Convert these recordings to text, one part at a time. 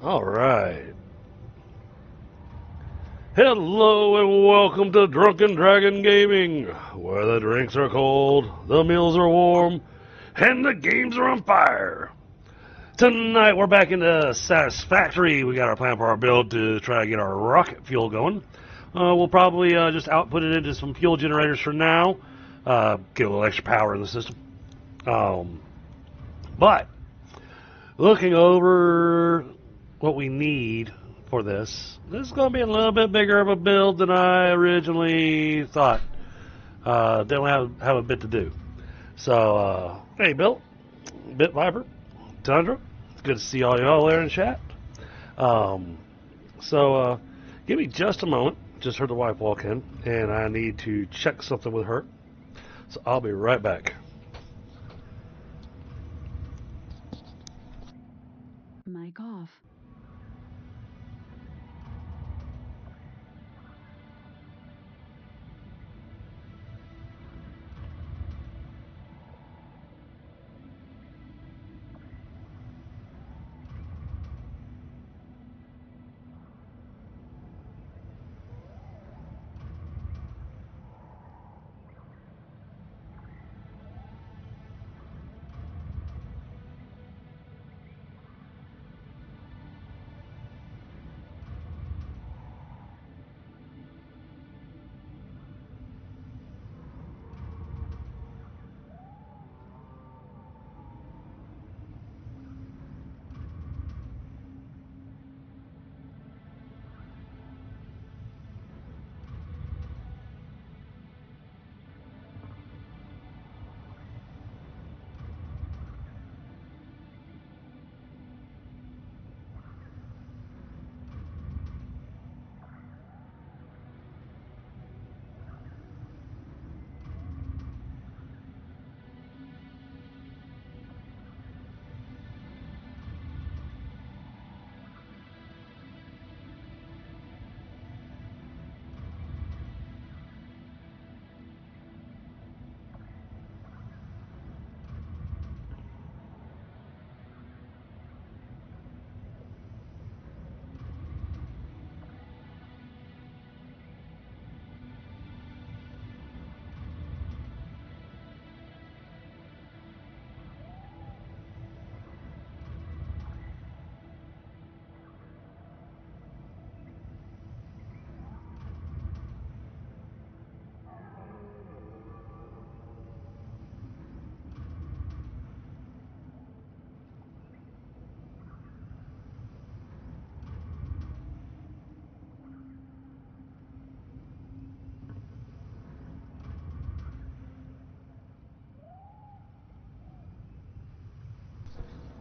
Alright. Hello and welcome to Drunken Dragon Gaming, where the drinks are cold, the meals are warm, and the games are on fire. Tonight we're back into Satisfactory. We got our plan for our build to try to get our rocket fuel going. We'll probably just output it into some fuel generators for now, get a little extra power in the system. But looking over what we need for this is going to be a little bit bigger of a build than I originally thought. Don't have a bit to do. So, hey Bill, Bit Viper, Tundra, it's good to see all y'all there in chat. Give me just a moment. Just heard the wife walk in, and I need to check something with her. So I'll be right back. Mic off.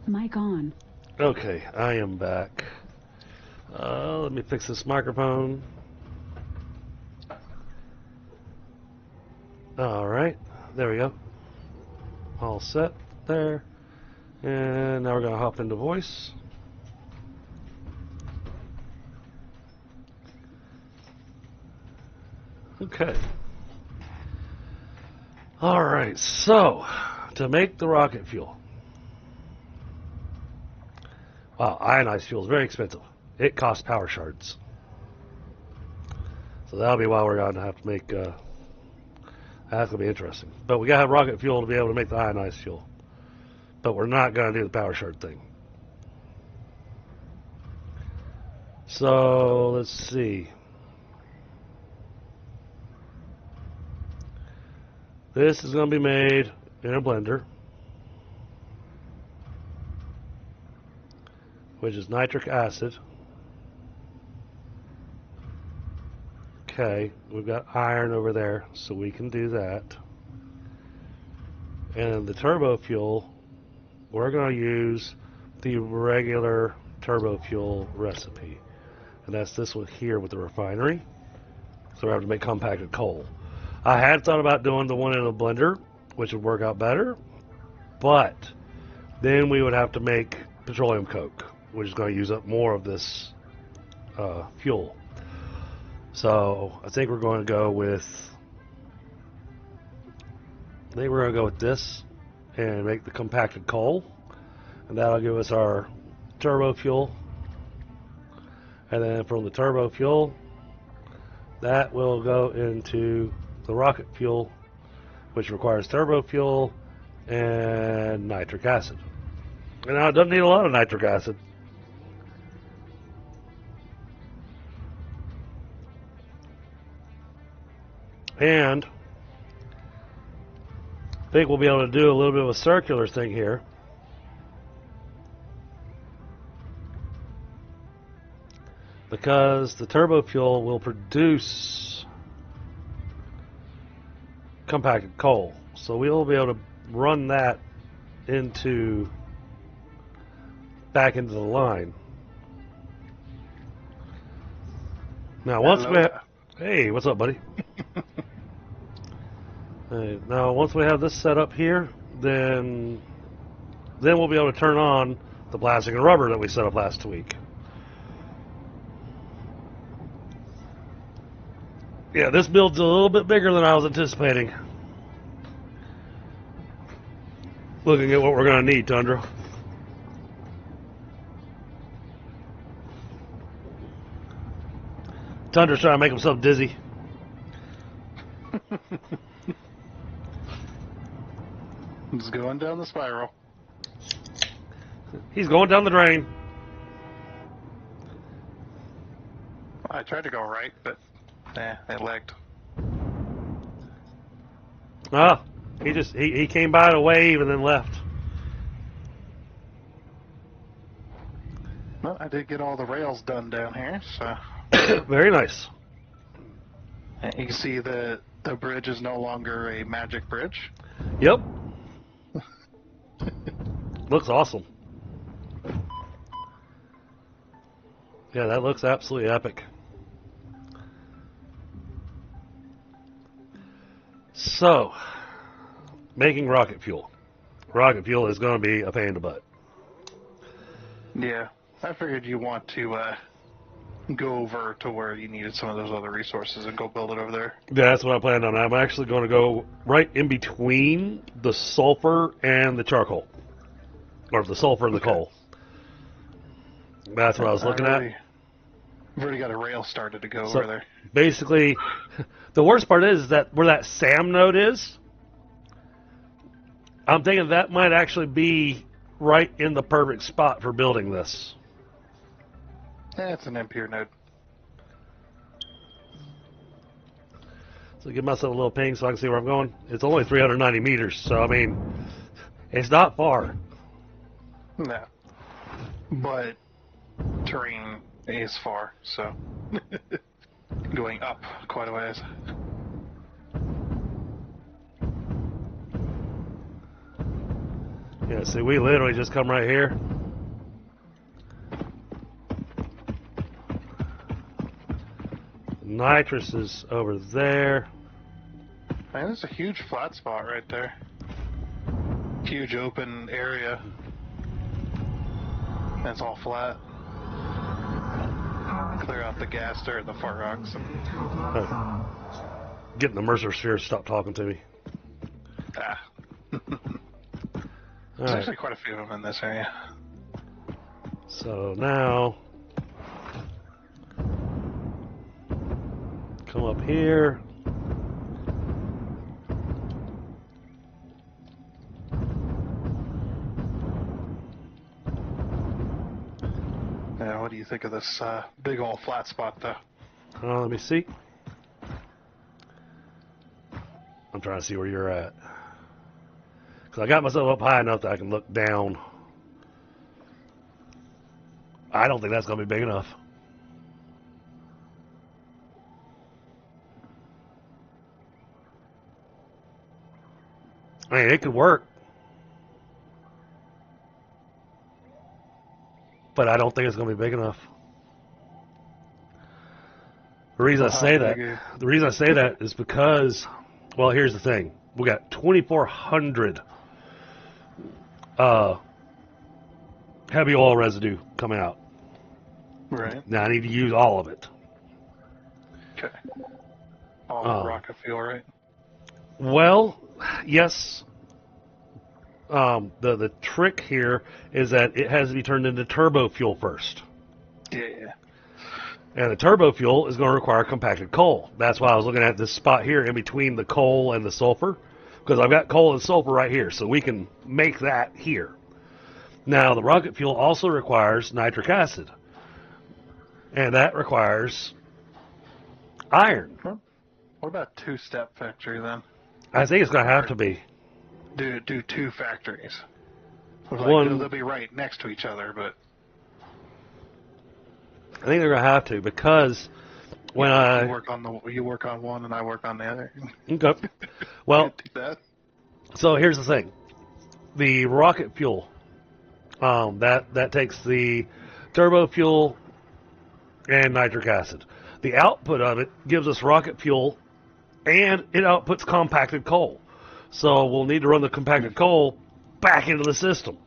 Mic on. Okay, I am back. Let me fix this microphone. Alright, there we go. All set there. And now we're going to hop into voice. Okay. Alright, so to make the rocket fuel. Wow, ionized fuel is very expensive. It costs power shards. So that'll be why we're going to have to make, that's going to be interesting. But we got to have rocket fuel to be able to make the ionized fuel. But we're not going to do the power shard thing. So, let's see. This is going to be made in a blender, which is nitric acid. Okay, we've got iron over there, so we can do that. And the turbo fuel, we're going to use the regular turbo fuel recipe. And that's this one here with the refinery. So we have to make compacted coal. I had thought about doing the one in a blender, which would work out better. But then we would have to make petroleum coke, which is going to use up more of this fuel. So I think we're going to go with this and make the compacted coal, and that'll give us our turbo fuel And then from the turbo fuel, that will go into the rocket fuel, which requires turbo fuel and nitric acid. And now it doesn't need a lot of nitric acid. And I think we'll be able to do a little bit of a circular thing here. Because the turbo fuel will produce compacted coal. So we'll be able to run that back into the line. Now once hey, what's up, buddy? Now once we have this set up here, then we'll be able to turn on the plastic and rubber that we set up last week. Yeah, this build's a little bit bigger than I was anticipating. Looking at what we're going to need, Tundra. Tundra's trying to make himself dizzy. It's going down the spiral. He's going down the drain. I tried to go right, but it lagged. Ah, he came by to wave and then left. Well, I did get all the rails done down here, so. Very nice. You can see the bridge is no longer a magic bridge. Yep. Looks awesome. Yeah, that looks absolutely epic. So, making rocket fuel. Rocket fuel is going to be a pain in the butt. Yeah, I figured you want to go over to where you needed some of those other resources and go build it over there. Yeah, that's what I planned on. I'm actually going to go right in between the sulfur and the charcoal. Or the sulfur and the coal. That's what I was looking at. We've already got a rail started to go over there. Basically, the worst part is that where that SAM node is, I'm thinking that might actually be right in the perfect spot for building this. It's an Ampere node. So give myself a little ping so I can see where I'm going. It's only 390 meters, so I mean, it's not far. No. But terrain is far, so going up quite a ways. Yeah, see, we literally just come right here. Nitrous is over there. Man, there's a huge flat spot right there. Huge open area. And it's all flat. Clear out the gas there and the fart rocks. Getting the Mercer sphere to stop talking to me. There's actually quite a few of them in this area. So now, come up here. Yeah, what do you think of this big old flat spot, though? Let me see. I'm trying to see where you're at. Because I got myself up high enough that I can look down. I don't think that's going to be big enough. I mean, it could work. But I don't think it's going to be big enough. The reason I say that is because, well, here's the thing. We got 2,400 heavy oil residue coming out. Right. Now I need to use all of it. Okay. All the rocket fuel, right? Well, yes. The trick here is that it has to be turned into turbo fuel first. Yeah. And the turbo fuel is going to require compacted coal. That's why I was looking at this spot here in between the coal and the sulfur, because I've got coal and sulfur right here, so we can make that here. Now, the rocket fuel also requires nitric acid, and that requires iron. What about two-step factory then? I think it's going to have to be. Do 2 factories. One, They'll be right next to each other, but I think they're going to have to, because when you work on one and I work on the other. Okay. Well, Can't do that. so here's the thing. The rocket fuel, that takes the turbo fuel and nitric acid. The output of it gives us rocket fuel, and it outputs compacted coal. So we'll need to run the compacted coal back into the system.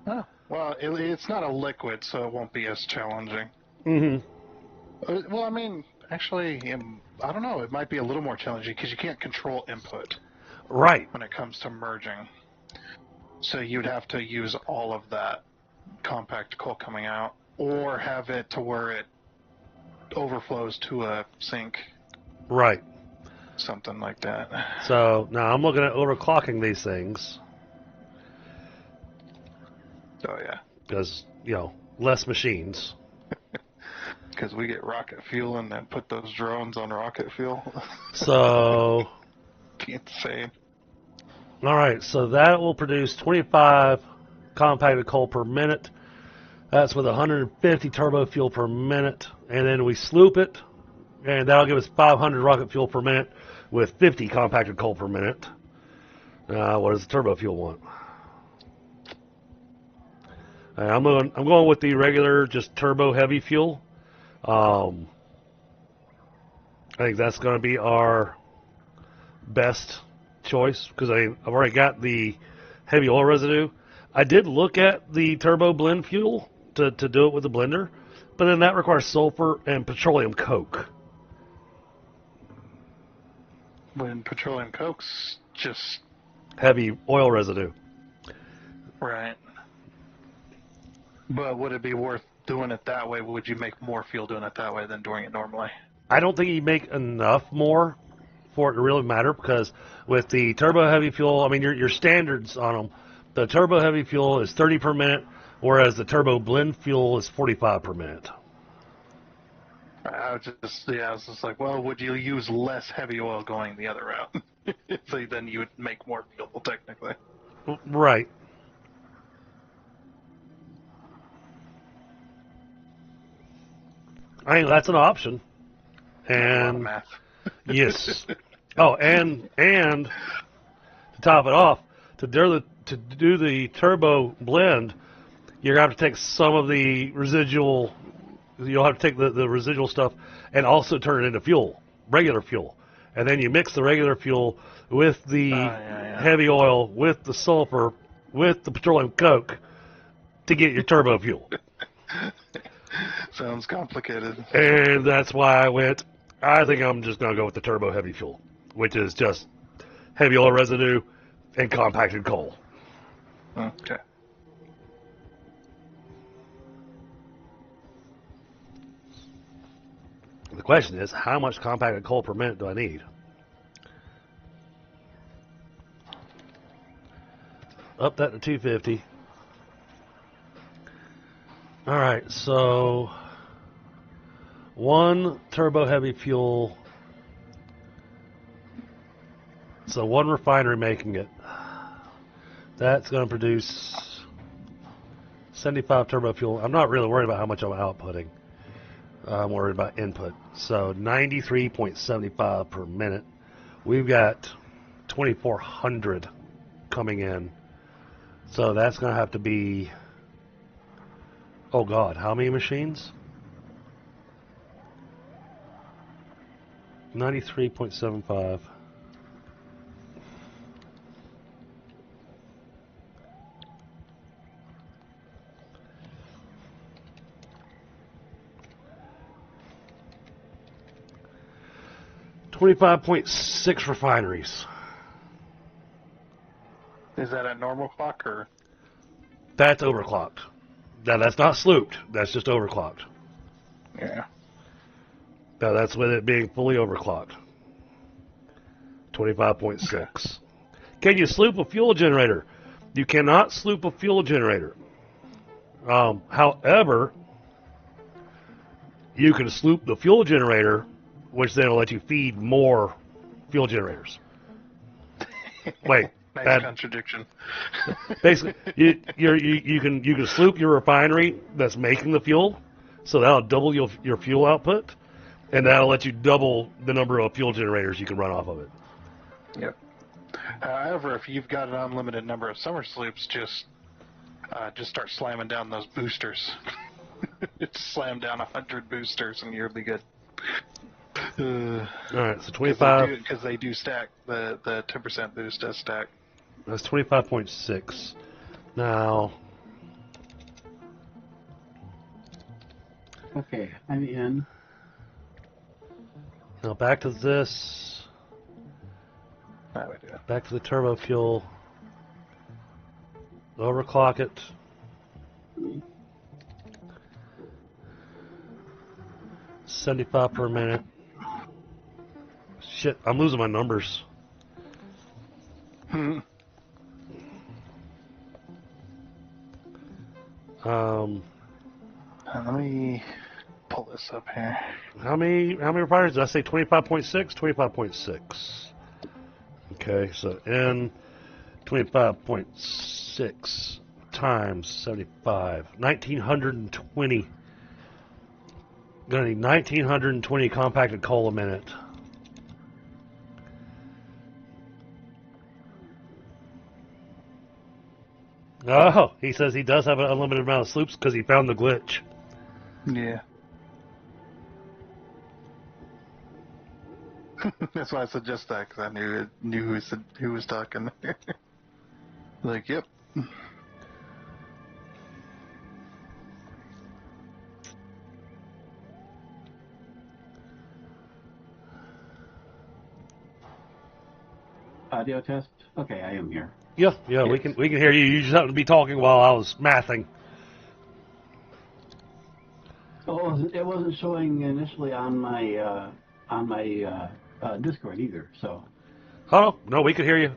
Oh, well, it's not a liquid, so it won't be as challenging. Mm-hmm. Well, I mean, actually, I don't know. It might be a little more challenging because you can't control input. Right. When it comes to merging. So you'd have to use all of that compact coal coming out, or have it to where it overflows to a sink. Right. Something like that. So now I'm looking at overclocking these things. Oh, yeah. Because, less machines. Because we get rocket fuel and then put those drones on rocket fuel. So... Insane. All right, so that will produce 25 compacted coal per minute. That's with 150 turbo fuel per minute. And then we sloop it, and that'll give us 500 rocket fuel per minute with 50 compacted coal per minute. What does the turbo fuel want? I'm going with the regular, just turbo heavy fuel. I think that's going to be our best choice, because I've already got the heavy oil residue. I did look at the turbo blend fuel to do it with the blender, but then that requires sulfur and petroleum coke. When petroleum coke's just Heavy oil residue. right. But would it be worth doing it that way? Would you make more fuel doing it that way than doing it normally? I don't think you make enough more for it to really matter, because with the turbo heavy fuel, I mean, your standards on them, the turbo heavy fuel is 30 per minute, whereas the turbo blend fuel is 45 per minute. I was just like, well, would you use less heavy oil going the other route? So then you would make more fuel, technically. Right. I mean, that's an option. A lot of And math. yes. Oh, and to top it off, to do the turbo blend, you're going to have to take some of the residual. You'll have to take the residual stuff and also turn it into fuel, regular fuel, and then you mix the regular fuel with the heavy oil, with the sulfur, with the petroleum coke to get your turbo fuel. Sounds complicated. And that's why I think I'm just going to go with the turbo heavy fuel, which is just heavy oil residue and compacted coal. Okay. The question is, how much compacted coal per minute do I need? Up that to 250. All right, so one turbo heavy fuel. So one refinery making it. That's going to produce 75 turbo fuel. I'm not really worried about how much I'm outputting. I'm worried about input. So 93.75 per minute. We've got 2,400 coming in. So that's going to have to be, oh God, how many machines? 93.75. $25.6 refineries. Is that at normal clock or? That's overclocked. Now, that's not slooped. That's just overclocked. Yeah. Now that's with it being fully overclocked. 25.6. Can you sloop a fuel generator? You cannot sloop a fuel generator. However, you can sloop the fuel generator, which then will let you feed more fuel generators. Wait, Nice contradiction. basically, you can sloop your refinery that's making the fuel, so that'll double your fuel output, and that'll let you double the number of fuel generators you can run off of it. Yep. However, if you've got an unlimited number of summer sloops, just start slamming down those boosters. Just slam down 100 boosters and you'll be good. All right, so 25. Because they do stack. The 10% boost does stack. That's 25.6. Now. Okay, I'm in. Now back to this. That would do it. Back to the turbo fuel. Overclock it. Mm-hmm. 75 per minute. Shit, I'm losing my numbers. Hmm. Let me pull this up here. How many refiners did I say? 25.6? 25.6. Okay, so N 25.6 times 75. 1920. Gonna need 1920 compacted coal a minute. Oh, he says he does have an unlimited amount of sloops because he found the glitch. Yeah. That's why I suggest that, because I knew who was talking. Like, yep. Audio test. Okay, I am here. Yeah, we can hear you. You just happen to be talking while I was mathing. Oh, it wasn't showing initially on my Discord either. So. Oh no, we could hear you.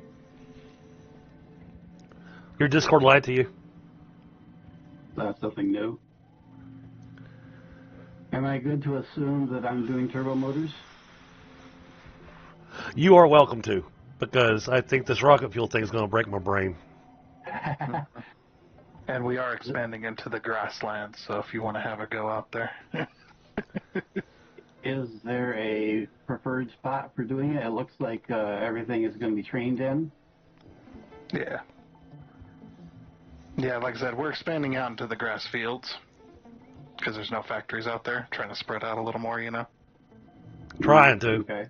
Your Discord lied to you. That's something new. Am I good to assume that I'm doing turbo motors? You are welcome to, because I think this rocket fuel thing is going to break my brain. And we are expanding into the grasslands, so if you want to have a go out there. Is there a preferred spot for doing it? It looks like everything is going to be trained in. Yeah. Yeah, like I said, we're expanding out into the grass fields because there's no factories out there. Trying to spread out a little more, you know. Trying to. Okay.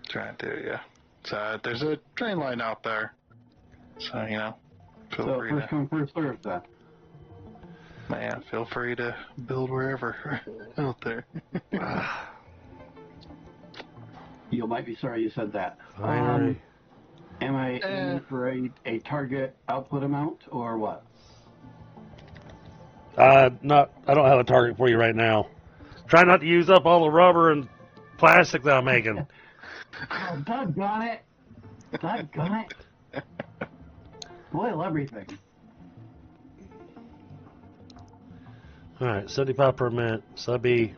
Trying to, yeah. So there's a train line out there. So, you know, feel free first come, first serve then. Man, feel free to build wherever out there. You might be sorry you said that. Finally. Am I aiming for a target output amount or what? I don't have a target for you right now. Try not to use up all the rubber and plastic that I'm making. Oh, doggone it! Doggone it! Boil everything. All right, 75 per minute. So that'd be.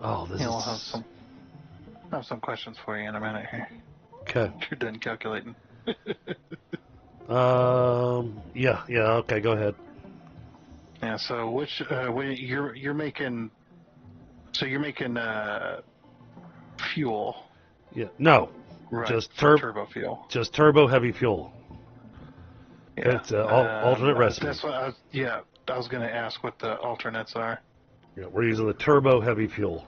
Oh, this We'll is. have some questions for you in a minute here. Okay. You're done calculating. Yeah. Okay, go ahead. Yeah. So which you're making? So you're making fuel. Yeah. No. Right. Just turbo fuel. Just turbo heavy fuel. Yeah. It's alternate recipe. That's what I was going to ask what the alternates are. Yeah, we're using the turbo heavy fuel.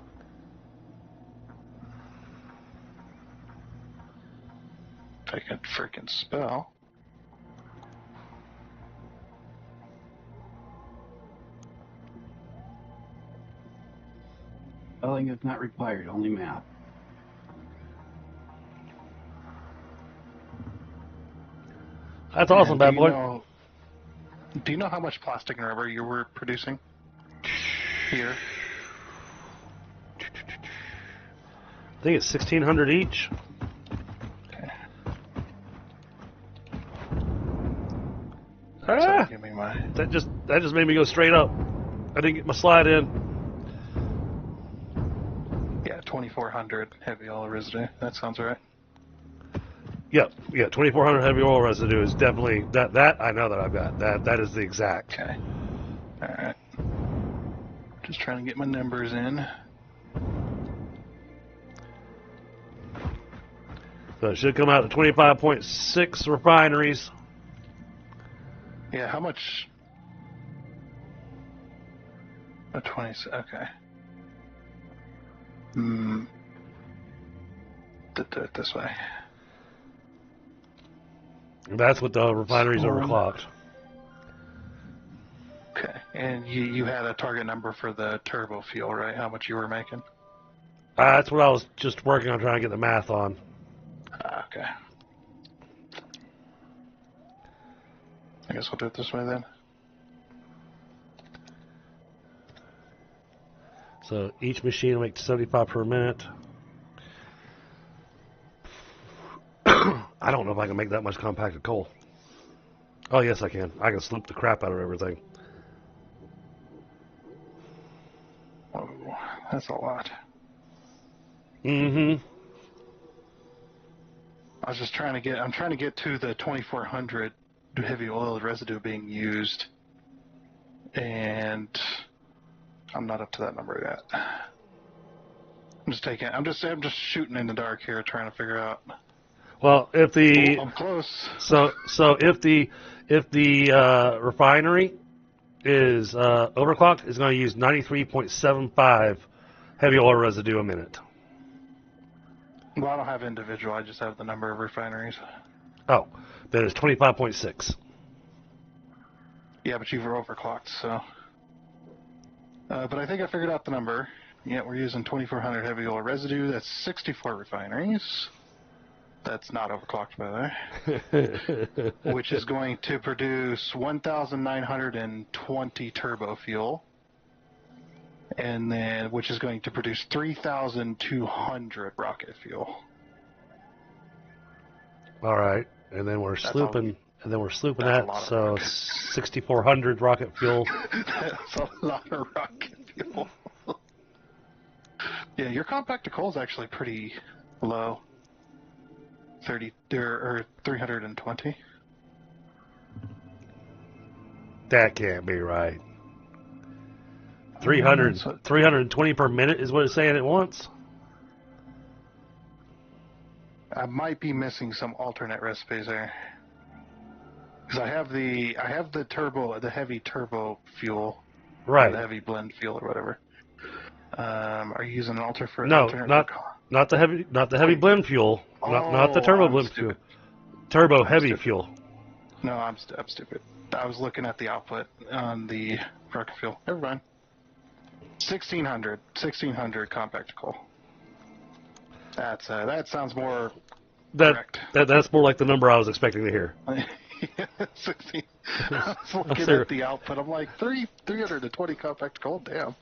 If I could freaking spell. Spelling is not required, only math. That's awesome, bad boy. Do you know how much plastic and rubber you were producing here? I think it's 1,600 each. Okay. Ah, So give me my. that just made me go straight up. I didn't get my slide in. Yeah, 2,400 heavy oil residue. That sounds right. Yep, yeah, 2,400 heavy oil residue is definitely that I know that I've got. That is the exact. Okay. All right. Just trying to get my numbers in. So it should come out to 25.6 refineries. Yeah, how much? Oh, 20. Okay. Do it this way. That's what the refineries overclocked. Okay. And you had a target number for the turbo fuel, right? How much you were making? That's what I was just working on trying to get the math on. Okay. I guess we'll do it this way then. So each machine will make 75 per minute. I don't know if I can make that much compacted coal. Oh, yes, I can. I can sloop the crap out of everything. Oh, that's a lot. Mm-hmm. I was just trying to get. I'm trying to get to the 2,400 heavy oil residue being used, and I'm not up to that number yet. I'm just shooting in the dark here, trying to figure out. Well, if the I'm close. so if the refinery is overclocked, it's going to use 93.75 heavy oil residue a minute. Well, I don't have individual. I just have the number of refineries. Oh, then it's 25.6. Yeah, but you were overclocked, so. But I think I figured out the number. Yeah, we're using 2,400 heavy oil residue. That's 64 refineries. That's not overclocked, by the way. Which is going to produce 1,920 turbo fuel. And then, which is going to produce 3,200 rocket fuel. All right, and then we're slooping that. So 6,400 rocket fuel. That's a lot of rocket fuel. Yeah, your compacted coal is actually pretty low. 30 or 320. That can't be right. 320 per minute is what it's saying it wants. I might be missing some alternate recipes there. Because I have the heavy turbo fuel, Right? the heavy blend fuel or whatever. Are you using an alternate? No, not the heavy blend fuel, not the turbo blend fuel. Turbo heavy fuel. No, I'm stupid. I was looking at the output on the rocket fuel. Never mind. 1,600 compact coal. That sounds more correct. That's more like the number I was expecting to hear. 16. I was looking at the output. I'm like 320 compact coal. Damn.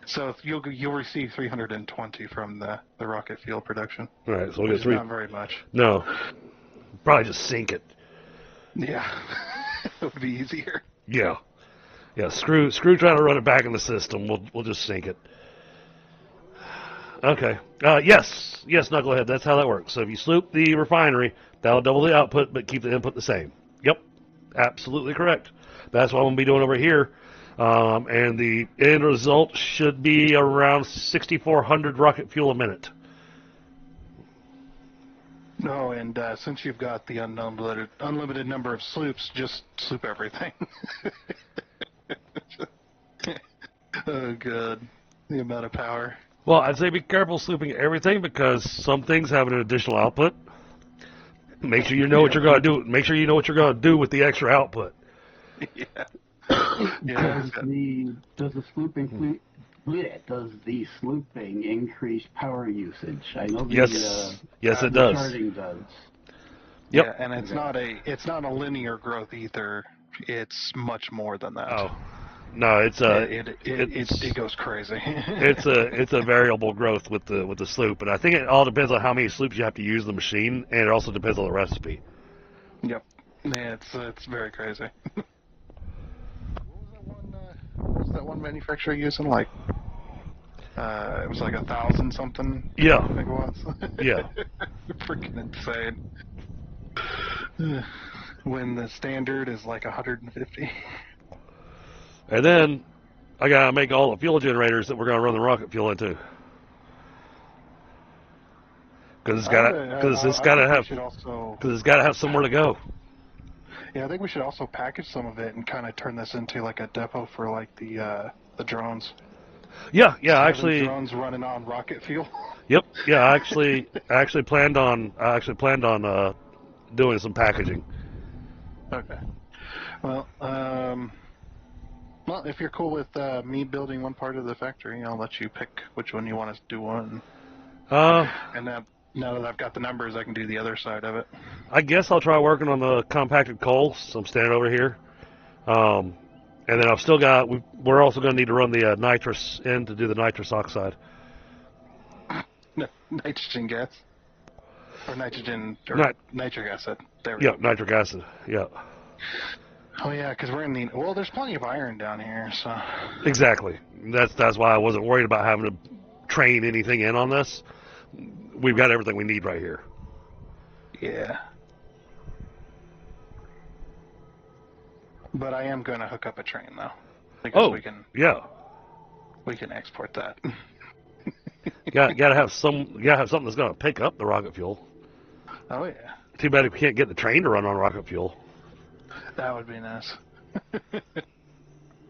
So you'll receive 320 from the rocket fuel production. All right, so we'll get not very much. No, probably just sink it. Yeah, it would be easier. Yeah. Screw trying to run it back in the system. We'll just sink it. Okay. Yes, Knucklehead. That's how that works. So if you sloop the refinery, that'll double the output, but keep the input the same. Yep, absolutely correct. That's what I'm gonna be doing over here. And the end result should be around 6,400 rocket fuel a minute. No, and since you've got the unlimited number of sloops, just sloop everything. Oh, God. The amount of power. Well, I'd say be careful slooping everything because some things have an additional output. Make sure you know what you're going to do. Make sure you know what you're going to do with the extra output. Yeah. Does the slooping increase power usage? I know yes, it the does. charting does. Yep. Yeah, and it's not a linear growth either It's much more than that. Oh, no, It goes crazy. it's a variable growth with the sloop, and I think it all depends on how many sloops you have to use the machine, and it also depends on the recipe. Yep. Yeah, it's very crazy. What was that one manufacturer using? Like, it was like 1,000 something. Yeah. Megawatts. Yeah. Freaking insane. When the standard is like 150. And then I gotta make all the fuel generators that we're gonna run the rocket fuel into. Because it's gotta have somewhere to go. Yeah, I think we should also package some of it and kind of turn this into like a depot for like the drones. Yeah, actually, drones running on rocket fuel. Yep. Yeah, I actually planned on doing some packaging. Okay. Well, if you're cool with me building one part of the factory, I'll let you pick which one you want us to do on. And now that I've got the numbers, I can do the other side of it. I guess I'll try working on the compacted coal. So I'm standing over here. And then I've still got. We're also going to need to run the nitrous in to do the nitrous oxide. Nitrogen gas. Or nitrogen. Nitric acid. There we go. Nitric acid. Yeah. Oh yeah, because we're in the. Well, there's plenty of iron down here, so. Exactly. That's why I wasn't worried about having to train anything in on this. We've got everything we need right here. Yeah. But I am going to hook up a train though, because we can export that. Gotta have something that's going to pick up the rocket fuel. Oh yeah. Too bad if we can't get the train to run on rocket fuel. That would be nice.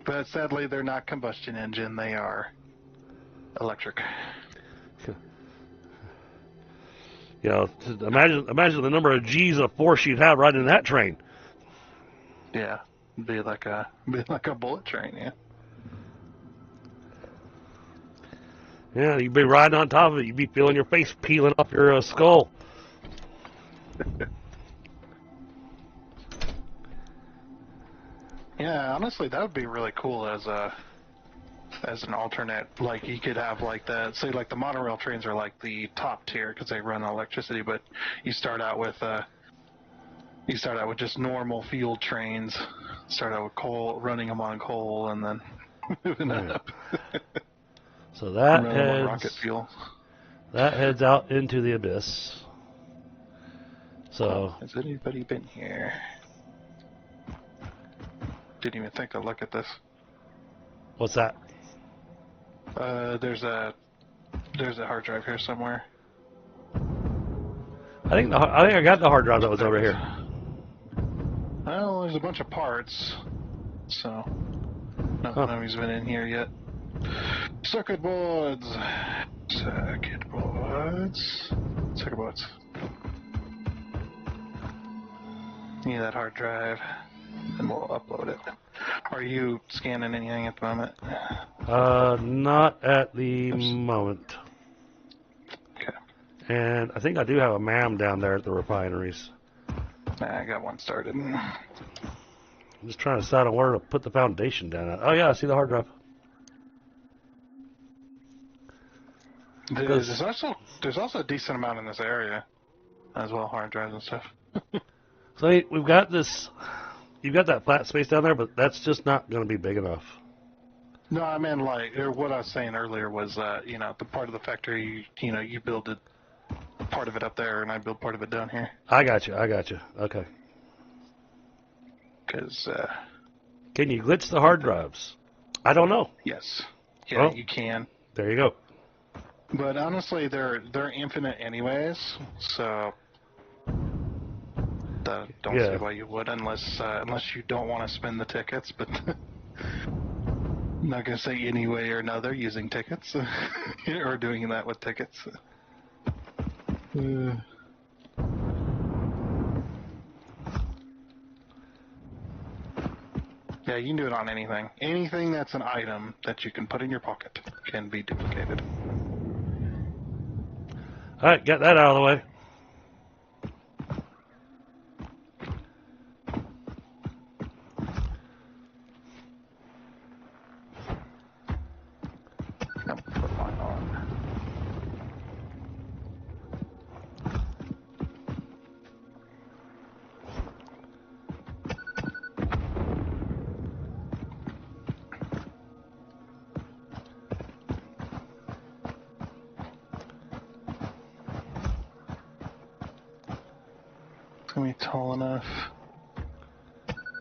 But sadly, they're not combustion engine; they are electric. Imagine the number of G's of force you'd have riding that train. Yeah, be like a bullet train, yeah. Yeah, you'd be riding on top of it. You'd be feeling your face peeling off your skull. Yeah, honestly, that would be really cool as an alternate. Like you could have like the monorail trains are like the top tier because they run on electricity, but you start out with just normal fuel trains. Start out with coal, running them on coal, and then moving up. So that rocket fuel. That heads out into the abyss. So has anybody been here? Didn't even think to look at this. What's that? There's a hard drive here somewhere. I think I got the hard drive that was over here. Well, there's a bunch of parts, so nobody's been in here yet. Circuit boards. Need that hard drive, and we'll upload it. Are you scanning anything at the moment? Not at the moment. Okay. And I think I do have a MAM down there at the refineries. I got one started. I'm just trying to decide on where to put the foundation down at. Oh yeah, I see the hard drive. There's also a decent amount in this area as well, hard drives and stuff. So we've got this. You've got that flat space down there, but that's just not going to be big enough. No, I mean what I was saying earlier was the part of the factory you build it, part of it up there, and I build part of it down here. I got you. Okay. Because can you glitch the hard drives? I don't know. Yes. Yeah, you can. There you go. But honestly, they're infinite anyways, so don't see why you would unless you don't want to spend the tickets. But I'm not gonna say any way or another using tickets or doing that with tickets. Yeah, you can do it on anything. Anything that's an item that you can put in your pocket can be duplicated. All right, get that out of the way. It's gonna be tall enough.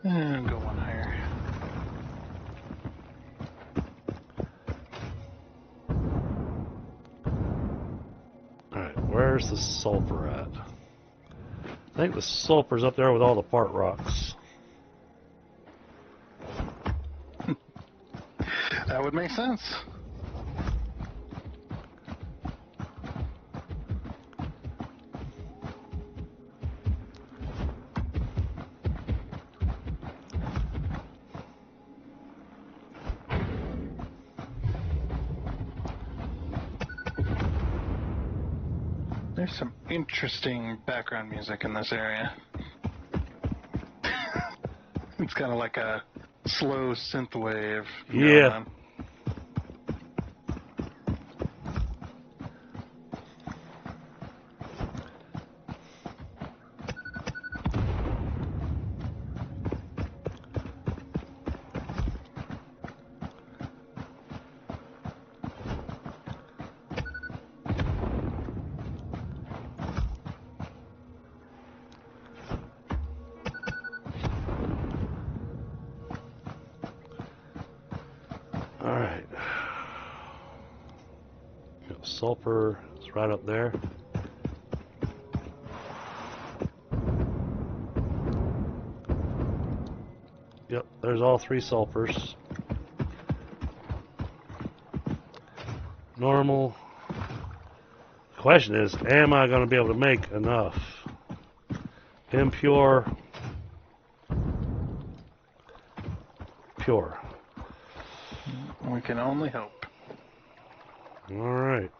And go one higher. Alright, where's the sulfur at? I think the sulfur's up there with all the part rocks. That would make sense. There's some interesting background music in this area. It's kind of like a slow synthwave. Yeah. Going on. Alright. Sulfur is right up there. Yep, there's all 3 sulfurs. Normal. The question is, am I going to be able to make enough? Impure. Pure. We can only hope. Alright.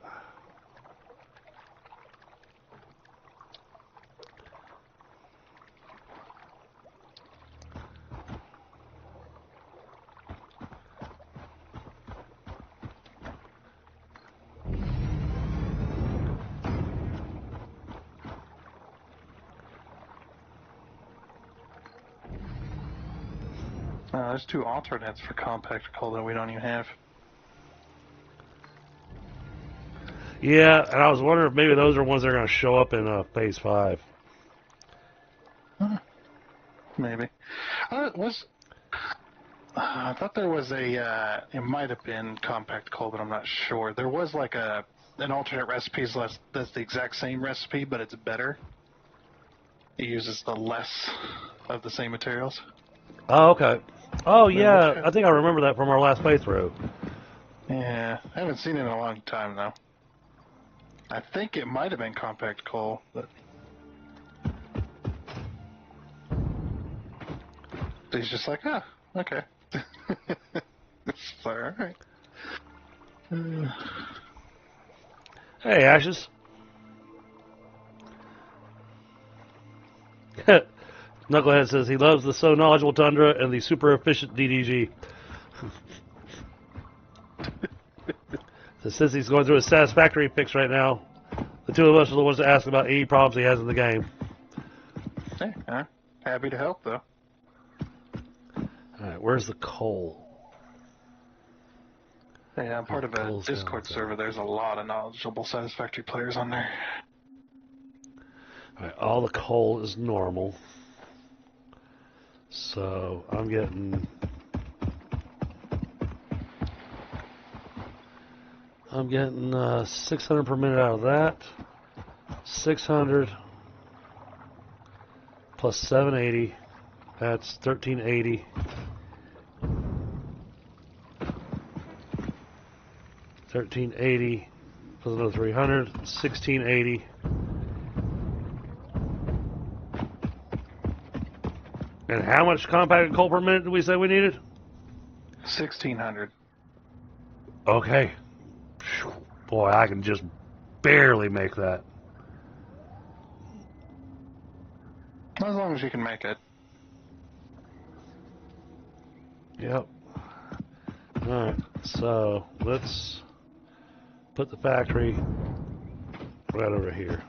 There's 2 alternates for compact coal that we don't even have. Yeah, and I was wondering if maybe those are ones that are going to show up in Phase 5. Maybe. I thought there was a, it might have been compact coal, but I'm not sure. There was like an alternate recipe that's the exact same recipe, but it's better. It uses the less of the same materials. Oh, okay. Oh, yeah, I think I remember that from our last playthrough. Yeah, I haven't seen it in a long time, though. I think it might have been compact coal, but... He's just like, ah, okay. It's like, alright. Hey, Ashes. Knucklehead says he loves the so knowledgeable Tundra and the super efficient DDG. So since he's going through his Satisfactory fix right now, the 2 of us are the ones to ask about any problems he has in the game. Hey, happy to help, though. Alright, where's the coal? Hey, I'm part of a Coal's Discord gone, server. There's a lot of knowledgeable Satisfactory players on there. Alright, all the coal is normal. So I'm getting 600 per minute out of that. 600 plus 780. That's 1380. 1380 plus another 300. 1680. And how much compacted coal per minute did we say we needed? 1,600. Okay. Phew. Boy, I can just barely make that. As long as you can make it. Yep. Alright, so let's put the factory right over here.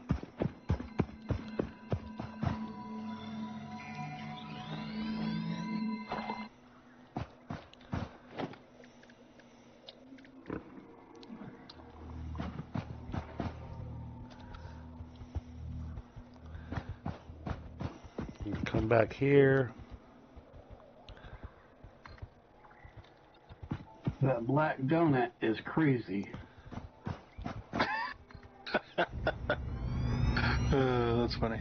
come back here. That black donut is crazy. That's funny.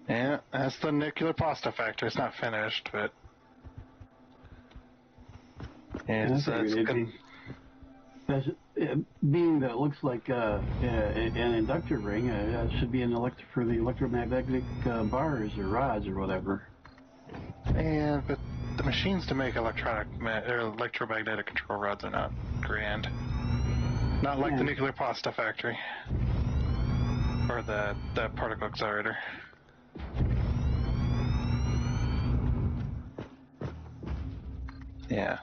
Yeah, that's the nuclear pasta factory. It's not finished, but it's being that it looks like an inductor ring, it should be for the electromagnetic bars or rods or whatever. yeah, but the machines to make electromagnetic control rods are not grand. Not like the nuclear pasta factory or the particle accelerator. Yeah.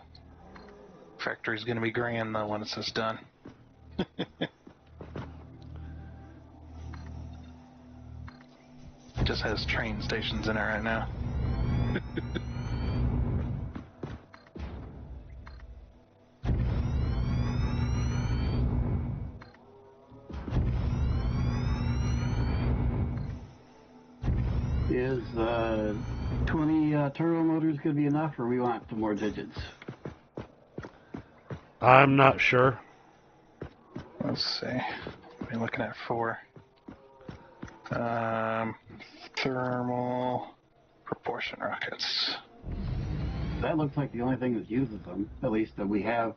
Factory's gonna be grand though when it's just done. Just has train stations in it right now. Is 20 turbo motors going to be enough, or we want some more digits? I'm not sure. Let's see. We're looking at 4. Thermal propulsion rockets. That looks like the only thing that uses them, at least that we have.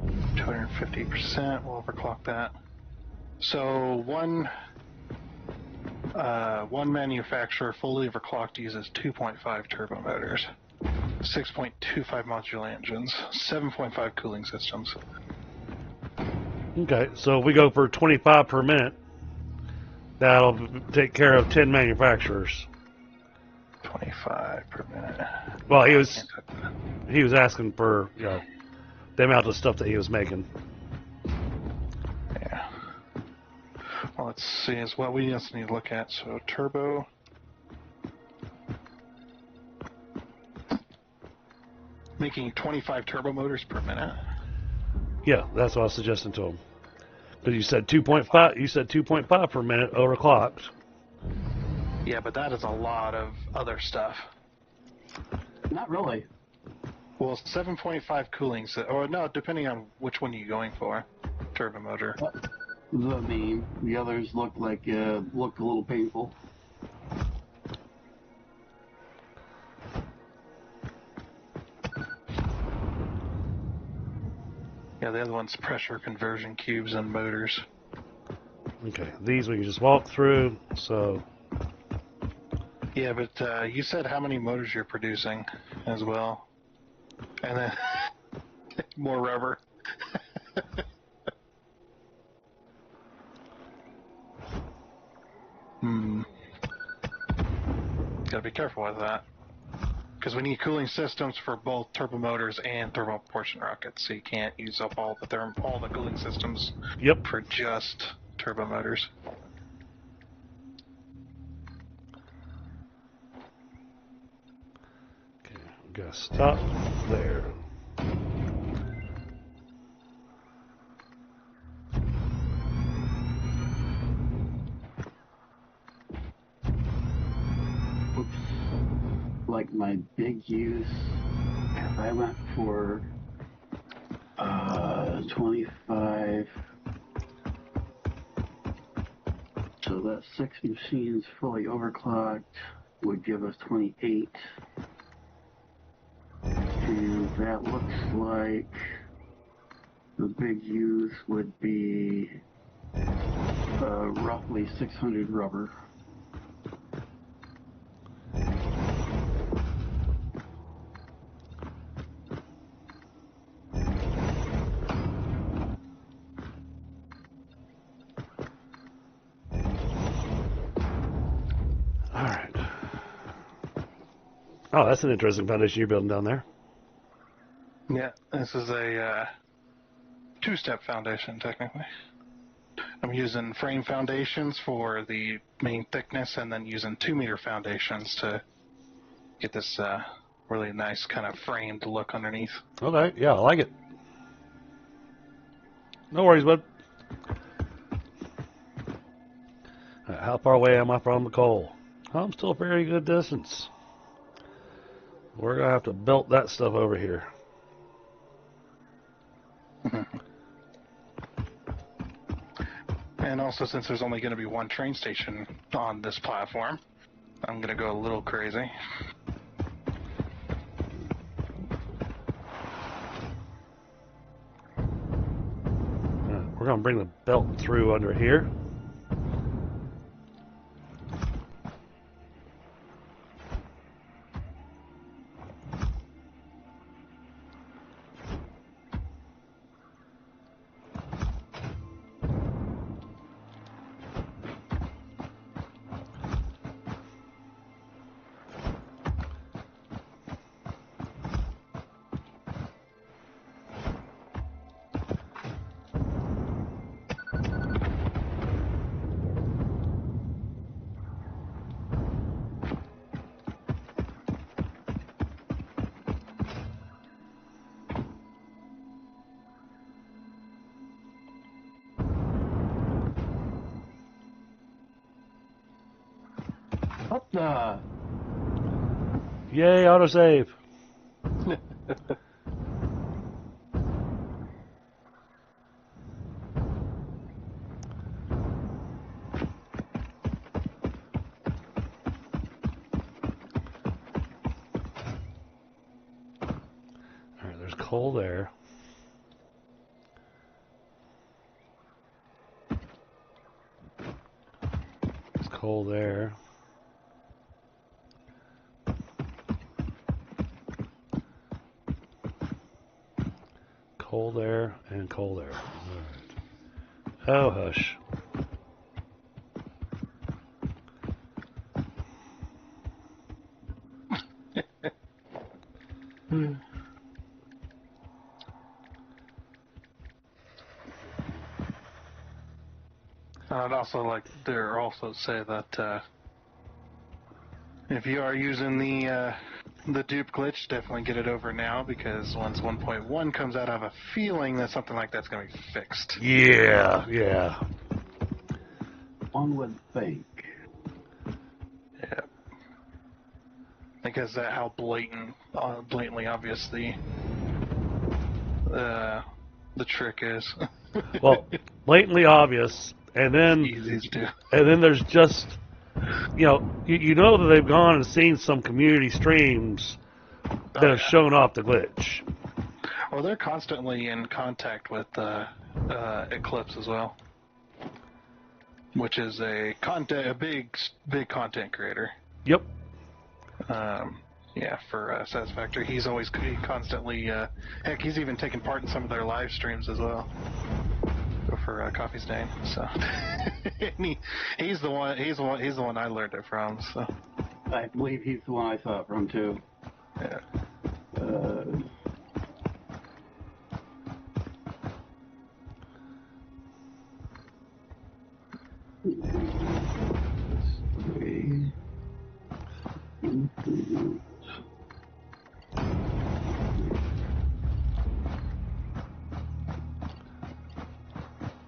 250%. We'll overclock that. So one manufacturer fully overclocked uses 2.5 turbo motors, 6.25 modular engines, 7.5 cooling systems. Okay, so if we go for 25 per minute, that'll take care of 10 manufacturers. 25 per minute. Well, he was asking for, you know, the amount of stuff that he was making. Yeah. Well, let's see as well. We just need to look at turbo. Making 25 turbo motors per minute. Yeah, that's what I was suggesting to him. Because you said 2.5. You said 2.5 per minute overclocked. Yeah, but that is a lot of other stuff. Not really. Well, 7.5 cooling, or no, depending on which one you're going for. Turbo motor. The others looked a little painful. Yeah, the other one's pressure conversion cubes and motors. Okay, these we can just walk through. So. Yeah, but you said how many motors you're producing as well, and then more rubber. Gotta be careful with that. Because we need cooling systems for both turbo motors and thermal propulsion rockets, so you can't use up all the cooling systems for just turbo motors. Okay, we gotta stop there. Like my big use, if I went for 25, so that 6 machines fully overclocked would give us 28, and that looks like the big use would be roughly 600 rubber. Oh, that's an interesting foundation you're building down there. Yeah, this is a 2-step foundation, technically. I'm using frame foundations for the main thickness and then using 2-meter foundations to get this really nice kind of framed look underneath. Okay, yeah, I like it. No worries, bud. How far away am I from the coal? I'm still a very good distance. We're going to have to belt that stuff over here. And also, since there's only going to be one train station on this platform, I'm going to go a little crazy. We're going to bring the belt through under here. What the? Yay, autosave. Alright, there's coal there. There's coal there. Coal there and coal there. Alright. Oh, hush. I'd also like to also say that if you are using the dupe glitch, definitely get it over now, because once 1.1 comes out, I have a feeling that something like that's going to be fixed. Yeah, yeah. One would think. Yeah. Because how blatantly obvious the trick is. Well, blatantly obvious, and then Easy to do. and then there's just, you know that they've gone and seen some community streams that have shown off the glitch. Well, they're constantly in contact with Eclipse as well, which is a big content creator. Yep. Yeah, for Satisfactory, he constantly heck, he's even taken part in some of their live streams as well. For Coffee Stain, so and he's the one I learned it from. So I believe he's the one I saw it from too. yeah.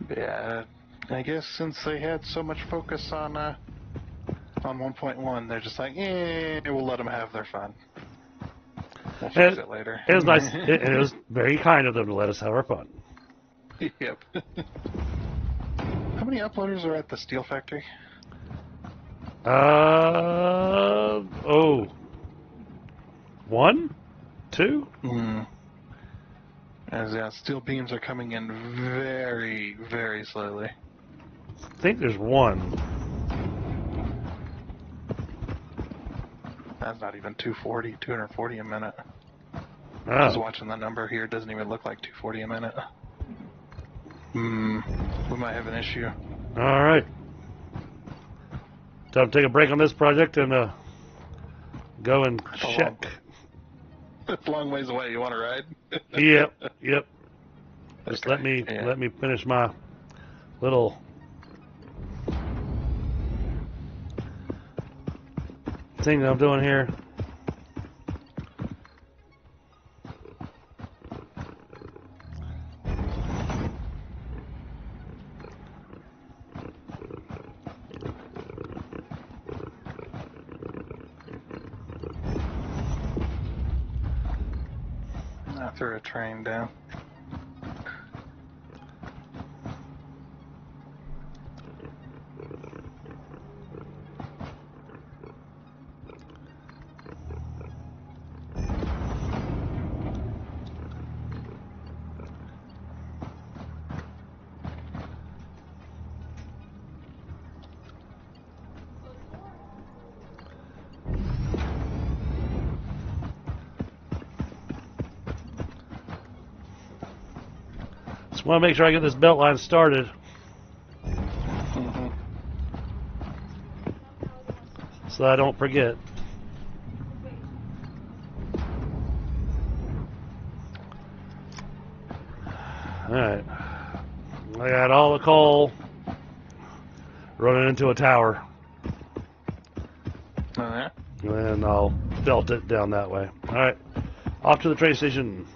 Yeah, I guess since they had so much focus on 1.1, they're just like, we'll let them have their fun. We'll fix it later. It was nice. It was very kind of them to let us have our fun. Yep. How many uploaders are at the Steel Factory? One? Two? As steel beams are coming in very, very slowly. I think there's one. That's not even 240 a minute. Oh. Just watching the number here, it doesn't even look like 240 a minute. We might have an issue. All right. Time to take a break on this project and go and check. It's a long ways away. You want to ride? Yep. Just let me finish my little thing that I'm doing here. threw a train down. Just want to make sure I get this belt line started. Mm-hmm. So I don't forget. Alright. I got all the coal running into a tower. Alright. And then I'll belt it down that way. Alright. Off to the train station.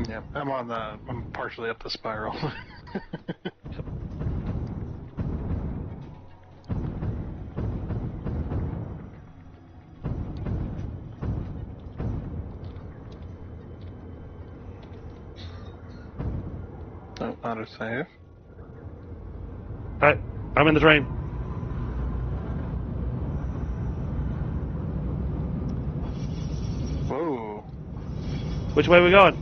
Yep, I'm partially up the spiral. Oh, autosave. Alright. I'm in the train. Whoa. Which way are we going?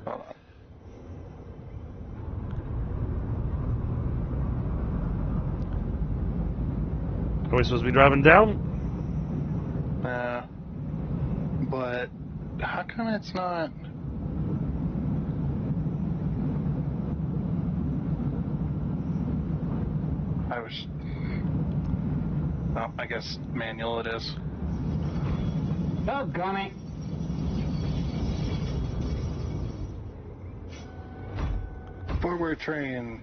Hold on. Are we supposed to be driving down? But how come it's not? Oh, I guess manual it is. Doggone it. Forward train.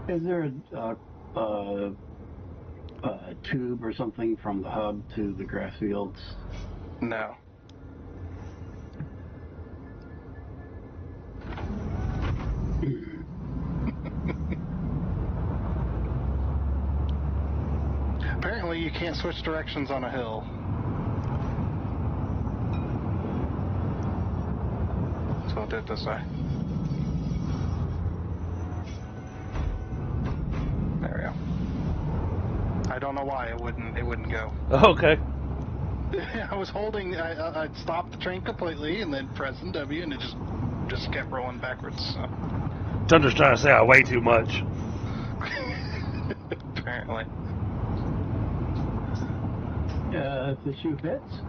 Is there a tube or something from the hub to the grass fields? No. Apparently you can't switch directions on a hill. So I'll do it this way. There we go. I don't know why it wouldn't go. Okay. I was holding, I'd stopped the train completely and then pressing W and it just kept rolling backwards. So. Tunder's trying to say I weigh too much. Apparently. If the shoe fits.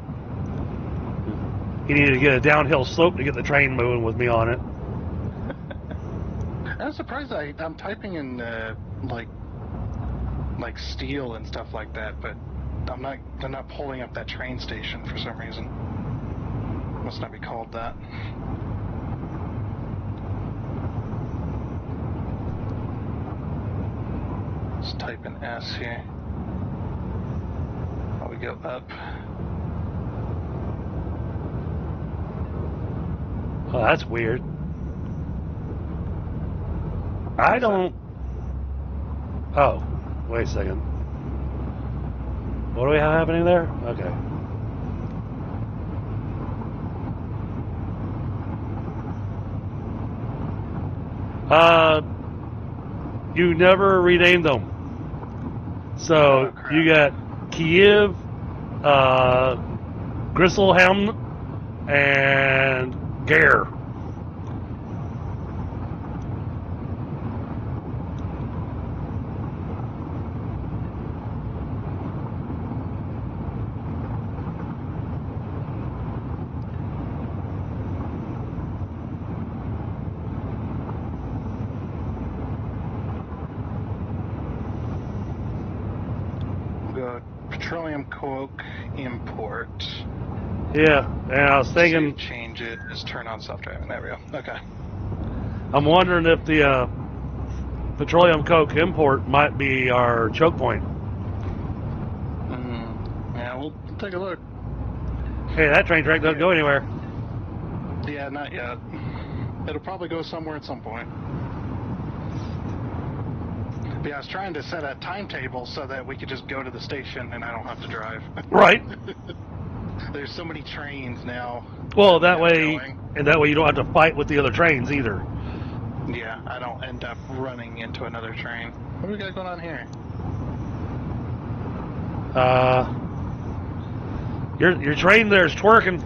He needed to get a downhill slope to get the train moving with me on it. I'm surprised I'm typing in like steel and stuff like that, but they're not pulling up that train station for some reason. Must not be called that. Let's type in S here. While we go up. Oh, that's weird. I don't... Oh, wait a second. What do we have happening there? Okay. You never renamed them. So Oh, crap. you got Kiev, Grisselhelm, and Gare. Go petroleum coke import. Yeah, and I was thinking, Save changes, turn on self-driving. There we go. Okay. I'm wondering if the petroleum coke import might be our choke point. Yeah, we'll take a look. Hey, that train track doesn't go anywhere. Yeah, not yet. It'll probably go somewhere at some point. Yeah, I was trying to set a timetable so that we could just go to the station and I don't have to drive. Right. There's so many trains now. Well, we that have way, going. and that way you don't have to fight with the other trains either. Yeah, I don't end up running into another train. What do we got going on here? Your train there's twerking.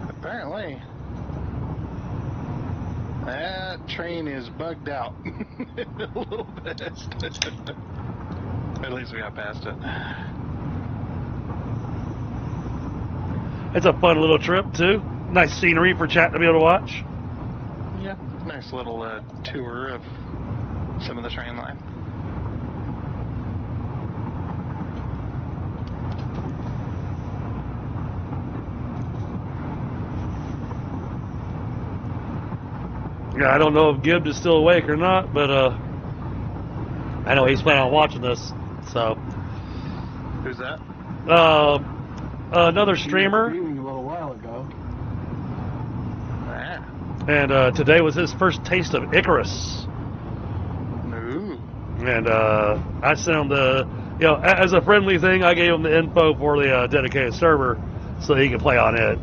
Apparently. That train is bugged out. A little bit. At least we got past it. It's a fun little trip too. Nice scenery for chat to be able to watch. Yeah, nice little tour of some of the train line. Yeah, I don't know if Gibbs is still awake or not, but I know he's planning on watching this. So, Who's that? another He was streamer, streaming a little while ago. Ah. and today was his first taste of Icarus. Ooh. And I sent him as a friendly thing, I gave him the info for the dedicated server so that he could play on it.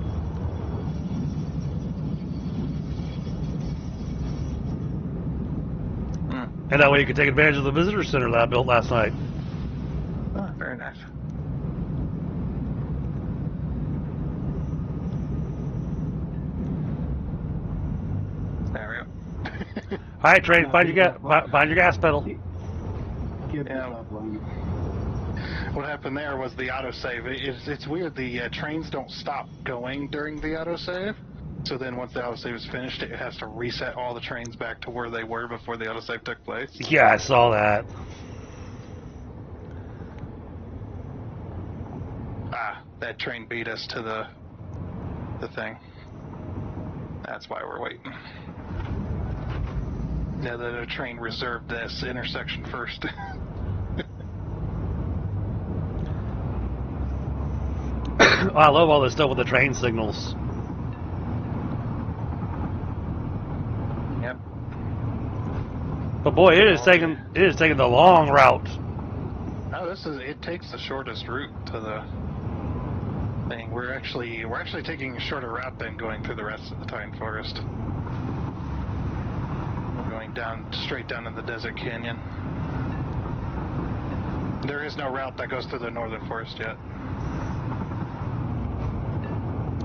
And that way you could take advantage of the visitor center that I built last night. Oh, very nice. There we go. All right, train, find your gas pedal. Give Yeah. this up line. What happened there was the autosave. It's weird. The trains don't stop going during the autosave. So then once the autosave is finished, it has to reset all the trains back to where they were before the autosave took place. Yeah, I saw that. Ah, that train beat us to the thing. That's why we're waiting. Now that a train reserved this intersection first. I love all this stuff with the train signals. Yep. But boy, it is taking the long route. No, it takes the shortest route to the thing. We're actually taking a shorter route than going through the rest of the Titan Forest. We're going straight down in the Desert Canyon. There is no route that goes through the Northern Forest yet.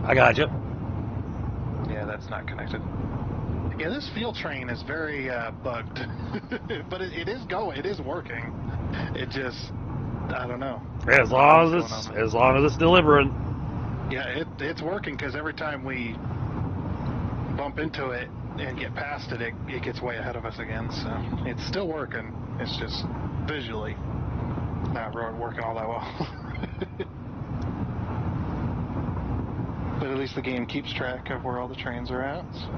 I got you. Yeah, that's not connected. Yeah, this fuel train is very bugged, but it is working. It just, I don't know. As long as it's delivering. Yeah, it's working because every time we bump into it and get past it, it gets way ahead of us again. So it's still working. It's just visually not working all that well. But at least the game keeps track of where all the trains are at. So.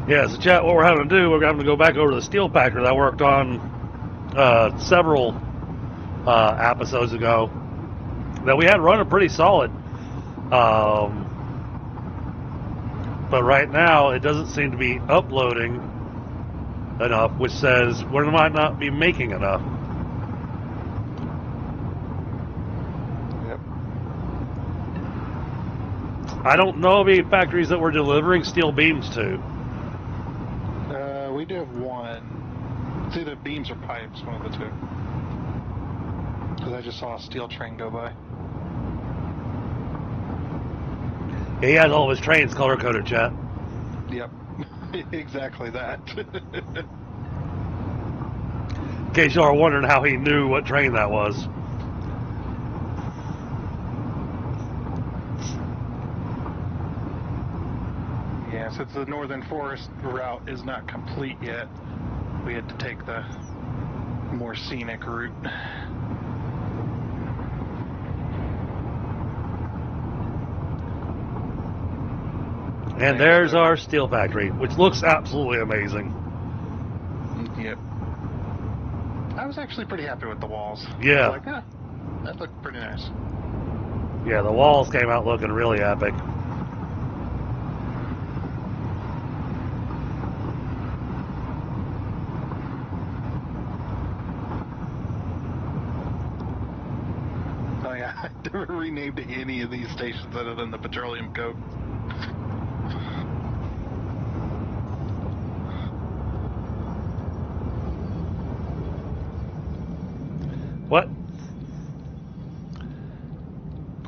Yeah, so chat, what we're having to do, we're having to go back over to the steel packer that I worked on several episodes ago that we had running pretty solid. But right now, it doesn't seem to be uploading enough, which says we might not be making enough. Yep. I don't know of any factories that we're delivering steel beams to. We do have one. It's either beams or pipes, one of the two. Because I just saw a steel train go by. He has all of his trains color-coded, chat. Yep. Exactly that. In case y'all are wondering how he knew what train that was. Yeah, since the Northern Forest route is not complete yet, we had to take the more scenic route. And there's our steel factory, which looks absolutely amazing. Yep. I was actually pretty happy with the walls. Yeah. I was like, that looked pretty nice. Yeah, the walls came out looking really epic. I never renamed any of these stations other than the petroleum coke. What?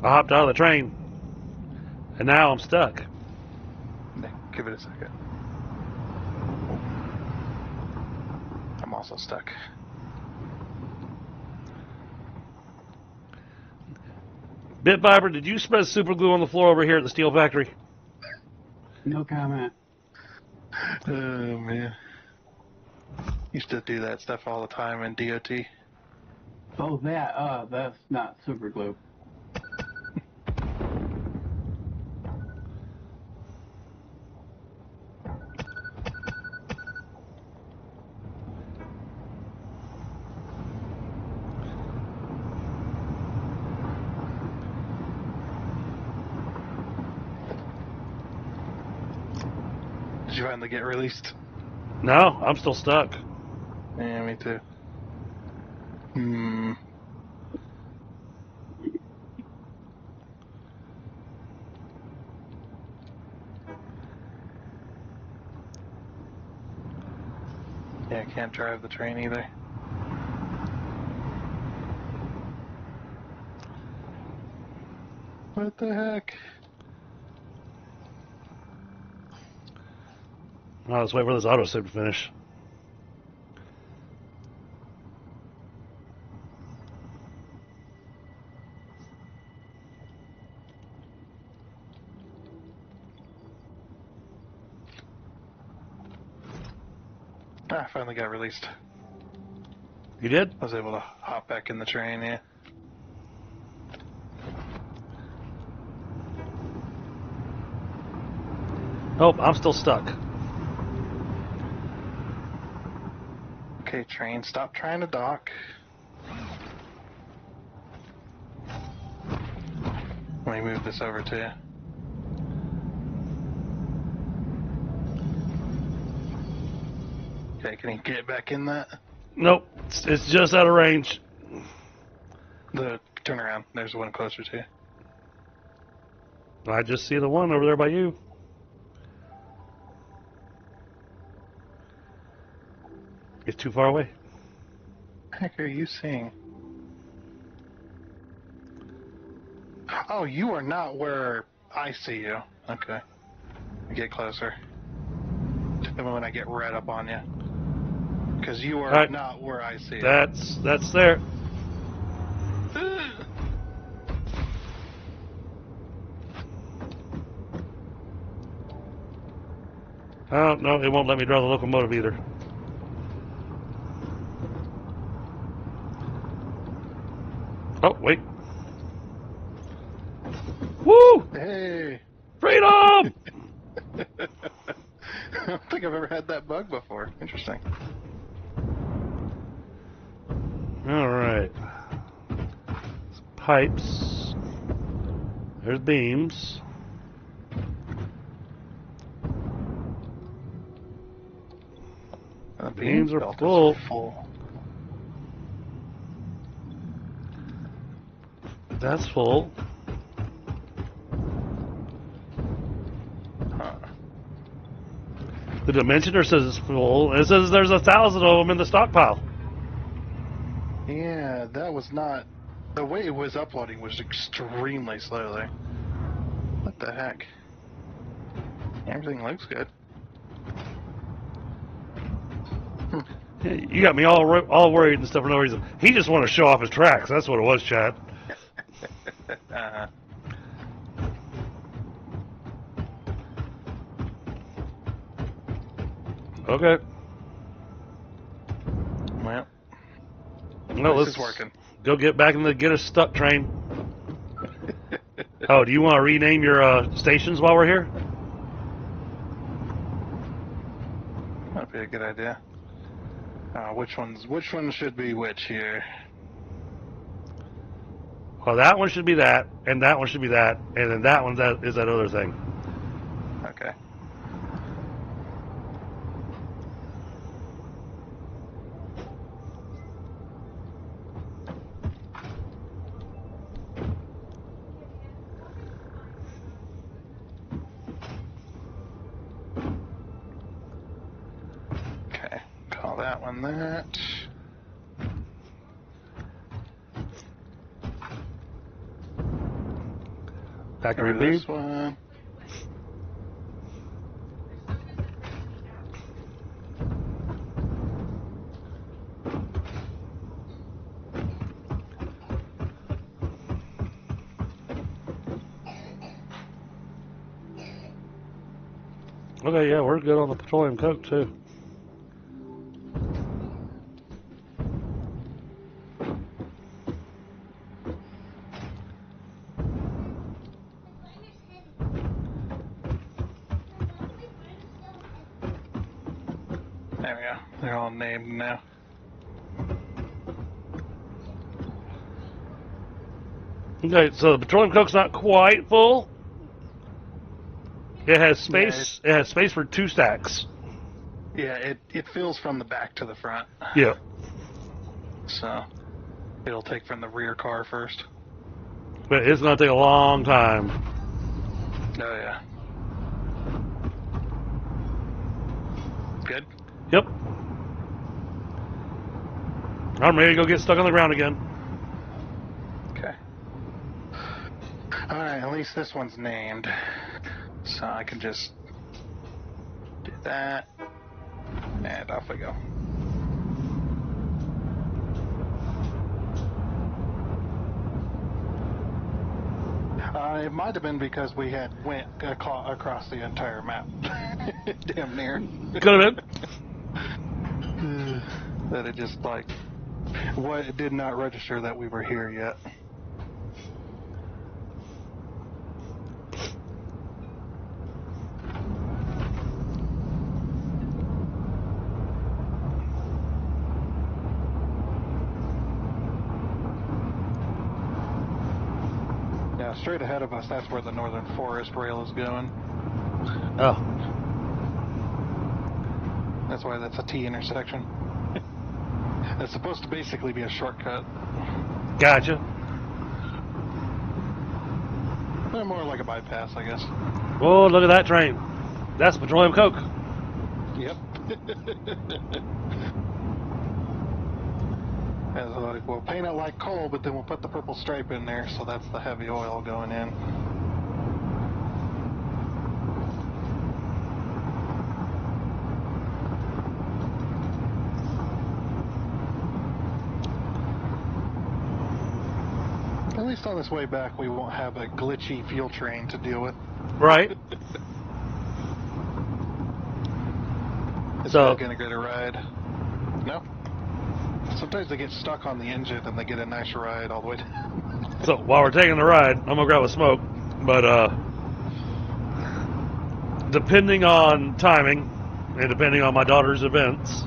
I hopped out of the train, and now I'm stuck. Nick, give it a second. I'm also stuck. Bit Viper, did you spread super glue on the floor over here at the steel factory? No comment. Oh, man. Used to do that stuff all the time in DOT. Oh, that's not super glue. Did you finally get released? No, I'm still stuck. Yeah, me too. Yeah, I can't drive the train either. What the heck? Well, let's wait for this autosave to finish. I finally got released. You did? I was able to hop back in the train, yeah. Nope, I'm still stuck. Okay, train, stop trying to dock. Let me move this over to you. Okay, can you get back in that? Nope, it's just out of range. Turn around. There's one closer to you. I just see the one over there by you. It's too far away. What the heck are you seeing? Oh, you are not where I see you. Okay. Get closer. Tell me when I get right up on you. Because you are Right. not where I see you. That's there. Oh, no, it won't let me drive the locomotive either. Oh, wait. Woo! Hey! Freedom! I don't think I've ever had that bug before. Interesting. All right. Pipes. There's beams. The Beams are belt full. is full. That's full. Huh. The dimensioner says it's full. It says there's 1,000 of them in the stockpile. Yeah, that was not... The way it was uploading was extremely slowly. What the heck? Everything looks good. You got me all worried and stuff for no reason. He just wanted to show off his tracks. That's what it was, Chad. Okay. Well, This is working. Go get back in the get us stuck train. Oh, do you want to rename your stations while we're here? That'd be a good idea. Which one should be which here? Well, that one should be that, and that one should be that, and then that one is that other thing. Okay. that one that. Factory Or B. this one. Okay, yeah, we're good on the petroleum coke too. There we go. They're all named now. Okay, so the petroleum coke's not quite full. It has space. It has space for 2 stacks. Yeah, it fills from the back to the front. Yeah. So it'll take from the rear car first. But it's gonna take a long time. Oh yeah. Good. Yep. I'm ready to go get stuck on the ground again. Okay. Alright, at least this one's named. So I can just do that. And off we go. It might have been because we had went across the entire map. Damn near. Could have been. That it just like what it did not register that we were here yet. Yeah, straight ahead of us, that's where the Northern Forest Rail is going. Oh. That's why that's a T intersection. That's supposed to basically be a shortcut. Gotcha. More like a bypass, I guess. Whoa, look at that train. That's petroleum coke. Yep. As like, we'll paint it like coal, but then we'll put the purple stripe in there, so that's the heavy oil going in. At least on this way back, we won't have a glitchy fuel train to deal with. Right. Is So- that gonna get a ride? No. Sometimes they get stuck on the engine and they get a nice ride all the way down. So while we're taking the ride, I'm gonna grab a smoke. But depending on timing and depending on my daughter's events,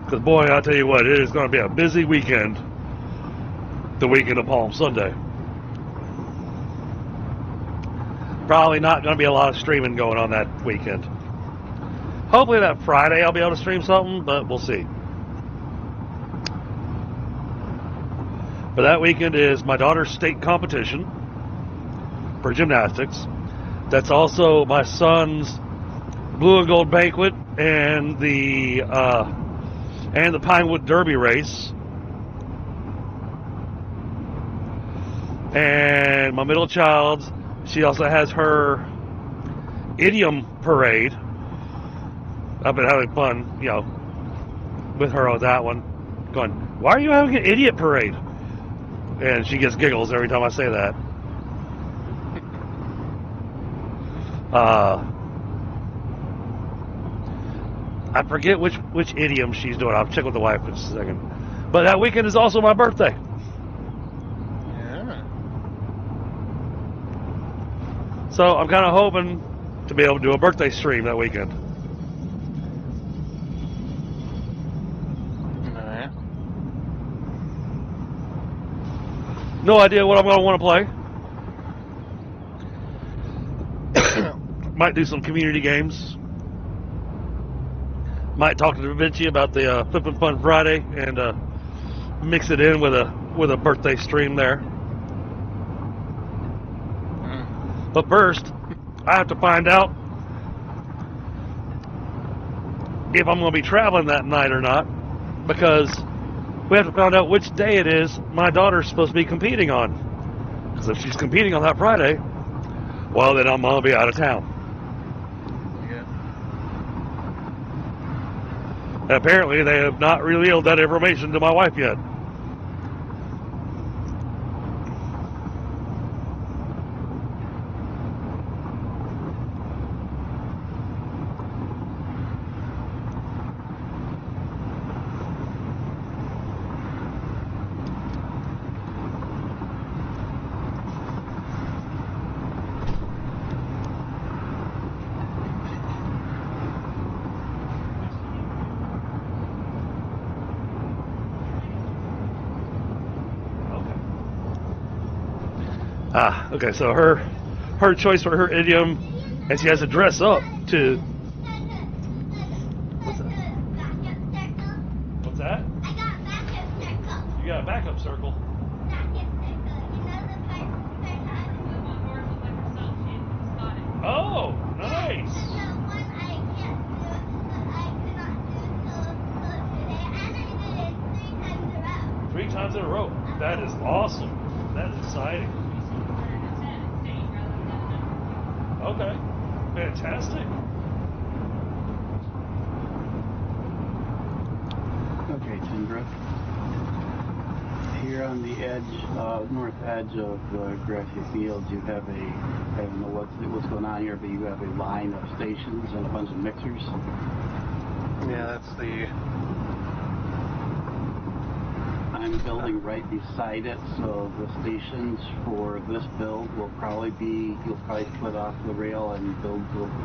because boy, I tell you what, it is gonna be a busy weekend. The weekend of Palm Sunday. Probably not gonna be a lot of streaming going on that weekend. Hopefully that Friday I'll be able to stream something, but we'll see. But that weekend is my daughter's state competition for gymnastics. That's also my son's blue and gold banquet and the Pinewood Derby race. And my middle child, she also has her idiom parade. I've been having fun, with her on that one. Going, why are you having an idiot parade? And she gets giggles every time I say that. I forget which idiom she's doing. I'll check with the wife in a second. But that weekend is also my birthday. Yeah. So I'm kind of hoping to be able to do a birthday stream that weekend. Alright. No idea what I'm going to want to play. Might do some community games. Might talk to Da Vinci about the Flippin' Fun Friday and mix it in with a birthday stream there. But first, I have to find out if I'm going to be traveling that night or not, because we have to find out which day it is my daughter's supposed to be competing on. Because if she's competing on that Friday, well, then I'm going to be out of town. Yeah. Apparently, they have not revealed that information to my wife yet. Okay, so her choice for her idiom, and she has to dress up to... What's that? You got a backup circle? Oh, nice! Three times in a row. That is awesome. That is exciting. Okay, fantastic. Okay, Tundra. Here on the edge, north edge of the grassy fields, you have a, I don't know what's going on here, but you have a line of stations and a bunch of mixers. Yeah, that's the... I'm building right beside it, so the stations for this build will probably be, you'll probably split off the rail and build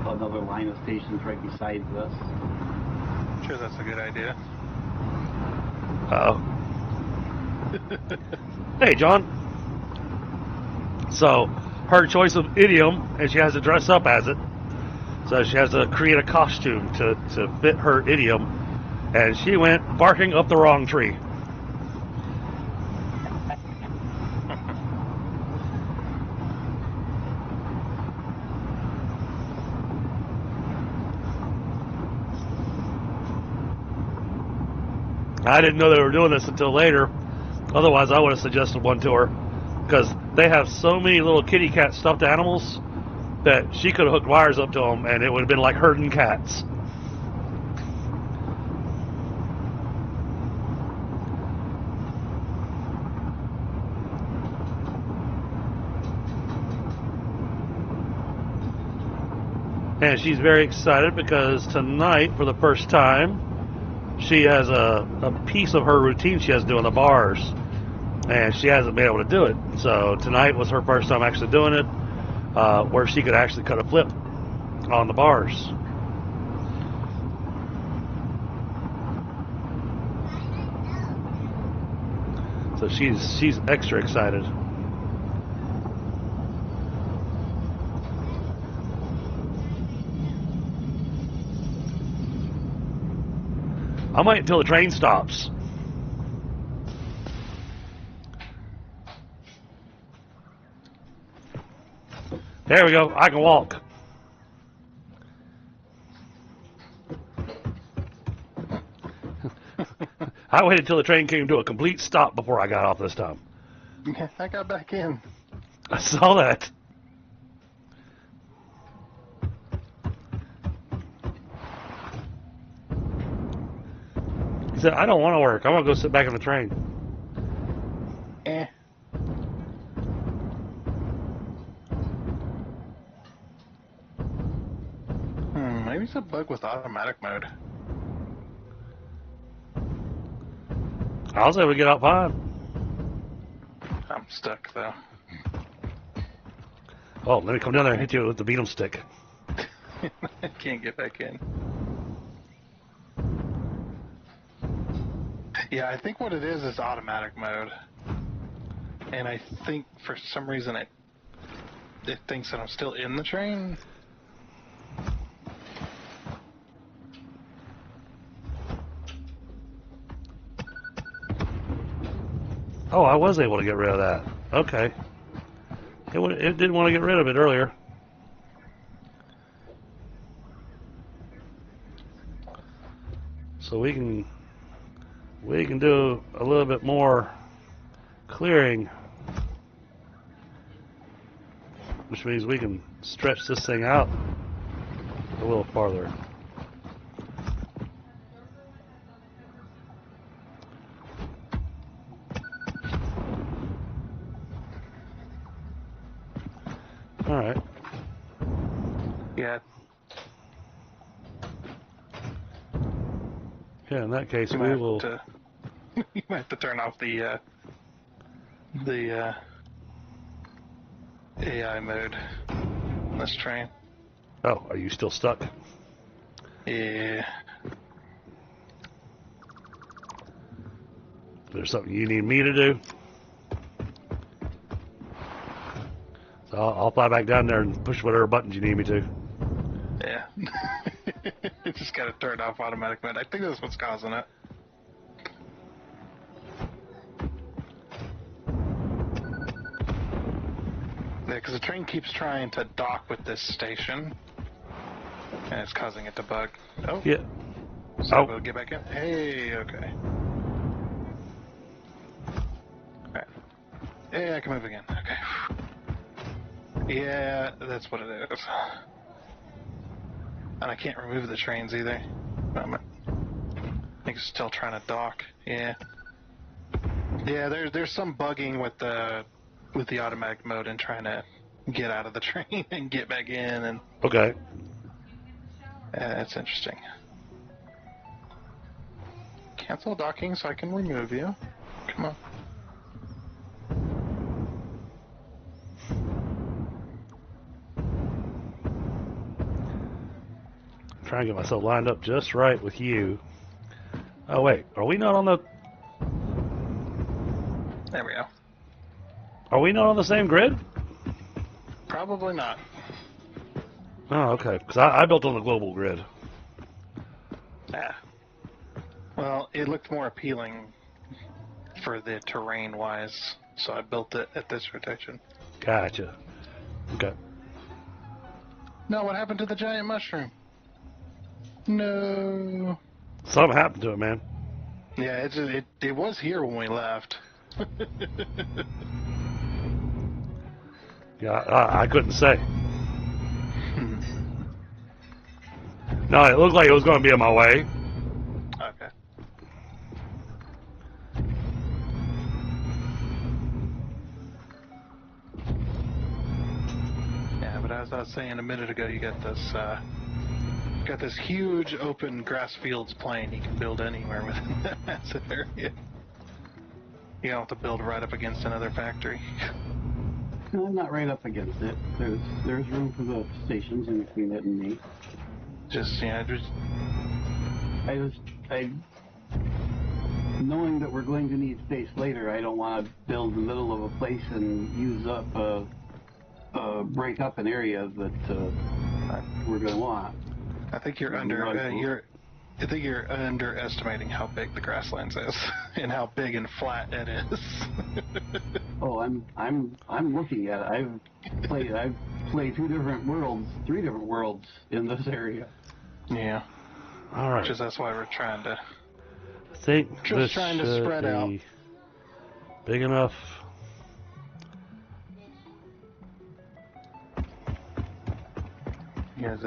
another line of stations right beside this. I'm sure that's a good idea. Uh-oh. Hey, John. So, her choice of idiom, and she has to dress up as it. So she has to create a costume to fit her idiom. And she went barking up the wrong tree. I didn't know they were doing this until later. Otherwise, I would have suggested one to her. Because they have so many little kitty cat stuffed animals that she could have hooked wires up to them and it would have been like herding cats. And she's very excited because tonight, for the first time, she has a piece of her routine she has to do on the bars. And she hasn't been able to do it. So tonight was her first time actually doing it, where she could actually cut a flip on the bars. So she's extra excited. I might until the train stops. There we go. I can walk. I waited until the train came to a complete stop before I got off this time. Yeah, I got back in. I saw that. He said, I don't want to work. I want to go sit back in the train. Maybe it's a bug with automatic mode. I'll say we get out fine. I'm stuck, though. Oh, let me come down there and hit you with the beat 'em stick. I can't get back in. Yeah, I think what it is automatic mode. And I think for some reason it thinks that I'm still in the train. Oh, I was able to get rid of that. Okay. It didn't want to get rid of it earlier. so we can do a little bit more clearing, which means we can stretch this thing out a little farther. All right. Yeah. Yeah, in that case, You we might will. have to, you might have to turn off the AI mode on this train. Oh, are you still stuck? Yeah. There's something you need me to do? So I'll fly back down there and push whatever buttons you need me to. Yeah. You just gotta turn off automatic mode. I think that's what's causing it. Yeah, because the train keeps trying to dock with this station, and it's causing it to bug. Oh, Yeah. so Oh. we'll get back in. Hey, okay. Alright. Yeah, I can move again. Okay. Yeah, that's what it is. And I can't remove the trains either. I think it's still trying to dock. Yeah. Yeah, there's some bugging with the automatic mode and trying to get out of the train and get back in, and Okay. that's interesting. Cancel docking so I can remove you. Come on. Trying to get myself lined up just right with you. Oh wait, are we not on the? There we go. Are we not on the same grid? Probably not. Oh, okay. Because I built on the global grid. Yeah. Well, it looked more appealing for the terrain-wise, so I built it at this rotation. Gotcha. Okay. No, what happened to the giant mushroom? No. Something happened to it, man. Yeah, it was here when we left. Yeah, I couldn't say. No, it looked like it was going to be on my way. Okay. Yeah, but as I was saying a minute ago, you got this huge open grass fields plain you can build anywhere within that massive area. You don't have to build right up against another factory. No, I'm not right up against it. There's room for the stations in between it and me. Just I knowing that we're going to need space later, I don't want to build in the middle of a place and use up break up an area that we're going to want. I think you're I think you're underestimating how big the grasslands is and how big and flat it is. Oh, I'm looking at it. I've played 3 different worlds in this area. Yeah. All right. That's why we're trying to. I think Just this trying to should spread be out. big enough. Here's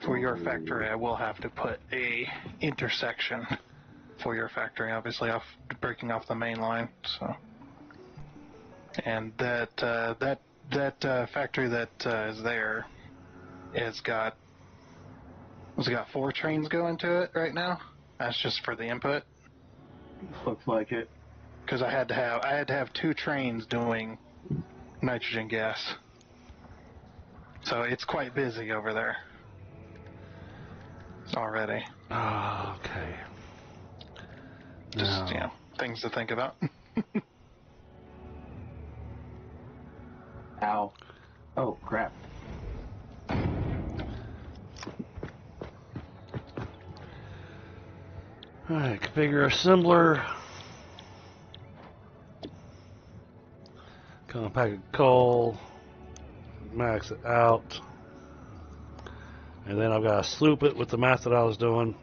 for your factory, I will have to put a intersection for your factory, obviously breaking off the main line. So, and that factory that is there has got 4 trains going to it right now. That's just for the input. Looks like it. Because I had to have 2 trains doing nitrogen gas. So it's quite busy over there already. Oh, okay. Just, Now, things to think about. Ow. Oh, crap. all right, configure assembler. Compacted coal. Max it out. And then I've got to sloop it with the math that I was doing.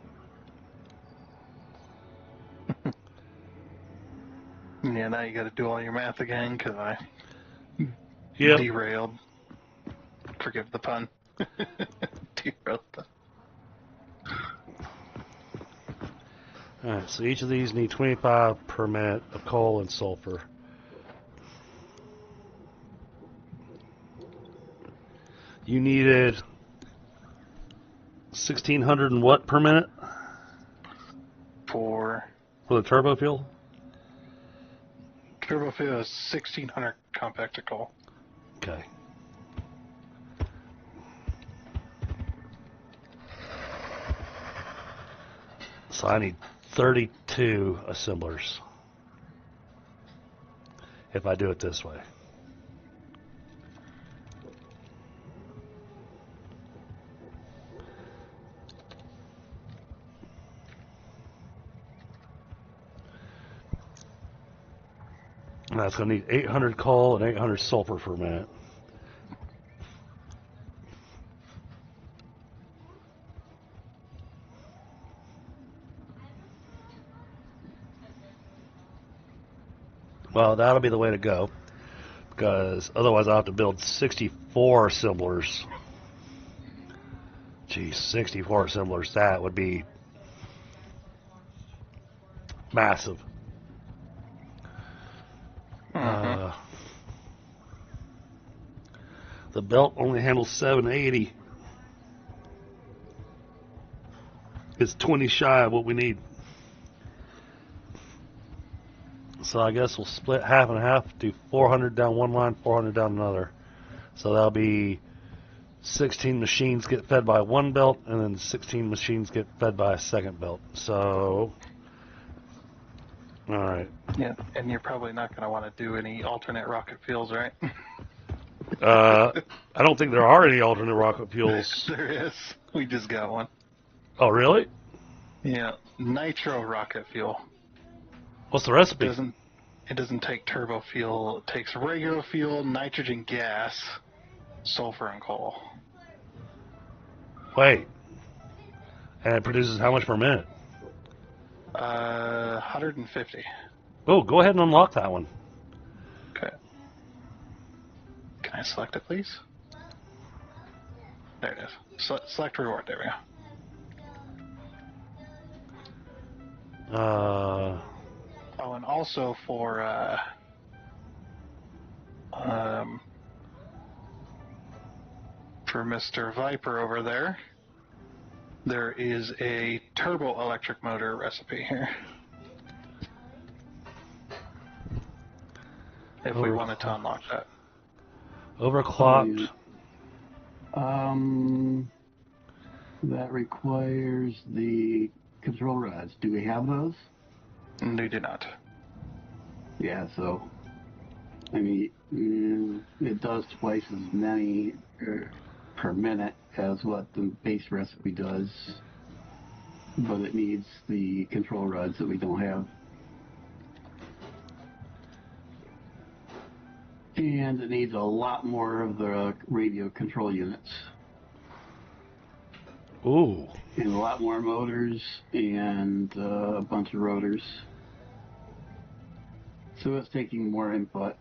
Yeah, now you got to do all your math again because I Yep. derailed. Forgive the pun. Derailed the... Alright, so each of these need 25 per minute of coal and sulfur. You needed 1,600 and what per minute For for the turbo fuel? turbo fuel is 1,600 compacted coal. Okay. So I need 32 assemblers if I do it this way. And that's going to need 800 coal and 800 sulfur per minute. Well, that'll be the way to go, because otherwise I'll have to build 64 assemblers. Geez, 64 assemblers, that would be massive. The belt only handles 780. It's 20 shy of what we need. So I guess we'll split half and half, do 400 down one line, 400 down another. So that'll be 16 machines get fed by one belt, and then 16 machines get fed by a second belt. So, all right. Yeah, and you're probably not going to want to do any alternate rocket fuels, right? I don't think there are any alternate rocket fuels. There is. We just got one. Oh, really? Yeah, nitro rocket fuel. What's the recipe? It doesn't take turbo fuel. It takes regular fuel, nitrogen gas, sulfur, and coal. Wait. And it produces how much per minute? 150. Oh, go ahead and unlock that one. Okay. Can I select it, please? There it is. Select reward. There we go. Oh, and also for Mr. Viper over there, there is a turbo electric motor recipe here. If we wanted to unlock that. Overclocked. That requires the control rods. Do we have those? We do not. Yeah, so, I mean, it does twice as many per minute as what the base recipe does, but it needs the control rods that we don't have. And it needs a lot more of the radio control units. Ooh. And a lot more motors and a bunch of rotors. So it's taking more input.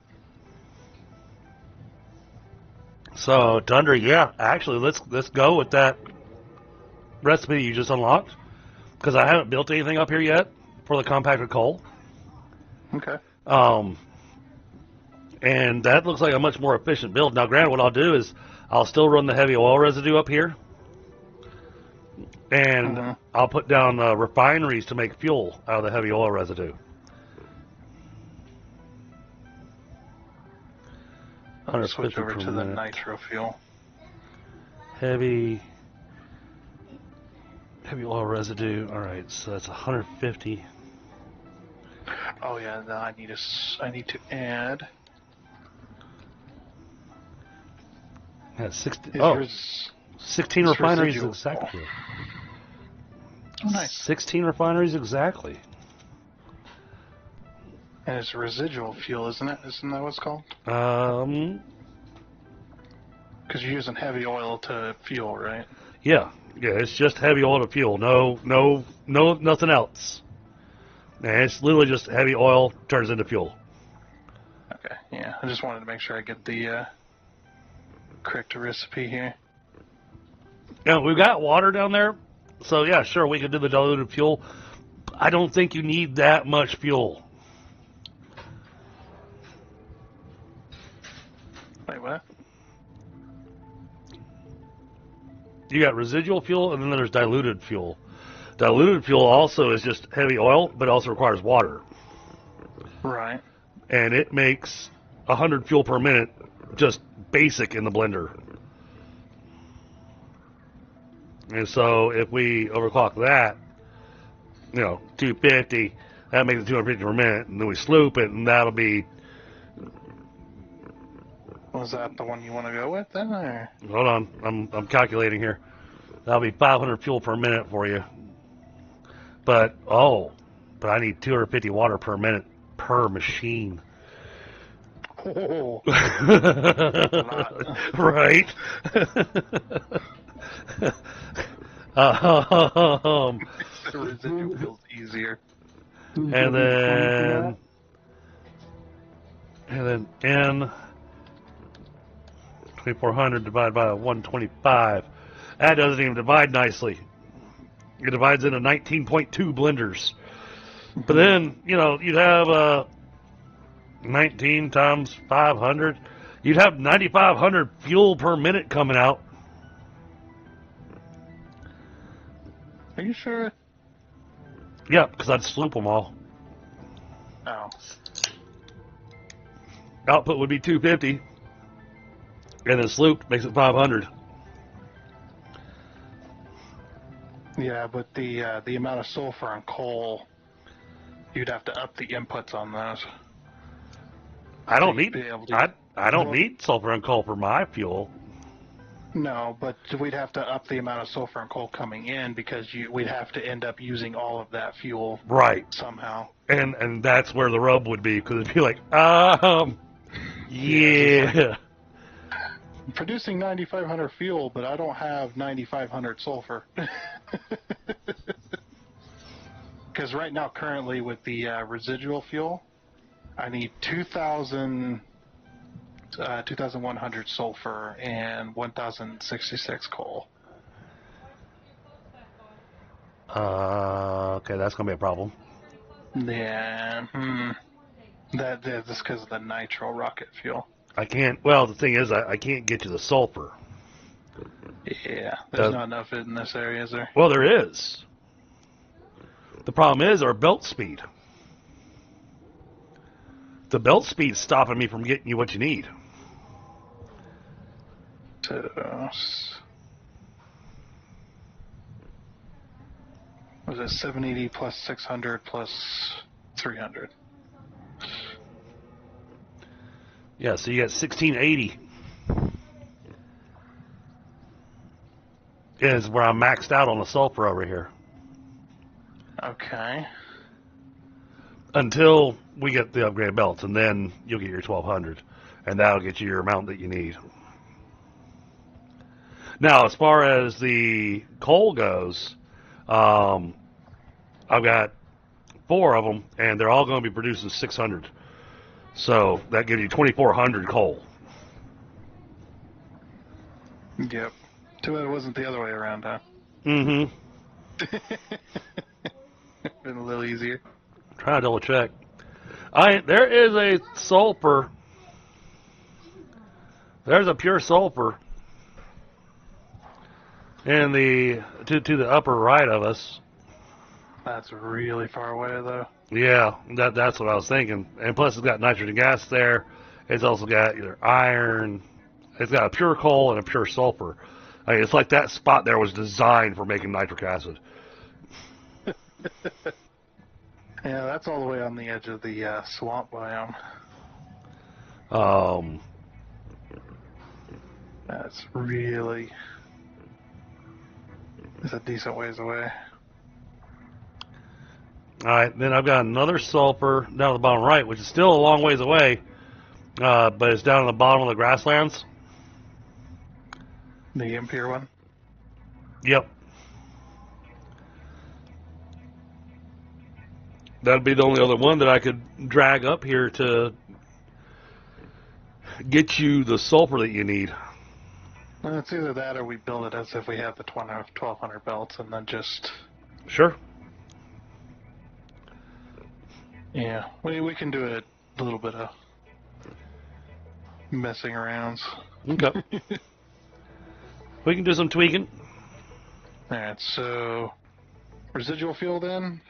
So, Thunder, yeah, actually, let's go with that recipe you just unlocked, because I haven't built anything up here yet for the compacted coal. Okay. And that looks like a much more efficient build. Now, granted, what I'll do is I'll still run the heavy oil residue up here, and I'll put down refineries to make fuel out of the heavy oil residue. I'll switch over to the nitro fuel. Heavy oil residue. All right, so that's 150. Oh yeah, now I need to add. That's 16 refineries exactly. Oh, nice. 16 refineries exactly. And it's residual fuel, isn't it? Isn't that what it's called? Because you're using heavy oil to fuel, right? Yeah, it's just heavy oil to fuel. No, nothing else. And it's literally just heavy oil turns into fuel. Okay, yeah. I just wanted to make sure I get the correct recipe here. Yeah, we've got water down there, so yeah, sure, we could do the diluted fuel. I don't think you need that much fuel. Wait, what? You got residual fuel, and then there's diluted fuel. Diluted fuel also is just heavy oil, but also requires water. Right. And it makes 100 fuel per minute just basic in the blender. And so if we overclock that, 250, that makes it 250 per minute, and then we sloop it, and that'll be... Was that the one you want to go with then, or? Hold on, I'm calculating here. That'll be 500 fuel per minute for you. But I need 250 water per minute per machine. Oh, right? the residual feels easier. And then N 2400 divided by 125. That doesn't even divide nicely. It divides into 19.2 blenders. But then, you'd have 19 times 500. You'd have 9,500 fuel per minute coming out. Are you sure? Yeah, because I'd sloop them all. Oh. Output would be 250. And then slooped makes it 500. Yeah, but the amount of sulfur and coal, you'd have to up the inputs on those. I don't you'd need be able to- I don't need sulfur and coal for my fuel. No, but we'd have to up the amount of sulfur and coal coming in because we'd have to end up using all of that fuel Right. somehow. And that's where the rub would be, because it'd be like, yeah. Producing 9,500 fuel, but I don't have 9,500 sulfur. Because right now, currently, with the residual fuel, I need 2,100 sulfur and 1,066 coal. Okay, that's gonna be a problem. Yeah, that's because of the nitro rocket fuel. I can't. Well, the thing is, I can't get to the sulfur. Yeah, there's not enough in this area, is there? Well, there is. The problem is our belt speed. The belt speed's stopping me from getting you what you need. So, was it 780 plus 600 plus 300? Yeah, so you got 1680. Is where I'm maxed out on the sulfur over here. Okay. Until we get the upgrade belts, and then you'll get your 1200, and that'll get you your amount that you need. Now, as far as the coal goes, I've got 4 of them, and they're all going to be producing 600. So that gives you 2,400 coal. Yep. Too bad it wasn't the other way around, huh? Mm-hmm. Been a little easier. Try to double check. There is a sulfur. There's a pure sulfur in the to the upper right of us. That's really far away, though. Yeah, that's what I was thinking. And plus, it's got nitrogen gas there. It's also got either iron. It's got a pure coal and a pure sulfur. I mean, it's like that spot there was designed for making nitric acid. Yeah, that's all the way on the edge of the swamp biome. That's really... It's a decent ways away. Alright, then I've got another sulfur down at the bottom right, which is still a long ways away, but it's down at the bottom of the grasslands. The impure one? Yep. That'd be the only other one that I could drag up here to get you the sulfur that you need. Well, it's either that or we build it as if we have the 1200 belts and then just... Sure. Yeah, we can do a little bit of messing around. Okay. We can do some tweaking. Alright, so... Residual fuel then?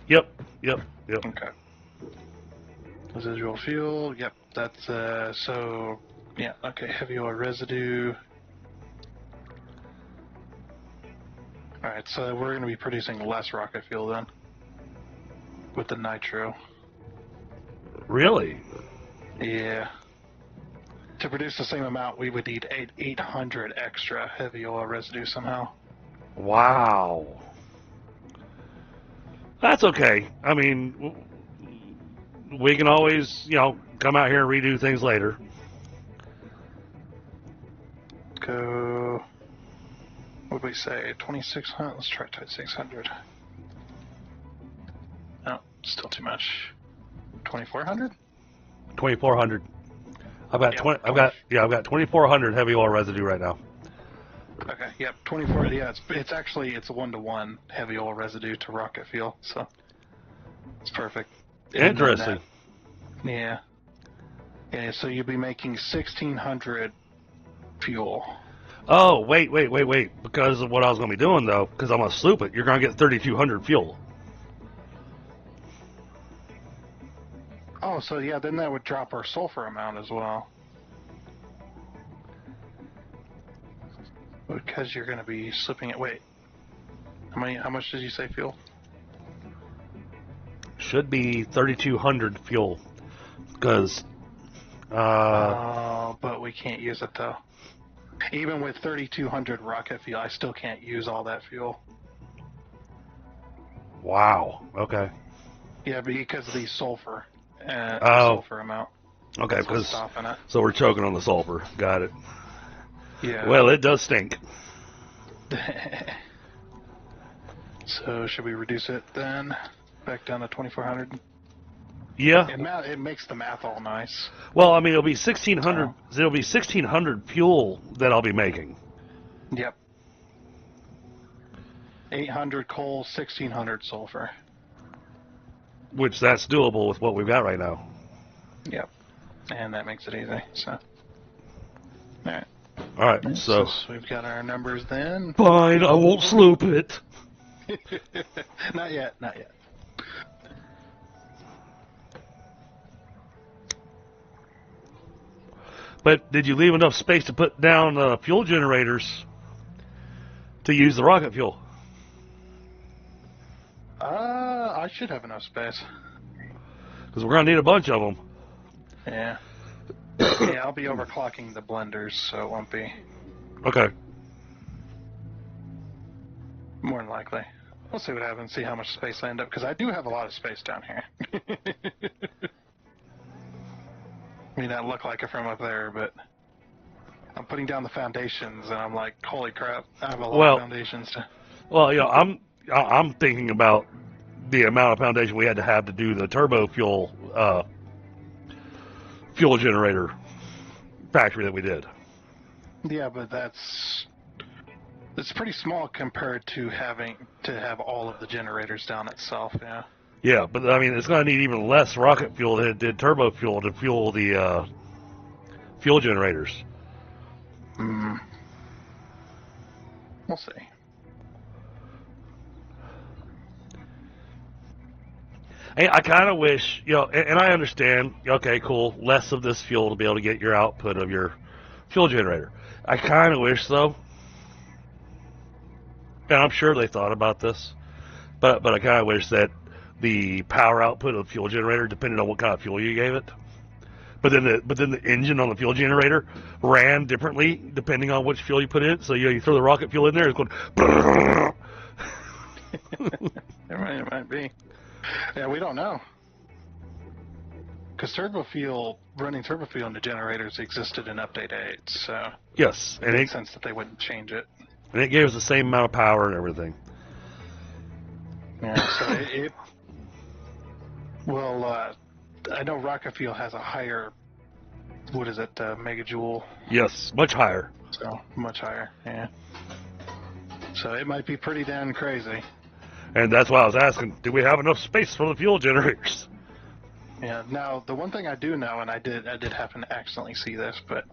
Yep. Okay. Residual fuel, yep, that's, so... Yeah, okay, heavy oil residue. Alright, so we're going to be producing less rocket fuel then. With the nitro. Really? Yeah. To produce the same amount, we would need 800 extra heavy oil residue somehow. Wow. That's okay. I mean, we can always, come out here and redo things later. Go... What did we say? 2600? Let's try 2600. No, still too much. 2400? 2400. I've got Yeah, I've got 2400 heavy oil residue right now. Okay, yep, 24. Yeah, it's actually a 1-to-1 heavy oil residue to rocket fuel, so it's perfect. Interesting. Yeah. Yeah, so you'll be making 1600 fuel. Oh, wait. Because of what I was going to be doing, though, because I'm going to sloop it, you're going to get 3200 fuel. Oh, so yeah, then that would drop our sulfur amount as well. Because you're going to be slipping it. Wait. How much did you say fuel? Should be 3200 fuel. Because... but we can't use it, though. Even with 3200 rocket fuel, I still can't use all that fuel. Wow. Okay. Yeah, because of the sulfur. The Oh. sulfur amount. Okay, That's what's because... stopping it. So we're choking on the sulfur. Got it. Yeah. Well, it does stink. So, should we reduce it then? Back down to 2400? Yeah. It makes the math all nice. Well, I mean, it'll be 1600. It'll be 1600 fuel that I'll be making. Yep. 800 coal, 1600 sulfur. Which that's doable with what we've got right now. Yep. And that makes it easy. So. All right. All right. So we've got our numbers then. Fine. I won't sloop it. Not yet. Not yet. But did you leave enough space to put down fuel generators to use the rocket fuel? I should have enough space. Because we're going to need a bunch of them. Yeah. Yeah, I'll be overclocking the blenders, so it won't be. Okay. More than likely. We'll see what happens, see how much space I end up, because I do have a lot of space down here. May not look like it from up there, but I'm putting down the foundations, and I'm like, holy crap, I have a lot of foundations. Well, I'm thinking about the amount of foundation we had to have to do the turbo fuel fuel generator factory that we did. Yeah, but it's pretty small compared to having to have all of the generators down itself. Yeah. Yeah, but I mean, it's going to need even less rocket fuel than it did turbo fuel to fuel the fuel generators. We'll see. I kind of wish, and I understand, okay, cool, less of this fuel to be able to get your output of your fuel generator. I kind of wish, though, and I'm sure they thought about this, but I kind of wish that the power output of the fuel generator depended on what kind of fuel you gave it. But then the engine on the fuel generator ran differently depending on which fuel you put in. So you throw the rocket fuel in there, it's going. It might be. Yeah, we don't know. Because running turbo fuel into generators existed in Update 8, so yes, it makes sense that they wouldn't change it. And it gave us the same amount of power and everything. Yeah, so it well, I know rocket fuel has a higher what is it, megajoule? Yes, much higher. So much higher, yeah. So it might be pretty damn crazy. And that's why I was asking, do we have enough space for the fuel generators? Yeah. Now, the one thing I do know, and I did happen to accidentally see this, but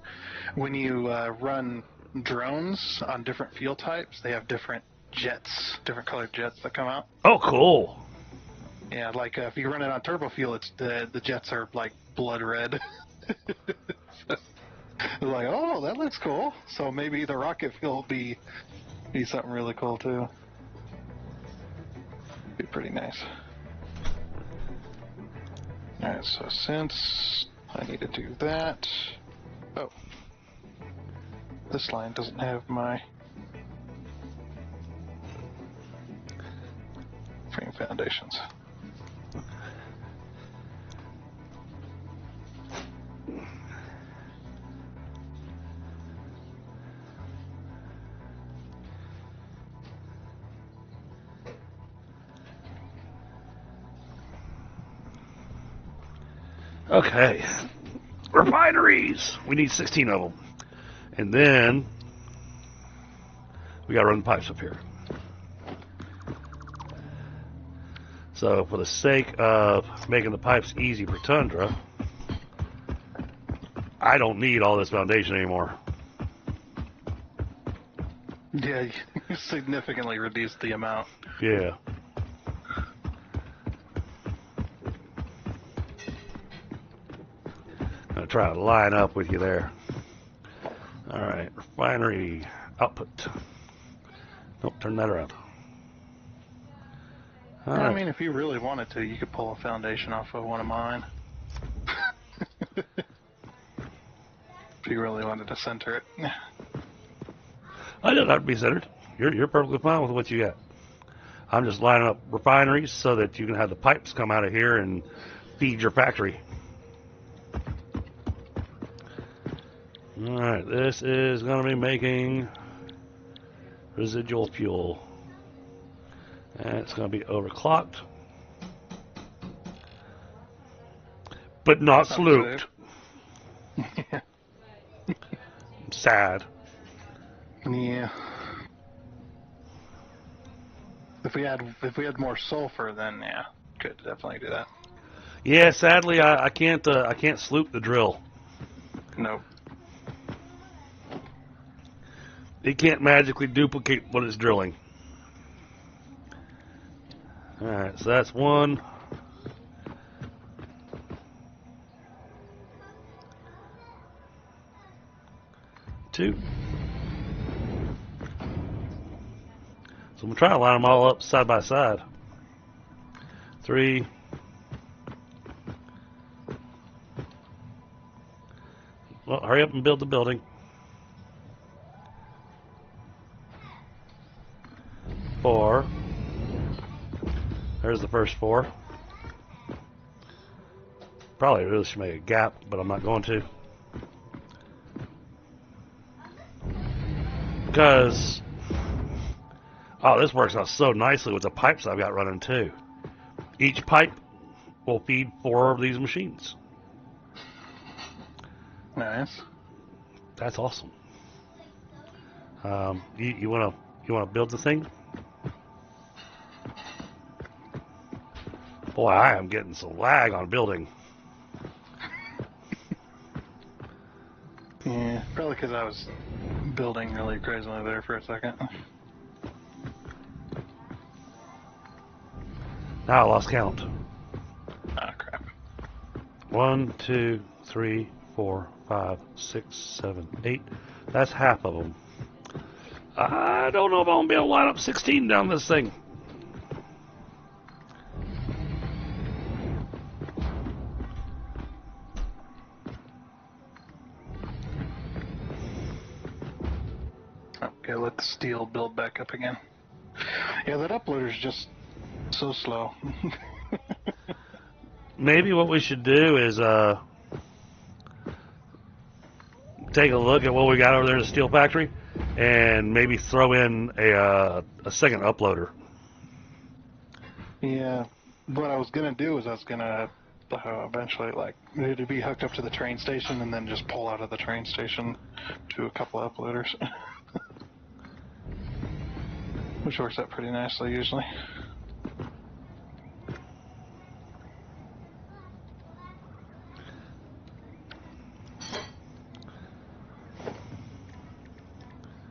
when you run drones on different fuel types, they have different jets, different colored jets that come out. Oh, cool. Yeah, like if you run it on turbo fuel, it's the jets are like blood red. It's like, oh, that looks cool. So maybe the rocket fuel will be something really cool too. Be pretty nice. Alright, so since I need to do that... Oh. This line doesn't have my frame foundations. Okay. Refineries. We need 16 of them. And then we got to run the pipes up here. So for the sake of making the pipes easy for Tundra, I don't need all this foundation anymore. Yeah, you significantly reduced the amount. Yeah. I'm going to try to line up with you there. All right, refinery output. Nope, turn that around. All I right. mean, if you really wanted to, you could pull a foundation off of one of mine. If you really wanted to center it. I don't have to be centered. You're perfectly fine with what you got. I'm just lining up refineries so that you can have the pipes come out of here and feed your factory. All right, this is going to be making residual fuel. And it's going to be overclocked. But not slooped. Sad. Yeah. If we had more sulfur, then yeah, could definitely do that. Yeah, sadly I can't sloop the drill. Nope. It can't magically duplicate what it's drilling. Alright, so that's one. Two. So I'm going to try to line them all up side by side. 3. Well, hurry up and build the building. 4. There's the first 4. Probably really should make a gap, but I'm not going to. Because, oh, this works out so nicely with the pipes I've got running too. Each pipe will feed 4 of these machines. Nice. That's awesome. You wanna build the thing? Boy, I am getting some lag on building. Yeah, probably because I was building really crazily there for a second. Now I lost count. Ah, crap. 1, 2, 3, 4, 5, 6, 7, 8. That's half of them. I don't know if I'm gonna be able to line up 16 down this thing. Okay, let the steel build back up again. Yeah, that uploader's just so slow. Maybe what we should do is take a look at what we got over there in the steel factory and maybe throw in a second uploader. Yeah, what I was gonna do is I was gonna eventually, like, to be hooked up to the train station and then just pull out of the train station to a couple of uploaders. Which works out pretty nicely usually.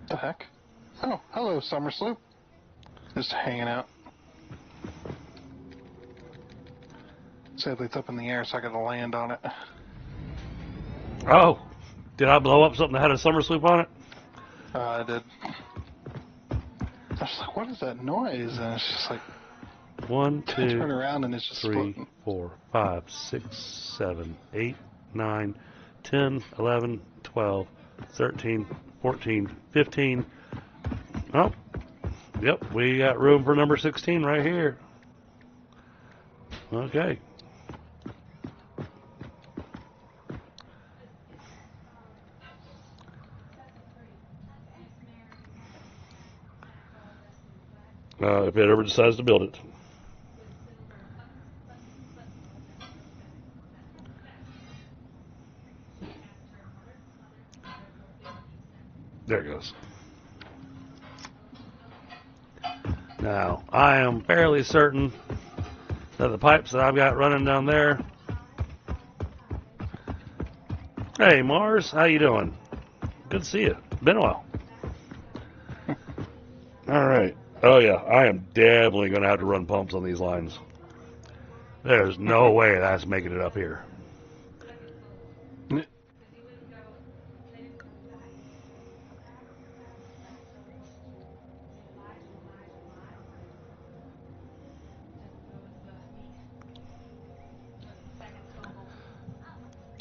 The heck? Oh, hello, Summer Sloop. Just hanging out. Sadly, it's up in the air, so I gotta land on it. Oh, did I blow up something that had a summer sloop on it? I did. I was like, what is that noise? And it's just like, 1, I 2, turn around and it's just 3, floating. 4, 5, 6, 7, 8, 9, 10, 11, 12, 13, 14, 15. Oh, yep, we got room for number 16 right here. Okay. If it ever decides to build it. There it goes. Now, I am fairly certain that the pipes that I've got running down there. Hey, Mars, how you doing? Good to see you. Been a while. All right. Oh, yeah, I am definitely going to have to run pumps on these lines. There's no way that's making it up here.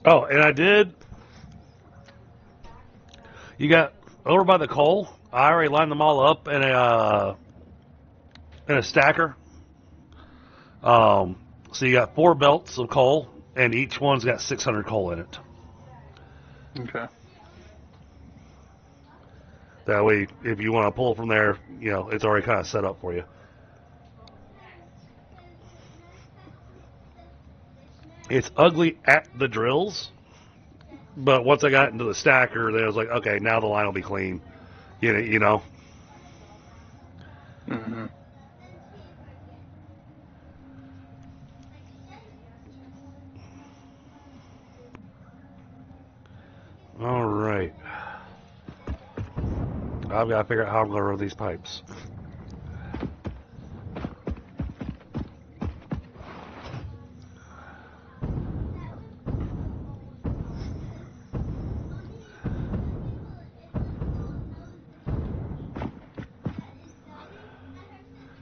Oh, and I did. You got over by the coal. I already lined them all up in a stacker. So you got 4 belts of coal, and each one's got 600 coal in it. Okay. That way, if you want to pull from there, you know, it's already kind of set up for you. It's ugly at the drills, but once I got into the stacker, then I was like, okay, now the line will be clean. You know. Mm-hmm. All right. I've got to figure out how I'm going to run these pipes.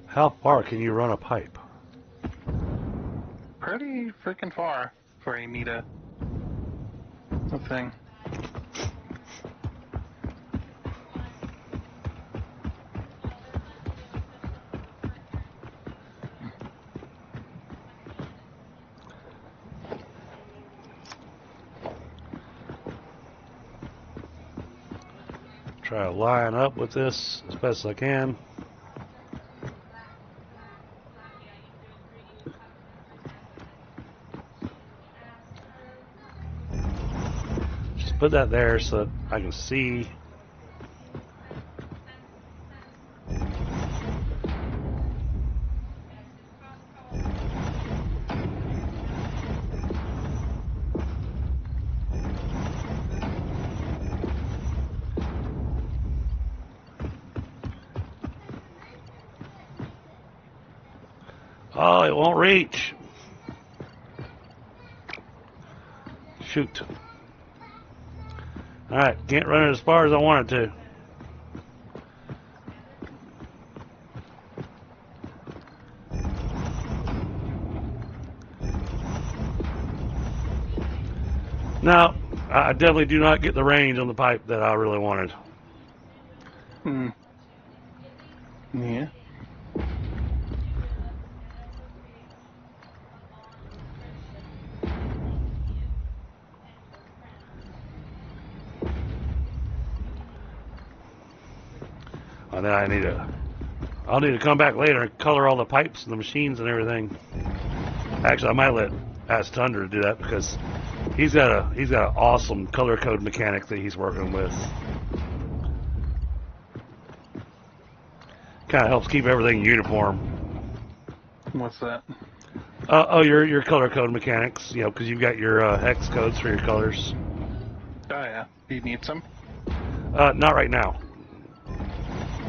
How far can you run a pipe? Pretty freaking far before you need a thing. Try to line up with this as best as I can. Just put that there so that I can see. Oh, it won't reach. Shoot. Alright, can't run it as far as I want it to. No, I definitely do not get the range on the pipe that I really wanted. Hmm. Yeah. And then I'll need to come back later and color all the pipes and the machines and everything. Actually, I might let ask Tundra to do that because he's got an awesome color code mechanic that he's working with. Kind of helps keep everything uniform. What's that? Your color code mechanics, you know, because you've got your hex codes for your colors. Oh yeah. Do you need some? Not right now.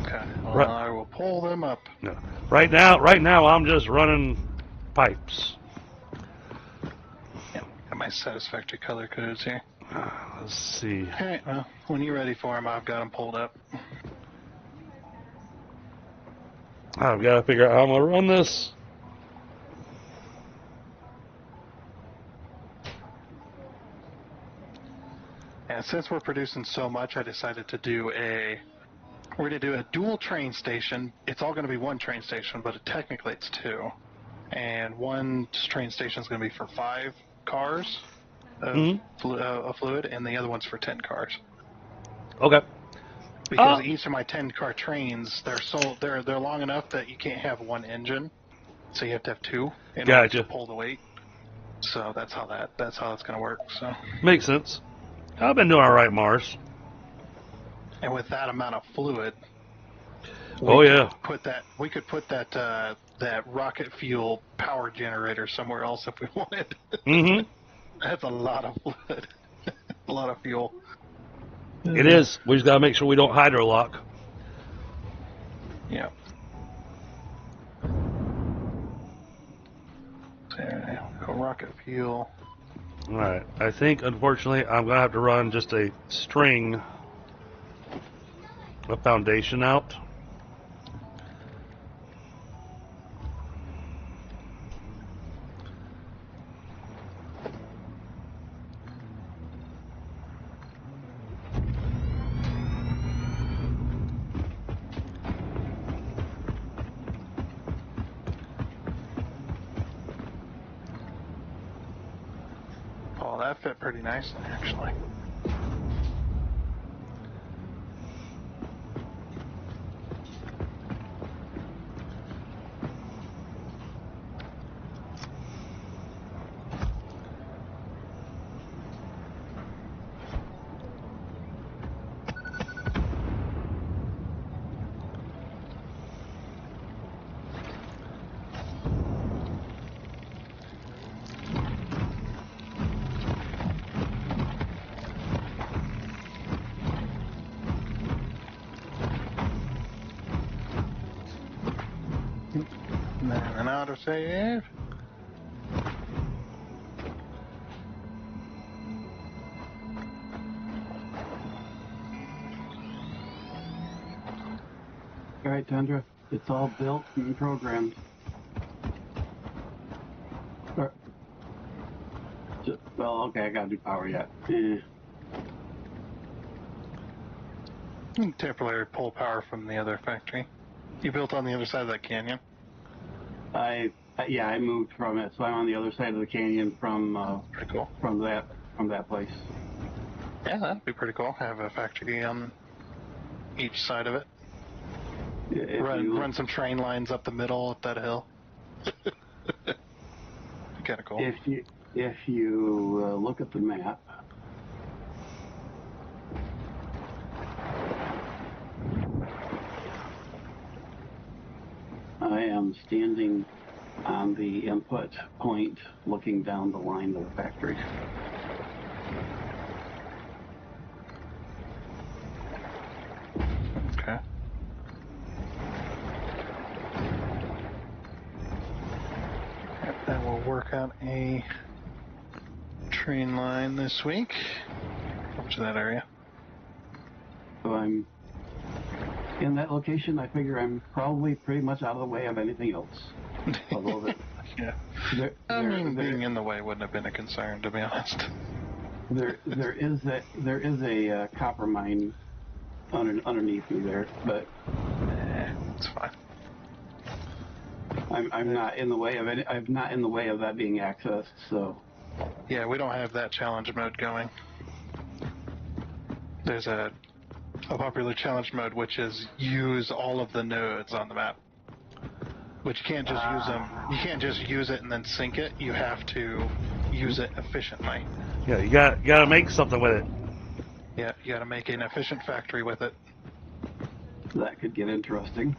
Okay. Well, Right. I will pull them up. No. Right now, I'm just running pipes. Yeah. Got my satisfactory color codes here. Let's see. All right. Well, when you're ready for them, I've got them pulled up. I've got to figure out how I'm gonna run this. And since we're producing so much, I decided to do we're going to do a dual train station. It's all going to be one train station, but technically it's two. And one train station is going to be for 5 cars of fluid, and the other one's for 10 cars. Okay. Because each of my 10-car trains, they're long enough that you can't have one engine, so you have to have 2 in order to pull the weight. So that's how it's going to work. So makes sense. I've been doing all right, Mars. and with that amount of fluid, we could put that rocket fuel power generator somewhere else if we wanted. Mm-hmm. That's a lot of fluid, a lot of fuel. It is. We just gotta make sure we don't hydrolock. Yeah. There, go rocket fuel. All right. I think, unfortunately, I'm gonna have to run just a string of foundation out. Oh, that fit pretty nicely, actually. And then an autosave. All right, Tundra, it's all built and programmed. Well, okay, I gotta do power yet. Temporary pull power from the other factory. You built on the other side of that canyon? I moved from it, so I'm on the other side of the canyon from Pretty cool. from that place. Yeah, that'd be pretty cool. Have a factory on each side of it. Run some train lines up the middle of that hill. Kind of cool. If you look at the map, I am standing on the input point, looking down the line of the factory. Okay. And we'll work out a train line this week up to that area. So I'm in that location. I figure I'm probably pretty much out of the way of anything else. Although Yeah. Being in the way wouldn't have been a concern, to be honest. there is a copper mine underneath me there, but It's fine. I'm not in the way of it. I'm not in the way of that being accessed. So Yeah, we don't have that challenge mode going. There's a popular challenge mode which is use all of the nodes on the map. But you can't just use them. You can't just use it and then sink it. You have to use it efficiently. Yeah, you gotta make something with it. Yeah, you got to make an efficient factory with it. That could get interesting.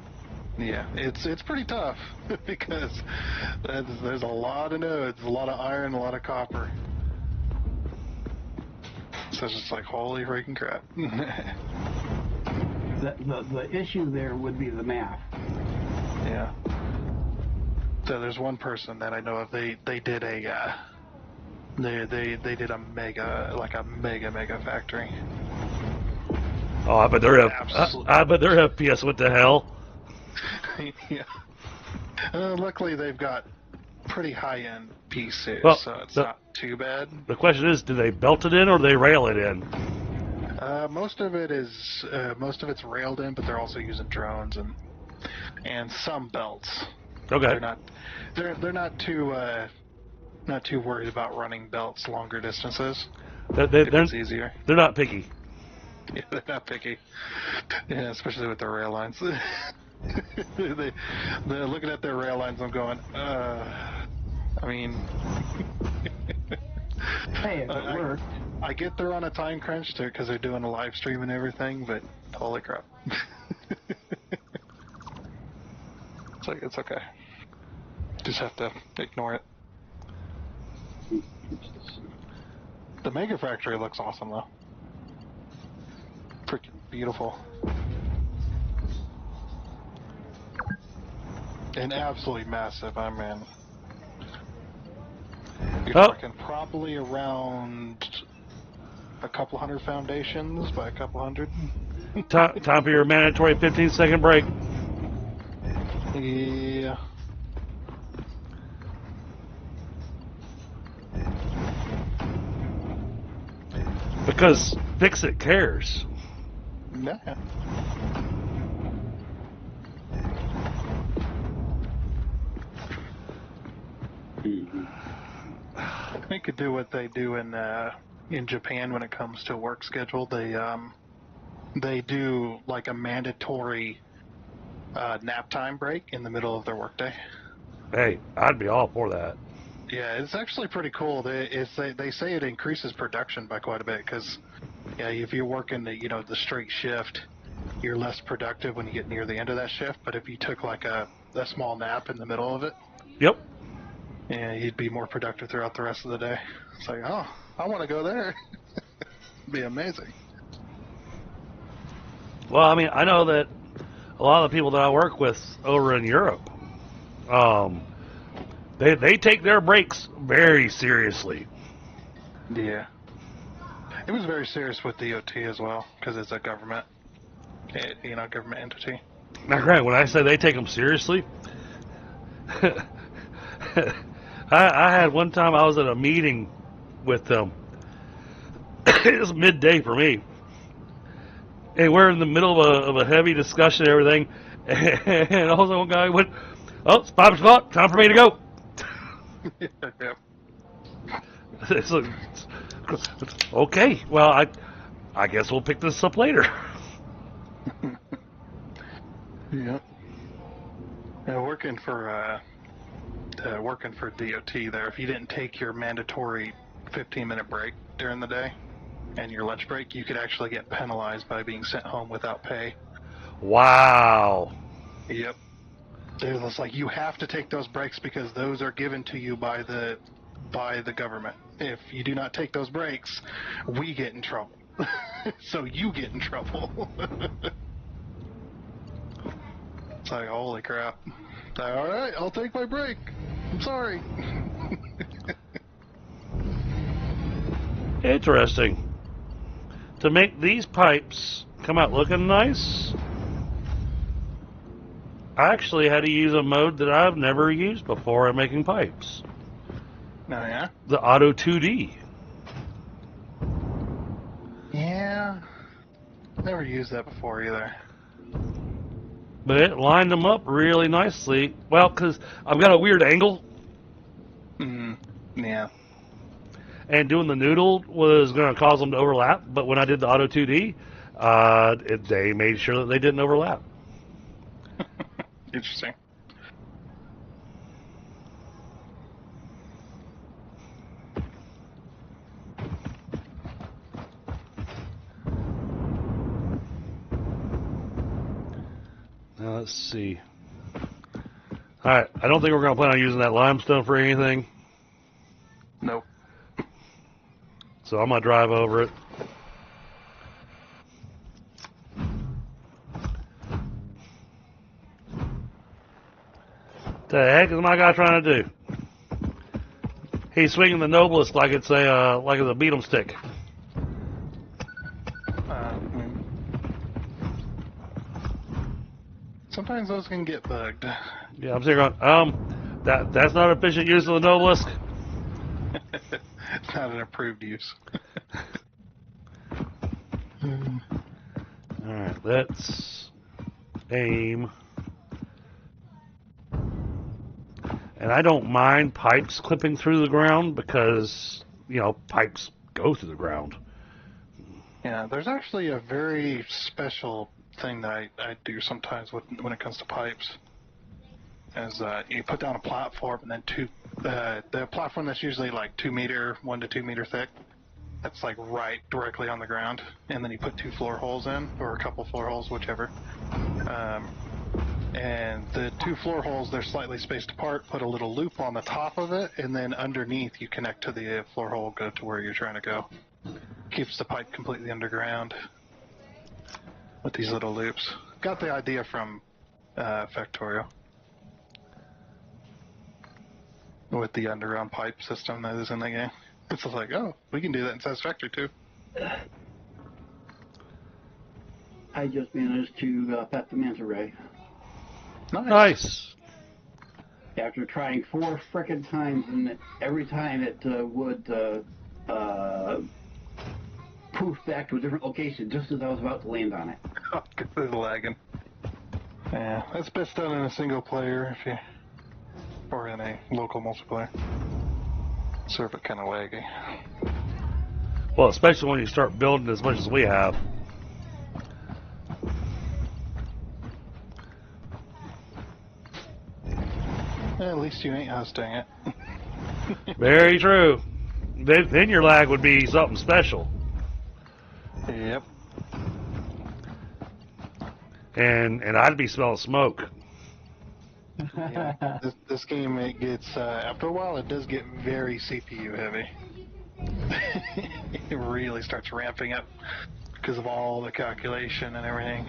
Yeah, it's pretty tough because there's a lot of nodes, a lot of iron, a lot of copper. So it's just like, holy freaking crap. The issue there would be the math. Yeah. So there's one person that I know of. They did a they did a mega factory. Oh, I bet their Absolutely. bet their FPS went to hell. Yeah. Luckily, they've got pretty high-end pieces, Well, so it's not too bad. The question is, do they belt it in or do they rail it in? Most of it's railed in, but they're also using drones and some belts. Okay. They're not too worried about running belts longer distances. It's easier. They're not picky. Yeah, they're not picky. Yeah, especially with their rail lines. They're looking at their rail lines. I'm going. I mean, Hey, it worked. I get they're on a time crunch because they're doing a live stream and everything, but holy crap. It's okay. Just have to ignore it. The Mega Factory looks awesome though. Freaking beautiful. And absolutely massive. I mean, you're talking probably around a couple hundred foundations by a couple hundred. Time for your mandatory 15-second break. Yeah. Because Fix-It cares. Yeah. They could do what they do in Japan when it comes to work schedule. They do like a mandatory nap time break in the middle of their workday. Hey, I'd be all for that. Yeah, it's actually pretty cool. They say it increases production by quite a bit because, yeah, if you're working the straight shift, you're less productive when you get near the end of that shift. But if you took like a small nap in the middle of it, Yep. yeah, you'd be more productive throughout the rest of the day. It's like, oh, I want to go there. It'd be amazing. Well, I mean, I know that a lot of the people that I work with over in Europe, they take their breaks very seriously. Yeah. It was very serious with DOT as well because it's a government entity. Now, granted, when I say they take them seriously, I had one time I was at a meeting with them. It was midday for me. And we're in the middle of a heavy discussion and everything. And all of a sudden one guy went, "Oh, it's 5 o'clock. Time for me to go." Yeah. It's like, okay, well, I guess we'll pick this up later. Yeah. Working for DOT there, if you didn't take your mandatory 15-minute break during the day and your lunch break, you could actually get penalized by being sent home without pay. Wow. Yep. It's like you have to take those breaks because those are given to you by the government. If you do not take those breaks, we get in trouble. So you get in trouble. It's like, holy crap. All right, I'll take my break. I'm sorry. Interesting. To make these pipes come out looking nice, I actually had to use a mode that I've never used before in making pipes. Oh, yeah? The Auto 2D. Yeah. Never used that before either. But it lined them up really nicely. Well, because I've got a weird angle. Yeah. And doing the noodle was going to cause them to overlap. But when I did the Auto 2D, they made sure that they didn't overlap. Interesting. Let's see. Alright, I don't think we're going to plan on using that limestone for anything. Nope. So I'm going to drive over it. The heck is my guy trying to do? He's swinging the noblest like it's a beat 'em stick. Sometimes those can get bugged. Yeah, I'm sitting going, that's not efficient use of the noblest. It's not an approved use. Alright, let's aim. And I don't mind pipes clipping through the ground because, you know, pipes go through the ground. Yeah, there's actually a very special thing that I do sometimes when it comes to pipes. Is you put down a platform and then the platform that's usually like 1 to 2 meter thick. That's like right directly on the ground, and then you put 2 floor holes in, or a couple floor holes, whichever. And the 2 floor holes, they're slightly spaced apart. Put a little loop on the top of it, and then underneath you connect to the floor hole, go to where you're trying to go. Keeps the pipe completely underground with these little loops. Got the idea from Factorio with the underground pipe system that is in the game. It's just like, oh, we can do that in Satisfactory too. I just managed to pet the manta ray. Nice. After trying 4 frickin' times, and every time it would poof back to a different location just as I was about to land on it. Oh, it's lagging. Yeah, that's best done in a single player or in a local multiplayer. Serve it kind of laggy. Well, especially when you start building as much as we have. At least you ain't hosting it. Very true. Then your lag would be something special. Yep. And I'd be smelling smoke. Yeah. This game, it gets after a while, it does get very CPU heavy. It really starts ramping up because of all the calculation and everything.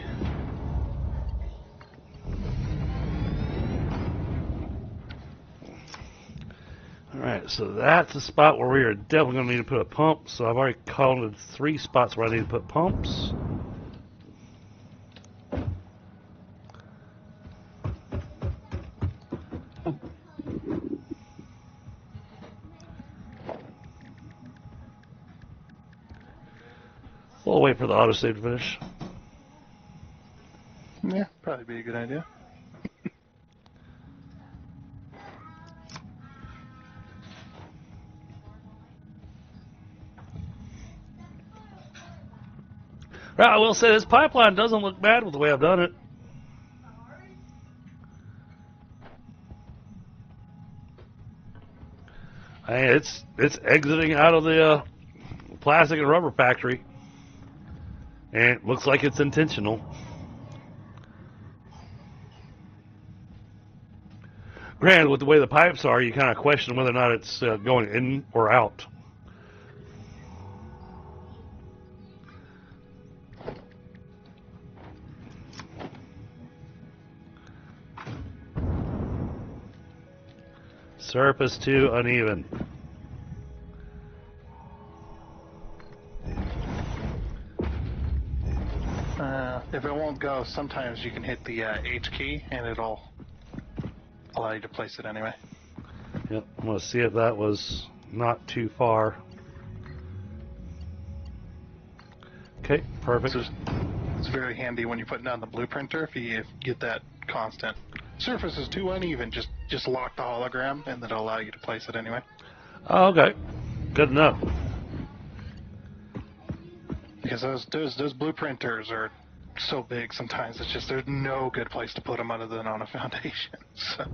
Alright, so that's a spot where we are definitely going to need to put a pump. So I've already counted 3 spots where I need to put pumps. We'll wait for the autosave to finish. Yeah, probably be a good idea. Well, I will say this pipeline doesn't look bad with the way I've done it. Hey, it's exiting out of the plastic and rubber factory, and it looks like it's intentional. Granted, with the way the pipes are, you kind of question whether or not it's going in or out. Surface too uneven. If it won't go, sometimes you can hit the H key and it'll allow you to place it anyway. Yep, I'm going to see if that was not too far. Okay, perfect. It's very handy when you're putting down the blueprinter if you get that constant. Surface is too uneven, just lock the hologram and then it'll allow you to place it anyway. Oh, okay, good enough. Because those blueprinters are so big sometimes it's just there's no good place to put them other than on a foundation. So.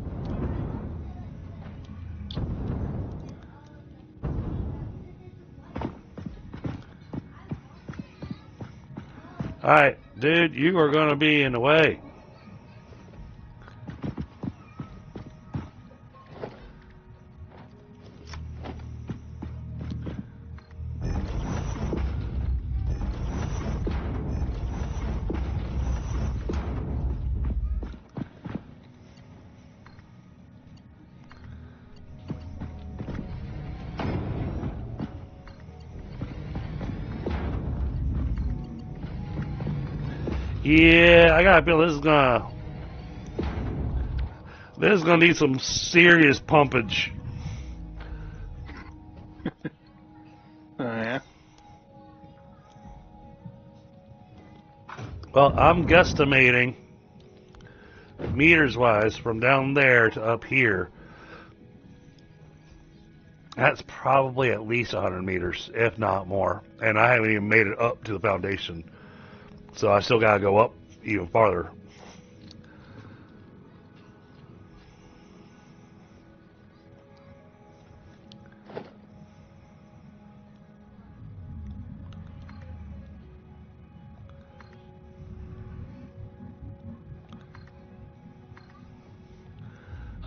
Alright, dude, you are going to be in the way. Yeah, I got a feeling this is gonna need some serious pumpage. Oh, yeah. Well, I'm guesstimating, meters-wise, from down there to up here, that's probably at least 100 meters, if not more. And I haven't even made it up to the foundation. So I still gotta go up even farther.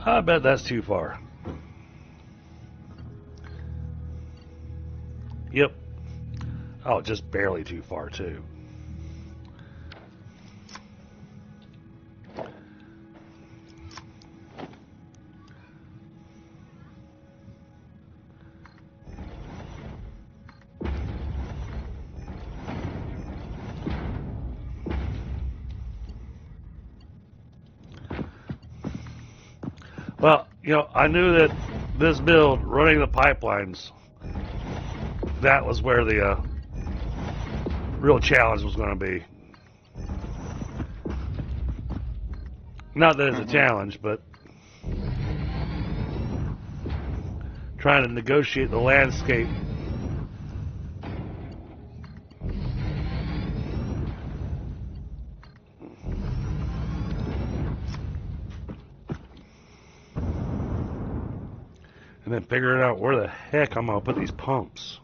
I bet that's too far. Yep. Oh, just barely too far, too. Well, you know, I knew that this build, running the pipelines, that was where the real challenge was going to be. Not that it's a challenge, but trying to negotiate the landscape. And then figuring out where the heck I'm going to put these pumps.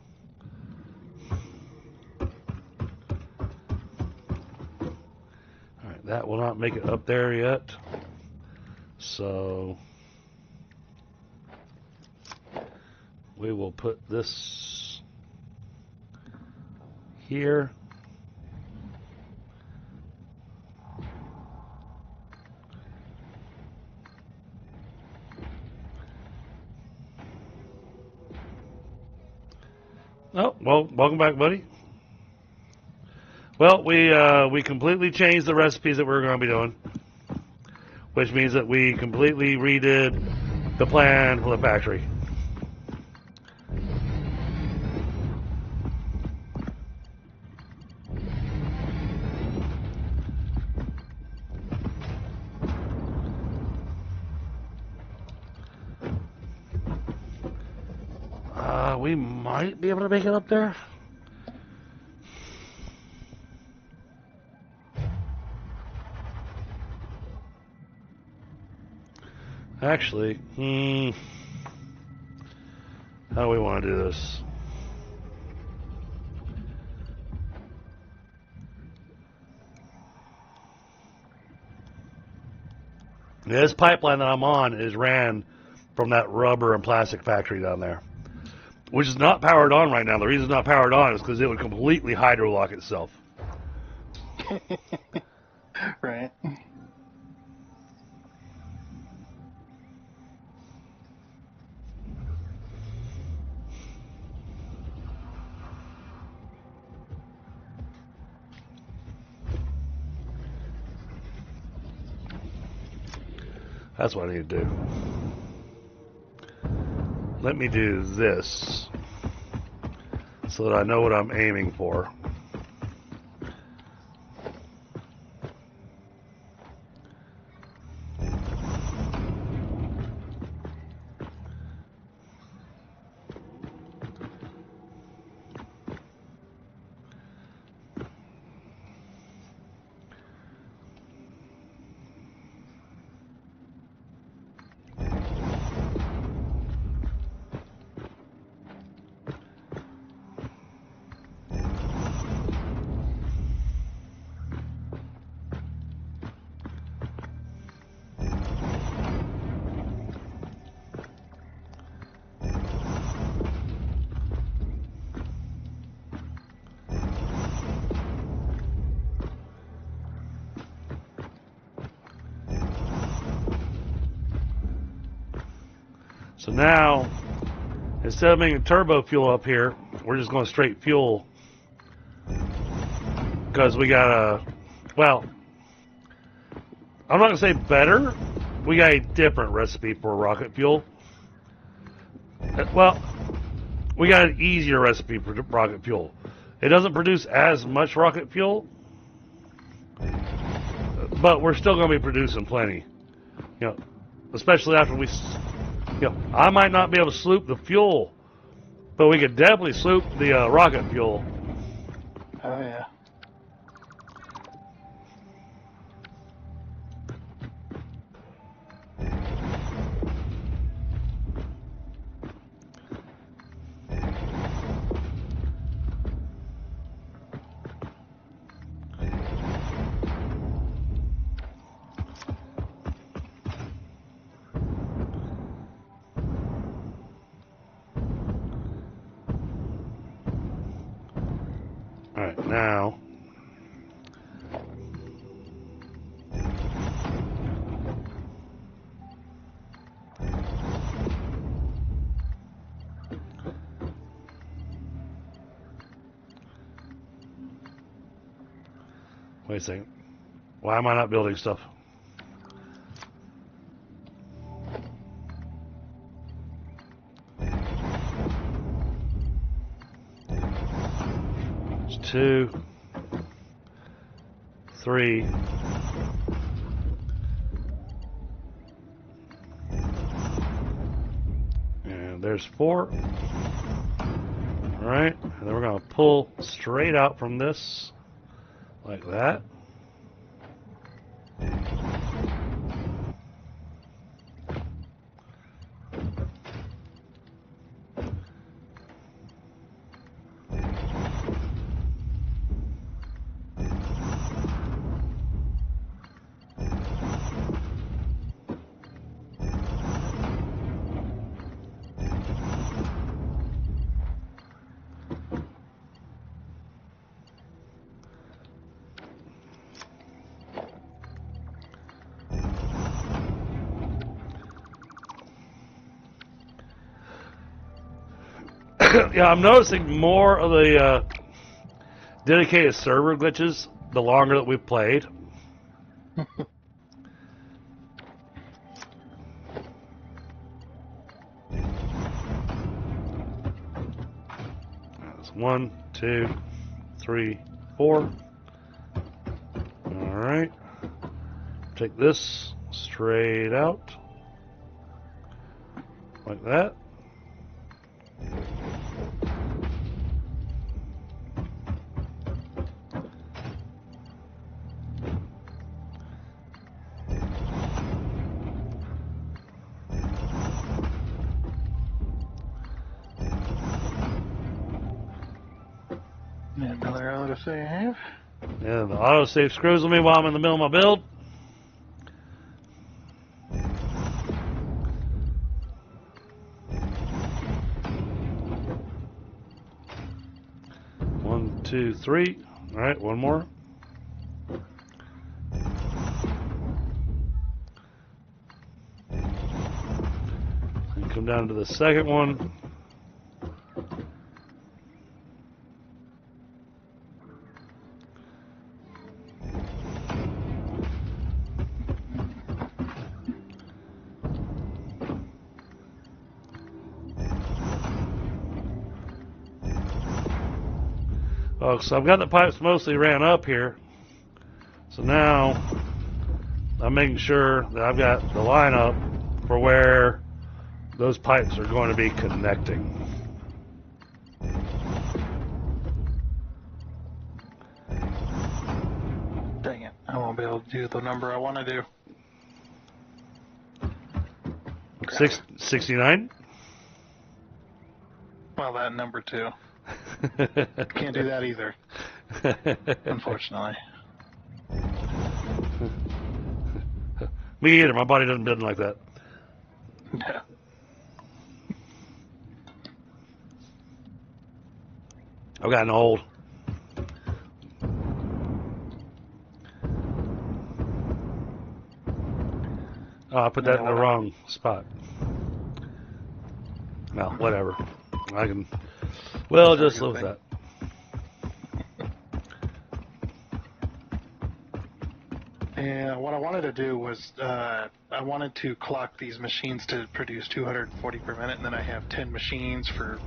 Alright, that will not make it up there yet. So we will put this here. Oh, well, welcome back, buddy. Well, we completely changed the recipes that we were going to be doing, which means that we completely redid the plan for the factory. We might be able to make it up there. Actually, how do we want to do this? This pipeline that I'm on is ran from that rubber and plastic factory down there, which is not powered on right now. The reason it's not powered on is because it would completely hydrolock itself. Right. That's what I need to do. Let me do this so that I know what I'm aiming for. So now, instead of making turbo fuel up here, we're just going straight fuel because we got well, I'm not going to say better. We got a different recipe for rocket fuel. Well, we got an easier recipe for rocket fuel. It doesn't produce as much rocket fuel, but we're still going to be producing plenty. You know, especially after we, you know, I might not be able to sloop the fuel, but we could definitely sloop the rocket fuel. Oh, yeah. All right, now. Wait a second. Why am I not building stuff? There's 2, 3. And there's 4. All right, and then we're going to pull straight out from this, like that. Yeah, I'm noticing more of the dedicated server glitches the longer that we've played. That's 1, 2, 3, 4. All right. Take this straight out like that. Another autosave. Yeah, the autosave screws with me while I'm in the middle of my build. One, 2, 3. All right, one more. And come down to the second one. Oh, so I've got the pipes mostly ran up here. So now I'm making sure that I've got the line up for where those pipes are going to be connecting. Dang it. I won't be able to do the number I want to do. 69? Well, that number 2. Can't do that either, unfortunately. Me either. My body doesn't bend like that. Yeah. I've gotten old. Oh, I put that in the wrong spot. Well, whatever. I can. Well, just live with that. Yeah, what I wanted to do was I wanted to clock these machines to produce 240 per minute, and then I have 10 machines for,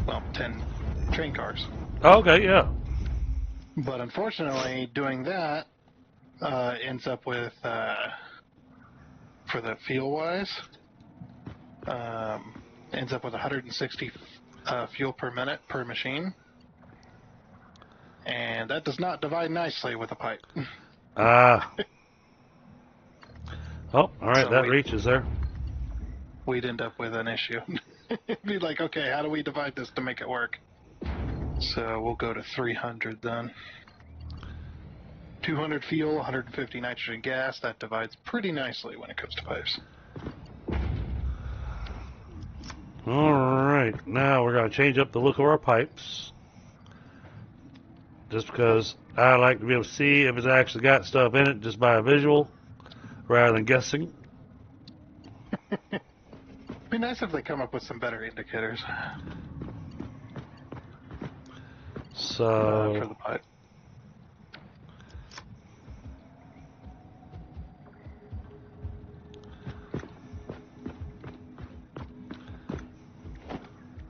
well, 10 train cars. Oh, okay, yeah. But unfortunately, doing that ends up with, for the fuel-wise, ends up with 160 fuel per minute per machine. And that does not divide nicely with a pipe. Ah. Oh, all right, So that reaches there. We'd end up with an issue. It'd be like, okay, how do we divide this to make it work? So we'll go to 300 then. 200 fuel, 150 nitrogen gas. That divides pretty nicely when it comes to pipes. All right, now we're going to change up the look of our pipes. Just because I like to be able to see if it's actually got stuff in it just by a visual rather than guessing. It'd be nice if they come up with some better indicators So for the pipe.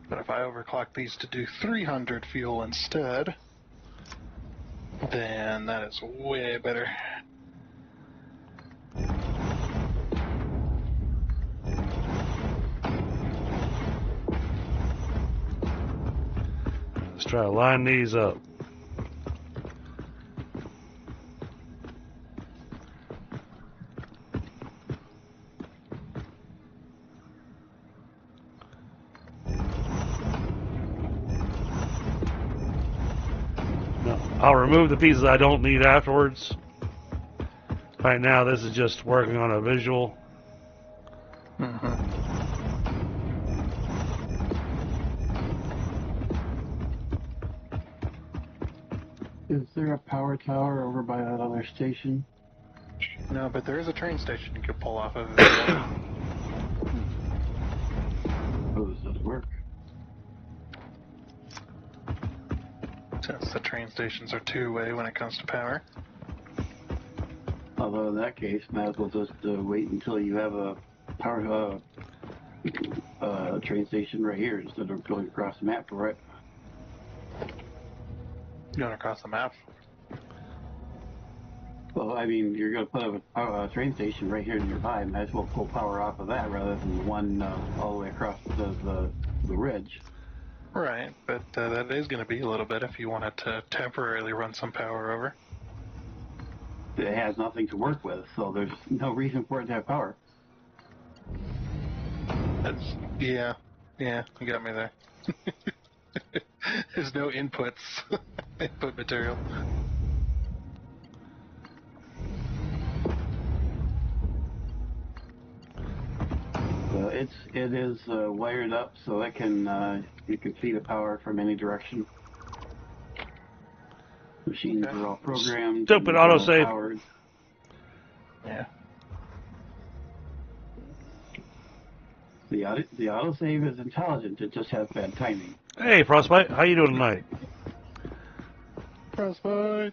But if I overclock these to do 300 fuel instead, then that is way better. let's try to line these up. Now, I'll remove the pieces I don't need afterwards. Right now, this is just working on a visual. Is there a power tower over by that other station? No, but there is a train station you could pull off of. How does this work? Since the train stations are two-way when it comes to power. Although in that case, might as well just wait until you have a power train station right here instead of going across the map for it. Going across the map. Well, I mean, you're going to put a train station right here nearby. Might as well pull power off of that rather than the one all the way across the ridge. Right, but that is going to be a little bit if you wanted to temporarily run some power over. It has nothing to work with, so there's no reason for it to have power. That's, yeah, you got me there. There's no inputs, input material. It is wired up so it can you can feed the power from any direction. Machines are all programmed. Stupid autosave. Powered. Yeah. The autosave is intelligent. It just has bad timing. Hey, Frostbite, how you doing tonight? Frostbite.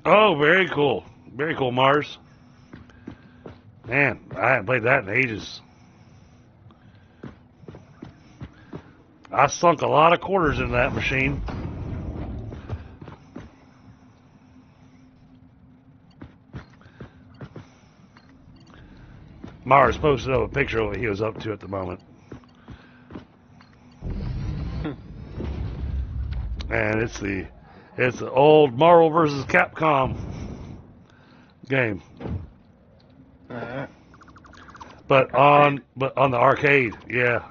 Oh, very cool. Very cool, Mars. Man, I haven't played that in ages. I sunk a lot of quarters into that machine. Mars posted up a picture of what he was up to at the moment. And it's the old Marvel versus Capcom game. But on the arcade, yeah.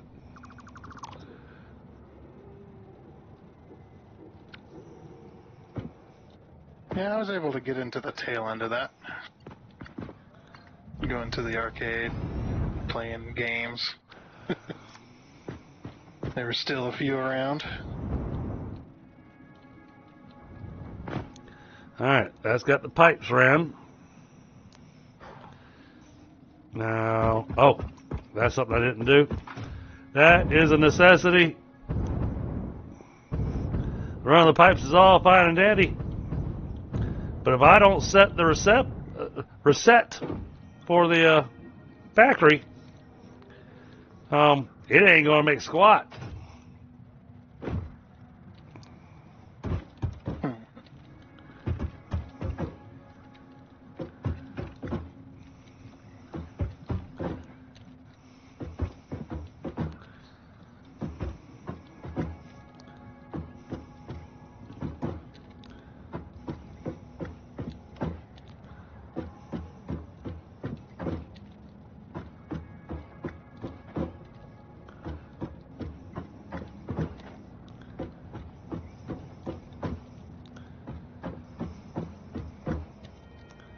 Yeah, I was able to get into the tail end of that. Going to the arcade, playing games. There were still a few around. Alright, that's got the pipes ran. Now, oh, that's something I didn't do. That is a necessity. Running the pipes is all fine and dandy. But if I don't set the reset for the factory, it ain't going to make squat.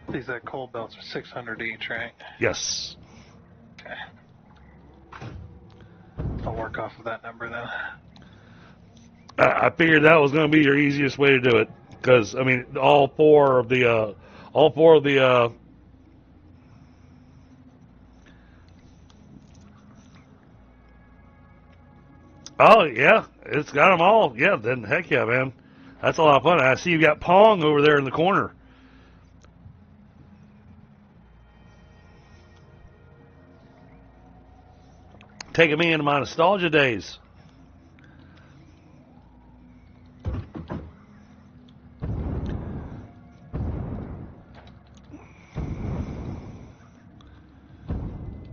These coal belts are 600 each, right? Yes. Okay. I'll work off of that number then. I figured that was going to be your easiest way to do it, because I mean, all four of the. Oh yeah, it's got them all. Yeah, then heck yeah, man, that's a lot of fun. I see you got Pong over there in the corner. Taking me into my nostalgia days.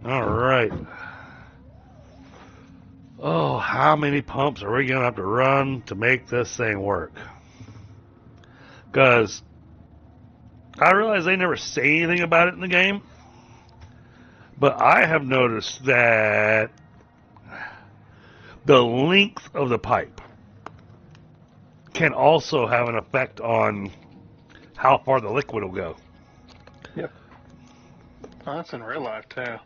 All right. Oh, how many pumps are we going to have to run to make this thing work? Because I realize they never say anything about it in the game, but I have noticed that the length of the pipe can also have an effect on how far the liquid will go. Yep. Oh, that's in real life too.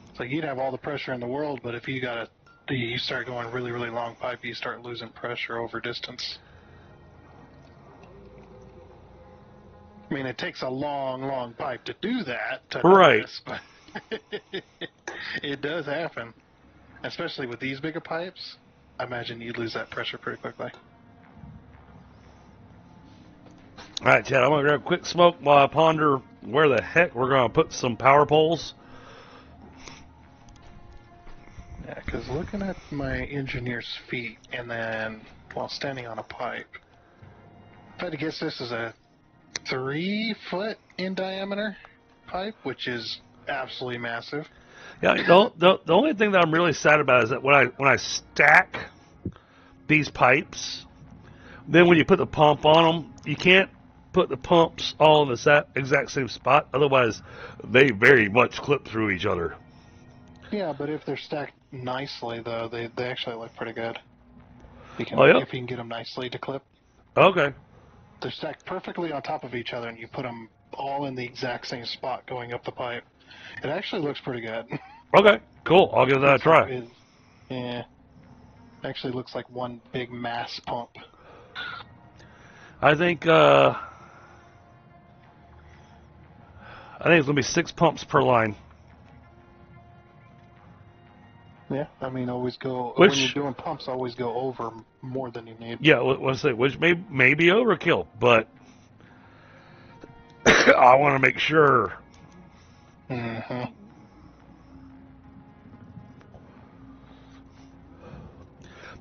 It's like you'd have all the pressure in the world, but if you you start going really, really long pipe, you start losing pressure over distance. I mean, it takes a long, long pipe to do that. Right. Notice, but it does happen. Especially with these bigger pipes, I imagine you'd lose that pressure pretty quickly. All right, Chad, I'm going to grab a quick smoke while I ponder where the heck we're going to put some power poles. Yeah, because looking at my engineer's feet and then while standing on a pipe, if I had to guess, this is a 3-foot in diameter pipe, which is absolutely massive. Yeah, the only thing that I'm really sad about is that when I stack these pipes, then when you put the pump on them, you can't put the pumps all in the exact same spot. Otherwise, they very much clip through each other. Yeah, but if they're stacked nicely, though, they actually look pretty good. If you can get them nicely to clip. Okay. They're stacked perfectly on top of each other, and you put them all in the exact same spot going up the pipe. It actually looks pretty good. Okay, cool. I'll give that a try. Yeah. Actually looks like one big mass pump. I think it's going to be 6 pumps per line. Yeah, I mean, always go, when you're doing pumps, always go over more than you need. Yeah, let's say, which may be overkill, but I want to make sure. Mm-hmm.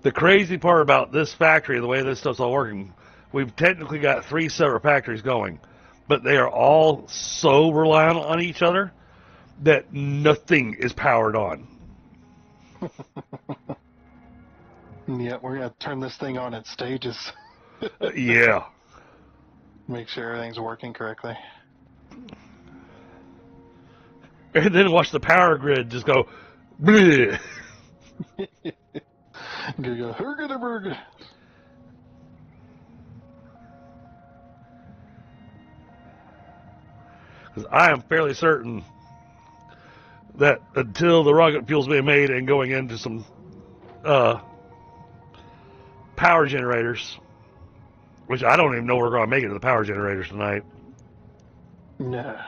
The crazy part about this factory, the way this stuff's all working, we've technically got 3 separate factories going, but they are all so reliant on each other that nothing is powered on. Yeah, we're gonna turn this thing on in stages. Yeah. Make sure everything's working correctly. And then watch the power grid just go, bleh. Gonna go hurgada-burga. Because I am fairly certain that until the rocket fuel's being made and going into some power generators, which I don't even know we're going to make it to the power generators tonight. No.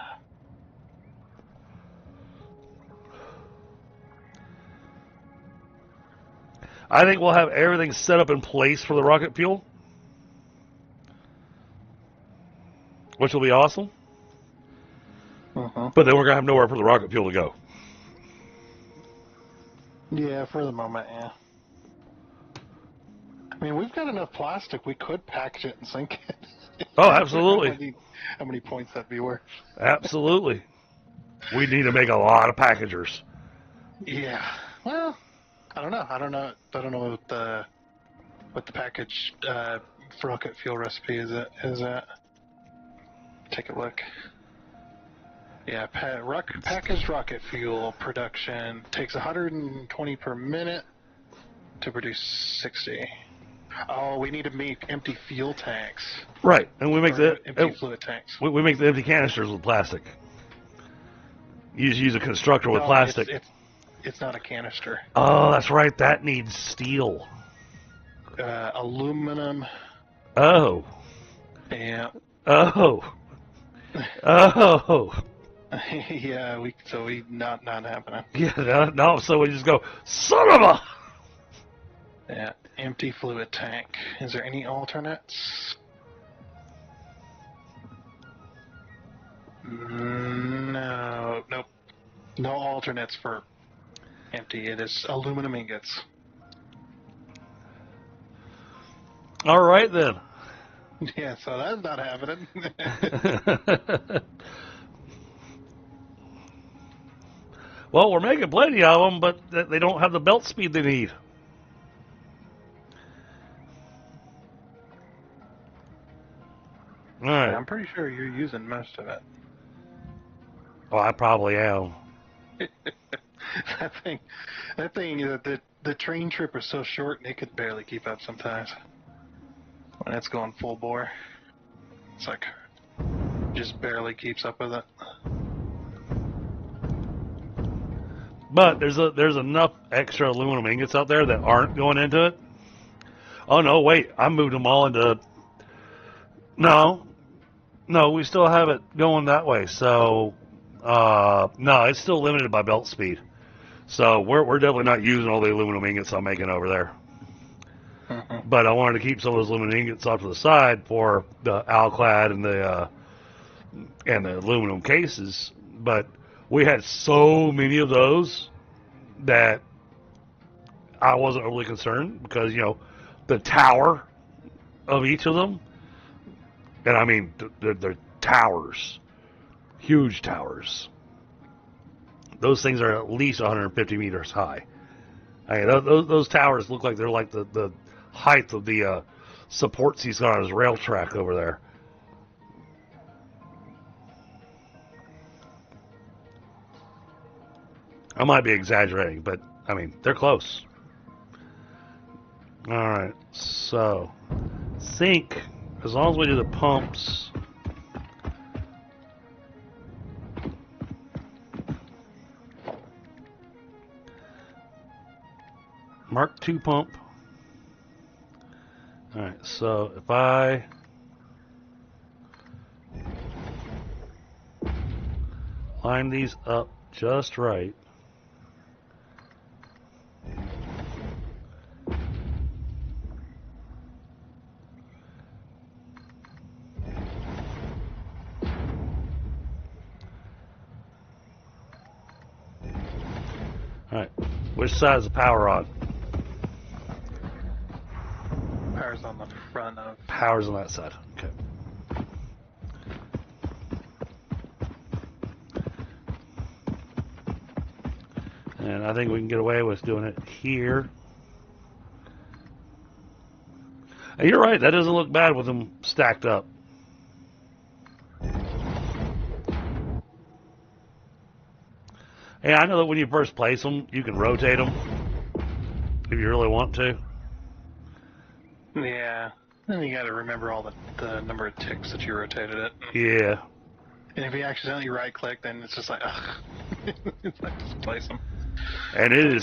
I think we'll have everything set up in place for the rocket fuel, which will be awesome. Uh-huh. But then we're going to have nowhere for the rocket fuel to go. Yeah, for the moment, yeah. I mean, we've got enough plastic. We could package it and sink it. Oh, absolutely. How many points that'd be worth? Absolutely. We need to make a lot of packagers. Yeah. Well, I don't know. I don't know what the package rocket fuel recipe is at. Take a look. Yeah, packaged rocket fuel production takes 120 per minute to produce 60. Oh, we need to make empty fuel tanks. Right, and we make the empty fluid tanks. We make the empty canisters with plastic. You just use a constructor with plastic. It's not a canister. Oh, that's right. That needs steel. Aluminum. Oh. Yeah. Oh. Oh. Yeah, we not happening. Yeah, no, so we just go, son of a... Yeah, empty fluid tank. Is there any alternates? No, nope. No alternates for empty. It is aluminum ingots. All right, then. Yeah, so that's not happening. Well, we're making plenty of them, but they don't have the belt speed they need. All right. I'm pretty sure you're using most of it. Well, I probably am. that thing, the train trip is so short, and it could barely keep up sometimes. When it's going full bore, it's like just barely keeps up with it. But there's enough extra aluminum ingots out there that aren't going into it. Oh no, wait! I moved them all into. No, we still have it going that way. So, no, it's still limited by belt speed. So we're definitely not using all the aluminum ingots I'm making over there. Mm-hmm. But I wanted to keep some of those aluminum ingots off to the side for the alclad and the aluminum cases. But we had so many of those that I wasn't overly concerned because, the tower of each of them, and I mean, they're towers, huge towers. Those things are at least 150 meters high. I mean, those towers look like they're like the height of the supports he's got on his rail track over there. I might be exaggerating, but, I mean, they're close. All right, so, think, as long as we do the pumps... Mark II pump. All right, so if I... line these up just right... Alright. Which side is the power on? Power's on the front of. Power's on that side. Okay. And I think we can get away with doing it here. And you're right, that doesn't look bad with them stacked up. Hey, I know that when you first place them, you can rotate them if you really want to. Yeah. Then you gotta remember all the number of ticks that you rotated it. Yeah. And if you accidentally right click, then it's just like, ugh. It's like, just place them. And it is.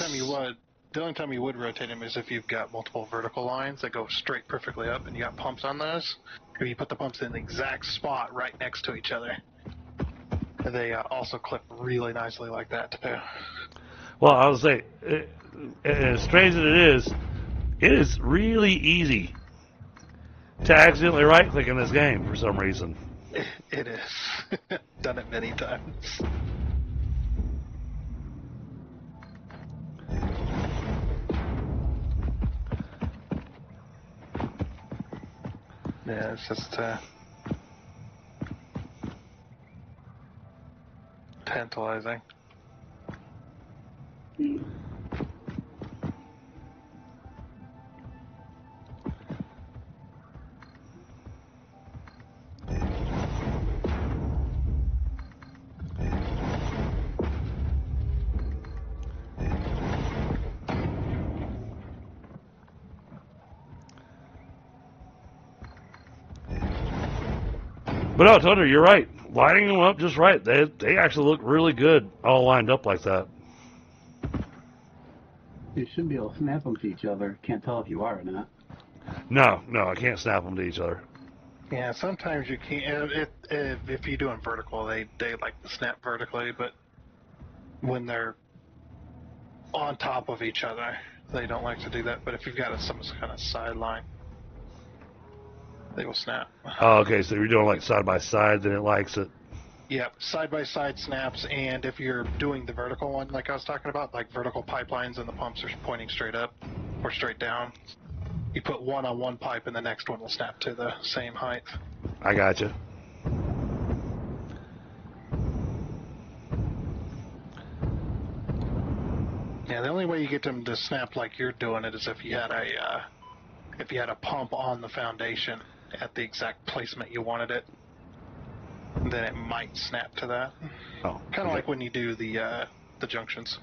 The only time you would rotate them is if you've got multiple vertical lines that go straight perfectly up and you got pumps on those. If you put the pumps in the exact spot right next to each other. They also clip really nicely like that, too. Well, I would say, as strange as it is really easy to accidentally right click in this game for some reason. It is. Done it many times. Yeah, it's just tantalizing. But no, Thunder, you're right. Lining them up just right. They actually look really good all lined up like that. You should be able to snap them to each other. Can't tell if you are or not. No, I can't snap them to each other. Yeah, sometimes you can't. If you do them vertical, they like to snap vertically, but when they're on top of each other, they don't like to do that. But if you've got some kind of sideline, they will snap. Oh, okay, so if you're doing like side by side, then it likes it. Yep, side-by-side snaps, and if you're doing the vertical one like I was talking about, like vertical pipelines and the pumps are pointing straight up or straight down, you put one on one pipe and the next one will snap to the same height. I gotcha. Yeah, the only way you get them to snap like you're doing it is if you had a pump on the foundation at the exact placement you wanted it. Then it might snap to that. Oh, Kind of okay. like when you do the junctions.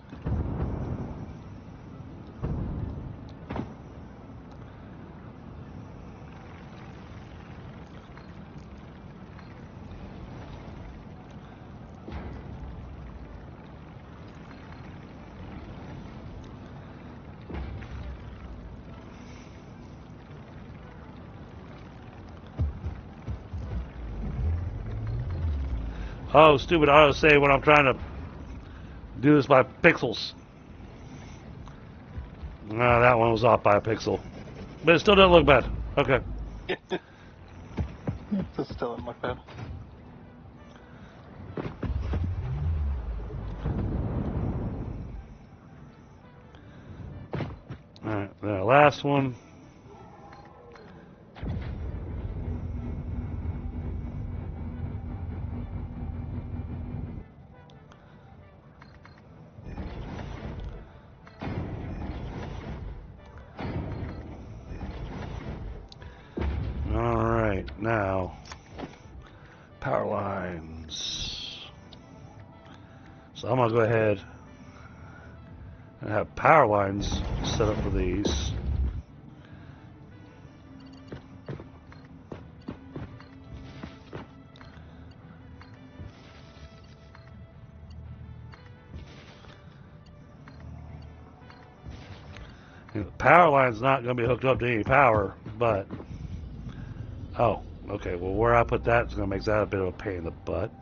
Oh, stupid auto save when I'm trying to do this by pixels. No, that one was off by a pixel. But it still doesn't look bad. Okay. This still doesn't look bad. Alright, the last one. Alright, now power lines. So I'm going to go ahead and have power lines set up for these. And the power line's not going to be hooked up to any power, but oh, okay. Well, where I put that is going to make that a bit of a pain in the butt.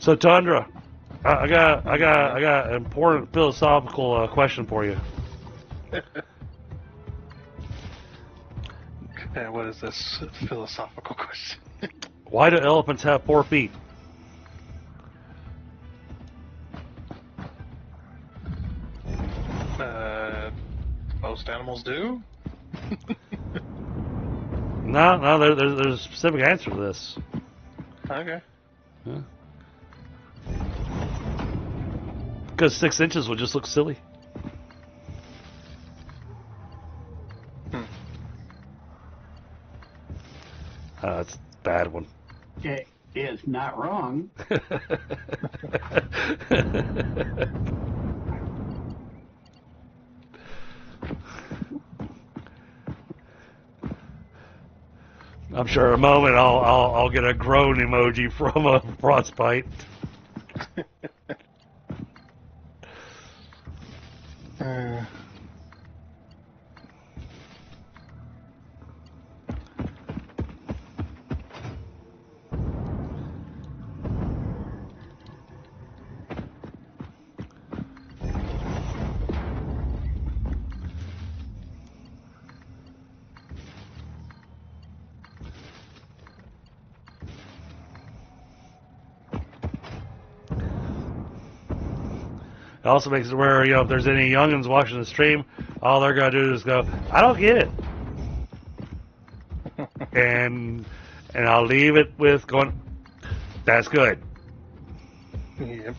So Tundra, I got an important philosophical question for you. Okay, what is this philosophical question? Why do elephants have 4 feet? Most animals do. No, there's a specific answer to this. Okay. Yeah. Because 6 inches would just look silly. That's a bad one. It is not wrong. I'm sure in a moment I'll get a groan emoji from a frostbite. It also makes it where, if there's any youngins watching the stream, all they're going to do is go, I don't get it. and I'll leave it with going, that's good. Yep.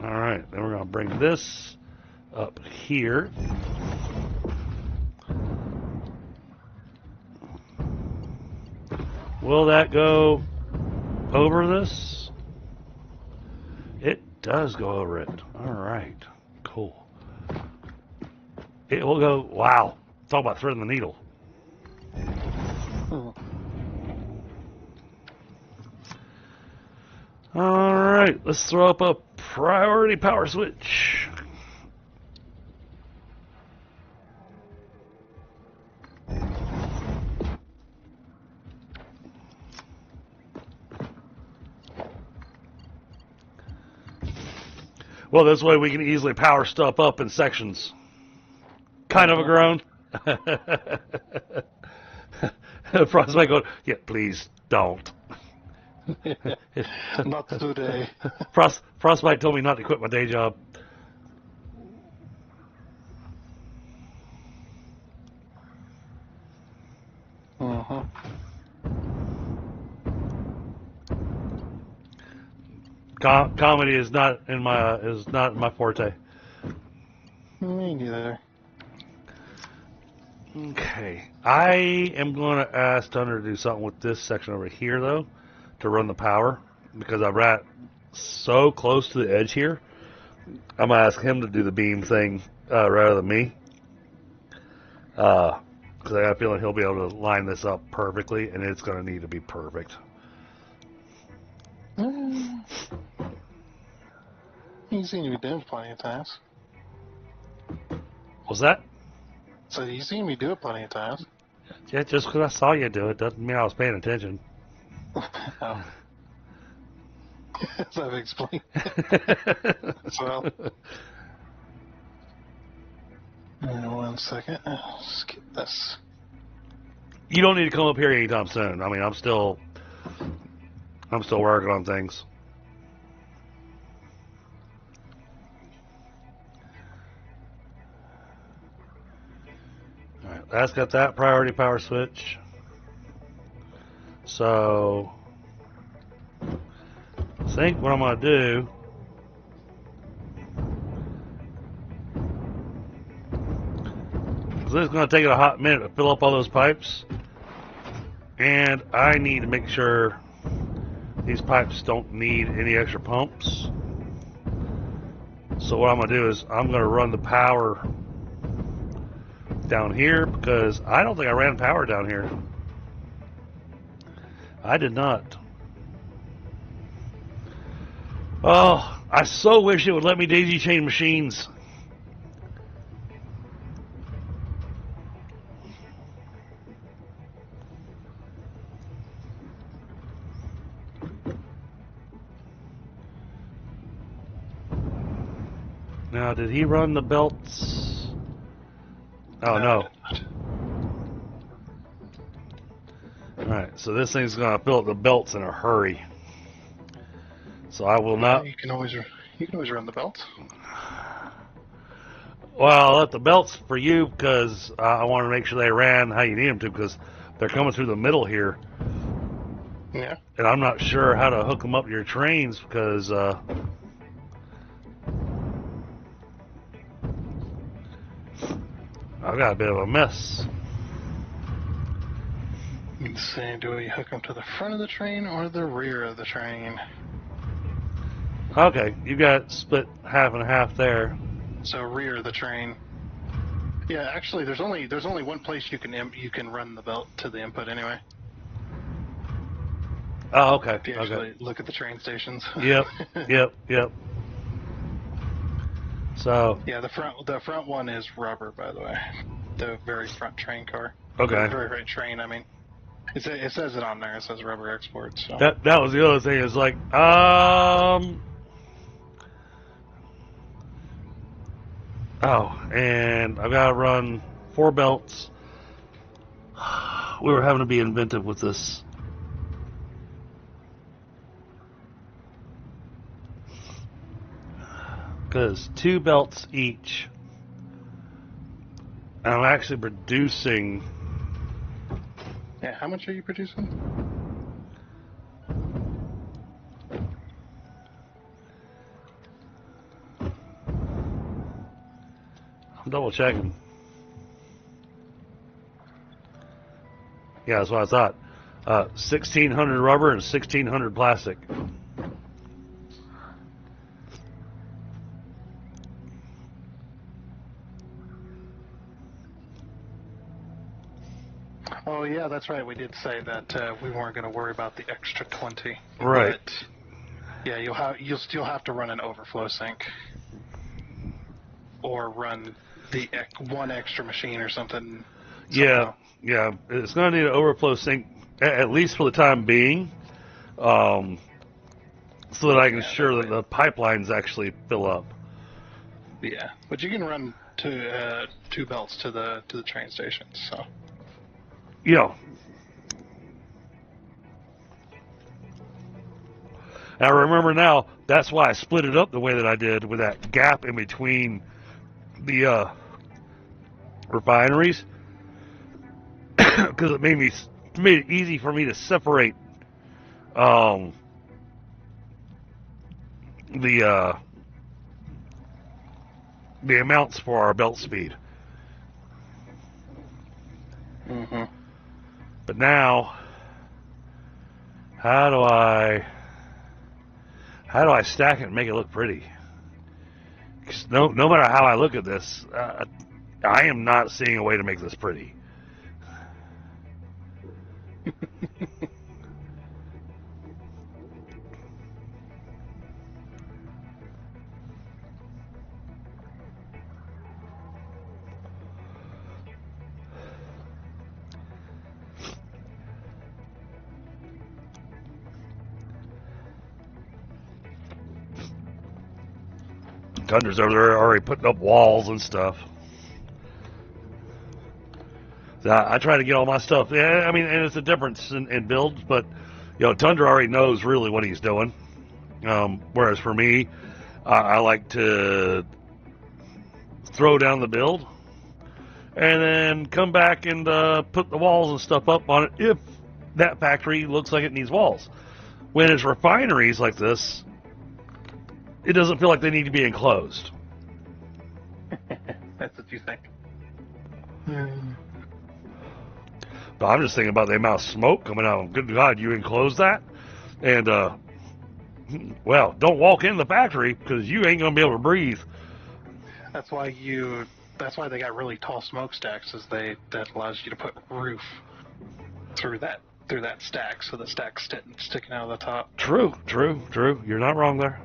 All right, then we're going to bring this up here. Will that go over this? It does go over it. All right, cool. It will go, wow. Talk about threading the needle. All right, let's throw up a priority power switch. Well, this way we can easily power stuff up in sections. Kind of a groan. Frostbite going, yeah, please don't. Not today. Frostbite told me not to quit my day job. Comedy is not in my forte. Me neither. Okay, I am going to ask Thunder to do something with this section over here, though, to run the power, because I'm right so close to the edge here. I'm going to ask him to do the beam thing rather than me, because I got a feeling he'll be able to line this up perfectly, and it's going to need to be perfect. He's seen me do it plenty of times. What's that? So you've seen me do it plenty of times. Yeah, just because I saw you do it doesn't mean I was paying attention. Oh. As I've explained. So, 1 second. Let's get this. You don't need to come up here anytime soon. I mean, I'm still working on things. All right, that's got that priority power switch. So, I think what I'm going to do is it's going to take it a hot minute to fill up all those pipes, and I need to make sure these pipes don't need any extra pumps. So what I'm going to do is I'm going to run the power down here, because I don't think I ran power down here. I did not. Oh, I so wish it would let me daisy chain machines. Now, did he run the belts? Oh, no. Alright, so this thing's going to fill up the belts in a hurry. So I will not... You can always run the belts. Well, I'll let the belts for you because I want to make sure they ran how you need them to because they're coming through the middle here. Yeah. And I'm not sure how to hook them up to your trains because... I've got a bit of a mess. Let's see, do we hook them to the front of the train or the rear of the train? Okay, you got split half and half there. So rear of the train. Yeah, actually, there's only one place you can run the belt to the input anyway. Oh, okay. If you actually look at the train stations. Yep, yep. So. Yeah, the front one is rubber, by the way. The very front train car. Okay. The very front train. I mean, it says it on there. It says rubber exports. So. That was the other thing. Is like Oh, and I've got to run 4 belts. We were having to be inventive with this. Because 2 belts each. And I'm actually producing... Yeah, how much are you producing? I'm double checking. Yeah, that's what I thought. 1,600 rubber and 1,600 plastic. Oh yeah, that's right. We did say that we weren't going to worry about the extra 20. Right. But, yeah, you'll still have to run an overflow sink, or run the one extra machine or something. Yeah, yeah. It's going to need an overflow sink at least for the time being, so that I can ensure that the pipelines actually fill up. Yeah, but you can run 2 belts to the train stations. So. Yeah. I remember now, that's why I split it up the way that I did with that gap in between the refineries. Because it made it easy for me to separate the amounts for our belt speed. Mm-hmm. But now, how do I stack it and make it look pretty? 'Cause no matter how I look at this, I am not seeing a way to make this pretty. Tundra's over there already putting up walls and stuff. So I try to get all my stuff. Yeah, I mean, and it's a difference in builds, but Tundra already knows really what he's doing. Whereas for me, I like to throw down the build and then come back and put the walls and stuff up on it if that factory looks like it needs walls. When it's refineries like this, it doesn't feel like they need to be enclosed. That's what you think. But I'm just thinking about the amount of smoke coming out. Good God, you enclose that? And, well, don't walk in the factory because you ain't going to be able to breathe. That's why they got really tall smokestacks, that allows you to put roof through that stack, so the stack's sticking out of the top. True. You're not wrong there.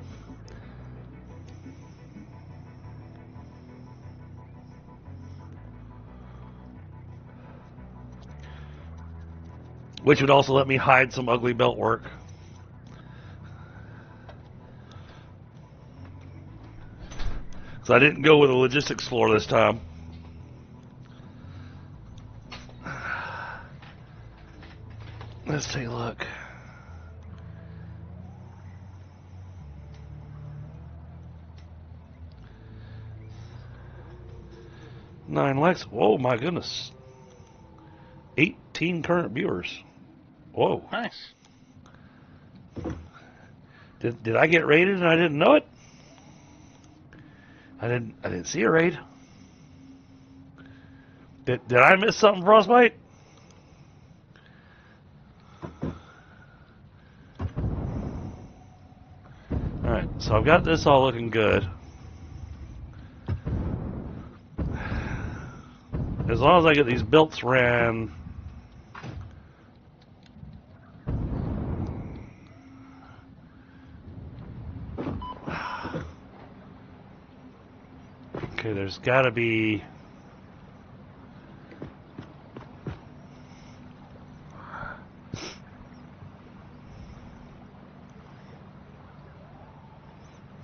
Which would also let me hide some ugly belt work. So I didn't go with a logistics floor this time. Let's take a look. Nine likes. Whoa, my goodness. 18 current viewers. Whoa. Nice. Did I get raided and I didn't know it? I didn't see a raid. Did I miss something, Frostbite? Alright, so I've got this all looking good. As long as I get these belts ran. Okay, there's got to be.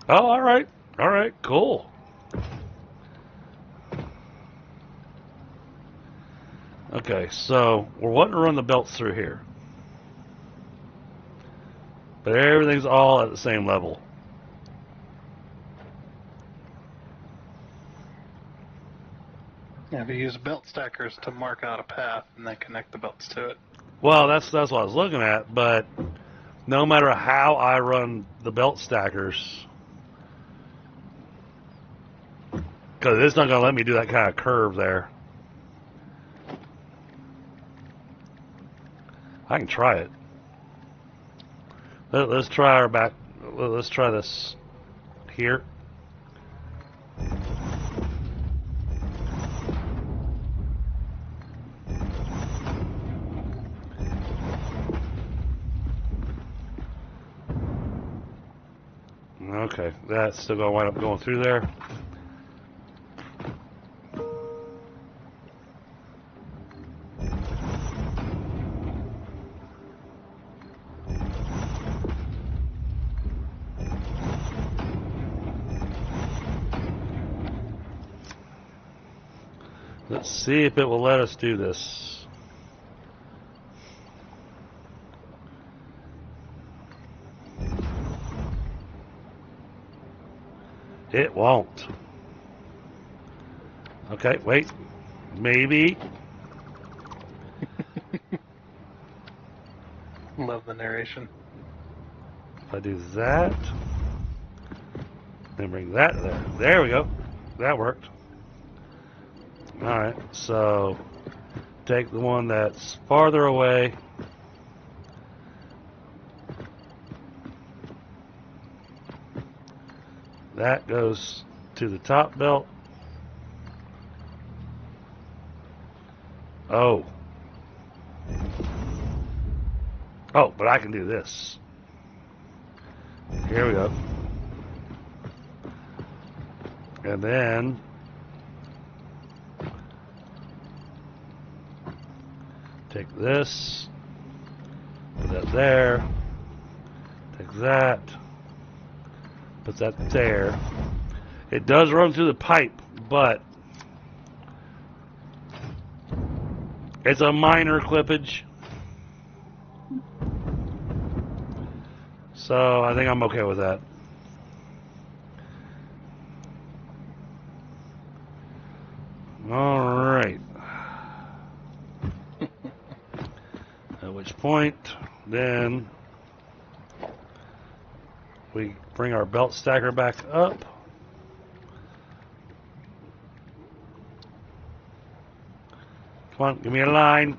Oh, all right. All right, cool. Okay, so we're wanting to run the belts through here. But everything's all at the same level. Yeah, if you use belt stackers to mark out a path and then connect the belts to it. Well, that's what I was looking at, but no matter how I run the belt stackers, because it's not going to let me do that kind of curve there. I can try it. Let's try our back. Let's try this here. Okay, that's still going to wind up going through there. Let's see if it will let us do this. It won't. Okay, wait. Maybe. Love the narration. If I do that, then bring that there. There we go. That worked. Alright, so take the one that's farther away. That goes to the top belt. Oh. Oh, but I can do this. Here we go. And then take this, put that there, take that, put that there. It does run through the pipe, but it's a minor clippage. So I think I'm okay with that. All right. At which point, then we bring our belt stacker back up. Come on, give me a line.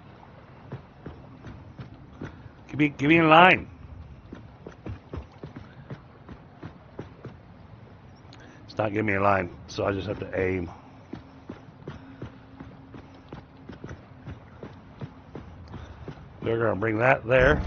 Give me a line. It's not giving me a line, so I just have to aim. We're going to bring that there.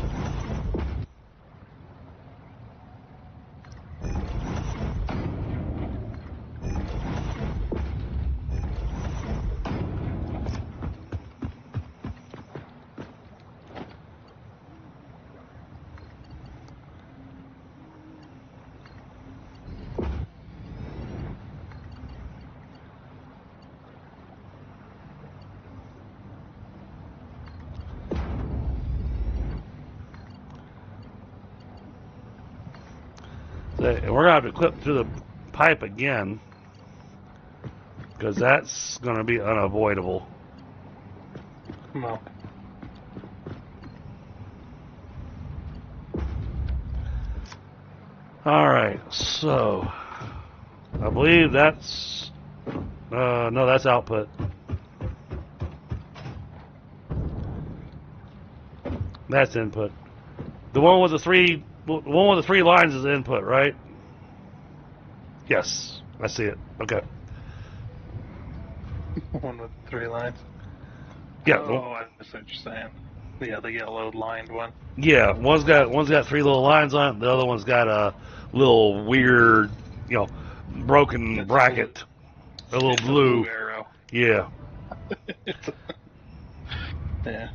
And we're gonna have to clip through the pipe again, because that's gonna be unavoidable. Well, All right, so I believe that's no, that's output. That's input. The one with the three lines is input, right? Yes, I see it. Okay. one with 3 lines. Yeah. Oh, I see what you're saying. Yeah, the yellow lined one. Yeah. One's got 3 little lines on it. The other one's got a little weird, broken It's bracket. A little it's blue. a blue arrow. Yeah. Yeah.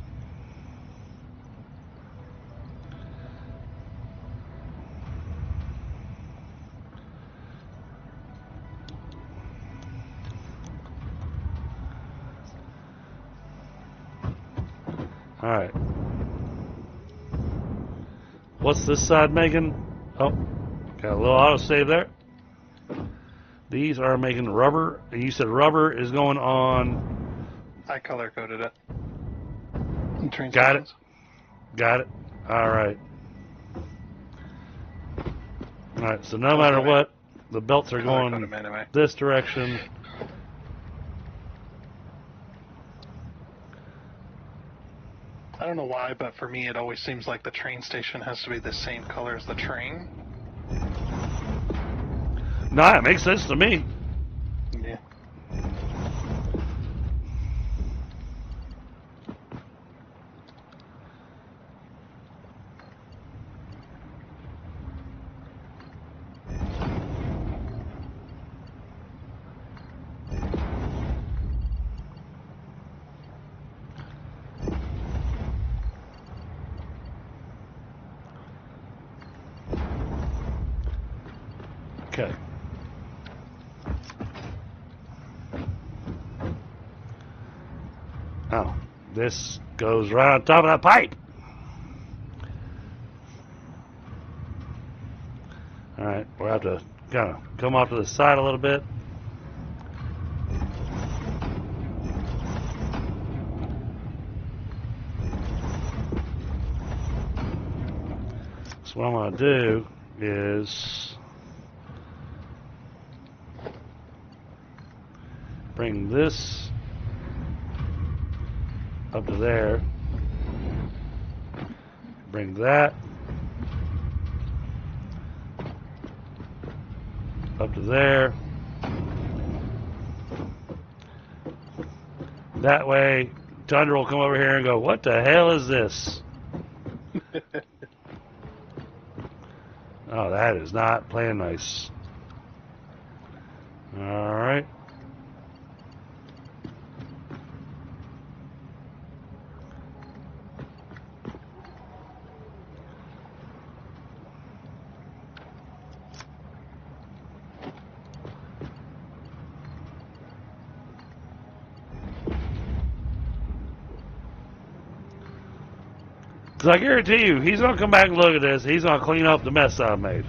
All right. What's this side making? Oh, got a little autosave there. These are making rubber. And you said rubber is going on. I color coded it. Train Got stations. it. Got it. All right. All right. So no matter what, the belts are Color code going them anyway. this direction. I don't know why, but for me, it always seems like the train station has to be the same color as the train. Nah, it makes sense to me. Yeah. Okay. Oh, this goes right on top of that pipe. All right, we'll have to kind of come off to the side a little bit. So what I'm going to do is bring this up to there. Bring that up to there. That way, Tundra will come over here and go, "What the hell is this?" Oh, that is not playing nice. All right. Because I guarantee you, he's going to come back and look at this. He's going to clean up the mess I've made.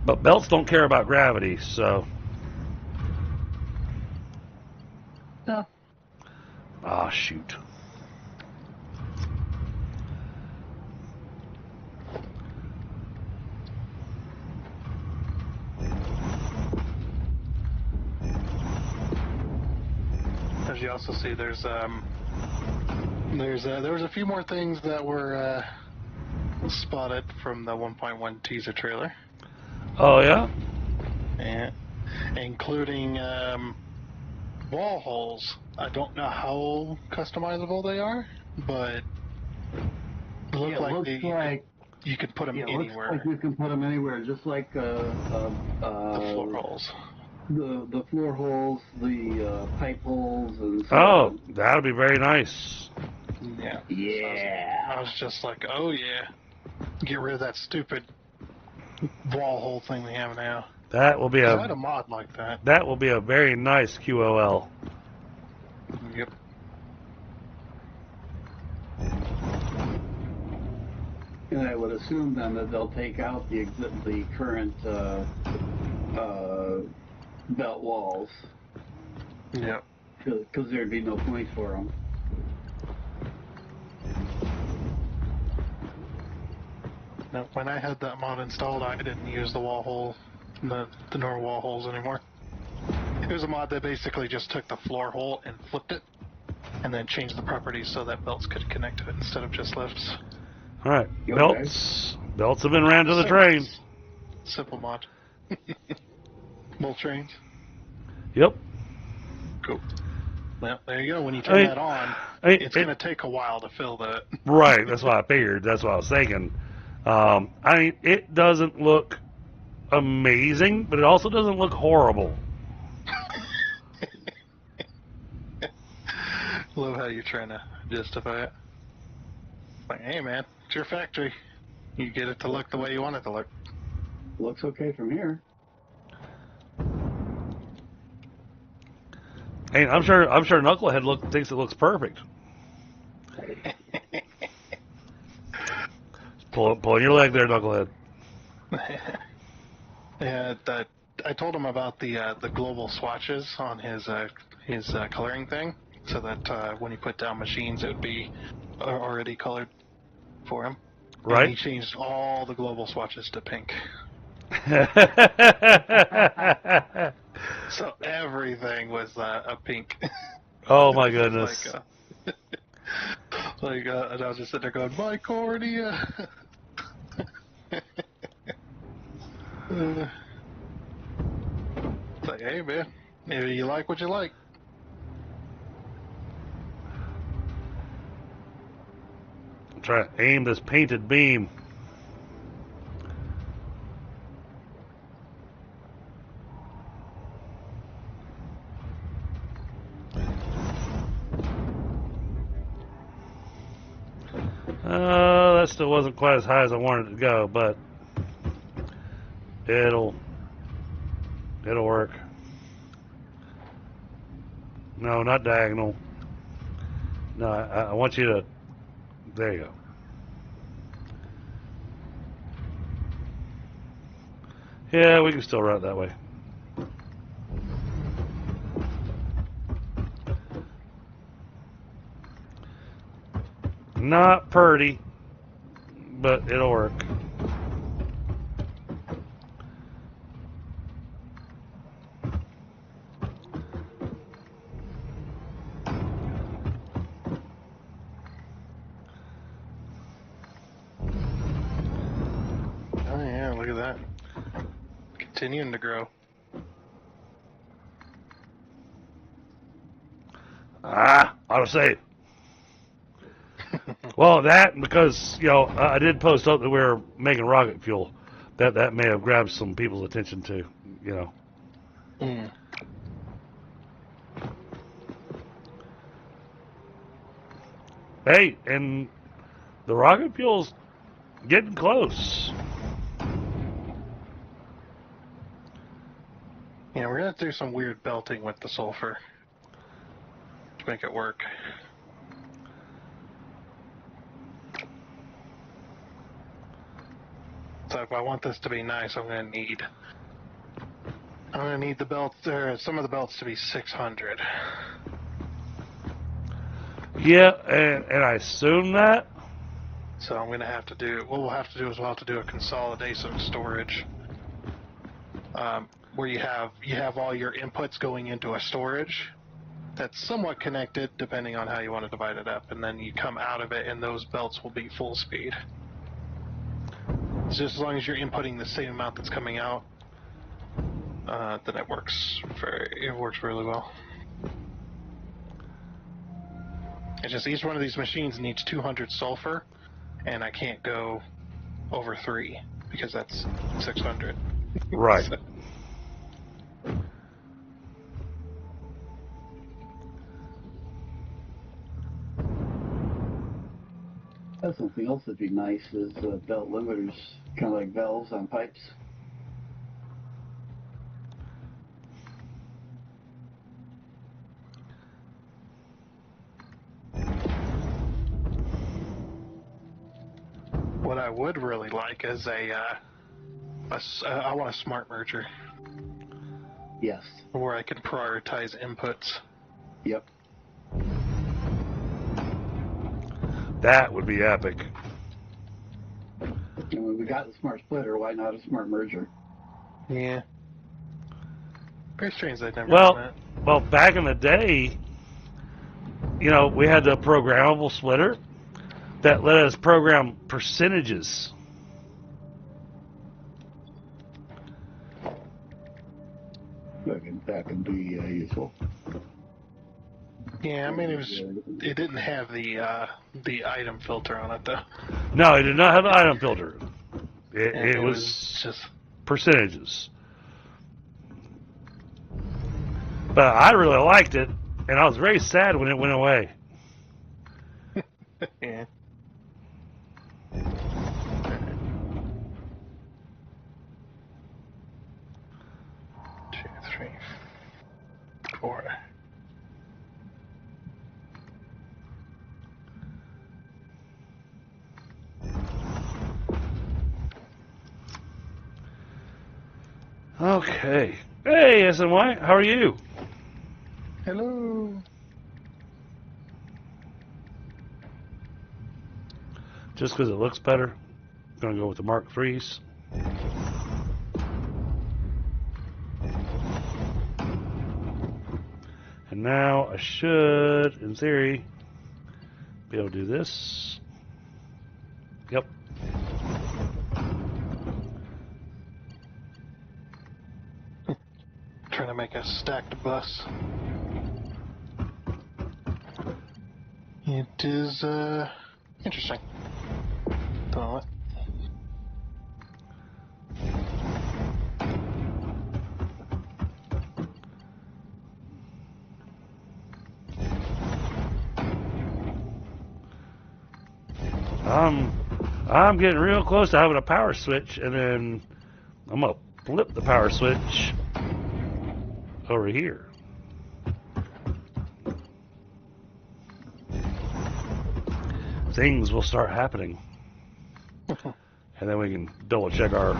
But belts don't care about gravity, so. No. Ah, shoot. As you also see, there was a few more things that were spotted from the 1.1 teaser trailer. Oh, yeah? Yeah. Including wall holes. I don't know how customizable they are, but look It looks like you could put them anywhere. Looks like you can put them anywhere, just like The floor holes. the floor holes, the pipe holes, and so Oh, on. that'll be very nice. Yeah. Yeah. I was just like, oh yeah, get rid of that stupid wall hole thing we have now. That will be 'Cause I had a a mod like that. very nice QOL. Yep. And I would assume then that they'll take out the current belt walls Yep. because there'd be no point for them. Now, when I had that mod installed, I didn't use the wall hole, the normal wall holes anymore. It was a mod that basically just took the floor hole and flipped it, and then changed the properties so that belts could connect to it instead of just lifts. All right, Okay. belts have been ran to the train. Simple mod. Both trains. Yep. Cool. Well, there you go. When you turn that on, it's going to take a while to fill that. Right, that's what I figured. That's what I was thinking. I mean, it doesn't look amazing, but it also doesn't look horrible. Love how you're trying to justify it. Like, hey man, it's your factory. You get it to look the way you want it to look. Looks okay from here. Hey, I'm sure Knucklehead thinks it looks perfect. Pulling your leg there, Knucklehead. Yeah, I told him about the global swatches on his coloring thing, so that when he put down machines, it would be already colored for him. Right? And he changed all the global swatches to pink. So everything was a pink. Oh my goodness. And I was just sitting there going, my cornea. It's like, hey man, maybe you like what you like. Try to aim this painted beam. That still wasn't quite as high as I wanted it to go, but it'll work. No, not diagonal. No, I want you to. There you go. Yeah, we can still run it that way. Not pretty, but it'll work. Oh yeah, look at that. Continuing to grow. Autosave. Well, that because I did post up that we were making rocket fuel. That may have grabbed some people's attention too. Mm. Hey, and the rocket fuel's getting close. Yeah, we're gonna have to do some weird belting with the sulfur to make it work. So if I want this to be nice, I'm gonna need the belts there. Some of the belts to be 600. Yeah, and I assume that. So I'm gonna have to do. What we'll have to do is we'll have to do a consolidation storage, where you have all your inputs going into a storage that's somewhat connected, depending on how you want to divide it up, and then you come out of it, and those belts will be full speed. So just as long as you're inputting the same amount that's coming out, then it works really well. It's just each one of these machines needs 200 sulfur, and I can't go over 3 because that's 600. Right. So, something else that'd be nice is belt limiters, kind of like valves on pipes. What I would really like is I want a smart merger Yes. where I can prioritize inputs. Yep. That would be epic. And when we got the smart splitter, why not a smart merger? Yeah. Very strange they've never Well, done well, back in the day, you know, we had the programmable splitter that let us program percentages. That can be useful. that. Yeah, I mean it didn't have the item filter on it though. No, it did not have the item filter. And It was just percentages. But I really liked it, and I was very sad when it went away. yeah. 2, 3, 4. Okay. Hey, SNY, how are you? Hello. Just because it looks better, I'm going to go with the Mark IIIs. And now I should, in theory, be able to do this. Yep. Trying to make a stacked bus. It is interesting. Don't know what. I'm getting real close to having a power switch, and then I'm gonna flip the power switch over here. Things will start happening, and then we can double check our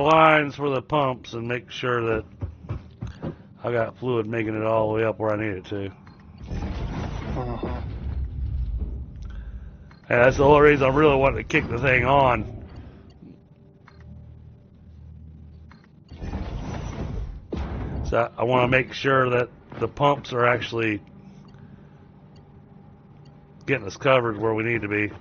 lines for the pumps and make sure that I got fluid making it all the way up where I need it to. And that's the whole reason I really wanted to kick the thing on. So I want to make sure that the pumps are actually getting us covered where we need to be.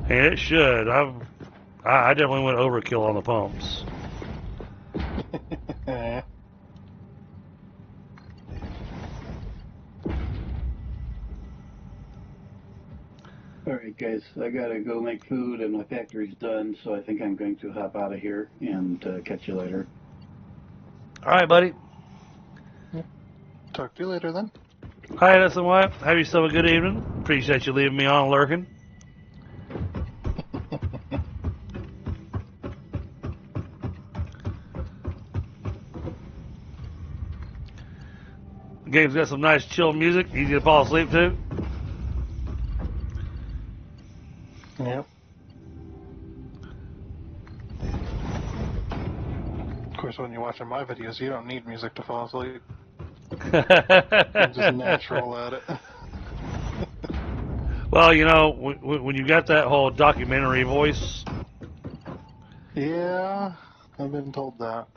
And it should. I definitely went overkill on the pumps. Alright guys, I gotta go make food and my factory's done, so I think I'm going to hop out of here and catch you later. Alright, buddy. Talk to you later then. Alright, SNY. Have yourself a good evening. Appreciate you leaving me on lurking. The game's got some nice chill music, easy to fall asleep to. Yep. Of course, when you're watching my videos, you don't need music to fall asleep. I'm just natural at it. Well, you know, when you got that whole documentary voice. Yeah, I've been told that.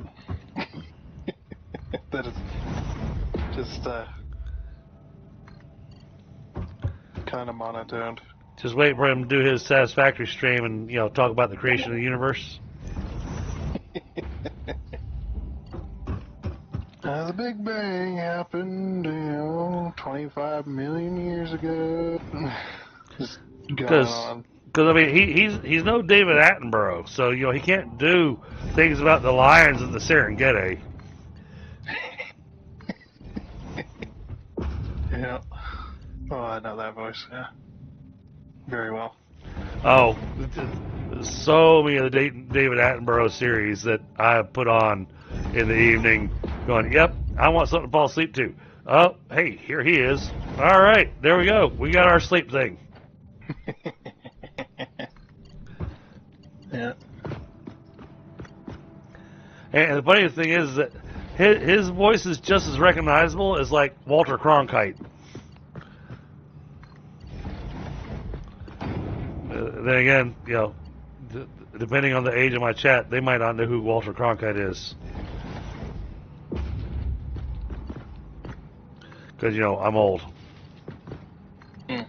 That is just kind of monotoned. Just wait for him to do his Satisfactory stream and, you know, talk about the creation of the universe. The Big Bang happened, 25 million years ago. Just going on. Because I mean, he's no David Attenborough, so you know he can't do things about the lions of the Serengeti. Yeah. Oh, I know that voice. Yeah, very well. Oh, so many of the David Attenborough series that I have put on in the evening, going, "Yep, I want something to fall asleep to." Oh, hey, here he is. All right, there we go. We got our sleep thing. Yeah. And the funny thing is that his voice is just as recognizable as like Walter Cronkite. Then again, you know, depending on the age of my chat, they might not know who Walter Cronkite is. Because, you know, I'm old. Mm.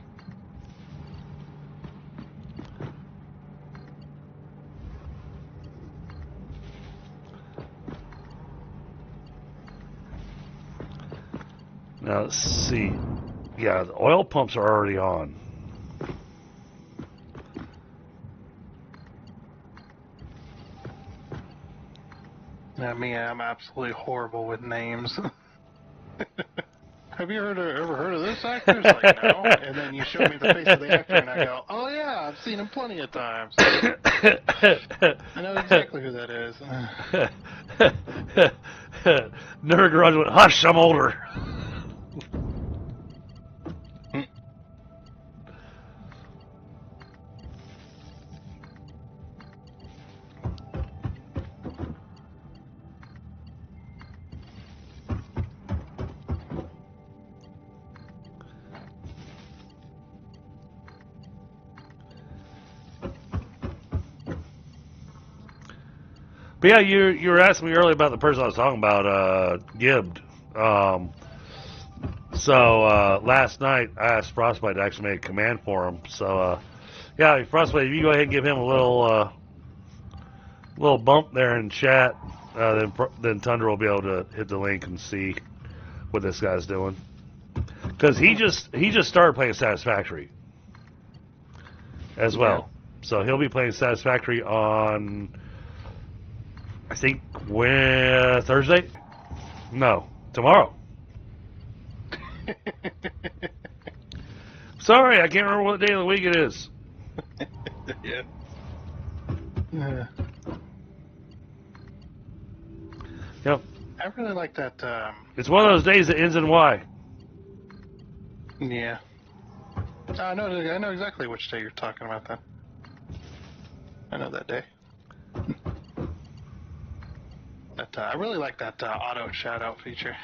Now, let's see. Yeah, the oil pumps are already on. Yeah, me, I'm absolutely horrible with names. Have you ever heard of this actor? It's like, no. And then you show me the face of the actor, and I go, oh yeah, I've seen him plenty of times. I know exactly who that is. Nerd Garage went, hush, I'm older. But yeah, you were asking me earlier about the person I was talking about, Gibbed. So last night I asked Frostbite to actually make a command for him. So yeah, Frostbite, if you go ahead and give him a little bump there in chat, then Tundra will be able to hit the link and see what this guy's doing. Because he just started playing Satisfactory as well. So he'll be playing Satisfactory on, I think, Thursday? No, tomorrow. Sorry, I can't remember what day of the week it is. Yeah. Yep. I really like that. It's one of those days that ends in Y. Yeah. I know exactly which day you're talking about. Then. I know that day. I really like that auto shout out feature.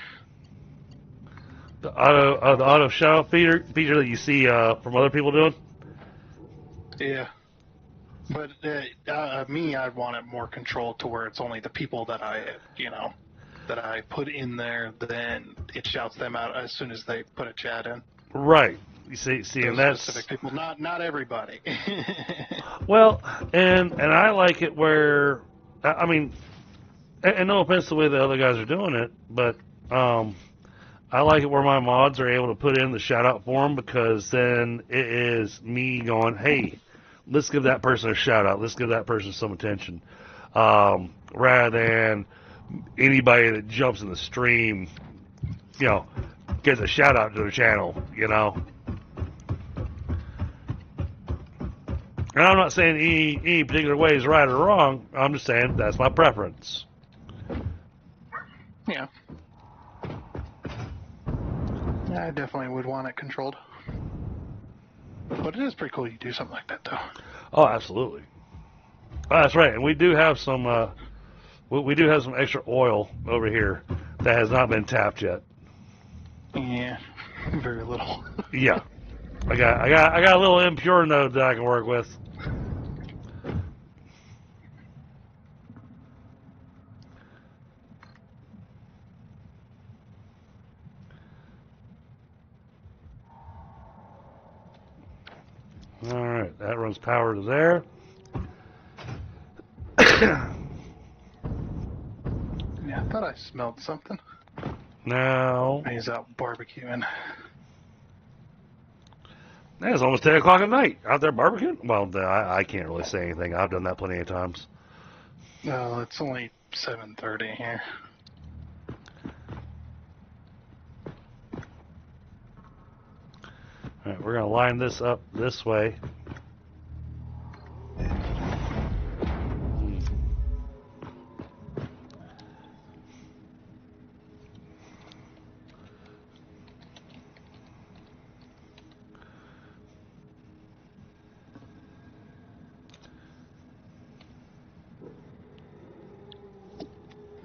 The auto shout out feature that you see from other people doing. Yeah. But me, I'd want it more controlled to where it's only the people that that I put in there, then it shouts them out as soon as they put a chat in. Right. You see, Those and that's specific people, not everybody. well, and I like it where, I mean, and no offense to the way the other guys are doing it, but I like it where my mods are able to put in the shout out for them, because then it is me going, hey, let's give that person a shout out, let's give that person some attention, rather than anybody that jumps in the stream, gets a shout out to their channel, And I'm not saying any particular way is right or wrong. I'm just saying that's my preference. Yeah. Yeah, I definitely would want it controlled. But it is pretty cool you do something like that, though. Oh, absolutely. Oh, that's right. And we do have some extra oil over here that has not been tapped yet. Yeah, very little. Yeah. I got a little impure node that I can work with. All right, that runs power to there. Yeah, I thought I smelled something. Now, He's out barbecuing. it's almost 10 o'clock at night. Out there barbecuing? Well, I can't really say anything. I've done that plenty of times. No, it's only 7:30 here. Alright, we're going to line this up this way.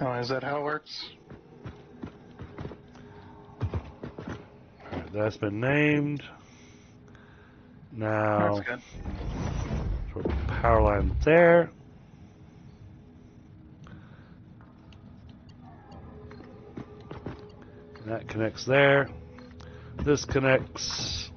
Oh, is that how it works? Alright, that's been named. Now, That's good. sort of power line there. That connects there. This connects.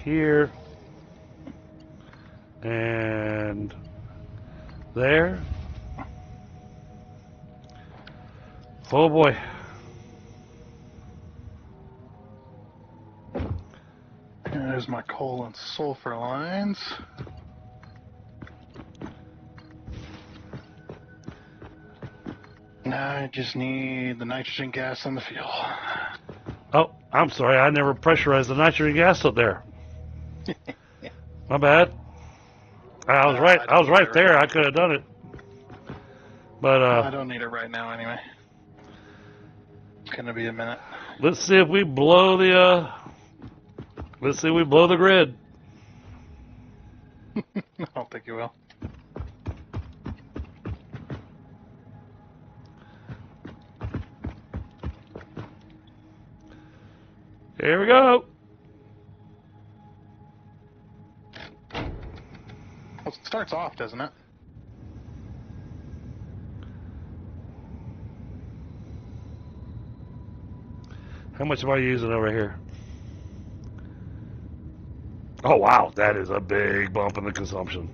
Here. And there. Oh boy. There's my coal and sulfur lines. Now I just need the nitrogen gas and the fuel. Oh, I'm sorry. I never pressurized the nitrogen gas up there. My bad. I was right. I was right there. I could have done it. But I don't need it right now anyway. It's gonna be a minute. let's see if we blow the let's see if we blow the grid. I don't think you will. Here we go. Well, it starts off, doesn't it? How much am I using over here? Oh wow, that is a big bump in the consumption.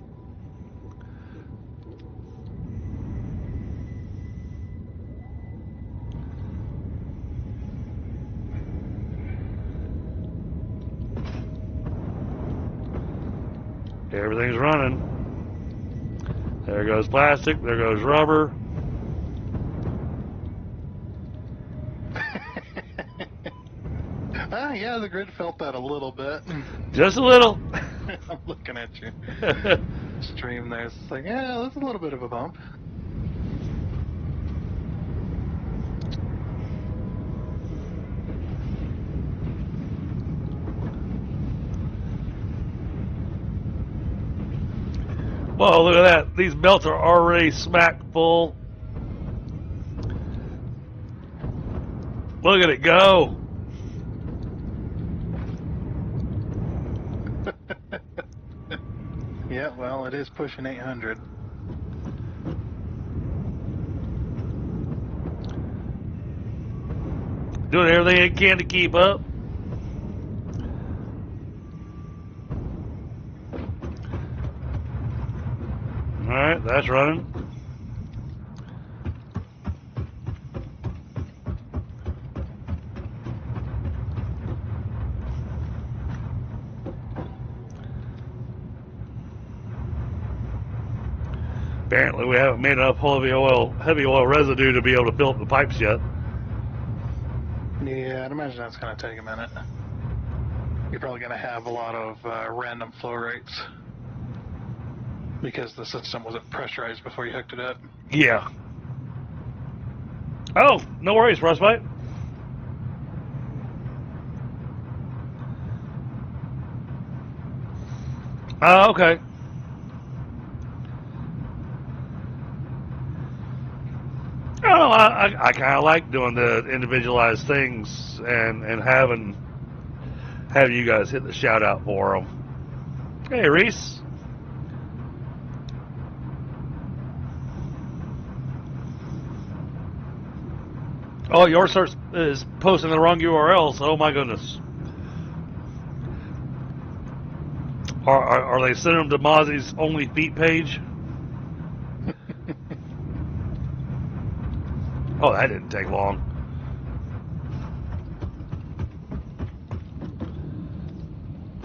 Everything's running. There goes plastic, there goes rubber. Yeah, the grid felt that a little bit. Just a little. I'm looking at you. Stream there. It's like, yeah, that's a little bit of a bump. Whoa, look at that. These belts are already smack full. Look at it go. Yeah, well, it is pushing 800. Doing everything it can to keep up. Alright, that's running. Apparently we haven't made enough heavy oil residue to be able to fill up the pipes yet. Yeah, I'd imagine that's going to take a minute. You're probably going to have a lot of random flow rates because the system wasn't pressurized before you hooked it up. Yeah. Oh, no worries, Frostbite. Okay. I don't know. I kind of like doing the individualized things and having you guys hit the shout out for them. Hey, Reese. Oh, yours is posting the wrong URLs. Oh my goodness. Are they sending them to Mozzie's Only Feet page? Oh, that didn't take long.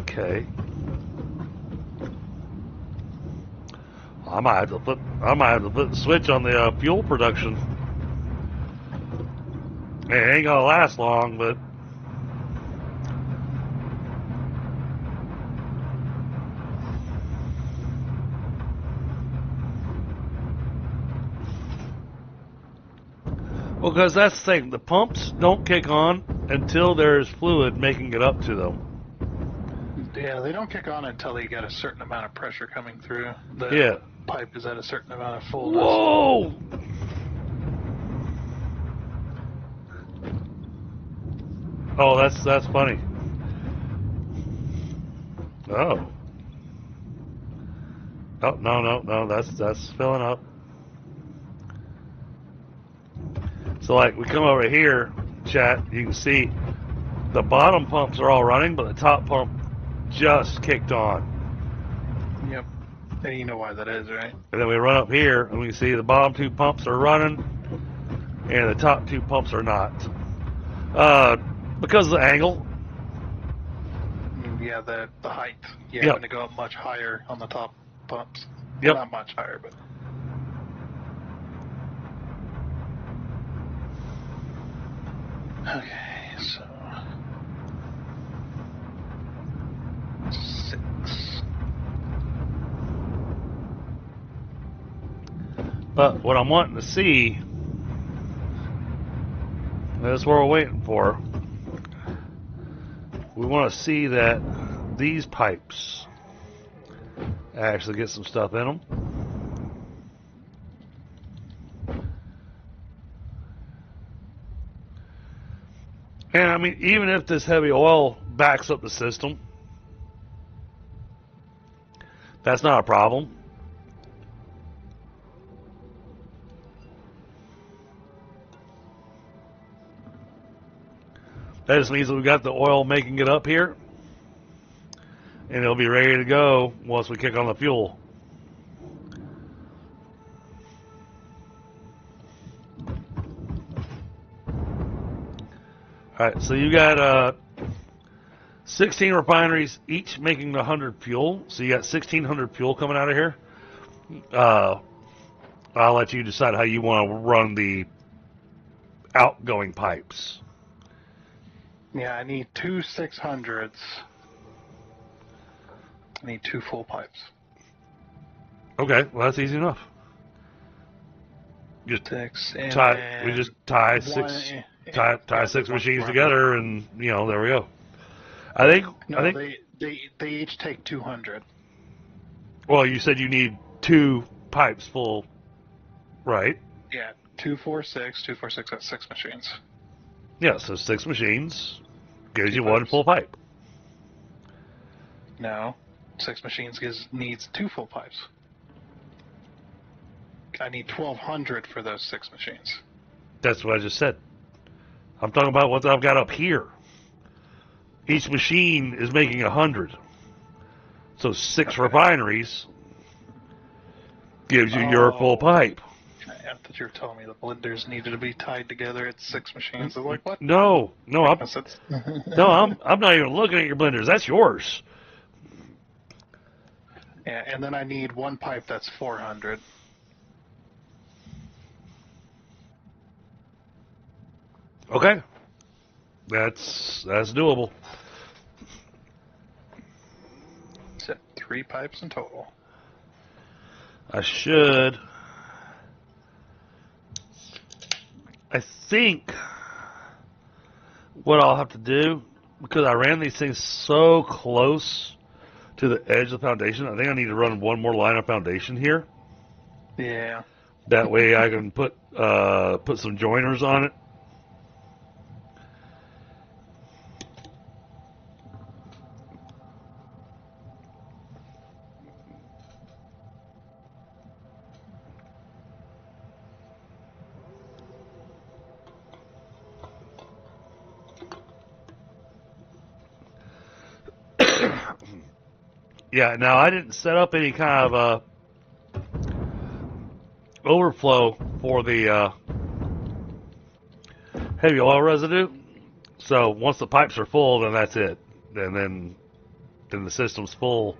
Okay. I might have to put the switch on the fuel production. It ain't gonna last long, but well, because that's the thing. The pumps don't kick on until there's fluid making it up to them. Yeah, they don't kick on until you get a certain amount of pressure coming through. The Yeah. pipe is at a certain amount of fullness. Whoa! Oh, that's funny. Oh. Oh, no, that's filling up. So like we come over here, chat, you can see the bottom pumps are all running, but the top pump just kicked on. Yep. And you know why that is, right? And then we run up here and we can see the bottom two pumps are running and the top two pumps are not. Because of the angle. Yeah, the height. You're Yep. having to go up much higher on the top pumps. Yep. Well, not much higher, but... Okay, so... 6. But what I'm wanting to see, that's what we're waiting for. We want to see that these pipes actually get some stuff in them. And I mean, even if this heavy oil backs up the system, that's not a problem. That just means that we've got the oil making it up here, and it'll be ready to go once we kick on the fuel. Alright, so you got 16 refineries, each making 100 fuel. So you got 1,600 fuel coming out of here. I'll let you decide how you want to run the outgoing pipes. Yeah, I need 2 600s. I need 2 full pipes. Okay, well that's easy enough. Just 6 and tie. We just tie one- six. yeah, Tie 6 one machines for together, and there we go. I think. No, they each take 200. Well, you said you need 2 pipes full, right? Yeah, 2 4 6, 2 4 6. That's 6 machines. Yeah, so 6 machines gives 2 you 1 pipes. full pipe. No, 6 machines needs 2 full pipes. I need 1,200 for those 6 machines. That's what I just said. I'm talking about what I've got up here. Each machine is making 100. So 6 refineries gives you your full pipe. I thought you were telling me the blenders needed to be tied together at 6 machines. I was like, what? No, I'm not even looking at your blenders. That's yours. Yeah, and then I need 1 pipe that's 400. Okay. That's doable. So 3 pipes in total. I should. I think what I'll have to do, because I ran these things so close to the edge of the foundation, I think I need to run one more line of foundation here. Yeah. That way I can put some joiners on it. Yeah, now I didn't set up any kind of overflow for the heavy oil residue. So once the pipes are full, then that's it. And then the system's full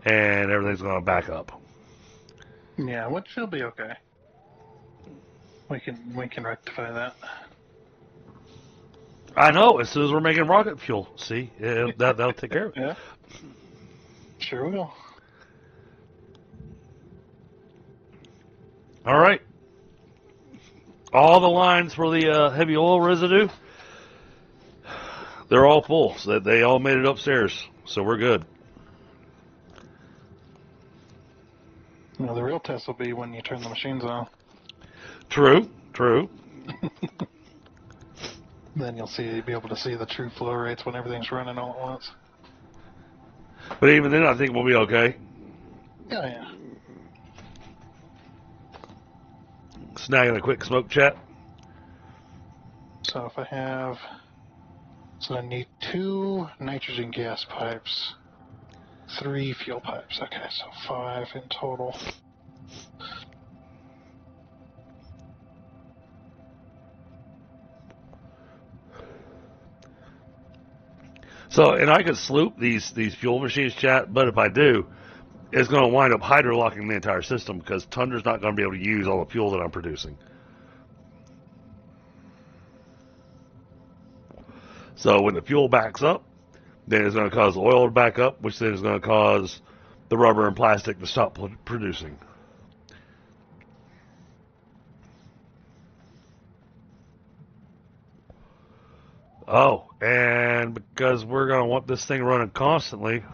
and everything's going to back up. Yeah, which will be okay. We can rectify that. I know. As soon as we're making rocket fuel, see, that'll take care of it. Yeah. Sure will. All right. All the lines for the heavy oil residue, they're all full. So they all made it upstairs. So we're good. Well, the real test will be when you turn the machines on. True. Then you'll be able to see the true flow rates when everything's running all at once. But even then, I think we'll be okay. Oh, yeah. Snagging a quick smoke chat. So if I have... So I need 2 nitrogen gas pipes, 3 fuel pipes. Okay, so 5 in total. So, and I could sloop these fuel machines, chat, but if I do, it's going to wind up hydrolocking the entire system because Tundra's not going to be able to use all the fuel that I'm producing. So when the fuel backs up, then it's going to cause the oil to back up, which then is going to cause the rubber and plastic to stop producing. Oh, and because we're going to want this thing running constantly,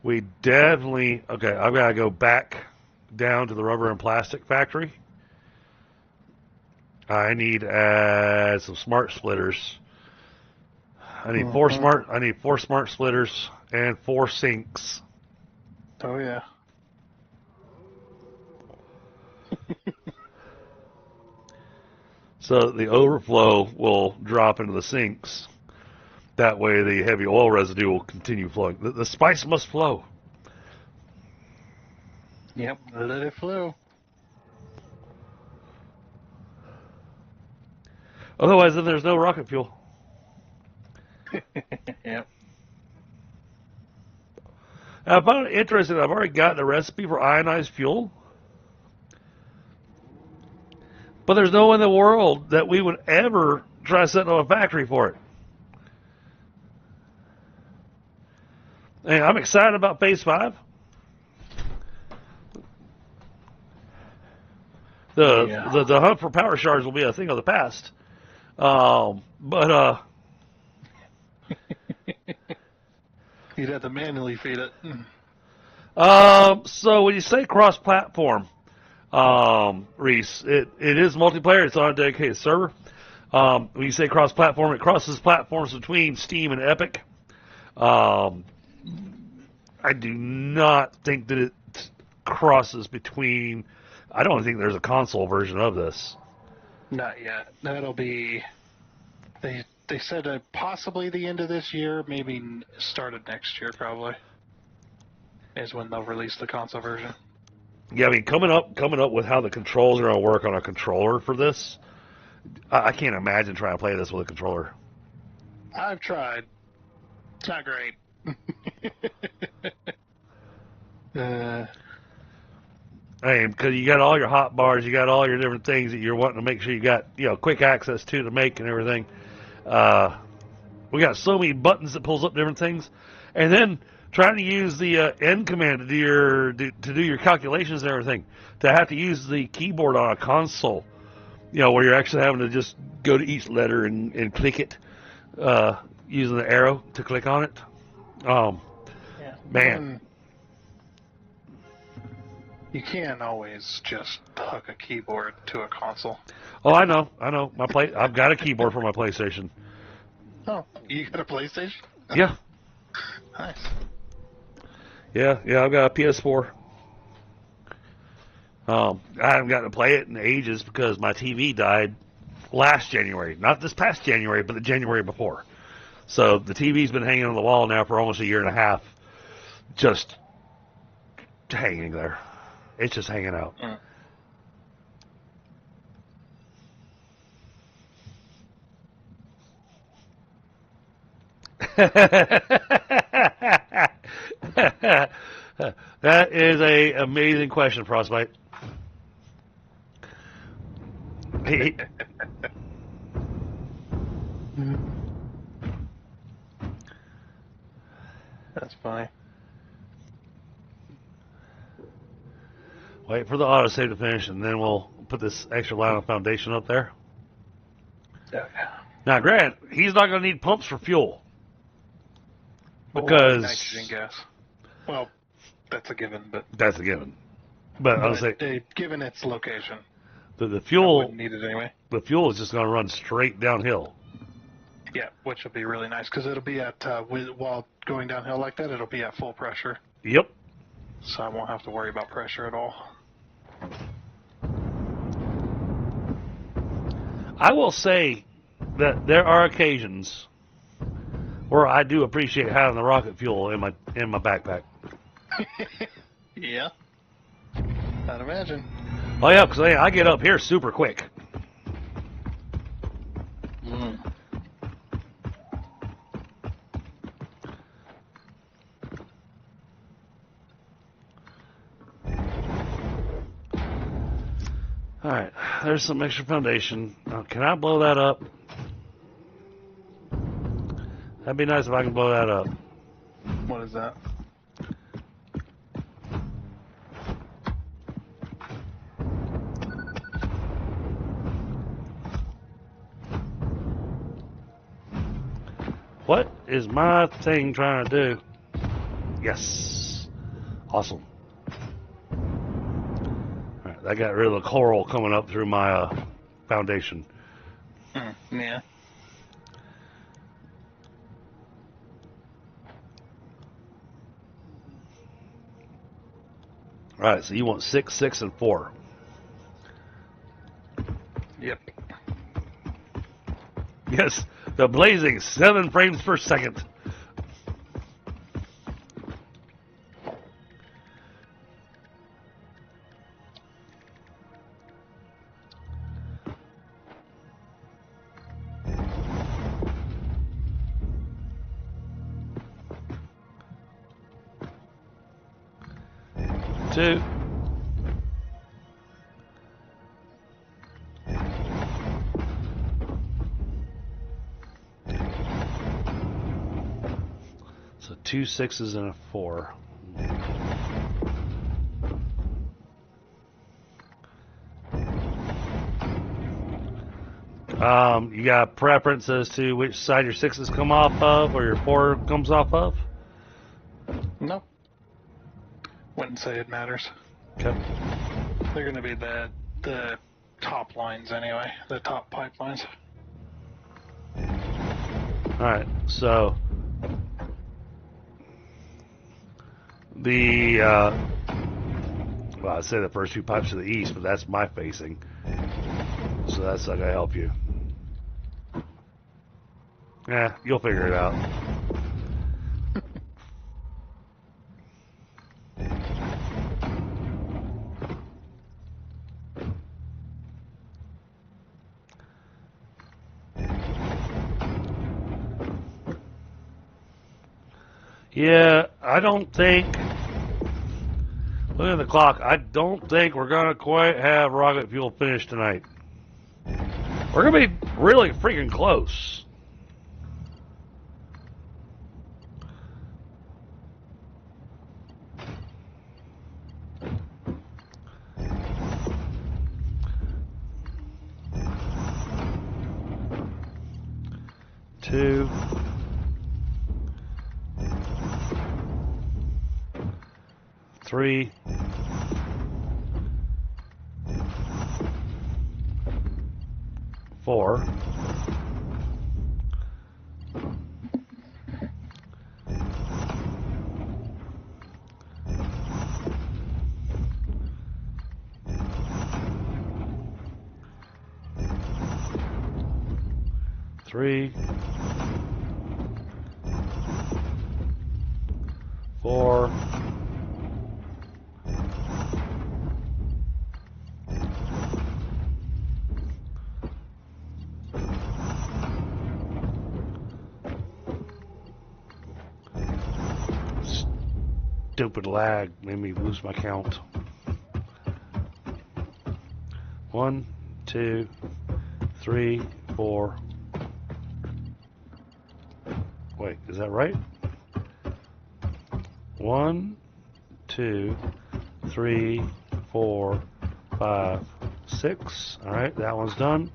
we definitely... Okay, I've got to go back down to the rubber and plastic factory. I need to add some smart splitters. I need 4 smart splitters and 4 sinks. Oh, yeah. So the overflow will drop into the sinks. That way the heavy oil residue will continue flowing. The spice must flow. Yep, let it flow. Otherwise, then there's no rocket fuel. Yep. I found it interesting. I've already got the recipe for ionized fuel. But there's no one in the world that we would ever try setting up a factory for it. And I'm excited about Phase 5. The hunt for power shards will be a thing of the past. You'd have to manually feed it. So when you say cross-platform, Reese, it is multiplayer. It's on a dedicated server. When you say cross-platform, it crosses platforms between Steam and Epic. I do not think that it crosses between... I don't think there's a console version of this. Not yet. That'll be... They said possibly the end of this year, maybe start of next year probably, is when they'll release the console version. Yeah, I mean, coming up with how the controls are going to work on a controller for this, I can't imagine trying to play this with a controller. I've tried. It's not great. I mean, because you got all your hot bars, you got all your different things that you're wanting to make sure you got, quick access to make and everything. We got so many buttons that pulls up different things, and then trying to use the end command to do your calculations and everything. To have to use the keyboard on a console, where you're actually having to just go to each letter and click it, using the arrow to click on it. Yeah. Man. You can't always just hook a keyboard to a console. Oh, I know. I've got a keyboard for my PlayStation. Oh, you got a PlayStation? Yeah. Nice. Yeah, I've got a PS4. I haven't gotten to play it in ages because my TV died last January. Not this past January, but the January before. So the TV's been hanging on the wall now for almost a year and a half. Just hanging there. It's just hanging out. That is a amazing question, Frostbite. He- That's funny. Wait for the autosave to finish, and then we'll put this extra line of foundation up there. Yeah. Now, Grant, he's not going to need pumps for fuel. Or Because... nitrogen gas. Well, that's a given, but... That's a given. But I'll say... Given its location. The I fuel... wouldn't need it anyway. The fuel is just going to run straight downhill. Yeah, which will be really nice, because it'll be at... while going downhill like that, it'll be at full pressure. Yep. So I won't have to worry about pressure at all. I will say that there are occasions where I do appreciate having the rocket fuel in my backpack. Yeah. I'd imagine. Oh yeah, because I get up here super quick. Mm. All right, there's some extra foundation. Now, can I blow that up? That'd be nice if I can blow that up. What is that? What is my thing trying to do? Yes. Awesome. All right, that got rid of the coral coming up through my foundation. Yeah. All right, so you want 6, 6, and 4. Yep. Yes, the blazing 7 frames per second. Two. So 2 6s and a 4. You got preference as to which side your 6s come off of, or your 4 comes off of? No. Wouldn't say it matters. Okay. They're going to be the top lines anyway, the top pipelines. All right, so the well, I'd say the first 2 pipes to the east, but that's my facing, so that's not gonna help you. Yeah, you'll figure it out. Yeah, I don't think. Look at the clock. I don't think we're gonna quite have rocket fuel finished tonight. We're gonna be really freaking close. Two. 3. 4. 3. 4. 2. Stupid lag made me lose my count. 1, 2, 3, 4. Wait, is that right? 1, 2, 3, 4, 5, 6. All right, that one's done.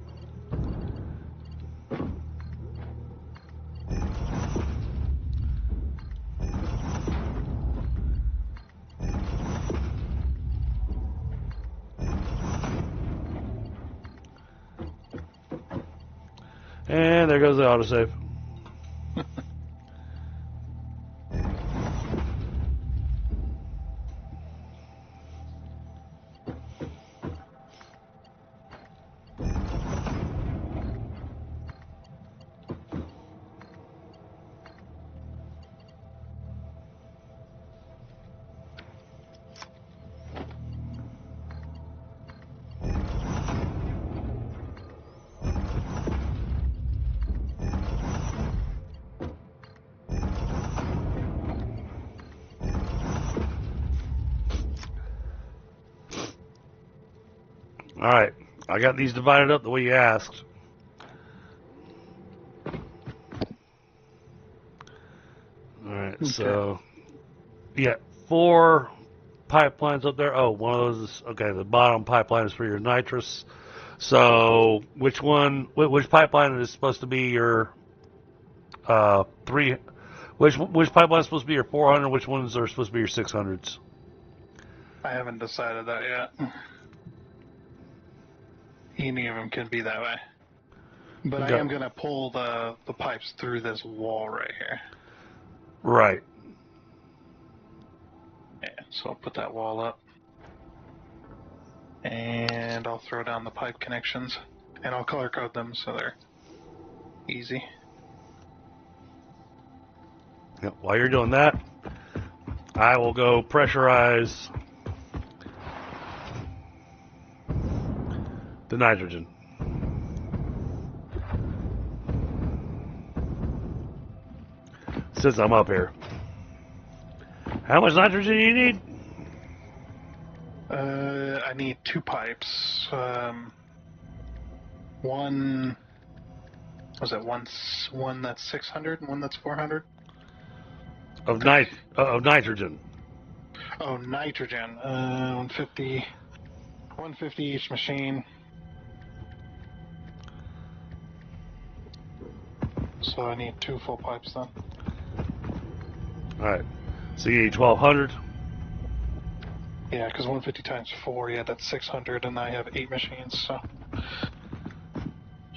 And there goes the autosave. All right, I got these divided up the way you asked. All right, okay. So yeah, 4 pipelines up there. Oh, one of those is okay. The bottom pipeline is for your nitrous. So which pipeline is supposed to be your 3? Which pipeline is supposed to be your 400? Which ones are supposed to be your 600s? I haven't decided that yet. Any of them can be that way. But I am going to pull the pipes through this wall right here. Right. Yeah, so I'll put that wall up. And I'll throw down the pipe connections. And I'll color code them so they're easy. Yep, while you're doing that, I will go pressurize the nitrogen. Since I'm up here. How much nitrogen do you need? I need 2 pipes. One that's 600 and one that's 400? Of nitrogen. Oh, nitrogen. 150 each machine. So I need 2 full pipes then. Alright. So you need 1200? Yeah, because 150 times 4, yeah, that's 600, and I have 8 machines, so.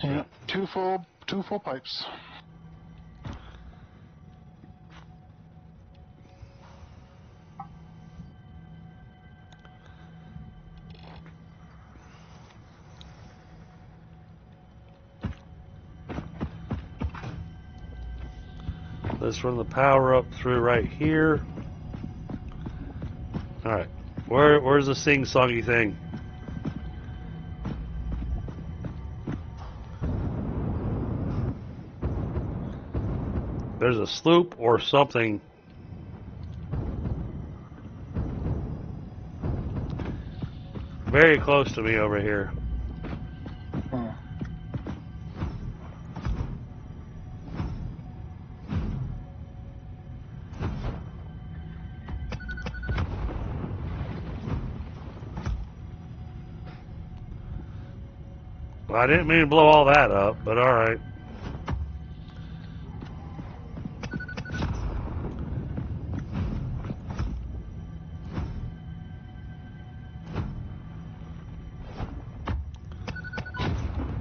Yeah, 2 full pipes. Let's run the power up through right here. Alright. Where's the sing-songy thing? There's a sloop or something. Very close to me over here. Well, I didn't mean to blow all that up, but alright.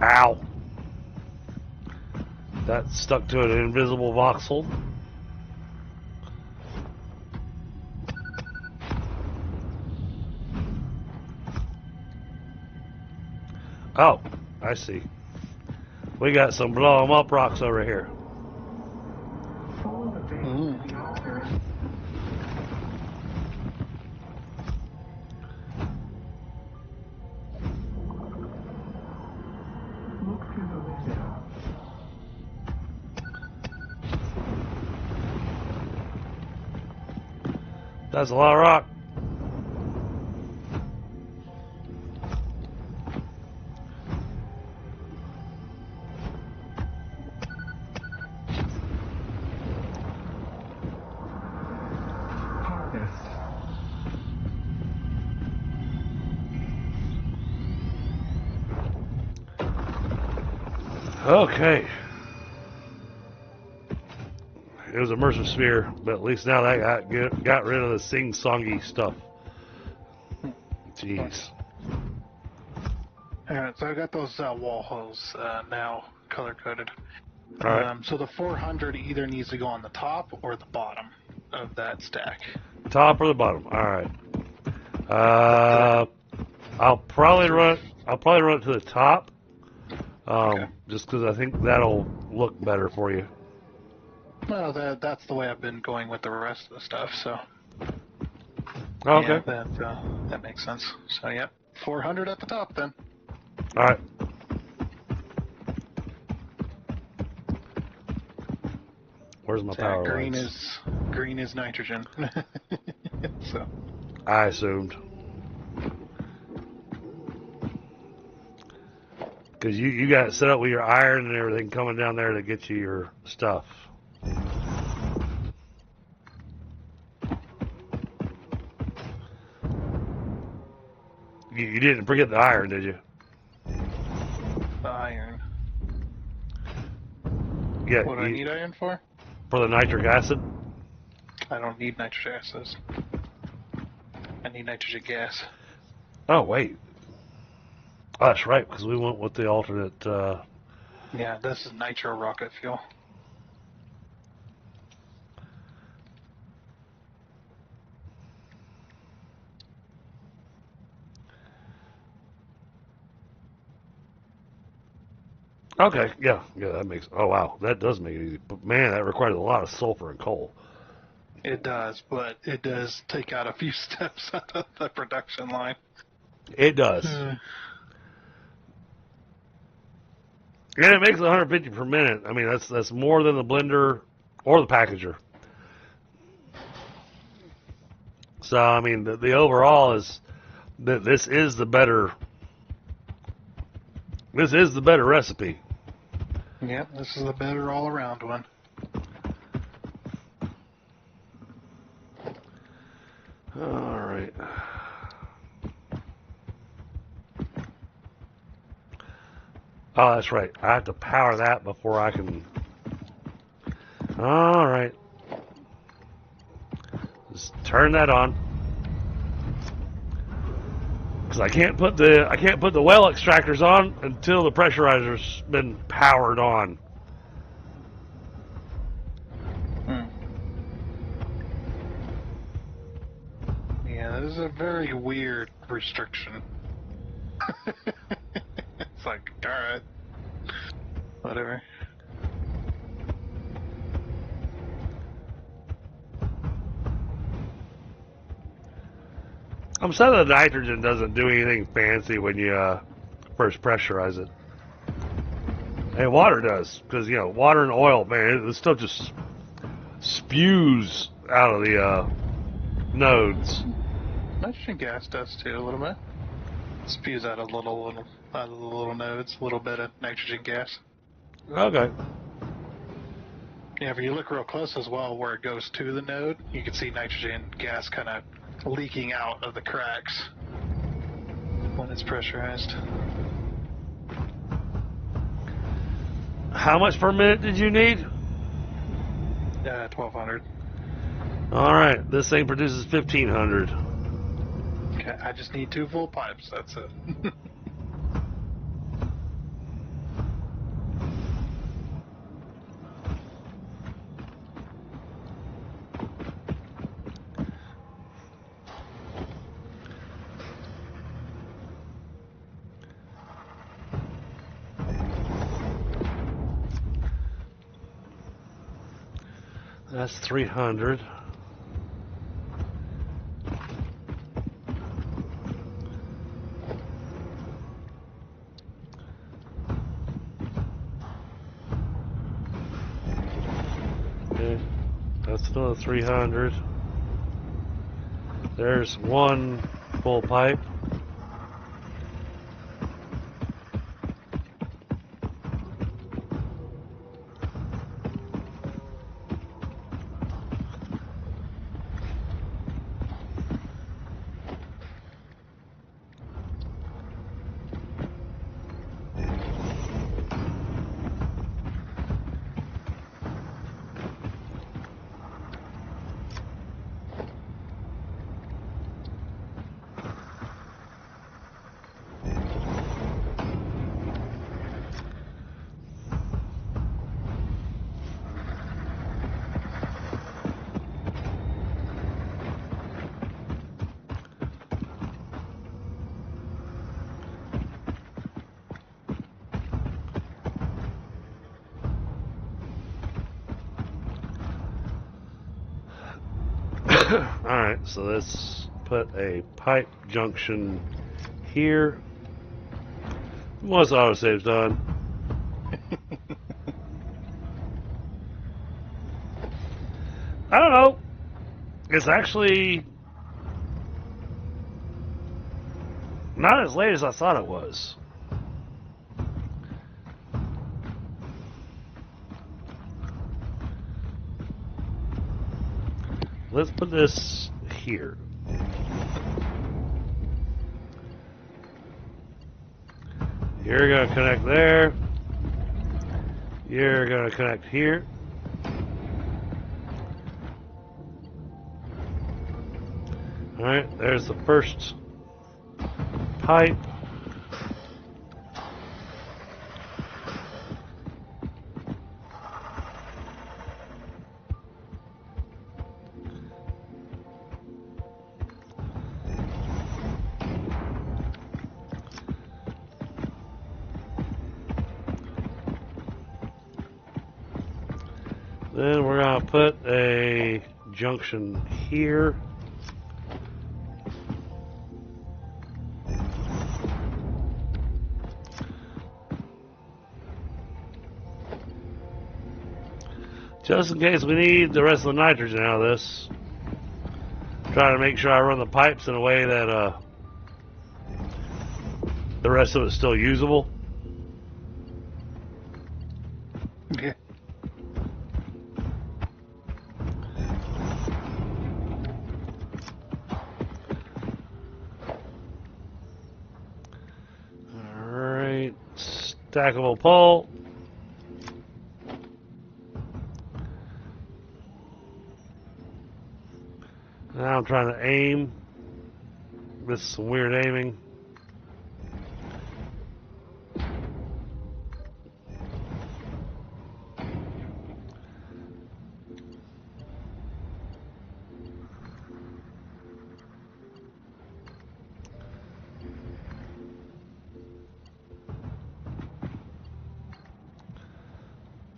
Ow! That stuck to an invisible voxel. Oh, I see. We got some blow 'em up rocks over here. That's a lot of rock. Okay. It was a immersive sphere, but at least now that got rid of the sing-songy stuff. Jeez. Alright, so I got those wall holes now color-coded. All right. So the 400 either needs to go on the top or the bottom of that stack. Top or the bottom? All right. I'll probably run it to the top. Okay. Just because I think that'll look better for you. Well, that's the way I've been going with the rest of the stuff, so... Okay. Yeah, that makes sense. So, yep, 400 at the top, then. All right. Where's my power lines? Green is nitrogen. So... I assumed. Because you got it set up with your iron and everything coming down there to get you your stuff. You didn't forget the iron, did you? The iron. Yeah. What do I need iron for? For the nitric acid? I don't need nitric acid. I need nitrogen gas. Oh, wait. Oh, that's right, because we went with the alternate... Yeah, this is nitro rocket fuel. Okay, yeah, that makes... Oh, wow, that does make it easy. But, man, that requires a lot of sulfur and coal. It does, but it does take out a few steps out of the production line. It does. And it makes 150 per minute. I mean, that's more than the blender or the packager. So, I mean, the overall is that this is the better recipe. Yep, this is the better all-around one. All right. Oh, that's right. I have to power that before I can... All right. Just turn that on. Because I can't put the well extractors on until the pressurizer's been powered on. Yeah, that is a very weird restriction. It's like, alright. Whatever. I'm sorry the nitrogen doesn't do anything fancy when you first pressurize it. And water does, because water and oil, man, this stuff just spews out of the nodes. Nitrogen gas does too, a little bit. Spews out a little out of the little nodes, a little bit of nitrogen gas. Okay. Yeah, if you look real close as well, where it goes to the node, you can see nitrogen gas kind of leaking out of the cracks when it's pressurized. How much per minute did you need? 1200. All right, this thing produces 1500. Okay, I just need 2 full pipes, that's it. That's 300. Okay, that's another 300. There's one full pipe. Alright, so let's put a pipe junction here. Once autosave's done. I don't know. It's actually not as late as I thought it was. Let's put this here. You're going to connect there. You're going to connect here. Alright, there's the first pipe. Then we're going to put a junction here. Just in case we need the rest of the nitrogen out of this. Trying to make sure I run the pipes in a way that the rest of it's still usable. Okay. Alright, stackable pole. Now I'm trying to aim. This is some weird aiming.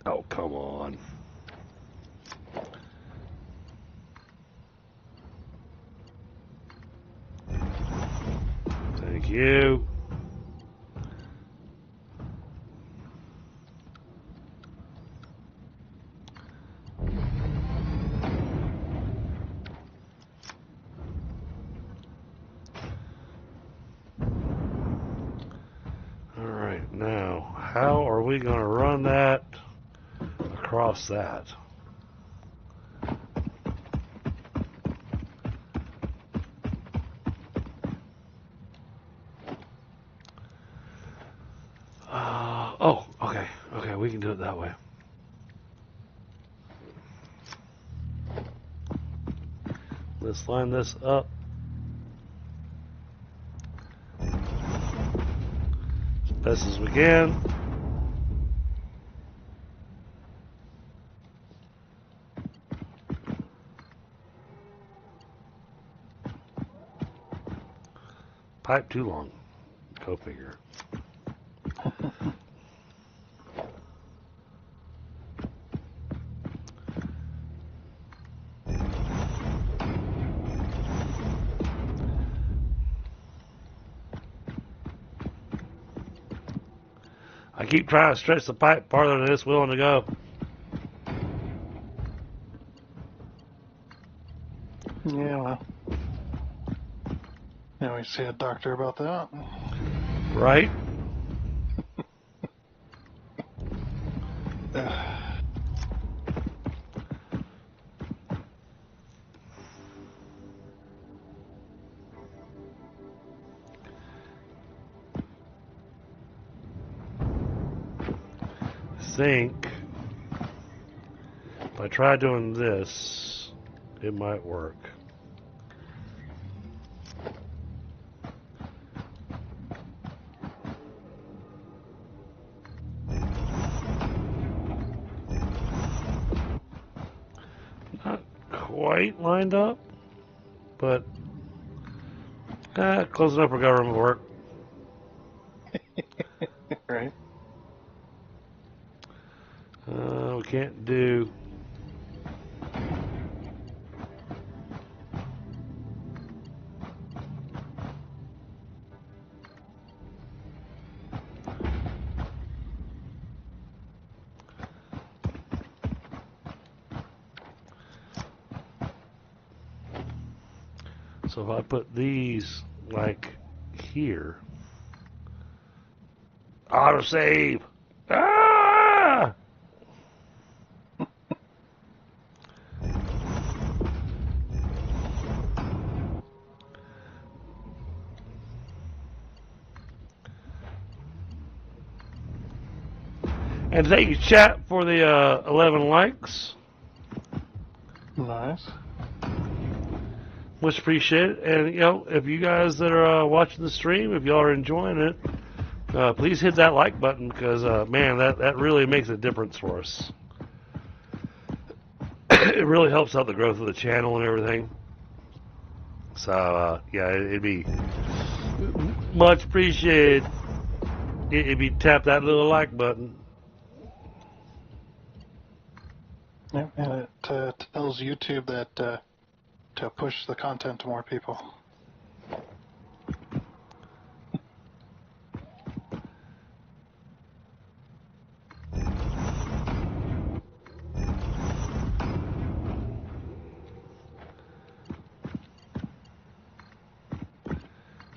Oh, come on. Thank you. All right, now, how are we going to run that across that? Oh, okay. Okay, we can do it that way. Let's line this up. As best as we can. Pipe too long. Go figure. I keep trying to stretch the pipe farther than it's willing to go. Yeah, well. see a doctor about that. Right? Think if I try doing this, it might work. Not quite lined up, but close enough for government work. Right. We can't do. So if I put these like here, autosave. Ah! And thank you, chat, for the 11 likes. Nice. Much appreciated. And, you know, if you guys that are watching the stream, if y'all are enjoying it, please hit that like button because, man, that really makes a difference for us. It really helps out the growth of the channel and everything. So, yeah, it'd be much appreciated if you tap that little like button. Yep, and it tells YouTube that to push the content to more people.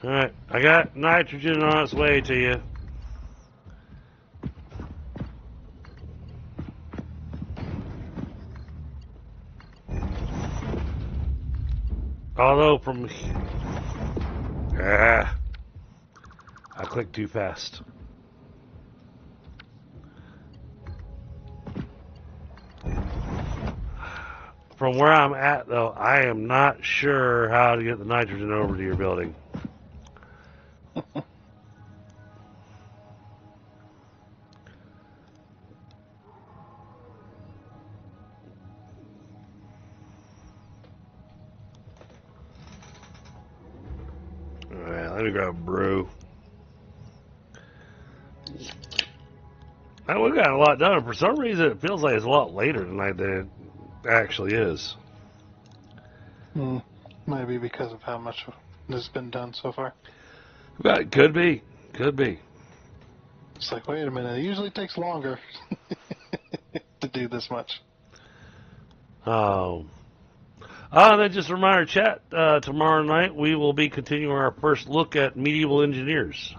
Alright, I got nitrogen on its way to you. Although from I clicked too fast. From where I'm at, though, I am not sure how to get the nitrogen over to your building. Alright, let me grab a brew. Now, we've got a lot done. For some reason, it feels like it's a lot later tonight than it actually is. Maybe because of how much has been done so far. But could be. Could be. It's like, wait a minute, it usually takes longer to do this much. Then just a reminder, chat, tomorrow night we will be continuing our first look at medieval engineers.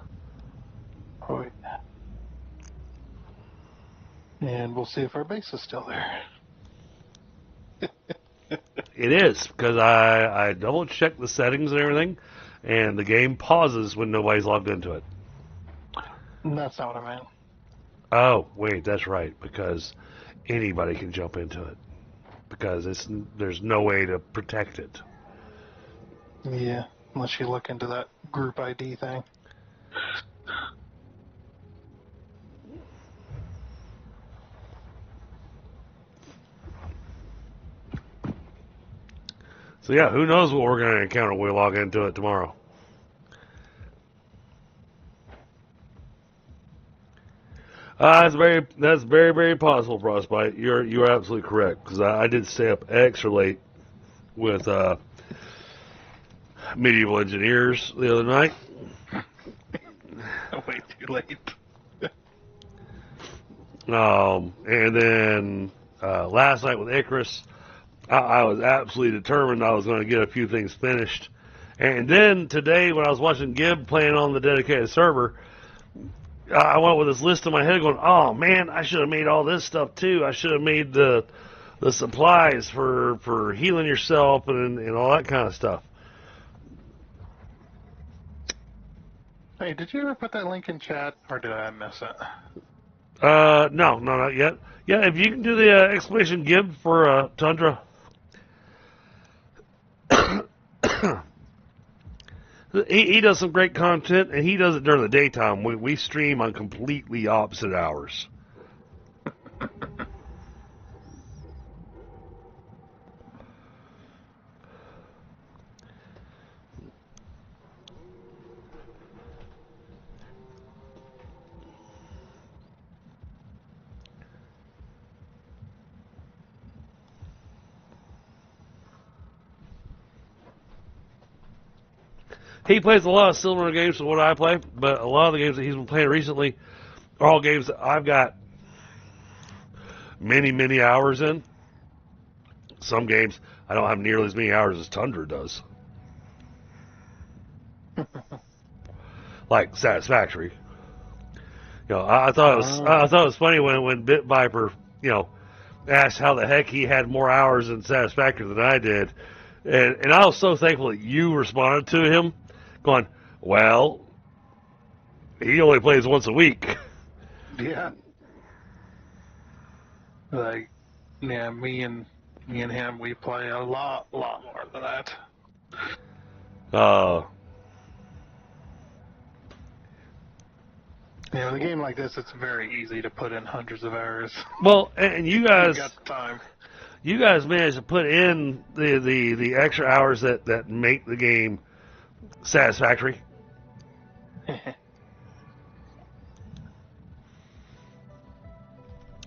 Right. And we'll see if our base is still there. It is, because I double-checked the settings and everything, and the game pauses when nobody's logged into it. That's not what I meant. Oh, wait, that's right, because anybody can jump into it. Because there's no way to protect it. Yeah, unless you look into that group ID thing. So yeah, who knows what we're going to encounter when we log into it tomorrow. That's very, very possible, Frostbite. You're absolutely correct, because I did stay up extra late with medieval engineers the other night. Way too late. And then last night with Icarus, I was absolutely determined I was going to get a few things finished, And then today, when I was watching Gib playing on the dedicated server, I went with this list in my head going, oh man, I should have made all this stuff too. I should have made the supplies for healing yourself and all that kind of stuff. Hey, did you ever put that link in chat, or did I miss it? No, not yet. Yeah, if you can do the exclamation Gib for Tundra. He does some great content, and he does it during the daytime. We stream on completely opposite hours. He plays a lot of similar games to what I play, but a lot of the games that he's been playing recently are all games that I've got many, many hours in. Some games I don't have nearly as many hours as Tundra does. Like Satisfactory. You know, I thought it was funny when Bit Viper, asked how the heck he had more hours in Satisfactory than I did, and I was so thankful that you responded to him, going, well, he only plays once a week. Yeah. Like, yeah, me and him, we play a lot more than that. Yeah, with a game like this, it's very easy to put in hundreds of hours. Well, and you guys got the time. You guys managed to put in the extra hours that make the game satisfactory.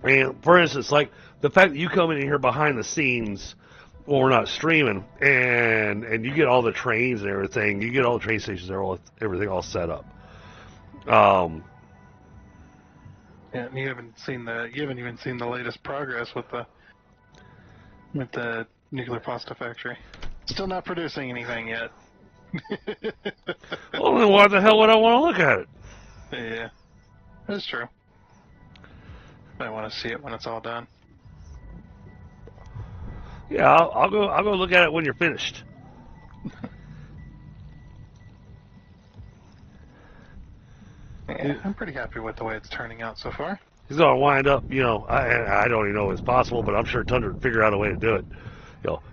And for instance, like the fact that you come in here behind the scenes when we're not streaming, and you get all the trains and everything, you get all the train stations, everything all set up. Yeah, and you haven't even seen the latest progress with the nuclear pasta factory. Still not producing anything yet. Well, then why the hell would I want to look at it? Yeah, that's true. I want to see it when it's all done. Yeah, I'll go look at it when you're finished. Yeah, I'm pretty happy with the way it's turning out so far. He's gonna wind up, I don't even know if it's possible, but I'm sure Tundra would figure out a way to do it.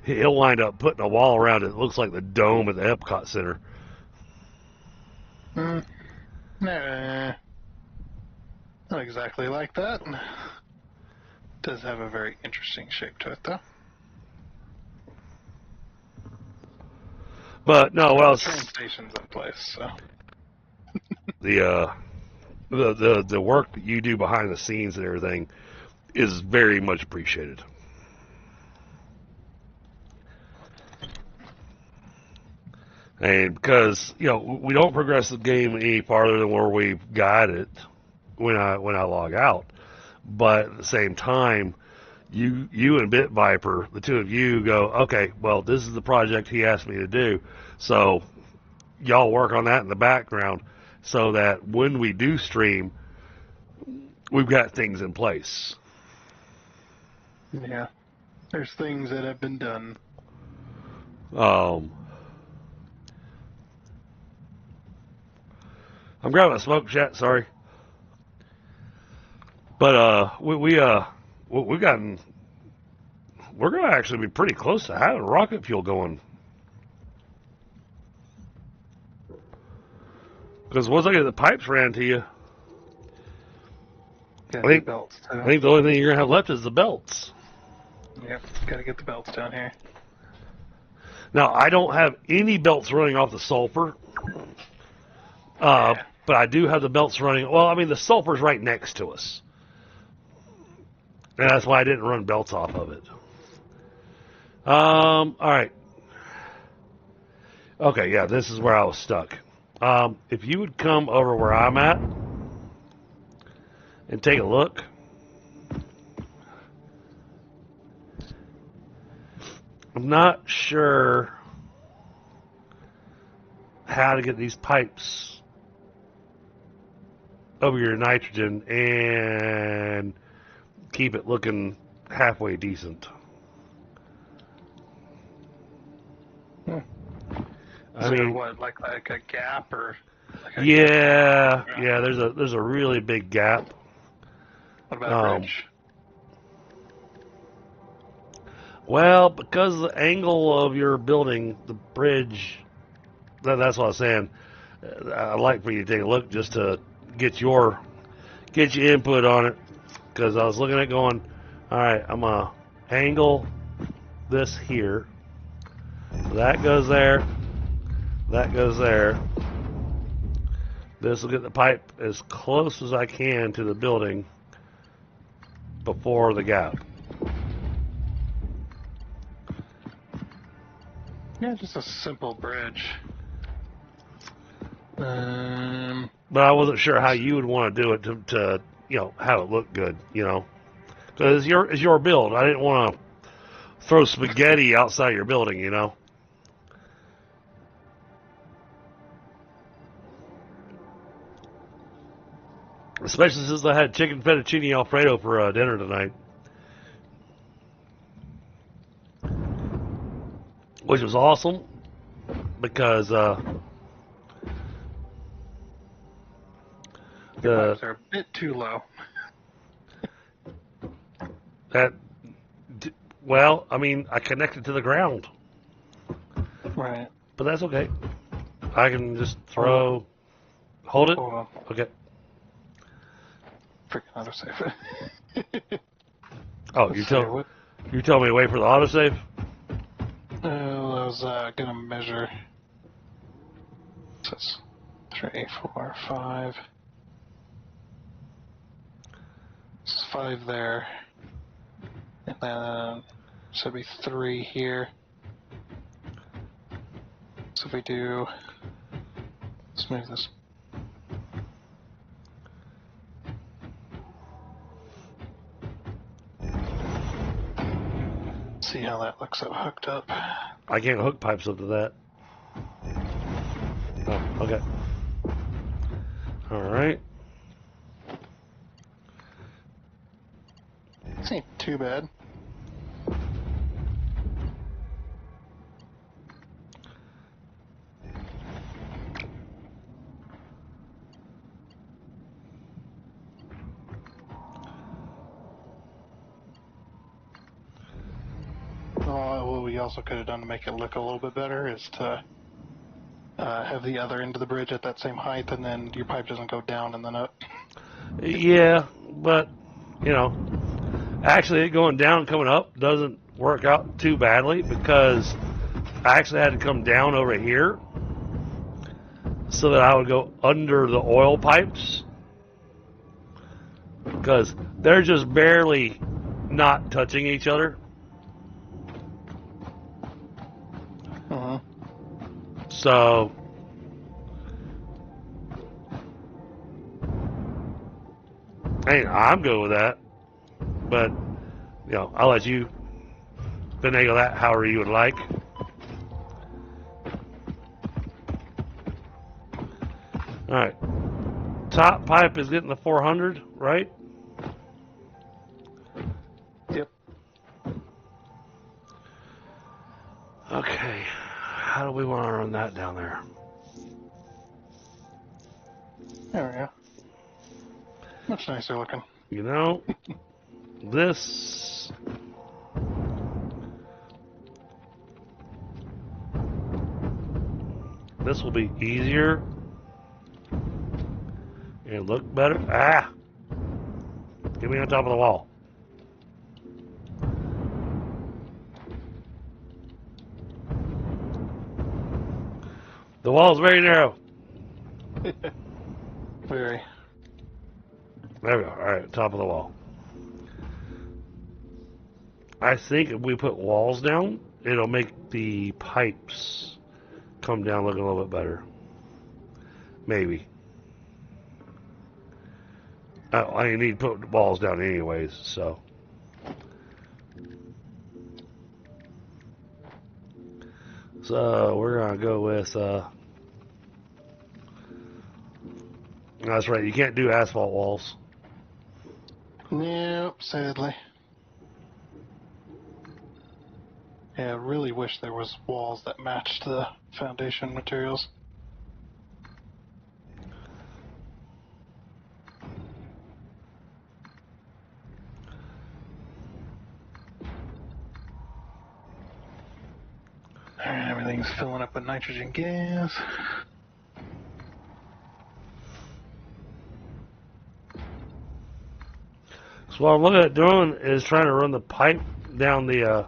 He'll wind up putting a wall around it that looks like the dome at the Epcot Center. Nah, not exactly like that. Does have a very interesting shape to it, though. But no, well, the train station's in place, so the work that you do behind the scenes and everything is very much appreciated. And because we don't progress the game any farther than where we've got it when I log out, but at the same time, you and Bit Viper, the two of you go, okay, well, this is the project he asked me to do, so y'all work on that in the background, so that when we do stream, we've got things in place. Yeah, there's things that have been done. I'm grabbing a smoke, chat. Sorry, but we've gotten. We're going to actually be pretty close to having rocket fuel going. Because once I get the pipes ran to you, I think the only thing you're going to have left is the belts. Yep, got to get the belts down here. Now, I don't have any belts running off the sulfur. But I do have the belts running. Well, I mean, the sulfur's right next to us. And that's why I didn't run belts off of it. All right. Okay, yeah, this is where I was stuck. If you would come over where I'm at and take a look. I'm not sure how to get these pipes over your nitrogen and keep it looking halfway decent. I Is there mean, what, like a gap or? Like a yeah, gap? yeah. There's a really big gap. What about a bridge? Well, because of the angle of your building, the bridge. That's what I was saying. I'd like for you to take a look just to get your input on it. Because I was looking at going, all right, I'm gonna angle this here. So that goes there. That goes there. This will get the pipe as close as I can to the building before the gap. Yeah, just a simple bridge. But I wasn't sure how you would want to do it to have it look good, because it's your build. I didn't want to throw spaghetti outside your building, Especially since I had chicken fettuccine alfredo for dinner tonight, which was awesome because Your pipes are a bit too low. well, I mean, I connected to the ground, Right. but that's okay. I can just hold it. Hold on. Okay. Freaking autosave. Oh, you tell me to wait for the autosave? I was gonna measure. So it's 3, 4, 5. It's 5 there. And then should be 3 here. So if we do, let's move this. See how that looks up hooked up. I can't hook pipes up to that. Oh, okay. All right. This ain't too bad. What we also could have done to make it look a little bit better is to have the other end of the bridge at that same height, and then your pipe doesn't go down and then up. Yeah, but actually, it going down and coming up doesn't work out too badly because I actually had to come down over here so that I would go under the oil pipes because they're just barely not touching each other. So hey, I'm good with that. But I'll let you finagle that however you would like. All right. Top pipe is getting the 400, right? Yep. Okay. How do we want to run that down there? There we go. Much nicer looking. This will be easier and look better. Get me on top of the wall. The wall is very narrow. Very. There we go. All right, top of the wall. I think if we put walls down, it'll make the pipes come down looking a little bit better. Maybe. I need to put walls down anyways, so. So we're going to go with That's right. You can't do asphalt walls. Nope, sadly. Yeah, I really wish there was walls that matched the foundation materials. Alright, everything's filling up with nitrogen gas. So what I'm looking at doing is trying to run the pipe down the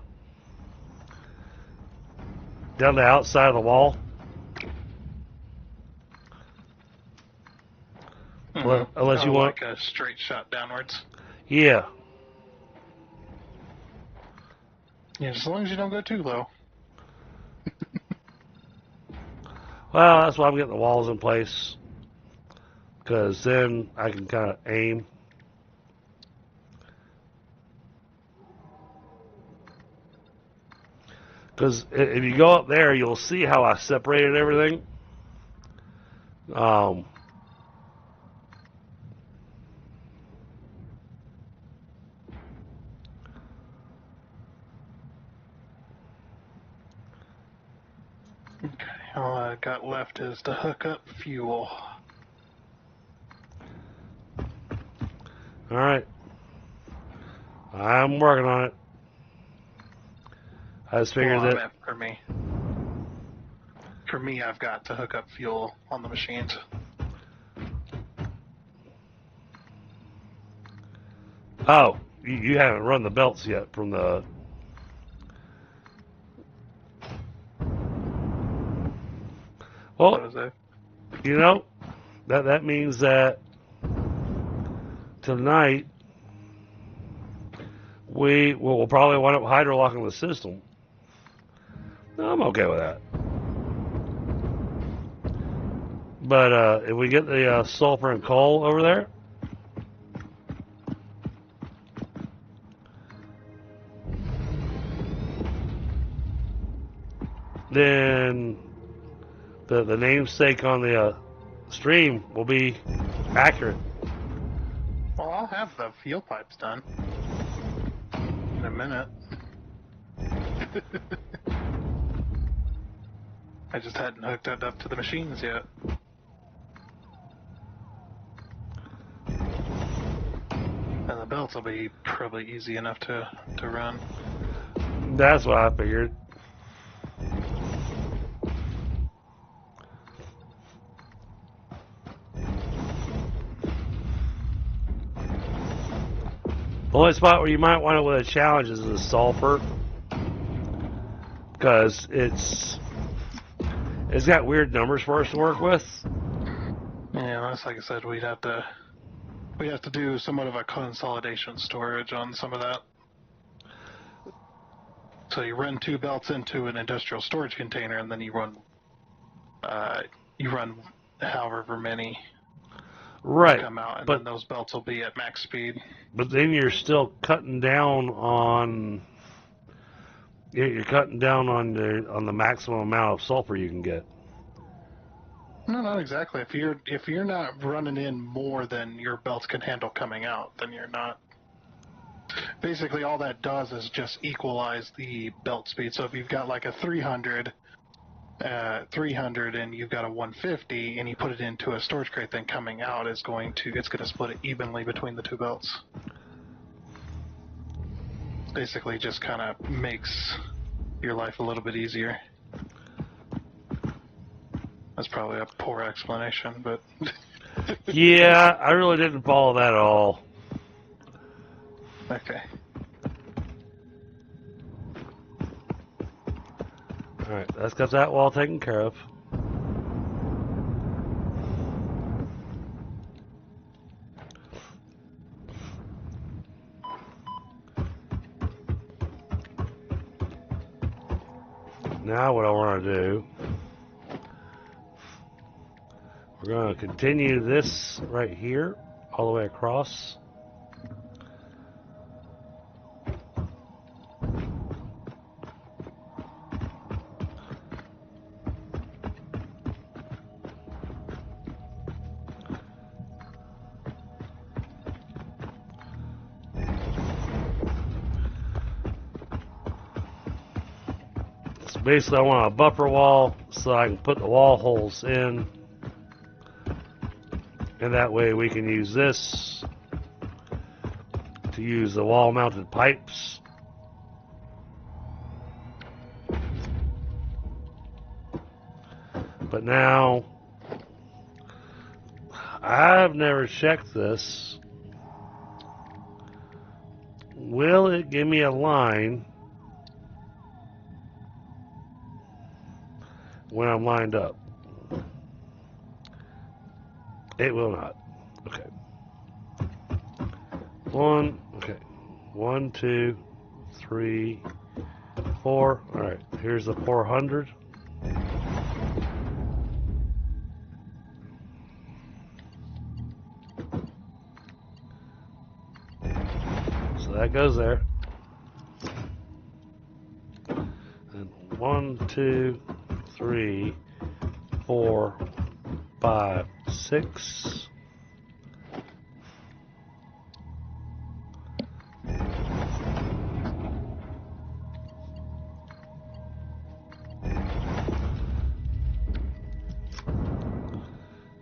outside of the wall. Unless you want, like a straight shot downwards. yeah. Yeah, as long as you don't go too low. Well, that's why I'm getting the walls in place, because then I can kind of aim. Because if you go up there, you'll see how I separated everything. Okay, all I got left is to hook up fuel. All right, I'm working on it. I just figured that. For me, I've got to hook up fuel on the machines. Oh, you haven't run the belts yet from the. Well, you know, that means that tonight we'll probably wind up hydrolocking the system. I'm okay with that. But if we get the sulfur and coal over there, then the namesake on the stream will be accurate. Well, I'll have the fuel pipes done in a minute. I just hadn't hooked it up to the machines yet. And the belts will be probably easy enough to run. That's what I figured. The only spot where you might want it with a challenge is the sulfur, because it's got weird numbers for us to work with. Yeah, that's like I said, we'd have to do somewhat of a consolidation storage on some of that. So you run two belts into an industrial storage container, and then you run however many come out, and then those belts will be at max speed. But then you're still cutting down on the maximum amount of sulfur you can get. No, not exactly. If you're not running in more than your belts can handle coming out, then you're not. Basically, all that does is just equalize the belt speed. So if you've got like a 300 and you've got a 150, and you put it into a storage crate, then coming out it's going to split it evenly between the two belts. Basically, just kind of makes your life a little bit easier. That's probably a poor explanation, but Yeah, I really didn't follow that at all. Okay. Alright, that's got that wall taken care of. Now what I want to do, we're going to continue this right here all the way across. Basically, I want a buffer wall so I can put the wall holes in. And that way we can use this to use the wall mounted pipes. But now, I've never checked this. Will it give me a line when I'm lined up? It will not. Okay. Okay. 1, 2, 3, 4. All right. Here's the 400. So that goes there. And 1, 2, 3, 4, 5, 6.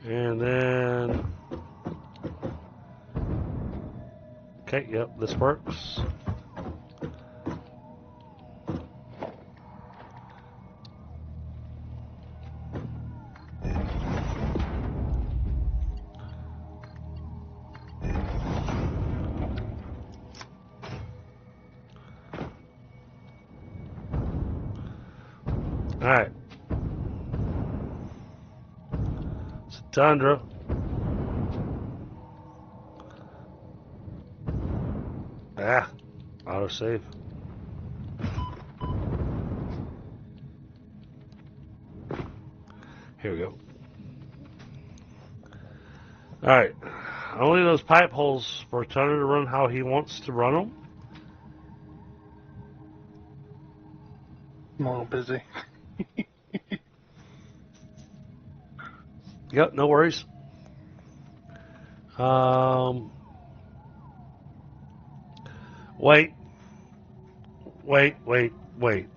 And then, okay, yep, this works. All right. It's Tundra. Autosave. Here we go. All right. Only those pipe holes for Tundra to run how he wants to run them. I'm a little busy. Yep, no worries. Wait.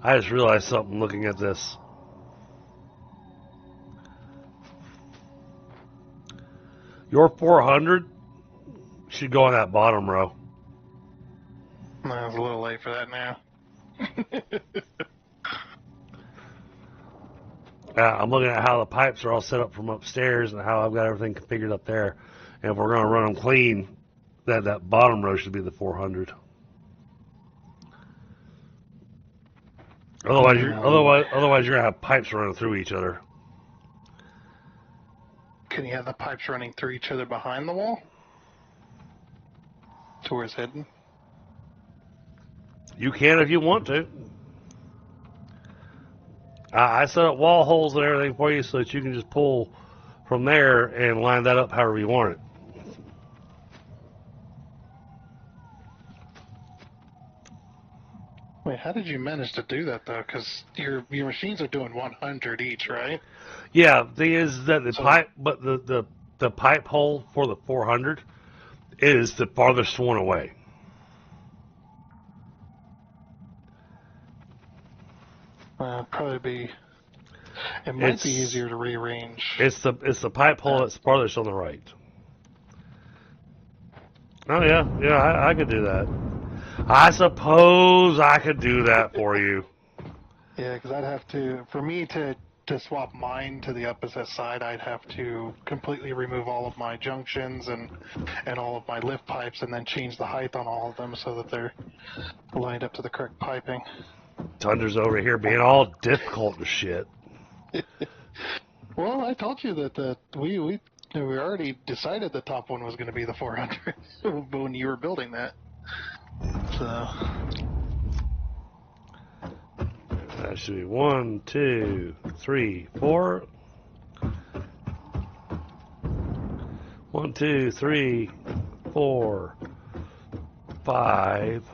I just realized something looking at this. Your 400 should go on that bottom row. I was a little late for that now. I'm looking at how the pipes are all set up from upstairs and how I've got everything configured up there. And if we're going to run them clean, that bottom row should be the 400. Otherwise, you're going to have pipes running through each other. Can you have the pipes running through each other behind the wall? To where it's hidden? You can if you want to. I set up wall holes and everything for you so that you can just pull from there and line that up however you want it. Wait, how did you manage to do that though? Because your machines are doing 100 each, right? Yeah, the thing is that the pipe hole for the 400 is the farthest one away. Probably be. It might be easier to rearrange. It's the pipe hole that's farthest on the right. Oh yeah, I could do that. I suppose I could do that for you. Yeah, because I'd have to, for me to swap mine to the opposite side, I'd have to completely remove all of my junctions and all of my lift pipes, and then change the height on all of them so that they're lined up to the correct piping. Tundra's over here being all difficult and shit. Well, I told you that we already decided the top one was going to be the 400 when you were building that. So that should be 1, 2, 3, 4. 1, 2, 3, 4, 5,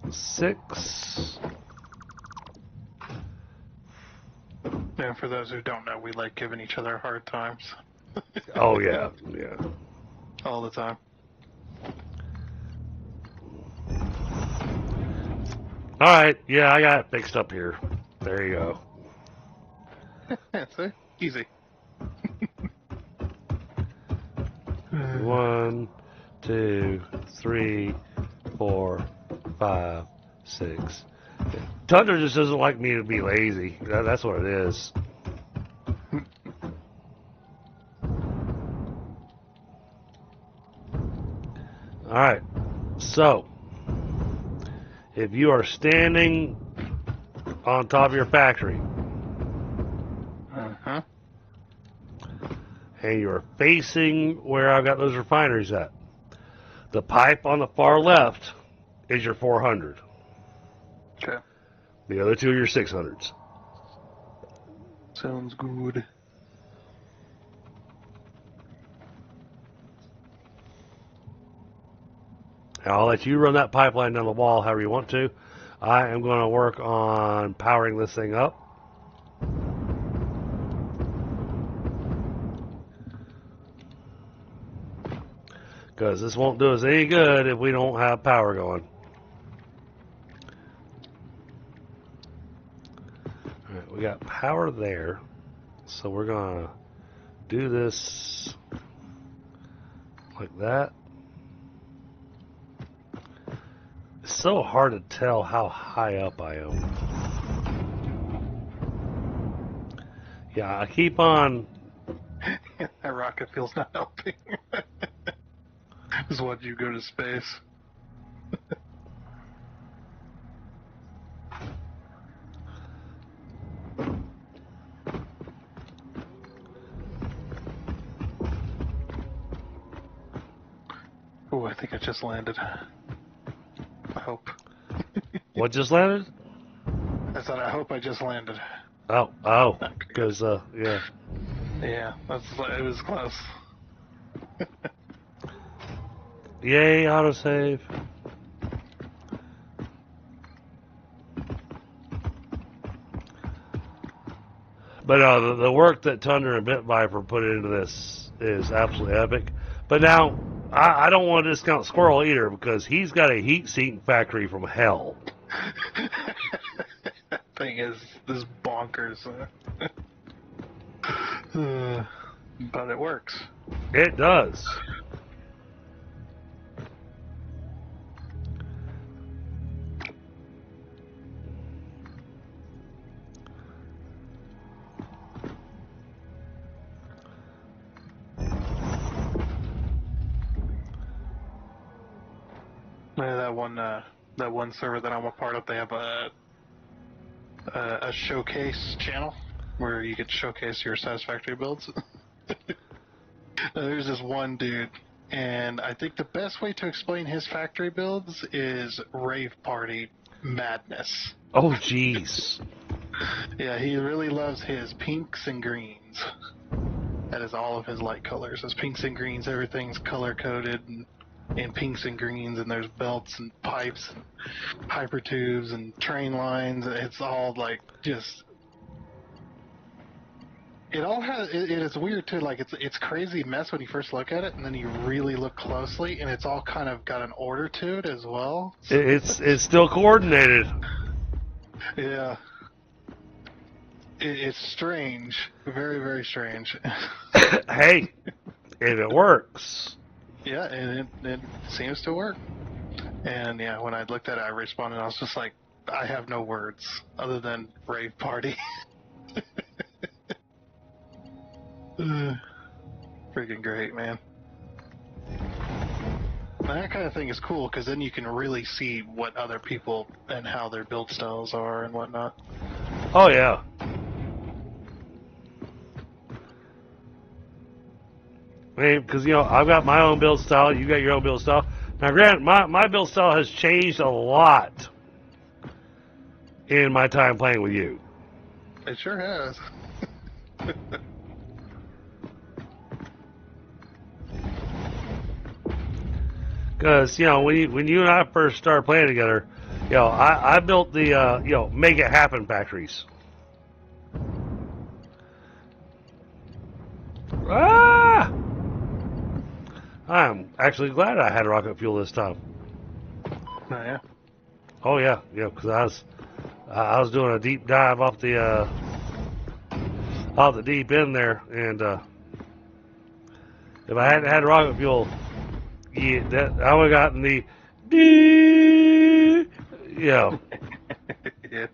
6. And for those who don't know, we like giving each other hard times. Oh yeah. All the time. Alright, yeah, I got it fixed up here. There you go. See? Easy. 1, 2, 3, 4, 5, 6. Tundra just doesn't like me to be lazy. That's what it is. Alright, so if you are standing on top of your factory Uh-huh. and you're facing where I've got those refineries at, the pipe on the far left is your 400. Okay. The other two are your 600s. Sounds good. I'll let you run that pipeline down the wall however you want to. I am going to work on powering this thing up. Because this won't do us any good if we don't have power going. Alright, we got power there. So we're going to do this like that. It's so hard to tell how high up I am. Yeah, I keep on. That rocket fuel's not helping. Is what you go to space. Oh, I think I just landed. I hope. What just landed? I said, I hope I just landed. Oh, because, yeah. Yeah, it was close. Yay, autosave. But the work that Tundra and Bit Viper put into this is absolutely epic. But now, I don't want to discount Squirrel either because he's got a heat seeking factory from hell. That thing is bonkers. But it works. It does. Yeah, that one server that I'm a part of, they have a showcase channel where you get to showcase your Satisfactory builds. There's this one dude, and I think the best way to explain his factory builds is rave party madness. Oh, jeez. Yeah, he really loves his pinks and greens. That is all of his light colors. His pinks and greens, everything's color coded in pinks and greens, and there's belts and pipes and hyper tubes and train lines. It's all like just. It all has. It is weird too. Like it's crazy mess when you first look at it, and then you really look closely, and it's all kind of got an order to it as well. It's still coordinated. Yeah. It's strange. Very, very strange. Hey, if it works. Yeah, and it seems to work. And yeah, when I looked at it, I responded, I was just like, I have no words other than rave party. Freaking great, man. And that kind of thing is cool because then you can really see what other people and how their build styles are and whatnot. Oh, yeah. I mean, because, I've got my own build style, you got your own build style. Now, granted, my build style has changed a lot in my time playing with you. It sure has. Because, when you and I first started playing together, I built the, make it happen factories. Ah! I'm actually glad I had rocket fuel this time. Oh, yeah. Oh yeah, yeah. Because I was doing a deep dive off the deep end there, and if I hadn't had rocket fuel, yeah, that I would have gotten the yeah. Yeah.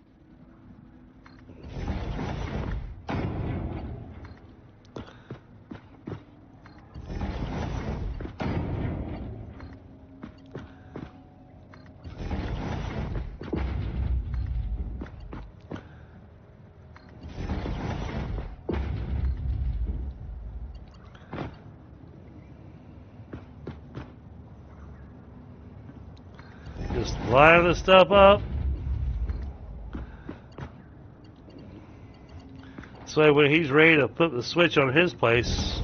Just line this stuff up. So when he's ready to put the switch on his place,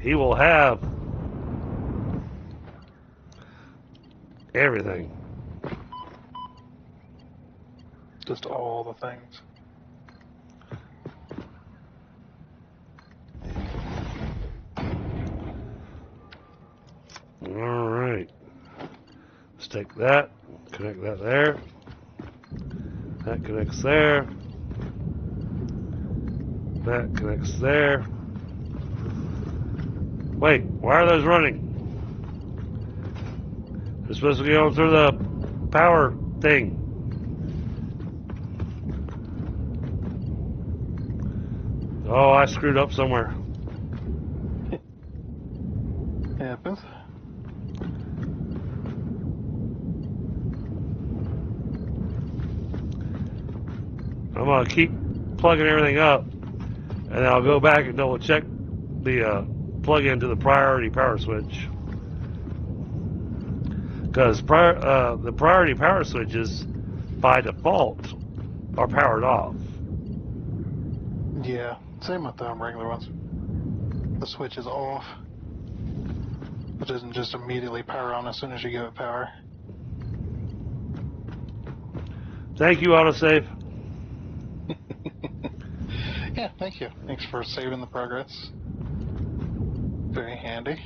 he will have everything. Just all the things. All right. Let's take that, connect that there. That connects there. That connects there. Wait, why are those running? They're supposed to be going through the power thing. Oh, I screwed up somewhere. Happens. I'm going to keep plugging everything up, and then I'll go back and double check the plug into the priority power switch. Because the priority power switches, by default, are powered off. Yeah, same with the regular ones. The switch is off. It doesn't just immediately power on as soon as you give it power. Thank you, autosave. Yeah, thank you. Thanks for saving the progress. Very handy.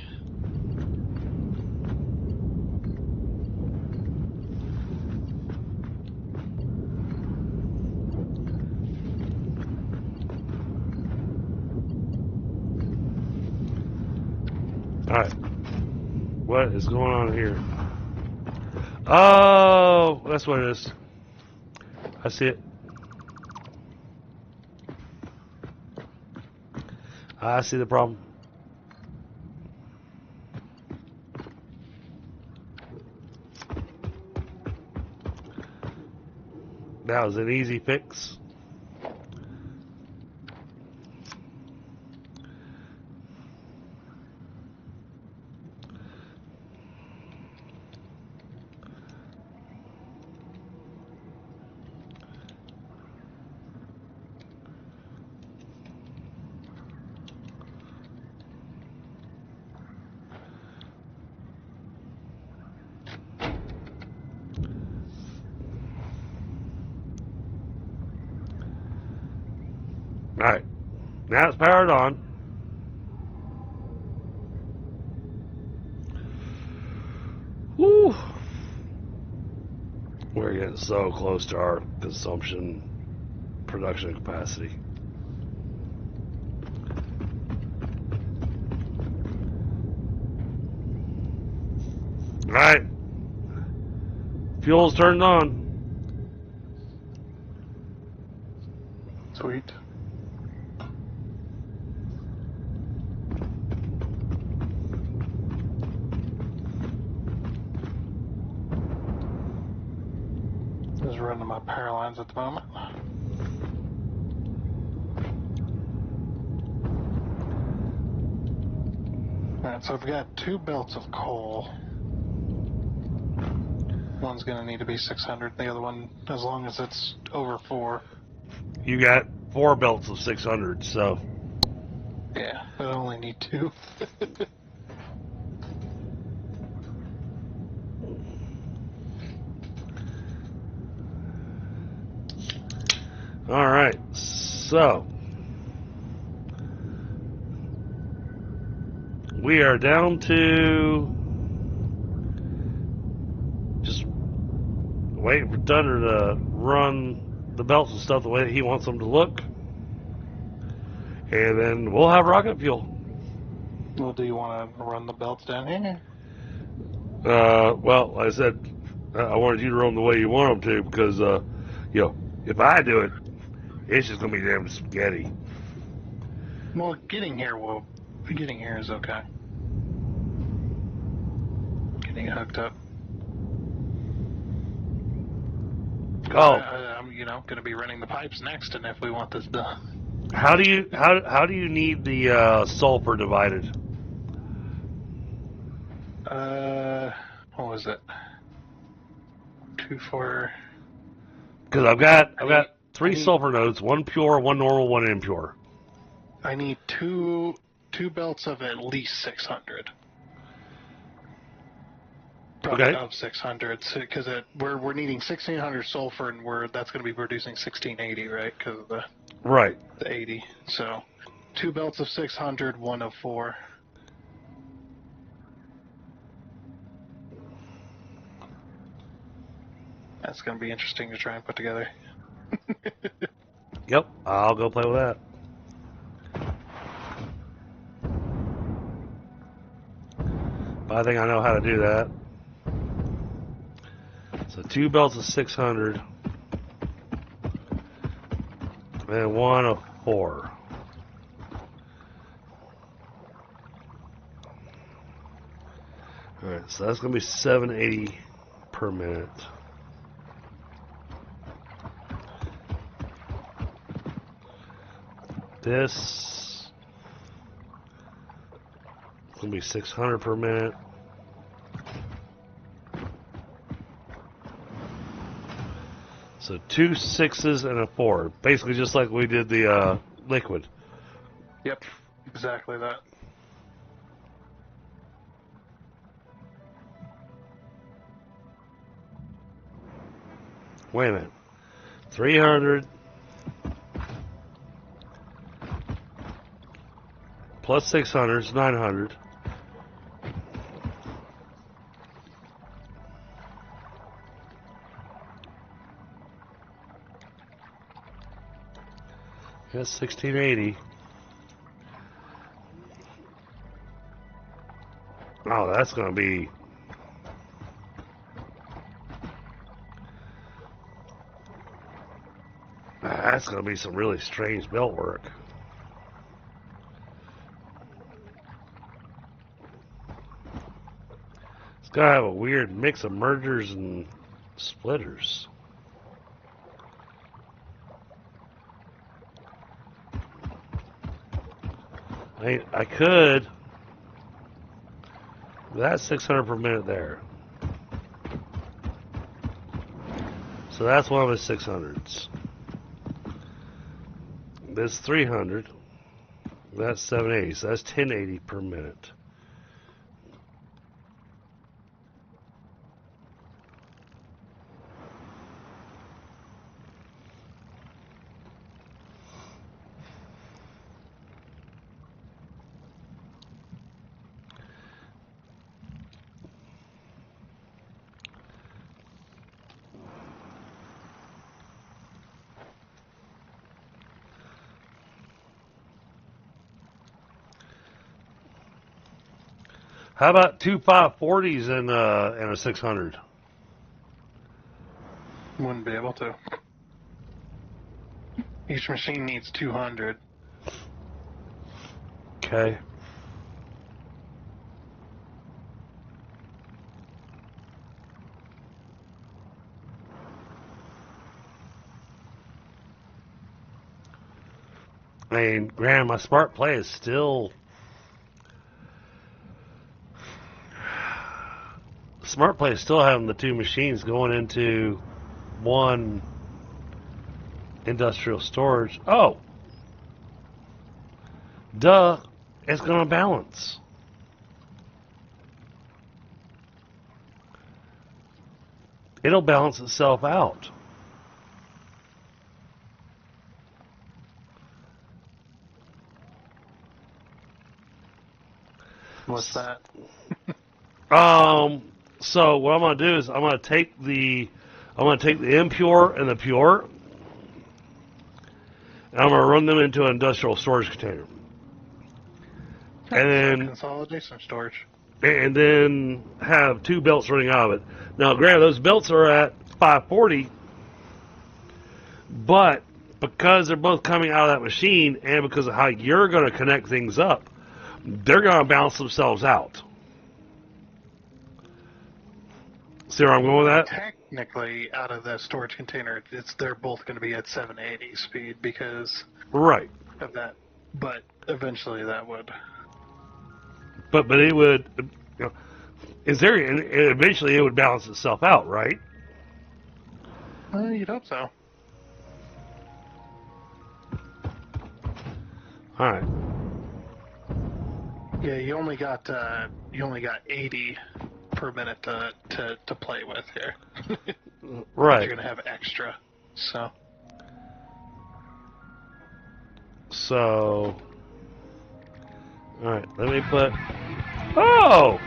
Alright. What is going on here? Oh, that's what it is. I see it. I see the problem. That was an easy fix. Alright. Now it's powered on. Woo! We're getting so close to our consumption production capacity. Alright. Fuel's turned on. Sweet. Just running my power lines at the moment. Alright, so I've got 2 belts of coal. One's going to need to be 600, the other one, as long as it's over 4. You got 4 belts of 600, so. Yeah, but I only need 2. Alright, so. We are down to just waiting for Thunder to run the belts and stuff the way that he wants them to look. And then we'll have rocket fuel. Well, do you want to run the belts down here? Well, like I said, I wanted you to run them the way you want them to because, if I do it, it's just going to be damn spaghetti. Well, getting here is okay. Getting it hooked up. Oh. I'm, going to be running the pipes next, and if we want this done. How do you need the sulfur divided? What was it? 2, 4. Because I've got 3 sulfur nodes, 1 pure, 1 normal, 1 impure. I need two belts of at least 600. Probably Okay. of 600, because we're needing 1600 sulfur, and that's going to be producing 1680, right? Because of Right. the 80. So 2 belts of 600, 1 of 4. That's going to be interesting to try and put together. Yep, I'll go play with that. But I think I know how to do that. So 2 belts of 600 and 1 of 4. Alright, so that's going to be 780 per minute. This is going to be 600 per minute. So 2 6s and a 4. Basically just like we did the liquid. Yep, exactly that. Wait a minute. 300 plus 600 is 900. That's 1680. Oh, that's going to be... That's going to be some really strange belt work. It's got to have a weird mix of mergers and splitters. I could... That's 600 per minute there. So that's one of his 600s. This 300. That's 780. So that's 1080 per minute. How about 2 540s and a 600? Wouldn't be able to. Each machine needs 200. Okay. I mean, granted, my smart play is still... Smart play is still having the 2 machines going into 1 industrial storage. Oh! Duh! It's going to balance. It'll balance itself out. What's that? So what I'm going to do is I'm going to take the I'm going to take the impure and the pure, and I'm going to run them into an industrial storage container. And then consolidation storage. And then have 2 belts running out of it. Now, granted, those belts are at 540, but because they're both coming out of that machine, and because of how you're going to connect things up, they're going to balance themselves out. See where I'm going with that? Technically, out of the storage container, they're both going to be at 780 speed because Right. of that. But eventually, that would. But it would, in theory, and eventually it would balance itself out, right? You'd hope so. All right. Yeah, you only got 80 per minute to play with here. Right. You're gonna have extra, so. So, all right. Let me put. Oh,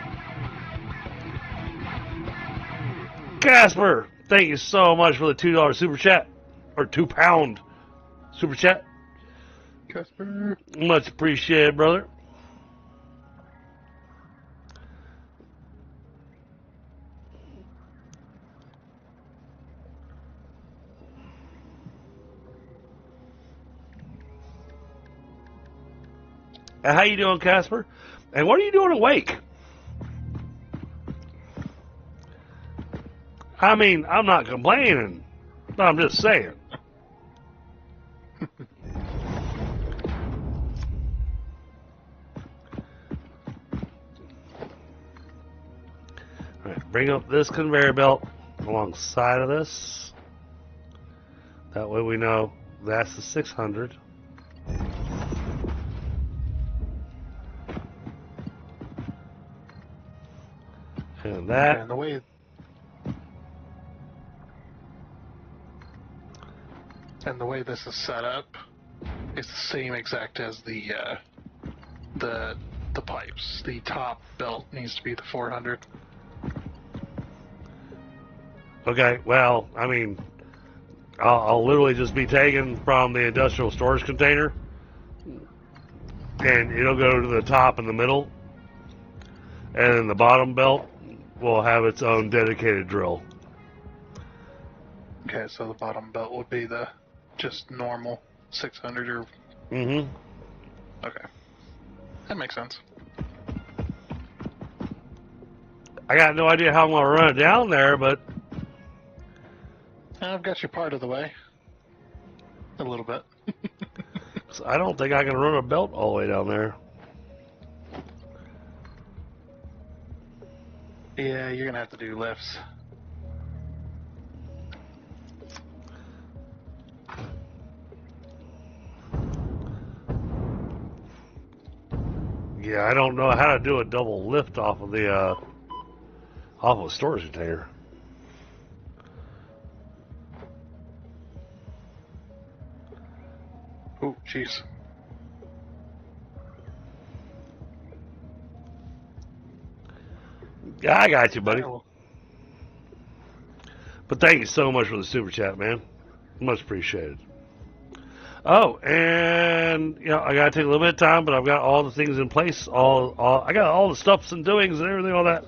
Casper! Thank you so much for the $2 super chat, or £2 super chat. Casper. Much appreciated, brother. And how you doing, Casper? And what are you doing awake? I mean, I'm not complaining. I'm just saying. All right, bring up this conveyor belt alongside of this. That way we know that's the 600. And that. And the way. And the way this is set up is the same exact as the pipes. The top belt needs to be the 400. Okay, well, I mean, I'll literally just be taken from the industrial storage container, and it'll go to the top and the middle, and then the bottom belt will have its own dedicated drill. Okay, so the bottom belt would be the just normal 600 or. Mm-hmm. Okay, that makes sense. I got no idea how I'm going to run it down there, but I've got you part of the way. A little bit. I don't think I can run a belt all the way down there. Yeah, you're gonna have to do lifts. Yeah, I don't know how to do a double lift off of the storage container. Oh, jeez. Yeah, I got you, buddy. But thank you so much for the super chat, man. Much appreciated. Oh, and I gotta take a little bit of time, but I've got all the things in place. I got all the stuffs and doings and everything, all that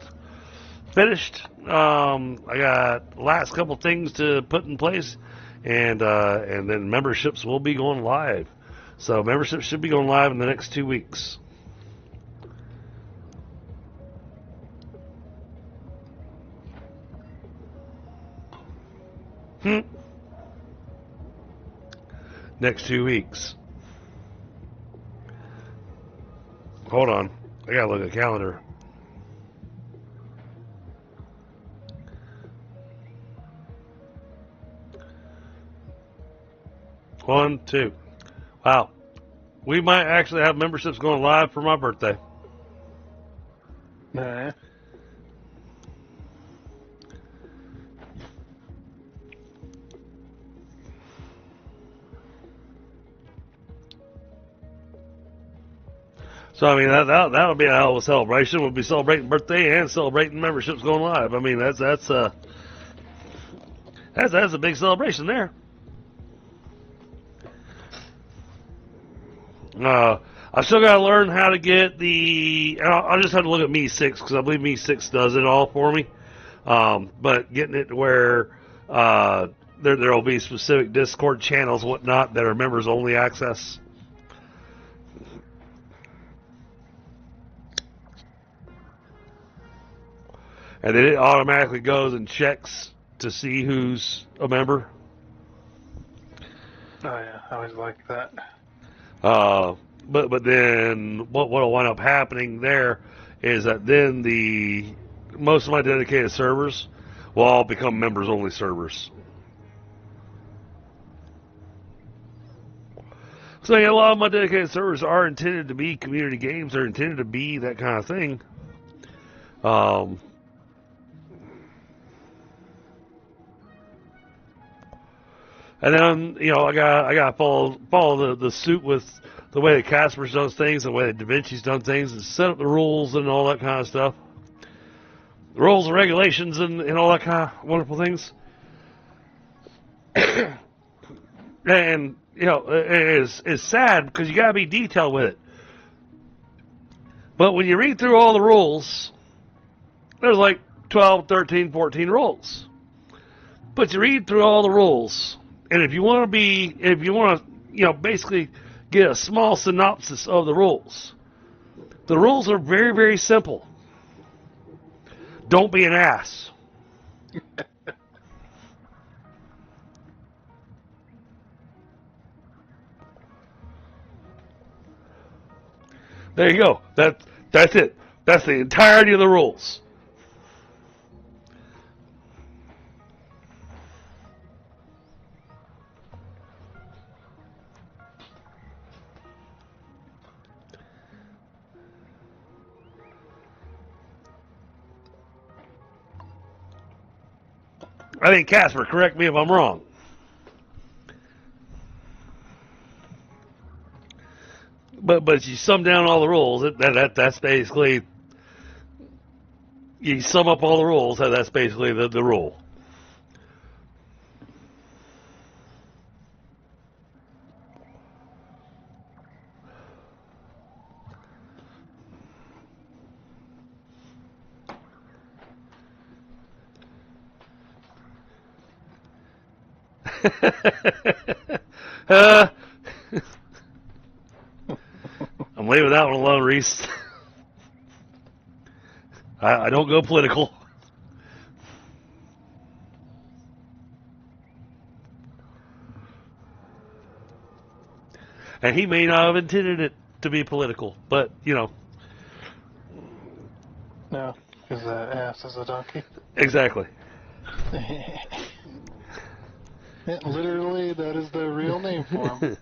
finished. I got the last couple things to put in place, and then memberships will be going live. So memberships should be going live in the next 2 weeks. Next 2 weeks. Hold on. I gotta look at the calendar. One, two. Wow. We might actually have memberships going live for my birthday. Nah. So I mean that would be a hell of a celebration. We'll be celebrating birthday and celebrating memberships going live. I mean that's That's a big celebration there. I still got to learn how to get the. And I'll just have to look at Me6 because I believe Me6 does it all for me. But getting it to where there will be specific Discord channels, whatnot, that are members only access. And then it automatically goes and checks to see who's a member. Oh yeah, I always like that. But then what will wind up happening there is that then most of my dedicated servers will all become members only servers. So yeah, a lot of my dedicated servers are intended to be community games. They're intended to be that kind of thing. And then, I got to follow the suit with the way that Casper's does things, the way that Da Vinci's done things, and set up the rules and all that kind of stuff. The rules and regulations and all that kind of wonderful things. And, it's sad because you got to be detailed with it. But when you read through all the rules, there's like 12, 13, 14 rules. But you read through all the rules, and if you want to, basically get a small synopsis of the rules are very, very simple. Don't be an ass. There you go. That's it. That's the entirety of the rules. I think Casper, correct me if I'm wrong. But you sum down all the rules. That's basically, you sum up all the rules. That's basically the rule. I'm leaving that one alone, Reese. I don't go political. And he may not have intended it to be political, but, No, because ass is a donkey. Exactly. Literally, that is the real name for him.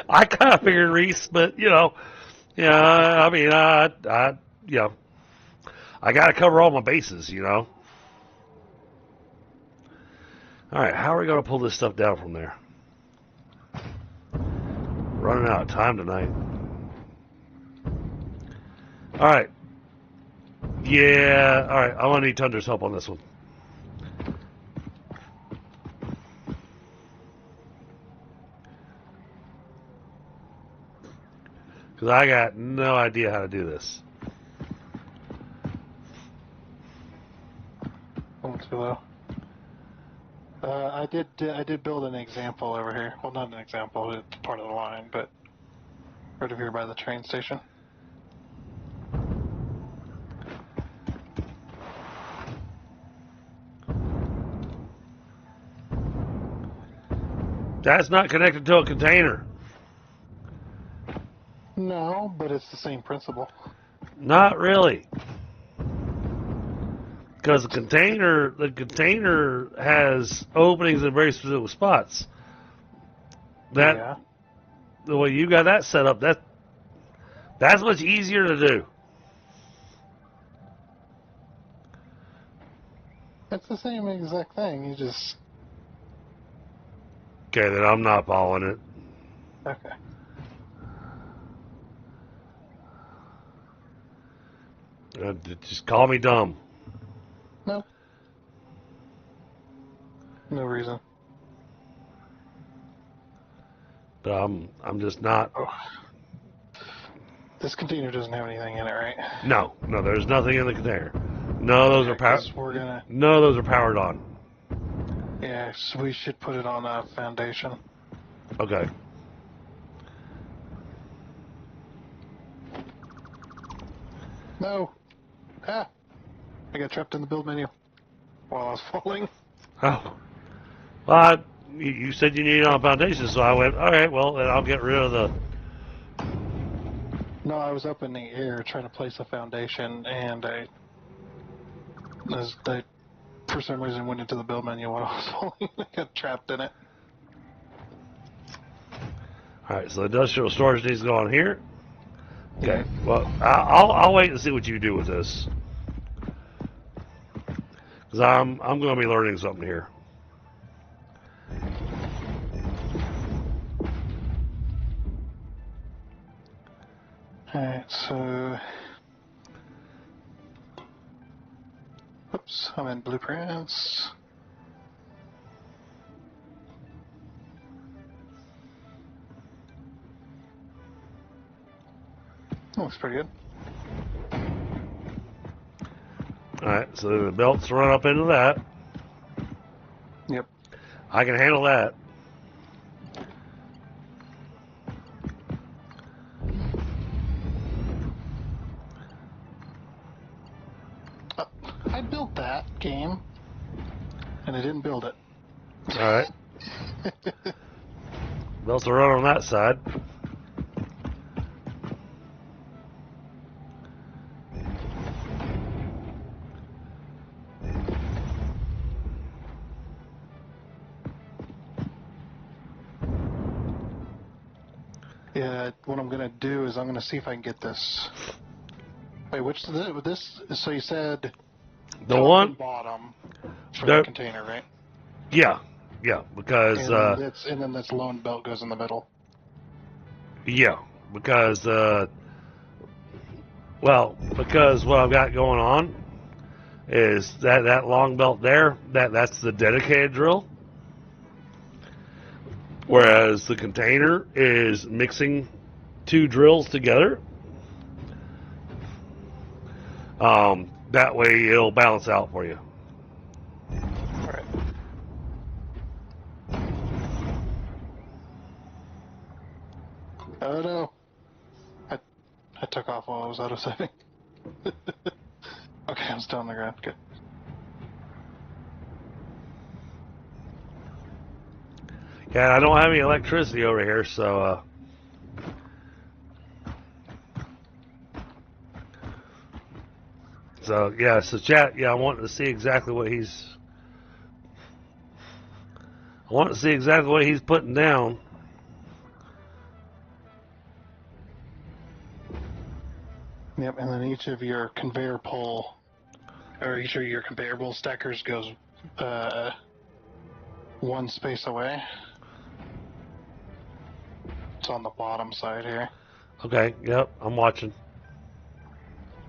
I kind of figured Reese, but I mean, I got to cover all my bases, All right, how are we going to pull this stuff down from there? Running out of time tonight. All right. Yeah. All right. I want to need Tundra's help on this one. Because I got no idea how to do this. Too low. I did build an example over here. Well, not an example. It's part of the line, but right over here by the train station. That's not connected to a container. No, but it's the same principle. Not really. Because the container has openings in very specific spots. The way you got that set up, that's much easier to do. It's the same exact thing. You just... Okay, then I'm not following it. Okay. Just call me dumb. No. No reason. But I'm just not. Oh. This container doesn't have anything in it, right? No, there's nothing in the container. No, those are powered. No, those are powered on. Yeah, so we should put it on a foundation. Okay. No. Ah. I got trapped in the build menu while I was falling. Oh. Well, you said you needed on a foundation, so I went, all right, well, then I'll get rid of the... No, I was up in the air trying to place a foundation, and I for some reason went into the build menu while I was falling. I got trapped in it. All right, so the industrial storage needs to go on here. Okay, Yeah. well, I'll wait and see what you do with this. Because I'm going to be learning something here. Alright, so... Oops, I'm in blueprints. Looks pretty good. Alright, so the belts run up into that. Yep. I can handle that. I built that game, and I didn't build it. Alright. Belts will run on that side. Yeah, what I'm gonna do is I'm gonna see if I can get this. Wait, which this? So you said The top one? and bottom for The- the container, right? Yeah, because... And then this lone belt goes in the middle. yeah, because... because what I've got going on is that long belt there, that's the dedicated drill. Whereas the container is mixing two drills together. That way it'll balance out for you. Alright. Oh no. I took off while I was out of setting. Okay, I'm still on the ground. Good. Yeah, I don't have any electricity over here, so so chat, I want to see exactly what he's putting down. Yep, and then each of your conveyor pole, or each of your conveyor pole stackers goes one space away. It's on the bottom side here. Okay, yep, I'm watching.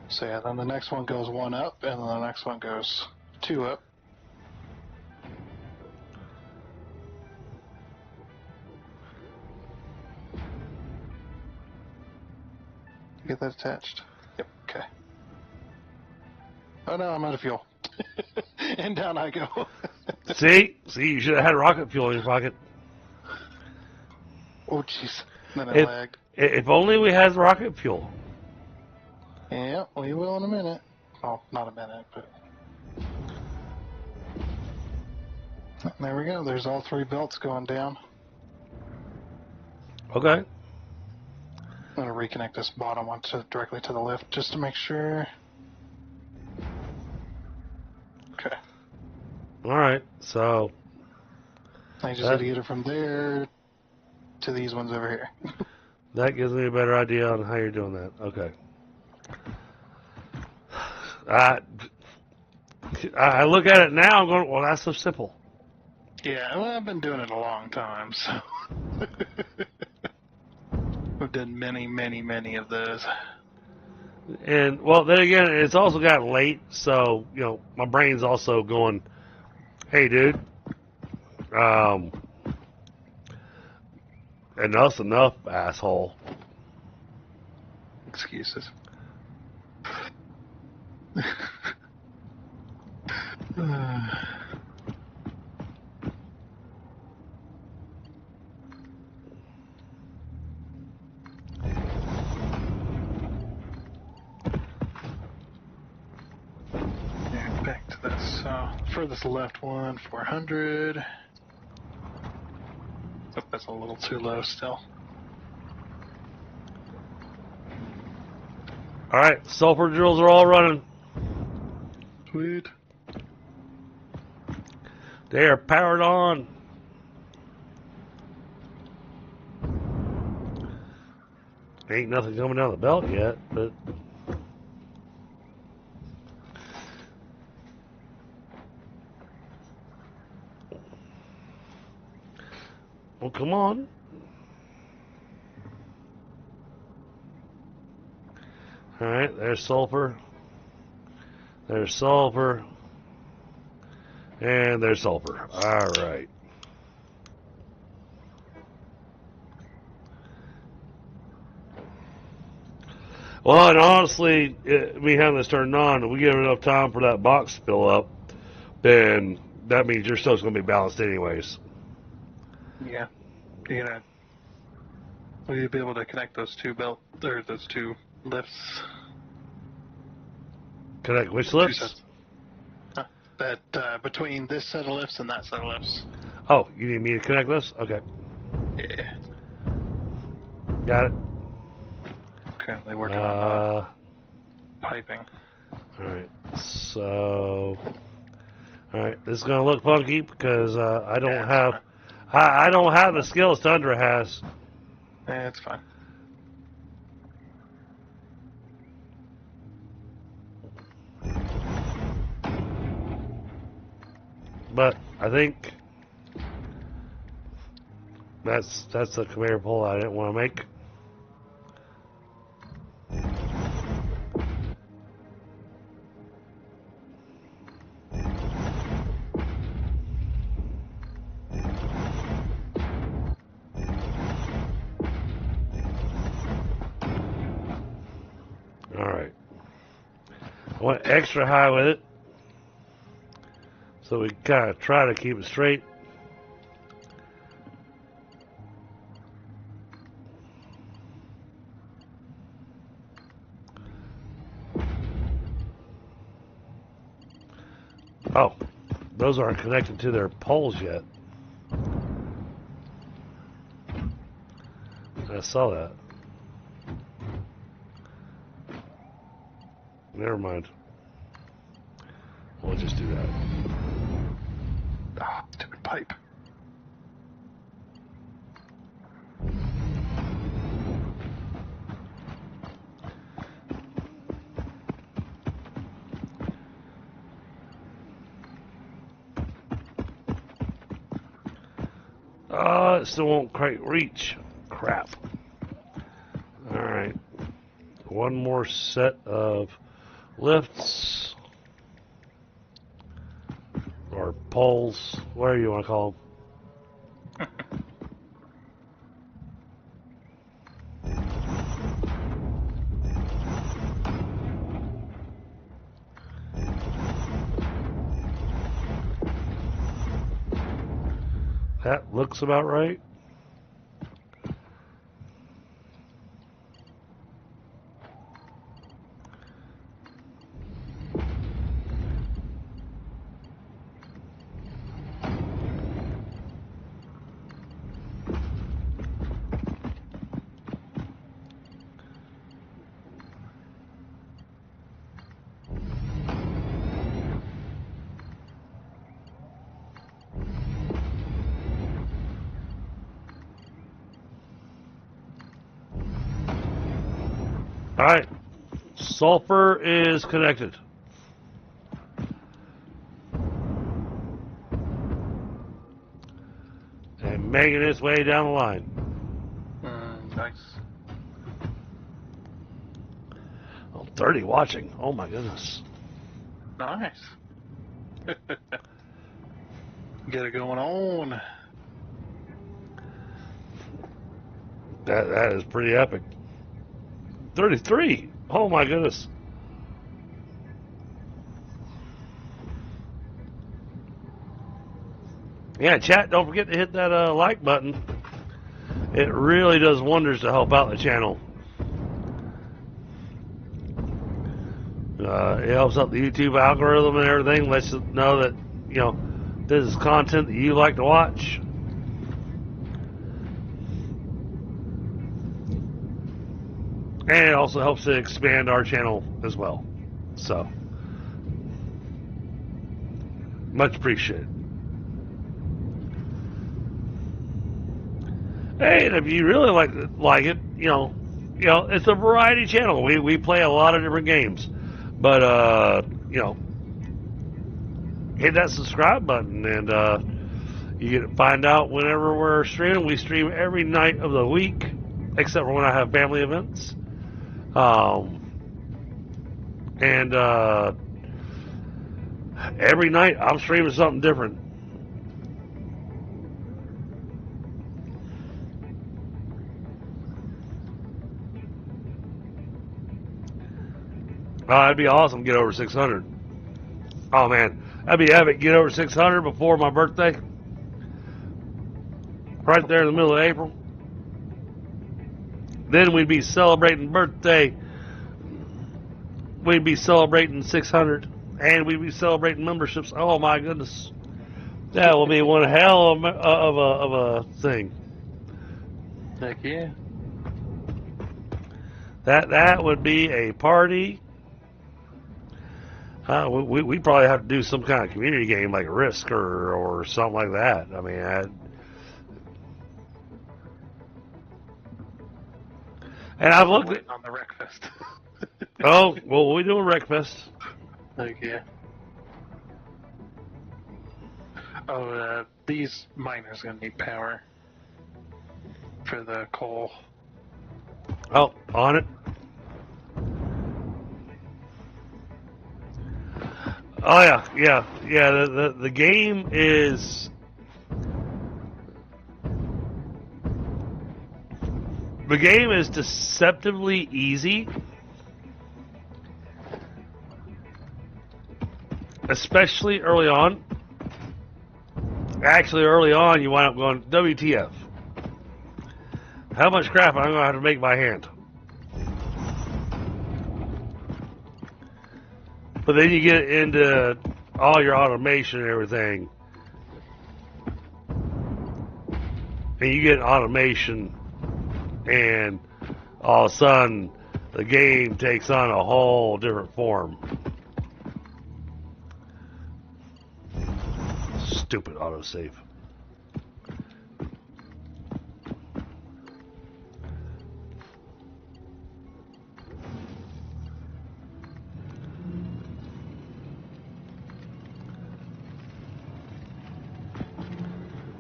So yeah, then the next one goes one up, and then the next one goes two up. Get that attached. Yep, okay. Oh no, I'm out of fuel. And down I go. See, you should have had rocket fuel in your pocket. Oh jeez, then I lagged. If only we had rocket fuel. Yeah, we will in a minute. Oh, not a minute, but... There we go, there's all three belts going down. Okay. I'm going to reconnect this bottom one directly to the lift just to make sure. Okay. Alright, so... I just got to get it from there to these ones over here. That gives me a better idea on how you're doing that. Okay. I look at it now, I'm going, well, that's so simple. Yeah, well, I've been doing it a long time, so... We've done many, many, many of those. And well, then again, it's also gotten late, so my brain's also going, "Hey, dude, um, enough's enough, asshole." Excuses. And back to this furthest left one, 400. Oh, that's a little too low still. All right, sulfur drills are all running. Sweet. They are powered on. Ain't nothing coming down the belt yet, but well, come on. All right, there's sulfur. There's sulfur. And there's sulfur. All right. Well, and honestly, me having this turned on, if we give enough time for that box to fill up, then that means your stuff's going to be balanced anyways. Yeah. Will you be able to connect those two those two lifts? Connect which Two lifts? sets. That between this set of lifts and that set of lifts. Oh, you need me to connect this? Okay. Yeah. Got it. Currently working on piping. Alright, so... Alright, this is going to look funky because I don't have... I don't have the skills Tundra has. It's fine. But I think that's the conveyor pull I didn't want to make. Alright. I went extra high with it. So we kind of try to keep it straight. Oh, those aren't connected to their poles yet. I saw that. Never mind. We'll just do that. Ah, stupid pipe. It still won't quite reach. Crap. Alright. One more set of lifts. Or poles. Whatever you want to call them. That looks about right. Alright. Sulfur is connected. And making its way down the line. Nice. I'll 30 watching. Oh my goodness. Nice. Get it going on. That is pretty epic. 33. Oh my goodness. Yeah, chat, don't forget to hit that like button. It really does wonders to help out the channel. It helps out the YouTube algorithm and everything. Lets you know that, you know, this is content that you like to watch. And it also helps to expand our channel as well. So, much appreciated. Hey, and if you really like it, you know, it's a variety channel. We play a lot of different games, but you know, hit that subscribe button and you get to find out whenever we're streaming. We stream every night of the week, except for when I have family events. And every night I'm streaming something different. That'd be awesome to get over 600. Oh man, that'd be epic. Get over 600 before my birthday. Right there in the middle of April. Then we'd be celebrating birthday. We'd be celebrating 600. And we'd be celebrating memberships. Oh my goodness. That will be one hell of a thing. Heck yeah. That would be a party. We probably have to do some kind of community game like Risk or something like that. I mean, and I've looked at on the Wreckfest. Oh, well, we do a Wreckfest. Heck yeah. Oh, these miners gonna need power for the coal. Oh, on it. Oh yeah. The game is deceptively easy, especially early on. Actually, early on, you wind up going, WTF? How much crap am I going to have to make by hand? But then you get into all your automation and everything. And you get automation, and all of a sudden, the game takes on a whole different form. Stupid autosave.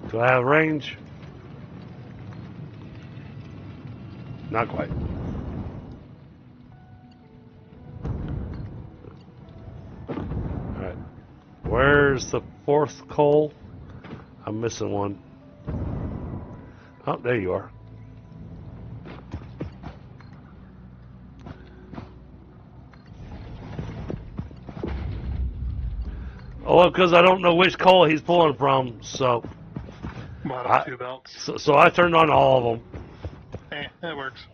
Do I have range? Not quite. Alright. Where's the fourth coal? I'm missing one. Oh, there you are. Oh, because I don't know which coal he's pulling from, so... Bottom two belts. So I turned on all of them. Hey, that works.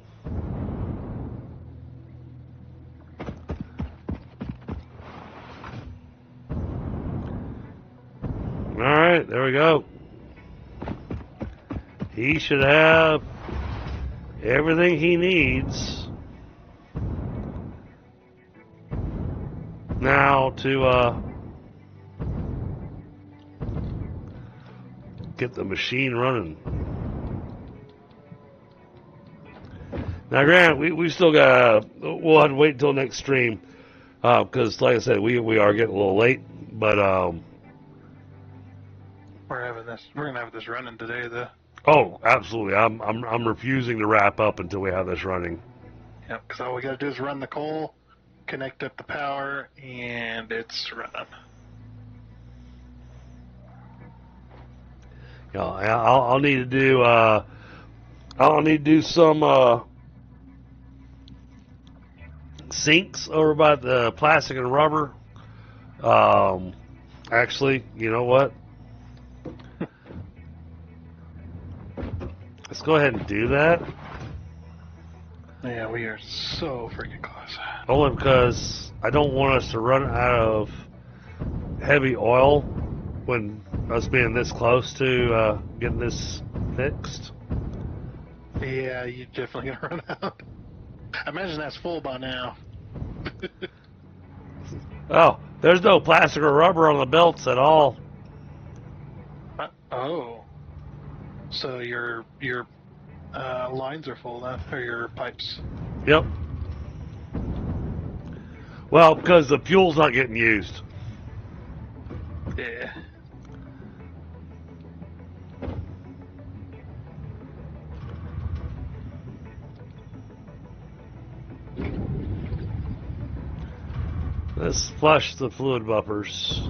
Alright, there we go. He should have everything he needs now to get the machine running. Now, Grant, we've still got, we'll have to wait until next stream, because, like I said, we are getting a little late, but, we're gonna have this running today, though. oh, absolutely. I'm refusing to wrap up until we have this running. Yep, because all we gotta do is run the coal, connect up the power, and it's running. You know, I'll need to do I'll need to do some sinks over by the plastic and rubber. Actually, you know what? Let's go ahead and do that. Yeah, we are so freaking close. Only because I don't want us to run out of heavy oil when us being this close to getting this fixed. Yeah, you're definitely gonna run out. I imagine that's full by now. Oh, there's no plastic or rubber on the belts at all. Oh, so your lines are full now, or your pipes? Yep. Well, because the fuel's not getting used. Yeah. Let's flush the fluid buffers.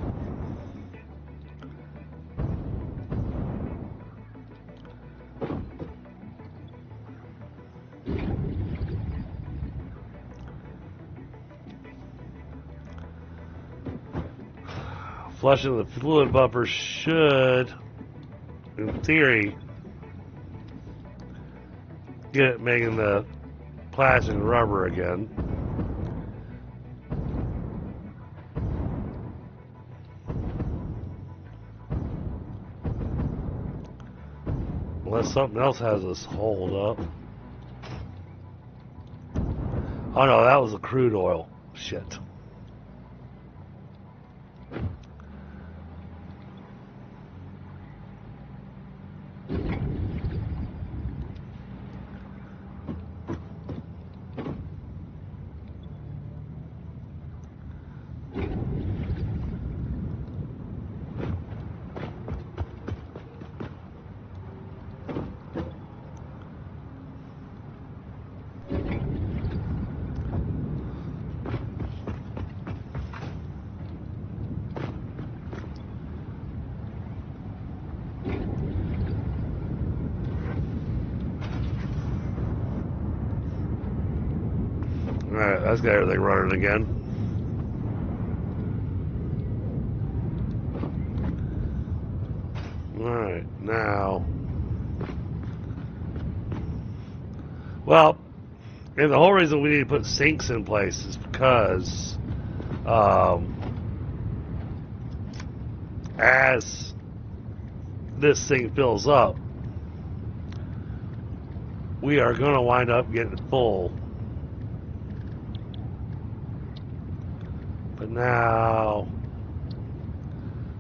Flushing the fluid buffers should, in theory, get it making the plastic and rubber again. Unless something else has us hold up. Oh no, that was the crude oil. Shit. Alright, that's got everything running again. Alright, now. Well, and the whole reason we need to put sinks in place is because as this thing fills up, we are going to wind up getting full. But now,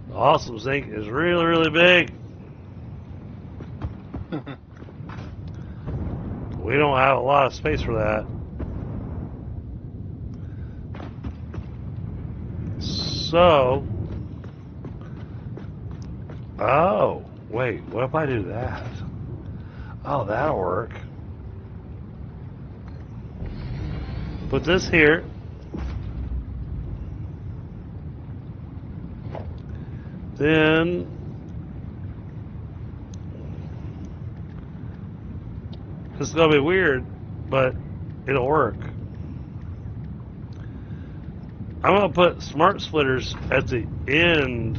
the awesome sink is really, really big. We don't have a lot of space for that. So, oh, wait, what if I do that? Oh, that'll work. Put this here. Then this is gonna be weird, but it'll work. I'm gonna put smart splitters at the end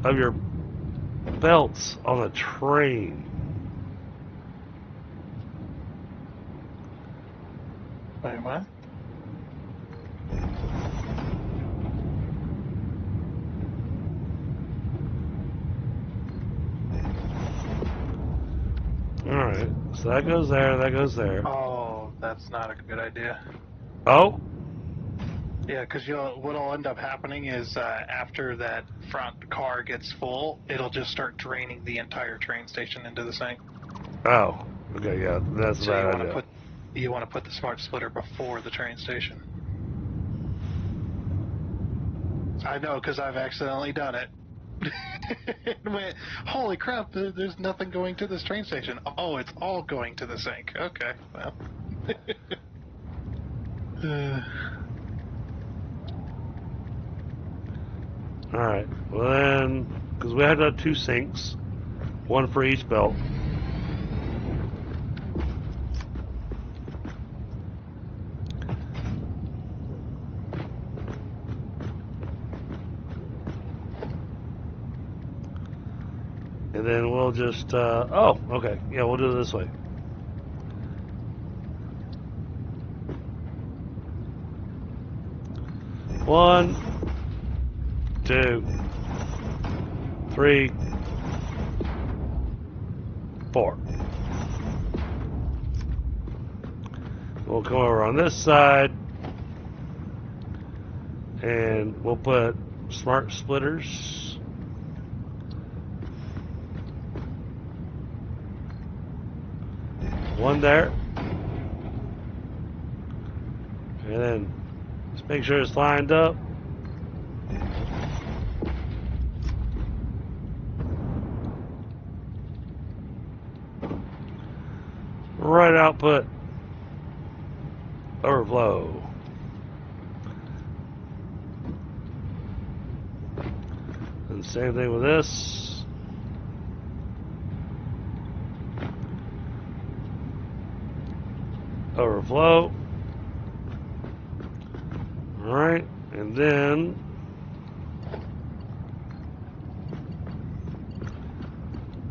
of your belts on the train. Wait, what? Alright, so that goes there, that goes there. Oh, that's not a good idea. Oh? Yeah, because what'll end up happening is after that front car gets full, it'll just start draining the entire train station into the sink. Oh. Okay, yeah, that's a So bad you want idea. to put the smart splitter before the train station. I know, because I've accidentally done it. Went, holy crap, there's nothing going to this train station. Oh, it's all going to the sink. Okay, well. Alright, well then, because we had 2 sinks, one for each belt. And then we'll just, oh, okay, yeah, we'll do it this way. One, 2, 3, 4. We'll come over on this side and we'll put smart splitters. One there. And then just make sure it's lined up. Right output. Overflow. And same thing with this. Overflow. Alright, and then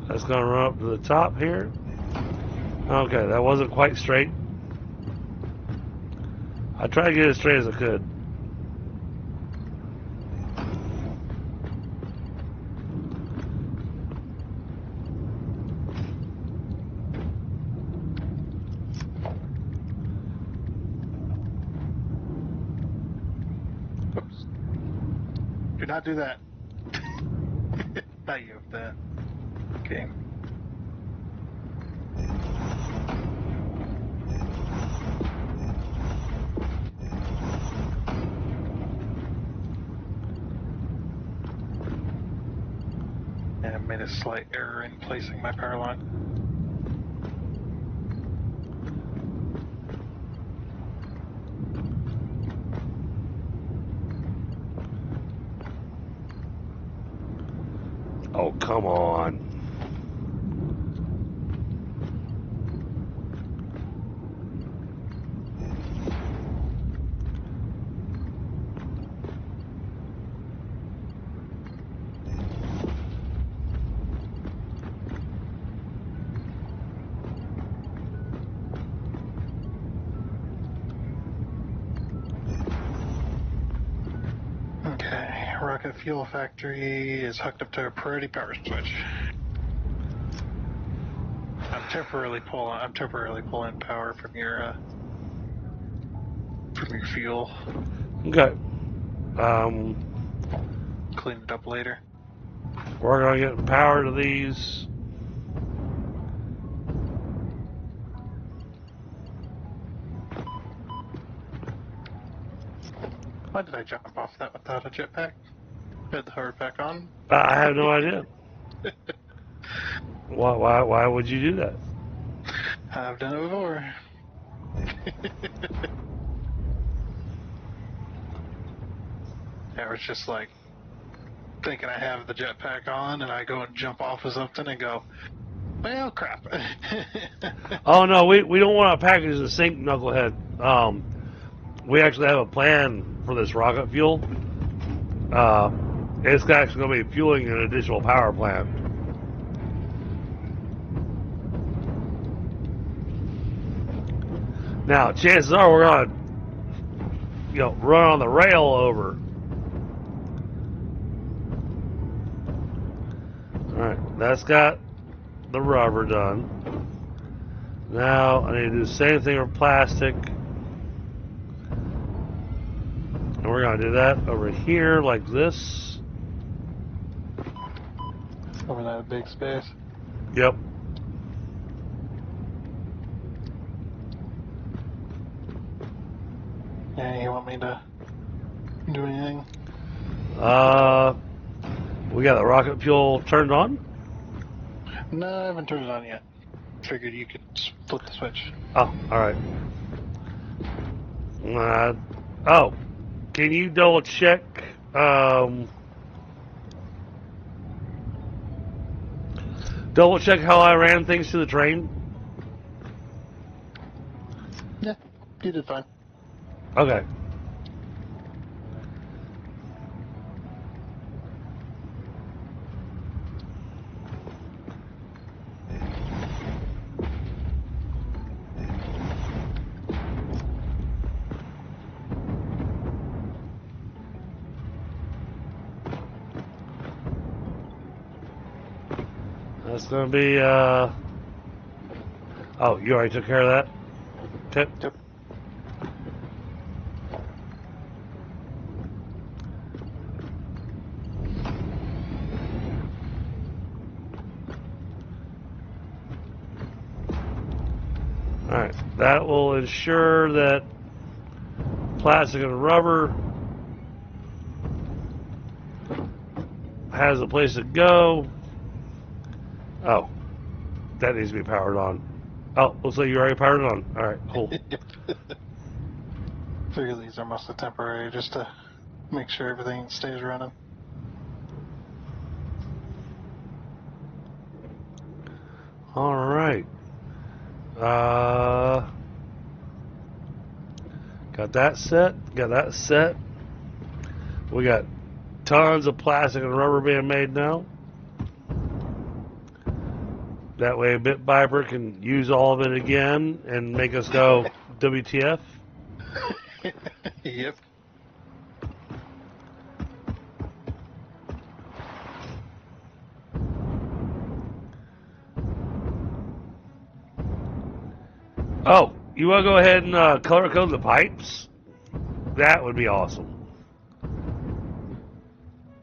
that's going to run up to the top here. Okay, that wasn't quite straight. I tried to get it as straight as I could. Oops. Do not do that. Not you, that game. And I made a slight error in placing my power line. Oh, come on. Okay, rocket fuel factory is hooked up to a priority power switch. I'm temporarily pulling power from your fuel. Okay. Clean it up later. We're going to get power to these. Why did I jump off that without a jetpack? Had the hard pack on. I have no idea. Why would you do that? I've done it before. Yeah, it's just like thinking I have the jetpack on, and I go and jump off of something and go, well, crap. Oh no, we don't want to package the sink, knucklehead. We actually have a plan for this rocket fuel. It's actually going to be fueling an additional power plant. Now, chances are we're going to, run on the rail over. All right, that's got the rubber done. Now I need to do the same thing with plastic. And we're going to do that over here like this. Over that big space. Yep. Yeah, you want me to do anything? We got the rocket fuel turned on. No, I haven't turned it on yet. Figured you could flip the switch. Oh, all right. Oh, can you double check? Double check how I ran things to the train. Yeah, you did fine. Okay. That's gonna be oh, you already took care of that? Okay. Yep. Alright. That will ensure that plastic and rubber has a place to go. Oh. That needs to be powered on. Oh, looks like you already powered it on. Alright, cool. Figure these are mostly temporary just to make sure everything stays running. Alright. Got that set. Got that set. We got tons of plastic and rubber being made now. That way Bit Viper can use all of it again and make us go WTF. Yep. Oh, you want to go ahead and color code the pipes? That would be awesome.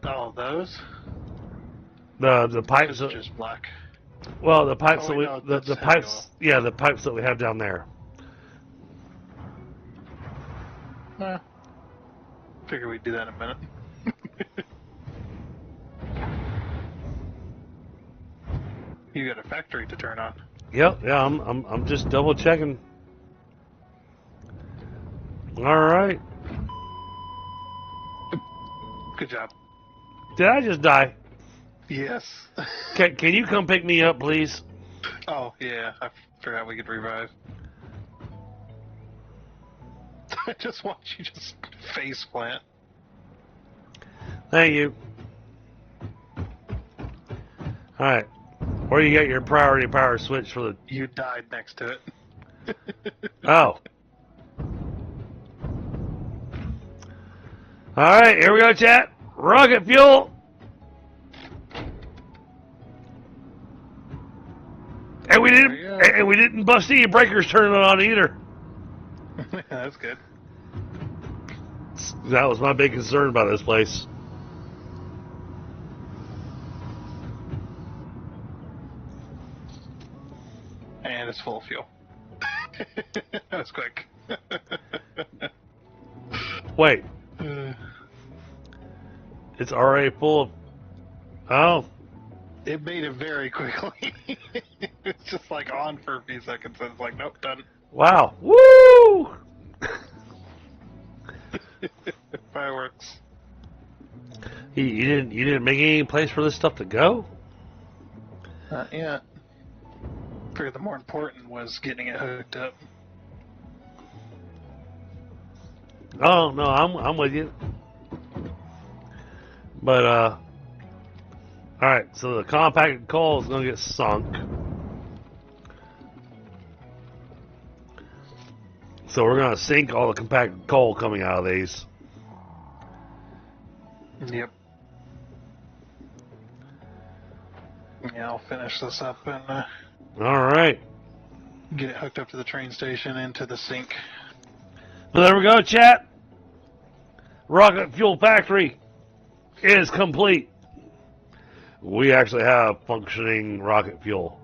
Oh, those? The pipes. It's just black. Well, the pipes Oh, that wait, we no, the that's pipes. heavy oil. Yeah, the pipes that we have down there. Figure we'd do that in a minute. You got a factory to turn on. Yep. Yeah. I'm just double checking. All right. Good job. Did I just die? Yes. Can you come pick me up, please? Oh, yeah. I forgot we could revive. I just watch you just face plant. Thank you. All right. Where you got your priority power switch for the? You died next to it. Oh. All right. Here we go, chat. Rocket fuel. And we didn't. There you go. And we didn't bust any breakers turning it on either. That's good. That was my big concern about this place. And it's full of fuel. That was quick. Wait. It's already full of. Oh. It made it very quickly. It's just like on for a few seconds, and it's like, nope, done. Wow. Woo! Fireworks. You didn't make any place for this stuff to go? Not yet. Figured the more important was getting it hooked up. Oh no, I'm with you. But all right. So the compacted coal is gonna get sunk. So we're gonna sink all the compacted coal coming out of these. Yep. Yeah, I'll finish this up and All right. get it hooked up to the train station into the sink. Well, there we go, chat. Rocket fuel factory is complete. We actually have functioning rocket fuel.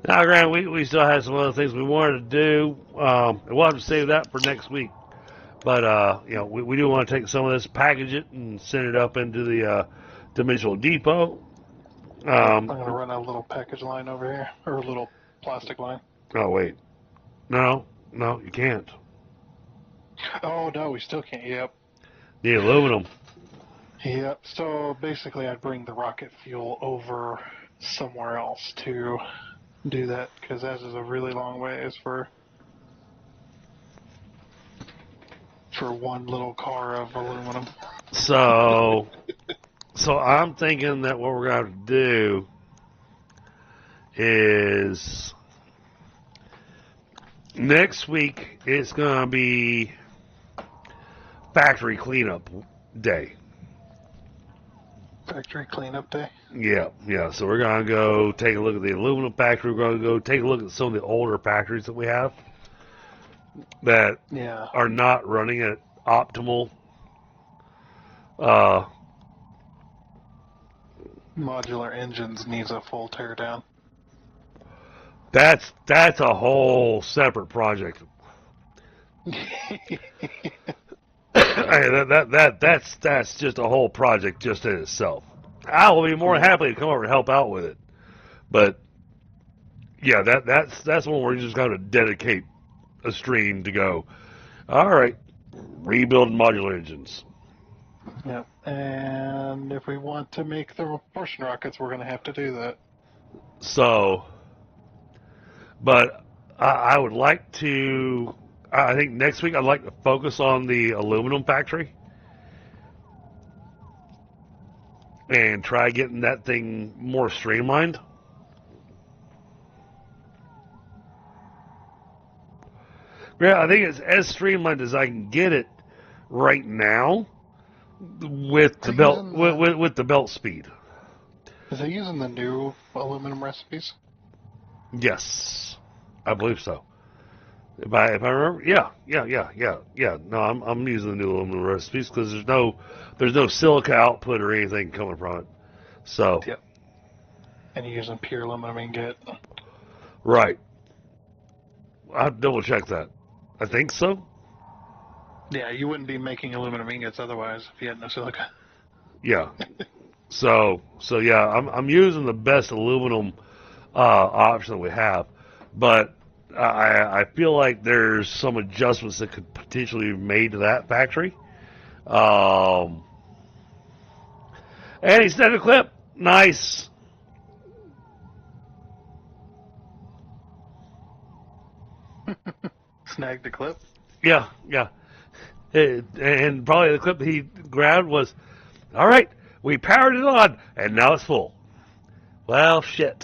Now, granted, we still have some other things we wanted to do. We'll have to save that for next week. But, you know, we do want to take some of this, package it, and send it up into the dimensional depot. I'm going to run a little package line over here, or a little plastic line. Oh, wait. No, you can't. Oh no, we still can't. Yep. The aluminum. Yep. So basically, I'd bring the rocket fuel over somewhere else to do that because that is a really long ways for one little car of aluminum. So I'm thinking that what we're going to have to do is next week it's going to be factory cleanup day. Factory cleanup day. Yeah. So we're going to go take a look at the aluminum factory. We're going to go take a look at some of the older factories that we have that are not running at optimal Modular engines needs a full tear down. That's a whole separate project. That's just a whole project just in itself. I will be more than happy to come over and help out with it. But yeah, that's one where you're just going to dedicate a stream to go. All right, rebuild modular engines. Yep. And if we want to make the propulsion rockets, we're going to have to do that. So, but I would like to. I think next week I'd like to focus on the aluminum factory and try getting that thing more streamlined. Yeah, I think it's as streamlined as I can get it right now with the belt with the belt speed. Is they using the new aluminum recipes? Yes, I believe so. If I remember, yeah. No, I'm using the new aluminum recipes because there's no silica output or anything coming from it. So yep. And you're using pure aluminum ingot. Right. I'll double check that. I think so. Yeah, you wouldn't be making aluminum ingots otherwise if you had no silica. Yeah. So yeah, I'm using the best aluminum option that we have, but I feel like there's some adjustments that could potentially be made to that factory. And he snagged a clip. Nice. Snagged the clip? Yeah. And probably the clip he grabbed was, all right, we powered it on, and now it's full. Well, shit.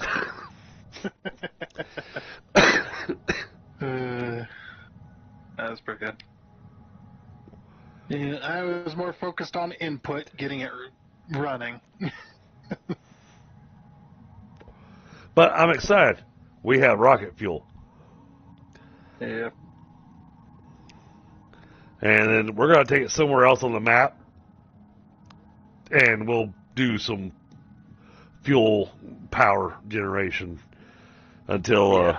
That was pretty good. Yeah, I was more focused on input, getting it running. But I'm excited. We have rocket fuel. Yep. And then we're going to take it somewhere else on the map, and we'll do some fuel power generation until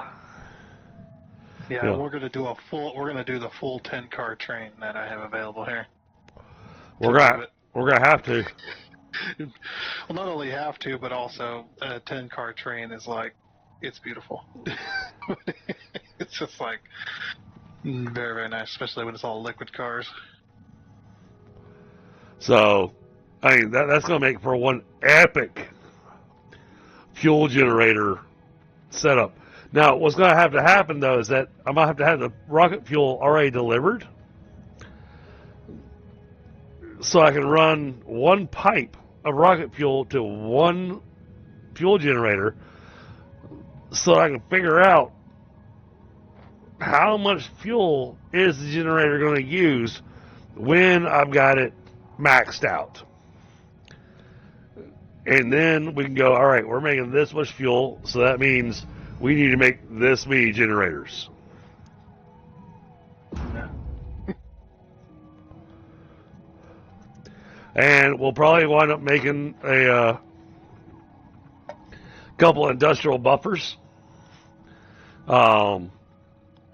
we're going to do the full 10-car train that I have available here. We're gonna have to. Well, not only have to, but also a 10-car train is like, it's beautiful. It's just like very, very nice, especially when it's all liquid cars. So, I mean, that's going to make for one epic fuel generator setup. Now, what's going to have to happen, though, is that I'm going to have the rocket fuel already delivered so I can run one pipe of rocket fuel to one fuel generator so I can figure out how much fuel is the generator going to use when I've got it maxed out. And then we can go, all right, we're making this much fuel, so that means we need to make this many generators. And we'll probably wind up making a couple industrial buffers. Well,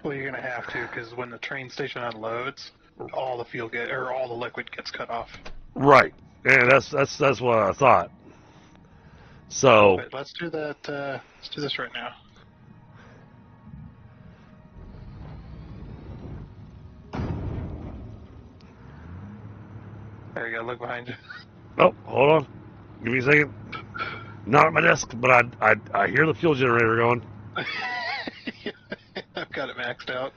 you're gonna have to, because when the train station unloads, all the liquid gets cut off. Right, and that's what I thought. So but let's do that. Let's do this right now. There you go. Look behind you. Oh, hold on. Give me a second. Not at my desk, but I hear the fuel generator going. I've got it maxed out.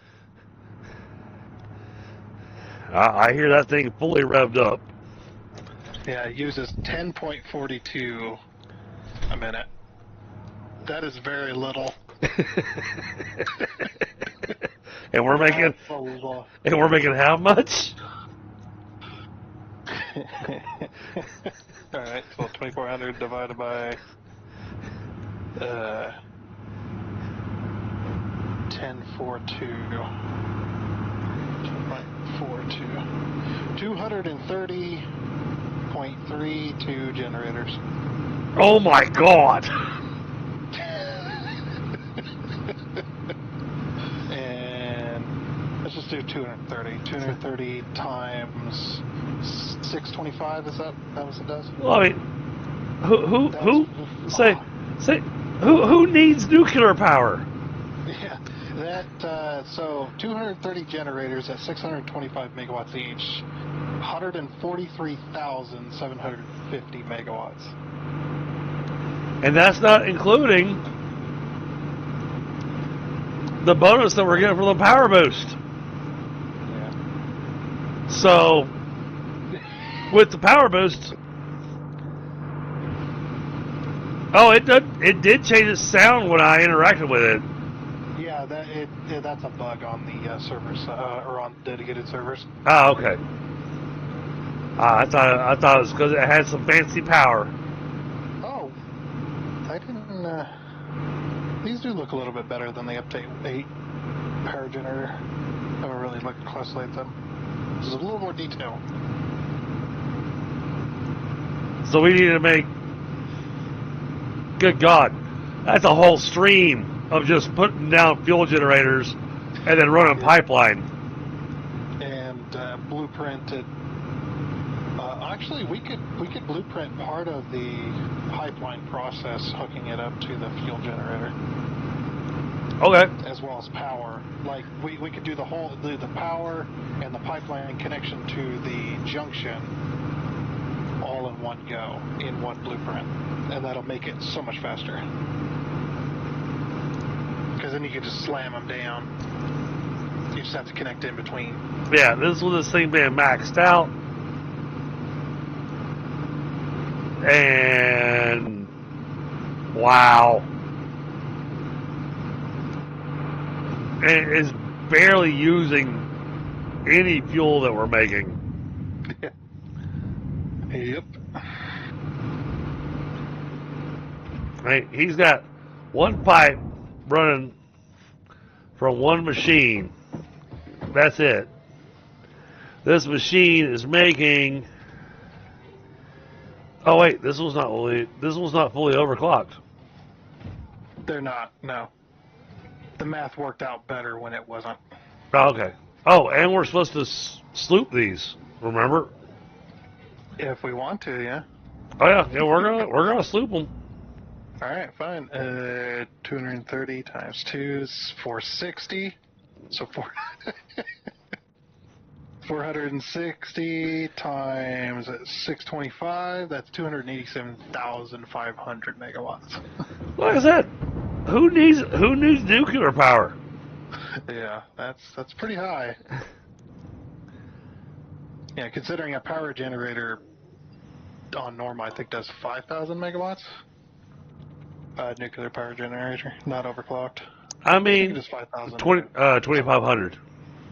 I hear that thing fully revved up. Yeah, it uses 10.42 a minute. That is very little. and we're making That's a lot. and we're making how much? All right, so 2,400 divided by 1042. 10.42. 230.32 generators. Oh my God! And let's just do 230. 230 times 625. Is that what it does? Well, I mean, who say who needs nuclear power? Yeah, that so 230 generators at 625 megawatts each, 143,750 megawatts. And that's not including the bonus that we're getting from the power boost. Yeah. So, with the power boost, oh, it did change its sound when I interacted with it. Yeah, that's a bug on the servers or on dedicated servers. Oh, okay. I thought it was because it had some fancy power. Oh, I didn't. These do look a little bit better than the Update 8 power generator. I haven't really looked closely at them. There's a little more detail. So we need to make. Good God, that's a whole stream of just putting down fuel generators and then running pipeline. And blueprint it. Actually, we could blueprint part of the pipeline process, hooking it up to the fuel generator. Okay. As well as power. Like we could do the power and the pipeline connection to the junction all in one go, in one blueprint. And that'll make it so much faster. Because then you can just slam them down. You just have to connect in between. Yeah, this was this thing being maxed out. And wow. It is barely using any fuel that we're making. Yep. Right? He's got one pipe running from one machine. That's it. This machine is making. Oh wait, this was not fully overclocked. They're not. No. The math worked out better when it wasn't. Oh, okay. Oh, and we're supposed to sloop these. Remember? If we want to, yeah. Oh yeah, we're gonna sloop them. All right, fine. 230 times 2 is 460. So 460 times 625. That's 287,500 megawatts. Like I said, who needs nuclear power? Yeah, that's pretty high. Yeah, considering a power generator on normal, I think does 5,000 megawatts. Nuclear power generator, not overclocked. I mean, just 5,000. 2,500.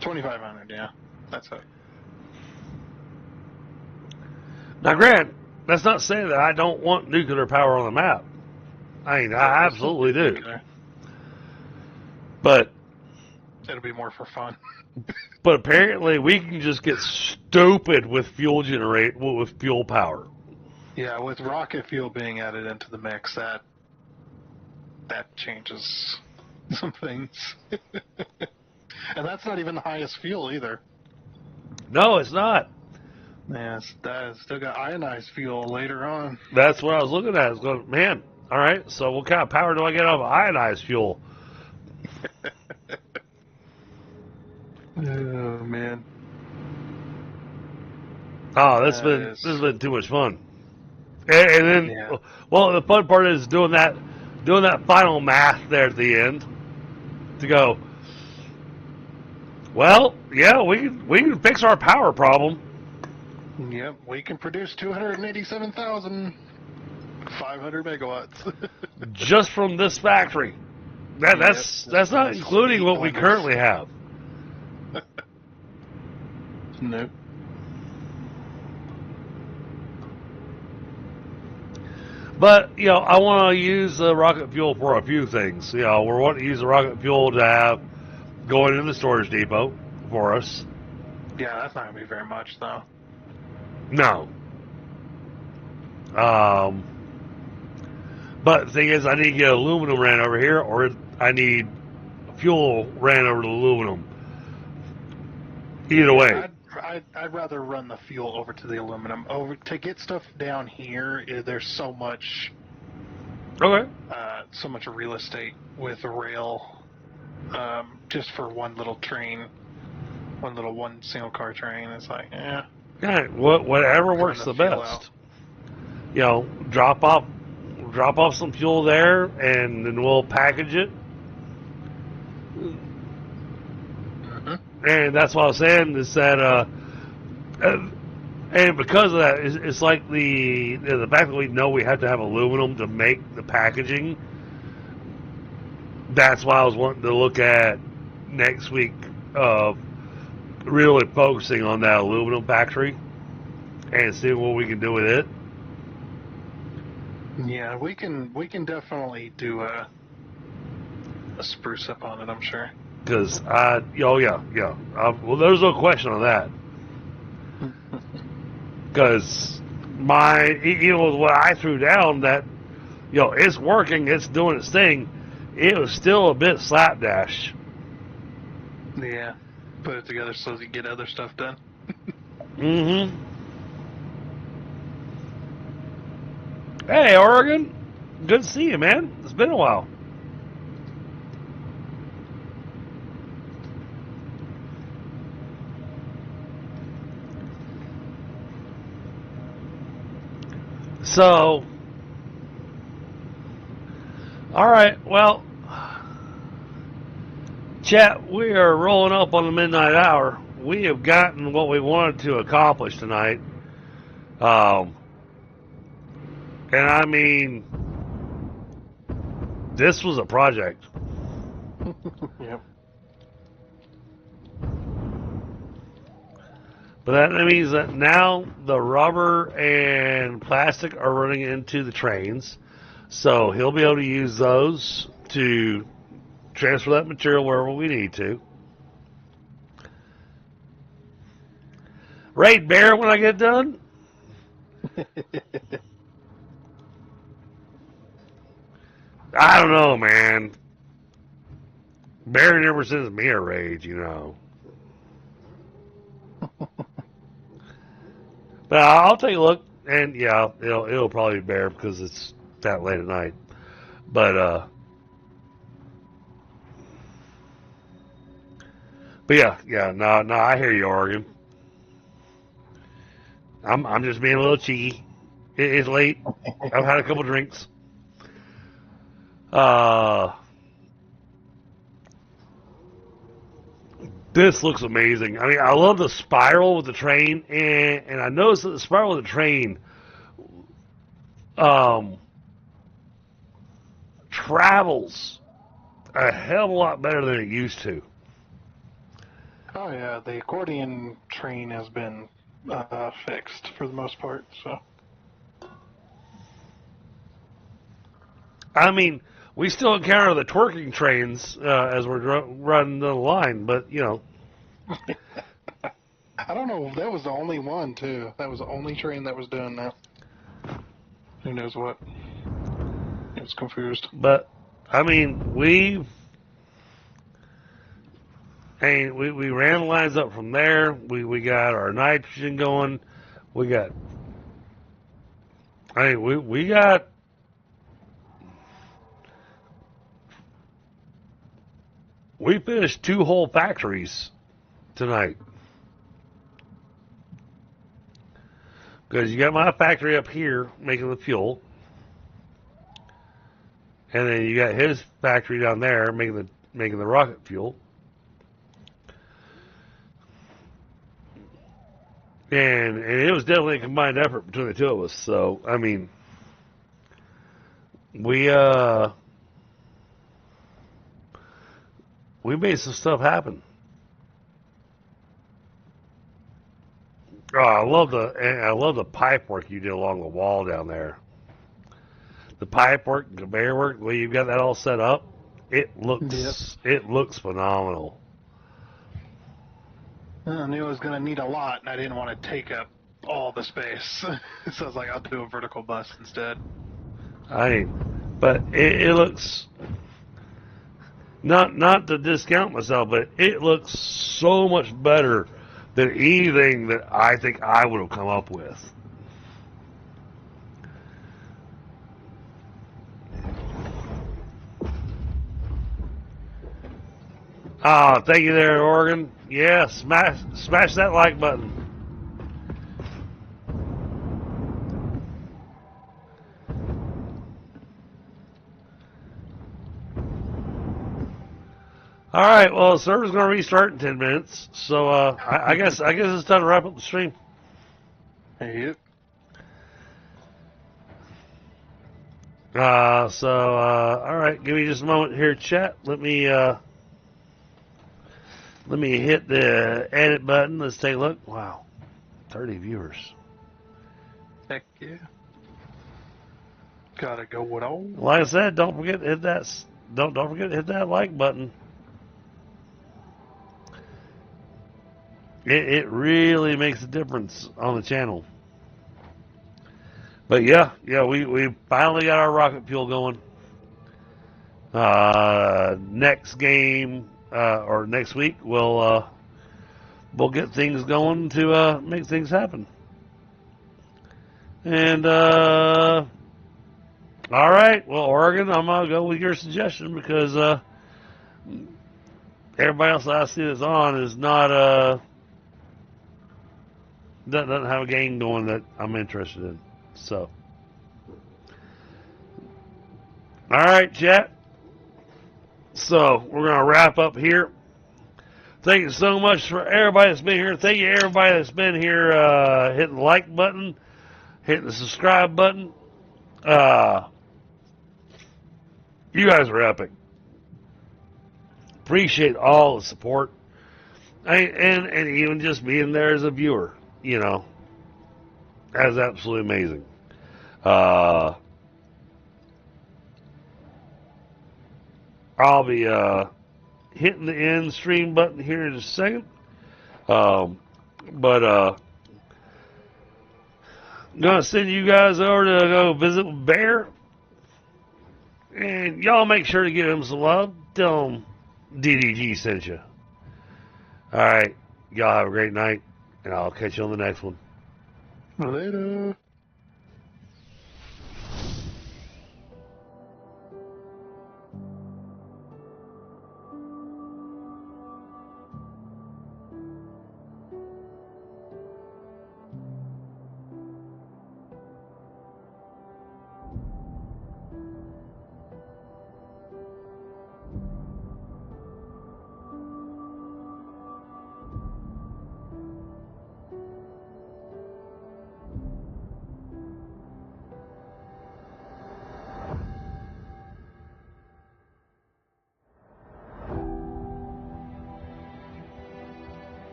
2,500, yeah. That's it. Now, Grant, that's not saying that I don't want nuclear power on the map. I mean, I absolutely do. Nuclear. But It'll be more for fun. But apparently, we can just get stupid with fuel power. Yeah, with rocket fuel being added into the mix, that changes some things. And that's not even the highest fuel either. No, it's not. Yeah, that still got ionized fuel later on. That's what I was looking at. I was going, man, all right, so what kind of power do I get out of ionized fuel? Oh, man. Oh, That this has is, been too much fun. And then, yeah. well, the fun part is doing that final math there at the end to go. Well, yeah, we can fix our power problem Yep, we can produce 287,500 megawatts. just from this factory. Yep, this That's not past including 8 what we blenders. currently have. Nope. But you know, I want to use the rocket fuel for a few things. You know, we're wanting to use the rocket fuel to have going in the storage depot for us. Yeah, that's not gonna be very much though. No. Um, but the thing is, I need to get aluminum ran over here, or I need fuel ran over to aluminum. Either way. I'd rather run the fuel over to the aluminum. Over to get stuff down here, there's so much Okay. so much real estate with a rail, just for one little train, one single car train. It's like, Yeah, whatever run works the the fuel best. out. You know, drop off some fuel there, and then we'll package it. Mm-hmm. And that's what I was saying is that, and because of that, it's like the fact that we know we have to have aluminum to make the packaging. That's why I was wanting to look at next week, really focusing on that aluminum factory and seeing what we can do with it. Yeah, we can definitely do a spruce up on it. I'm sure. Because yeah. Well, there's no question on that. Because even with what I threw down, that it's working, it's doing its thing. It was still a bit slapdash. Yeah, put it together so you get other stuff done. Mm-hmm. Hey, Oregon, good to see you, man. It's been a while. So, all right, well, chat, we are rolling up on the midnight hour. We have gotten what we wanted to accomplish tonight. And I mean, this was a project. Yep. But that means that now the rubber and plastic are running into the trains. So he'll be able to use those to transfer that material wherever we need to. Right, Bear, when I get done? I don't know, man. Bear never sends me a rage, But I'll take a look, and yeah, it'll probably be Bear because it's that late at night. But yeah, no, I hear you, Oregon. I'm just being a little cheeky. It's late. I've had a couple drinks. This looks amazing. I mean, I love the spiral with the train, and I noticed that the spiral with the train travels a hell of a lot better than it used to. Oh yeah, the accordion train has been fixed for the most part. So. I mean, we still encounter the twerking trains as we're running the line, but I don't know. That was the only one too. That was the only train that was doing that. Who knows what? I was confused. But I mean, we ran the lines up from there. We got our nitrogen going. We got. I mean, we got. We finished 2 whole factories tonight. Because you got my factory up here making the fuel. And then you got his factory down there making the rocket fuel. And it was definitely a combined effort between the two of us. So, I mean, we made some stuff happen. Oh, I love the pipe work you did along the wall down there. The pipe work, conveyor work, the way you've got that all set up, it looks phenomenal. I knew I was going to need a lot, and I didn't want to take up all the space. So I was like, I'll do a vertical bus instead. But it looks, not to discount myself, but it looks so much better than anything that I think I would have come up with. Ah, thank you there, Oregon. Yeah, smash that like button. All right, well, the server's going to restart in 10 minutes, so I guess it's time to wrap up the stream. Yep. All right, give me just a moment here, chat. Let me hit the edit button. Let's take a look. Wow, 30 viewers. Heck yeah. Gotta go with all. Like I said, don't forget to hit that. Don't forget to hit that like button. It really makes a difference on the channel. But yeah, we finally got our rocket fuel going. Next game or next week we'll get things going to make things happen. And all right, well, Oregon, I'm gonna go with your suggestion because everybody else that I see that's on is not doesn't have a game going that I'm interested in. So, all right, chat. So we're gonna wrap up here. Thank you so much for everybody that's been here. Thank you everybody that's been here, hitting the like button, hitting the subscribe button. You guys are epic. Appreciate all the support, and even just being there as a viewer. You know, that's absolutely amazing. I'll be hitting the end stream button here in a second. I'm gonna send you guys over to go visit with Bear, and y'all make sure to give him some love. Tell him DDG sent you. All right, y'all have a great night, and I'll catch you on the next one. Later.